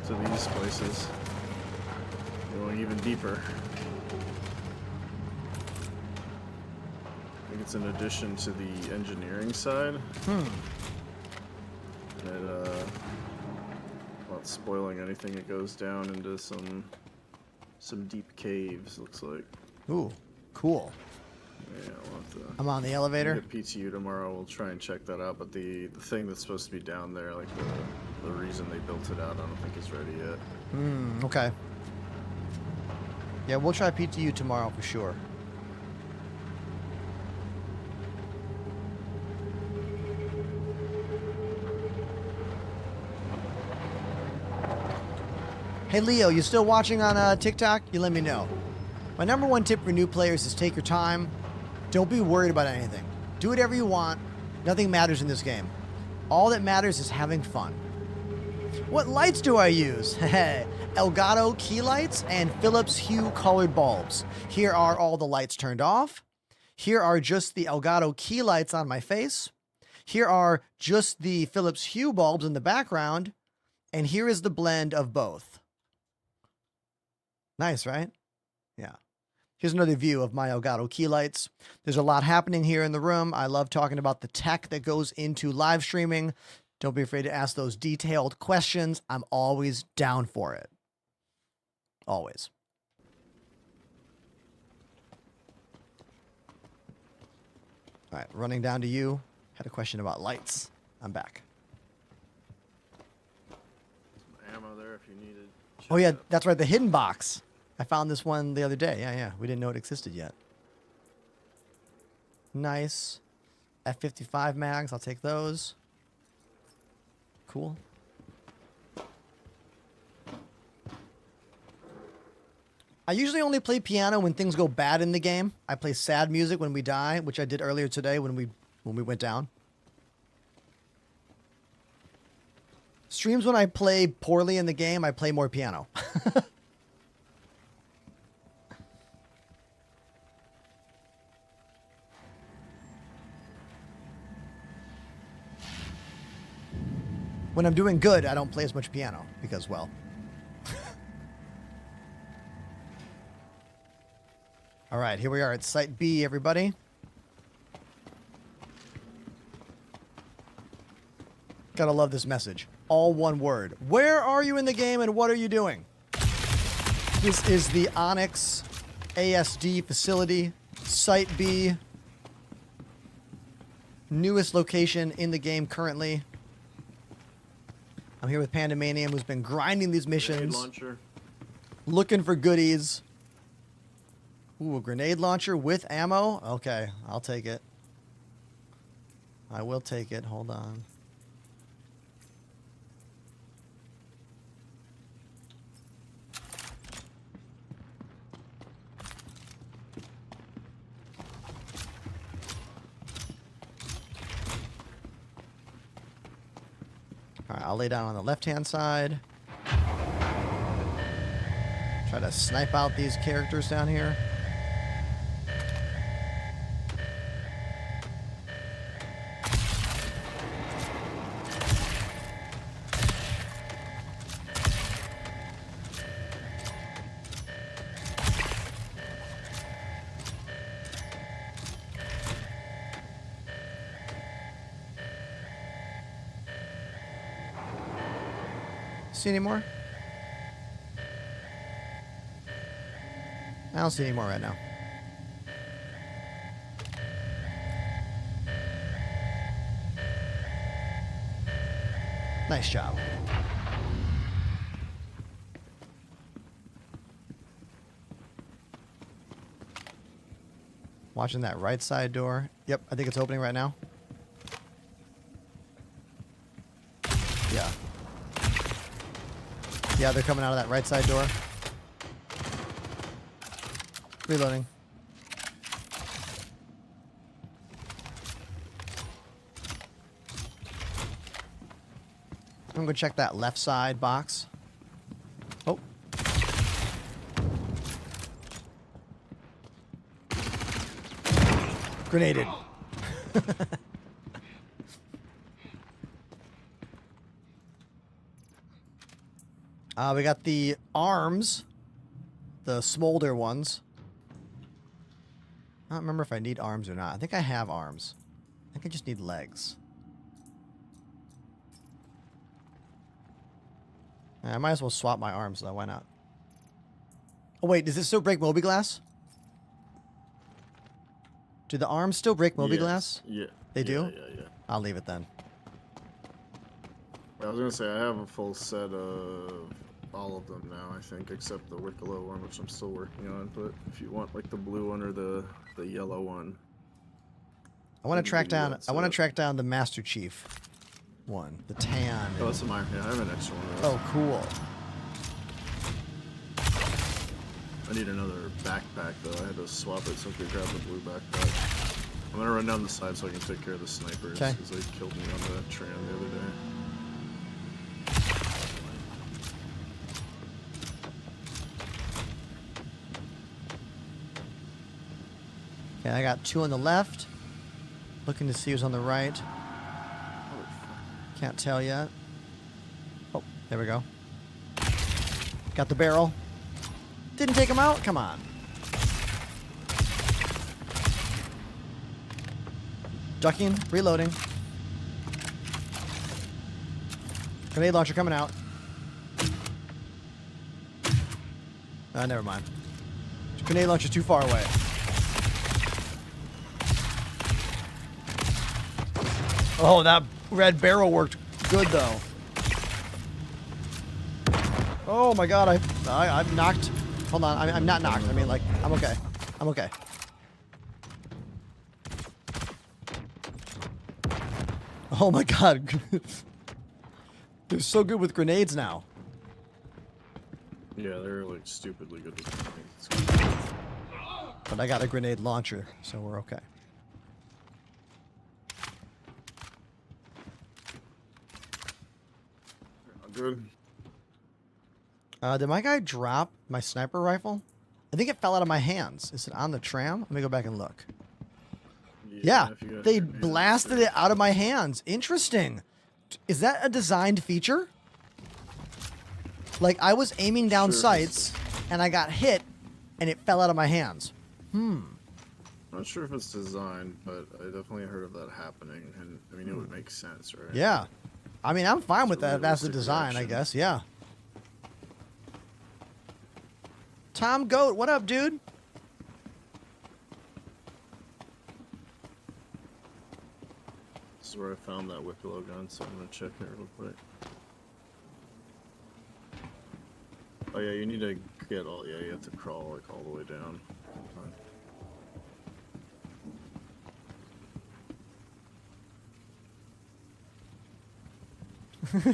to these places. Going even deeper. I think it's in addition to the engineering side. Without spoiling anything, it goes down into some deep caves, looks like. Ooh, cool. Yeah, we'll have to, I'm on the elevator. At PTU tomorrow, we'll try and check that out. But the thing that's supposed to be down there, like the reason they built it out, I don't think is ready yet. Okay. Yeah, we'll try PTU tomorrow for sure. Hey Leo, you still watching on TikTok? You let me know. My number one tip for new players is take your time. Don't be worried about anything. Do whatever you want. Nothing matters in this game. All that matters is having fun. What lights do I use? Elgato key lights and Philips Hue colored bulbs. Here are all the lights turned off. Here are just the Elgato key lights on my face. Here are just the Philips Hue bulbs in the background. And here is the blend of both. Nice, right? Yeah. Here's another view of my Elgato key lights. There's a lot happening here in the room. I love talking about the tech that goes into live streaming. Don't be afraid to ask those detailed questions. I'm always down for it. Always. All right, running down to you. Had a question about lights. I'm back. Some ammo there if you needed. Oh yeah, that's right, the hidden box. I found this one the other day. Yeah. We didn't know it existed yet. Nice. F55 mags, I'll take those. Cool. I usually only play piano when things go bad in the game. I play sad music when we die, which I did earlier today when we went down. Streams when I play poorly in the game, I play more piano. When I'm doing good, I don't play as much piano because, well. All right, here we are at Site B, everybody. Gotta love this message. All one word. Where are you in the game and what are you doing? This is the Onyx ASD facility, Site B. Newest location in the game currently. I'm here with Pandemanium, who's been grinding these missions. Grenade launcher. Looking for goodies. Ooh, a grenade launcher with ammo? Okay, I'll take it. I will take it. Hold on. All right, I'll lay down on the left-hand side. Try to snipe out these characters down here. See any more? I don't see any more right now. Nice job. Watching that right side door. Yep, I think it's opening right now. Yeah. Yeah, they're coming out of that right side door. Reloading. I'm gonna check that left side box. Oh. Grenaded. We got the arms. The smolder ones. I don't remember if I need arms or not. I think I have arms. I think I just need legs. I might as well swap my arms though. Why not? Oh wait, does this still break Moby-Glass? Do the arms still break Moby-Glass? Yeah. They do? Yeah. I'll leave it then. I was gonna say I have a full set of all of them now, I think, except the Wicklow one, which I'm still working on. But if you want like the blue one or the yellow one, I want to track down. I want to track down the Master Chief one, the tan. Oh, that's mine. Yeah, I have an extra one of those. Oh, cool. I need another backpack though. I had to swap it so I could grab the blue backpack. I'm gonna run down the side so I can take care of the snipers because they killed me on the tram the other day. Okay, I got 2 on the left. Looking to see who's on the right. Can't tell yet. Oh, there we go. Got the barrel. Didn't take him out? Come on. Ducking, reloading. Grenade launcher coming out. Never mind. Grenade launcher's too far away. Oh, that red barrel worked good though. Oh my god, I'm knocked. Hold on, I'm not knocked. I mean, like, I'm okay. I'm okay. Oh my god. They're so good with grenades now. Yeah, they're like stupidly good with grenades. But I got a grenade launcher, so we're okay. Good. Did my guy drop my sniper rifle? I think it fell out of my hands. Is it on the tram? Let me go back and look. Yeah, they blasted it out of my hands. Interesting. Is that a designed feature? Like, I was aiming down sights, and I got hit, and it fell out of my hands. Not sure if it's designed, but I definitely heard of that happening, and I mean, it would make sense, right? Yeah. I mean, I'm fine with that if that's the design, I guess. Yeah. Tom Goat, what up, dude? This is where I found that Wicklow gun, so I'm gonna check it real quick. Oh yeah, you need to get all. Yeah, you have to crawl like all the way down.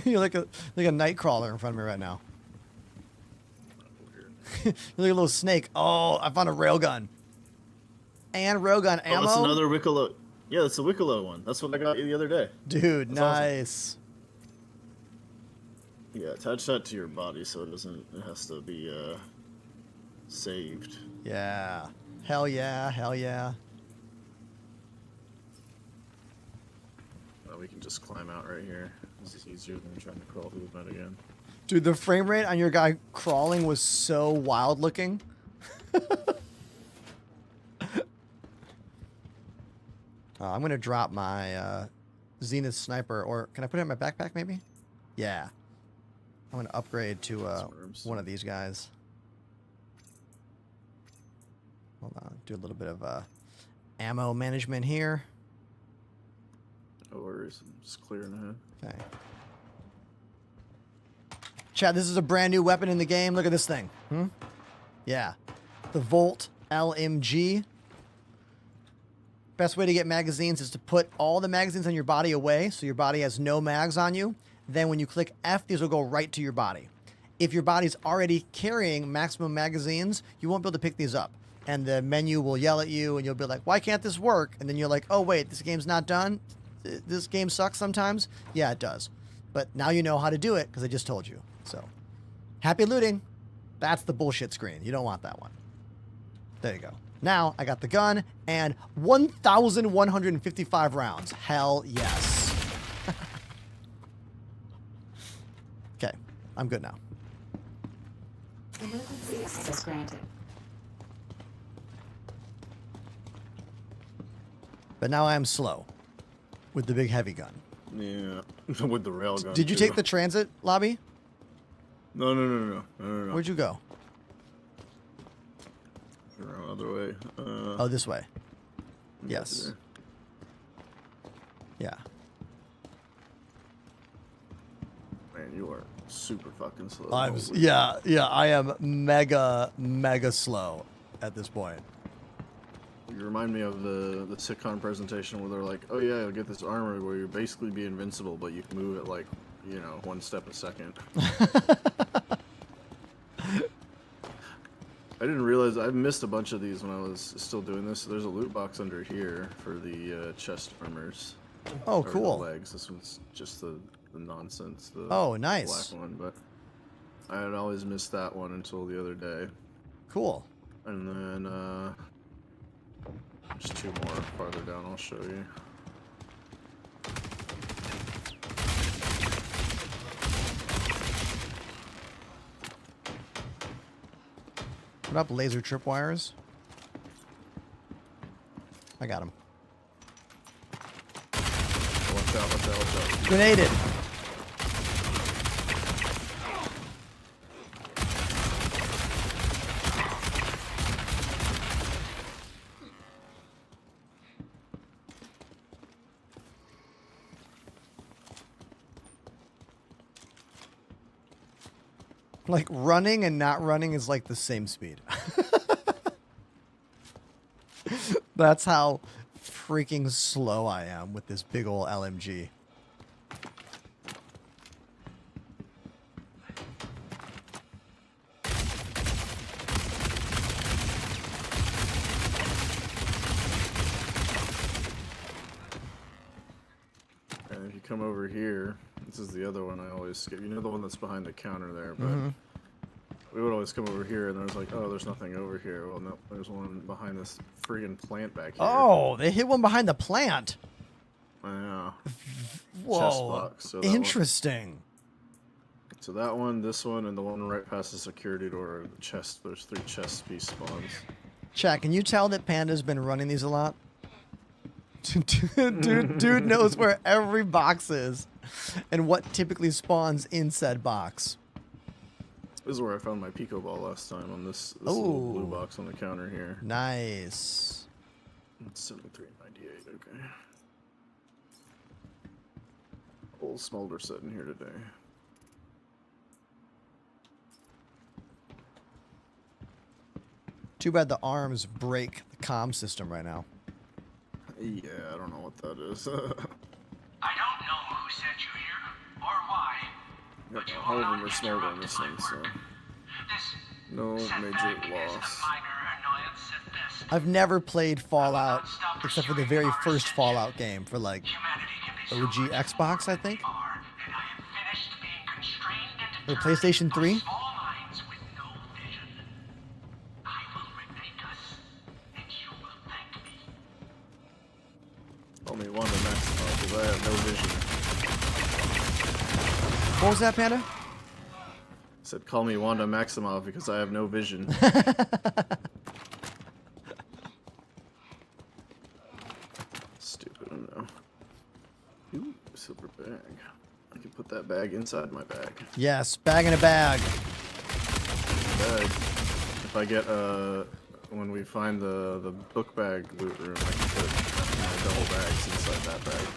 You're like a night crawler in front of me right now. You're like a little snake. Oh, I found a railgun. And railgun ammo. Oh, that's another Wicklow. Yeah, that's the Wicklow one. That's what I got you the other day. Dude, that's nice. Awesome. Yeah, attach that to your body so it doesn't. It has to be saved. Yeah. Hell yeah. Hell yeah. We can just climb out right here. This is easier than trying to crawl through the bed again. Dude, the frame rate on your guy crawling was so wild looking. I'm going to drop my Zenith sniper, or can I put it in my backpack maybe? Yeah. I'm going to upgrade to one of these guys. Hold on, do a little bit of ammo management here. No worries, I'm just clearing ahead. Okay. Chat, this is a brand new weapon in the game. Look at this thing. Yeah. The Volt LMG. Best way to get magazines is to put all the magazines on your body away so your body has no mags on you. Then when you click F, these will go right to your body. If your body's already carrying maximum magazines, you won't be able to pick these up. And the menu will yell at you and you'll be like, why can't this work? And then you're like, oh wait, this game's not done? This game sucks sometimes? Yeah, it does. But now you know how to do it because I just told you. So, happy looting. That's the bullshit screen. You don't want that one. There you go. Now I got the gun and 1,155 rounds. Hell yes. Okay, I'm good now. Emergency access granted. But now I am slow with the big heavy gun. Yeah, with the rail gun. Did you too. take the transit lobby? No. Where'd you go? Around other way. Oh, this way. Yes. Yeah. Man, you are super fucking slow. Yeah, I am mega slow at this point. You remind me of the sitcom presentation where they're like, oh yeah, you'll get this armor where you basically be invincible, but you can move it like, you know, 1 step a second. I didn't realize, I missed a bunch of these when I was still doing this. There's a loot box under here for the chest armors. Oh, or cool. The legs. This one's just the nonsense. The Oh, nice. black one, but I had always missed that one until the other day. Cool. And then, there's 2 more farther down, I'll show you. What up, laser tripwires? I got him. Watch out. Grenaded. Like, running and not running is like the same speed. That's how freaking slow I am with this big ol' LMG. And if you come over here, this is the other one I always skip. You know the one that's behind the counter there, but we would always come over here and there's like, oh, there's nothing over here. Well, no, there's one behind this friggin' plant back here. Oh, they hit one behind the plant. I know. Whoa. Chest box. So interesting. So that one, this one, and the one right past the security door, the chest. There's 3 chest piece spawns. Chat, can you tell that Panda's been running these a lot? Dude knows where every box is and what typically spawns in said box. This is where I found my Pico Ball last time, on this little blue box on the counter here. Nice. It's 73.98, okay. Old smolder sitting here today. Too bad the arms break the comm system right now. Yeah, I don't know what that is. I don't know who sent you here or why. Got the whole of them are smolder on this thing, so no major loss. I've never played Fallout except for the very first Fallout game for like OG Xbox, I think. Or PlayStation 3. Call me Wanda Maximoff because I have no vision. What was that, Panda? I said, call me Wanda Maximoff because I have no vision. Stupid, I know. Ooh, silver bag. I can put that bag inside my bag. Yes, bag in a bag. Bag. If I get, when we find the book bag loot room, I can put my double bags inside that bag.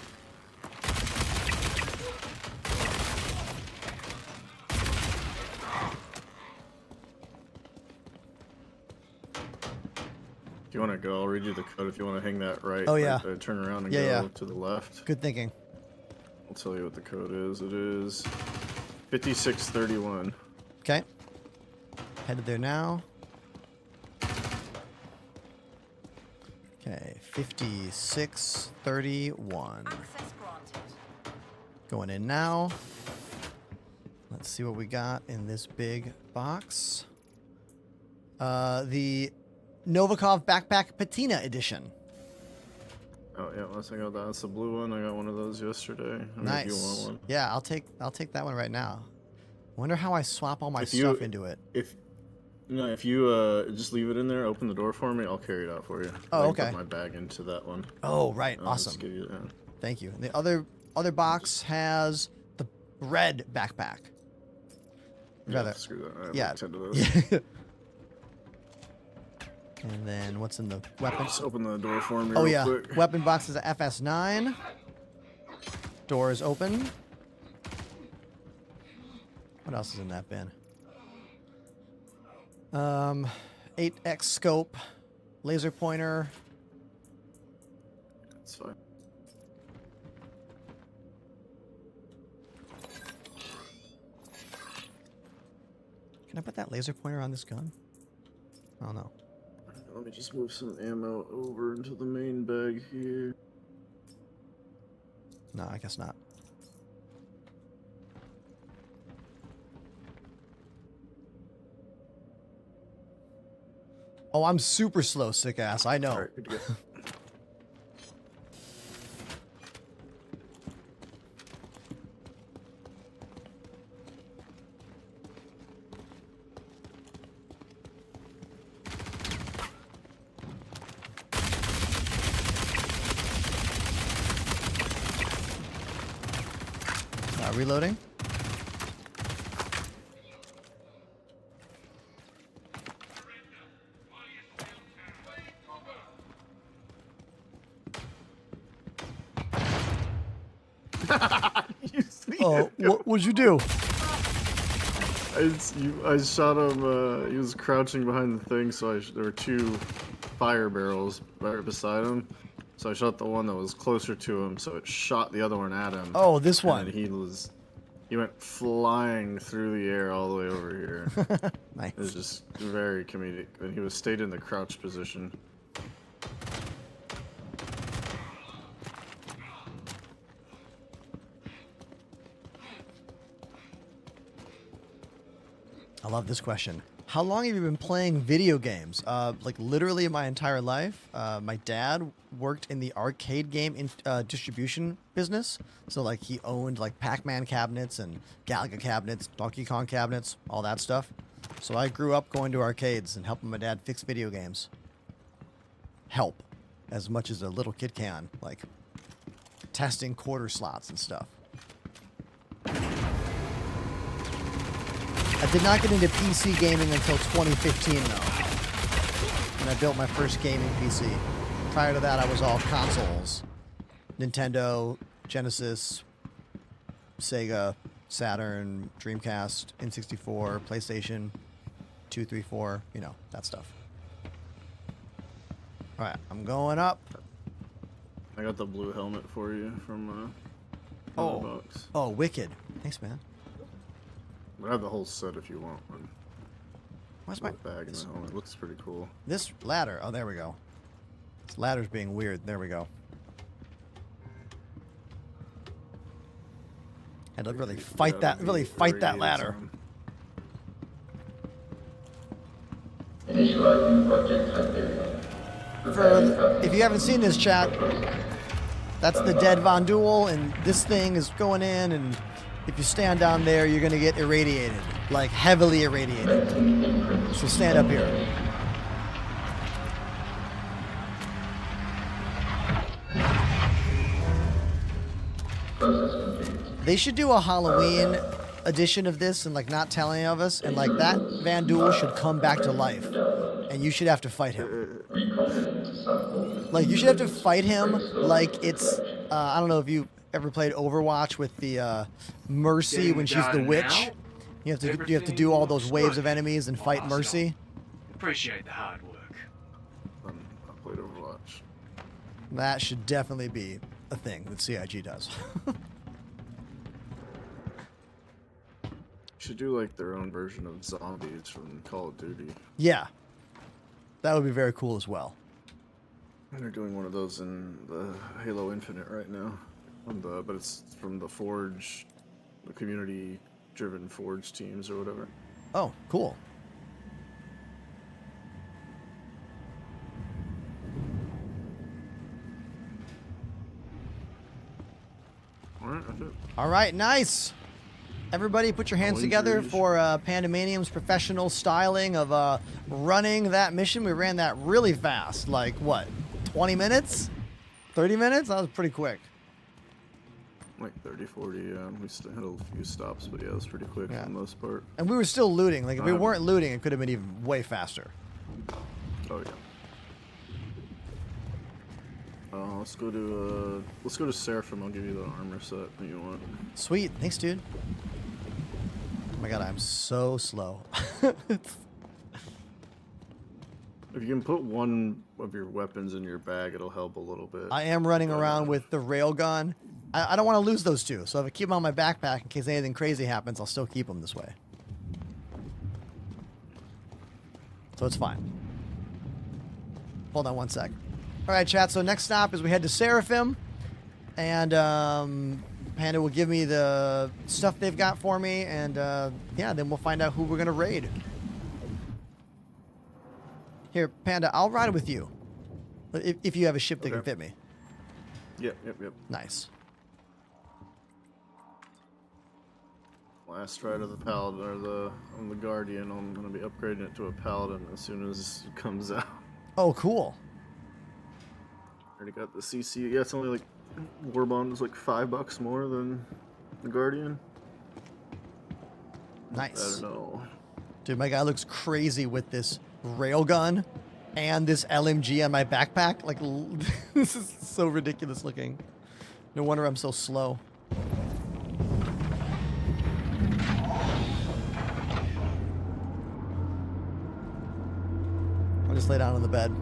If you want to go, I'll read you the code if you want to hang that right. Oh, yeah. Right there, turn around and Yeah, go to the left. Good thinking. I'll tell you what the code is. It is 5631. Okay. Headed there now. Okay, 5631. Going in now. Let's see what we got in this big box. The Novikov Backpack Patina Edition. Oh yeah, I got that. That's the blue one. I got one of those yesterday. I mean, if you want Nice. one. Yeah, I'll take that one right now. Wonder how I swap all my If stuff into it. If you just leave it in there, open the door for me, I'll carry it out for you. Oh, I can okay. Put my bag into that one. Oh, right. Just Awesome. give you that. Thank you. And the other box has the red backpack. Yeah, screw that. I have yeah. like 10 of those. And then what's in the weapon? Just open the door for me. Oh real yeah. quick. Weapon box is a FS9. Door is open. What else is in that bin? 8x scope, laser pointer. That's fine. Can I put that laser pointer on this gun? Oh no. Let me just move some ammo over into the main bag here. No, I guess not. Oh, I'm super slow, sick ass. I know. All right, good to go. Reloading. Oh, what'd you do? I shot him. He was crouching behind the thing, so there were 2 fire barrels right beside him. So I shot the one that was closer to him, so it shot the other one at him. Oh, this one. And he went flying through the air all the way over here. Nice. It was just very comedic, and he stayed in the crouch position. I love this question. How long have you been playing video games? Like literally my entire life. My dad worked in the arcade game distribution business. So like he owned like Pac-Man cabinets and Galaga cabinets, Donkey Kong cabinets, all that stuff. So I grew up going to arcades and helping my dad fix video games. Help as much as a little kid can, like testing quarter slots and stuff. I did not get into PC gaming until 2015, though, when I built my first gaming PC. Prior to that, I was all consoles. Nintendo, Genesis, Sega, Saturn, Dreamcast, N64, PlayStation, 2, 3, 4, you know, that stuff. All right, I'm going up. I got the blue helmet for you from the box. Oh, wicked. Thanks, man. I have the whole set if you want one. Where's my bag and the helmet? It looks pretty cool. This ladder. Oh, there we go. This ladder's being weird. There we go. Had to really fight that. Really fight that ladder. If you haven't seen this, chat, that's the dead Von Duel, and this thing is going in, and if you stand down there, you're going to get irradiated, like heavily irradiated. So stand up here. They should do a Halloween edition of this and like not tell any of us, and like that Van Duel should come back to life, and you should have to fight him. Like you should have to fight him like it's I don't know if you ever played Overwatch with the Mercy when she's the witch. You have to do all those waves of enemies and fight Mercy. Appreciate the hard work. I played Overwatch. That should definitely be a thing that CIG does. Should do like their own version of zombies from Call of Duty. Yeah, that would be very cool as well. And they're doing one of those in the Halo Infinite right now. But it's from the Forge, the community-driven Forge teams or whatever. Oh, cool. All right, that's it. All right, nice. Everybody put your hands No together injuries. for Pandemanium's professional styling of running that mission. We ran that really fast, like what, 20 minutes? 30 minutes? That was pretty quick. Like 30, 40, yeah. We still had a few stops, but yeah, it was pretty quick for the most part. And we were still looting. Like, if we weren't looting, it could have been even way faster. Oh, yeah. Let's go to Seraphim. I'll give you the armor set that you want. Sweet. Thanks, dude. Oh my god, I'm so slow. If you can put one of your weapons in your bag, it'll help a little bit. I am running around with the railgun. I don't want to lose those two, so if I keep them on my backpack in case anything crazy happens, I'll still keep them this way. So it's fine. Hold on one sec. All right, chat. So next stop is we head to Seraphim, and Panda will give me the stuff they've got for me, and yeah, then we'll find out who we're gonna raid. Here, Panda, I'll ride with you, if you have a ship that can fit me. Yep. Nice. Last ride of the Paladin, or on the Guardian, I'm gonna be upgrading it to a Paladin as soon as it comes out. Oh, cool. Already got the CC. Yeah, it's only like Warbond is like $5 more than the Guardian. Nice. I don't know. Dude, my guy looks crazy with this railgun and this LMG on my backpack. Like, this is so ridiculous looking. No wonder I'm so slow. I'll just lay down on the bed.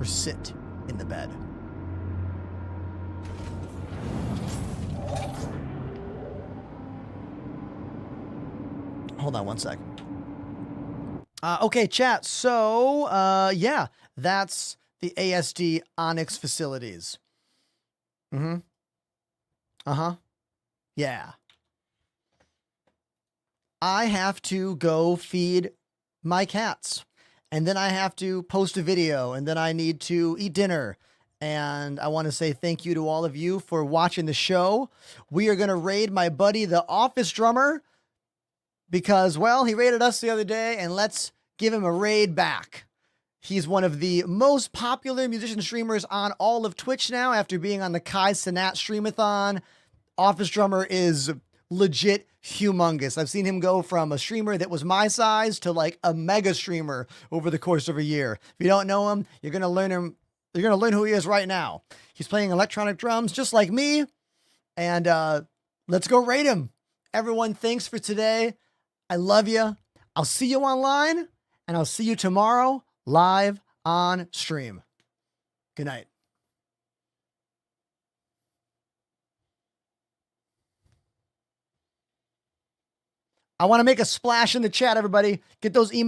Or sit in the bed. Hold on one sec. Okay, chat. So, yeah, that's the ASD Onyx facilities. Mm-hmm. Uh-huh. Yeah. I have to go feed my cats. And then I have to post a video, and then I need to eat dinner. And I want to say thank you to all of you for watching the show. We are going to raid my buddy, the Office Drummer, because, well, he raided us the other day, and let's give him a raid back. He's one of the most popular musician streamers on all of Twitch now after being on the Kai Cenat Streamathon. Office Drummer is legit humongous. I've seen him go from a streamer that was my size to like a mega streamer over the course of a year. If you don't know him, you're going to learn him. You're going to learn who he is right now. He's playing electronic drums just like me. And let's go raid him. Everyone, thanks for today. I love you. I'll see you online, and I'll see you tomorrow live on stream. Good night. I want to make a splash in the chat, everybody. Get those emails.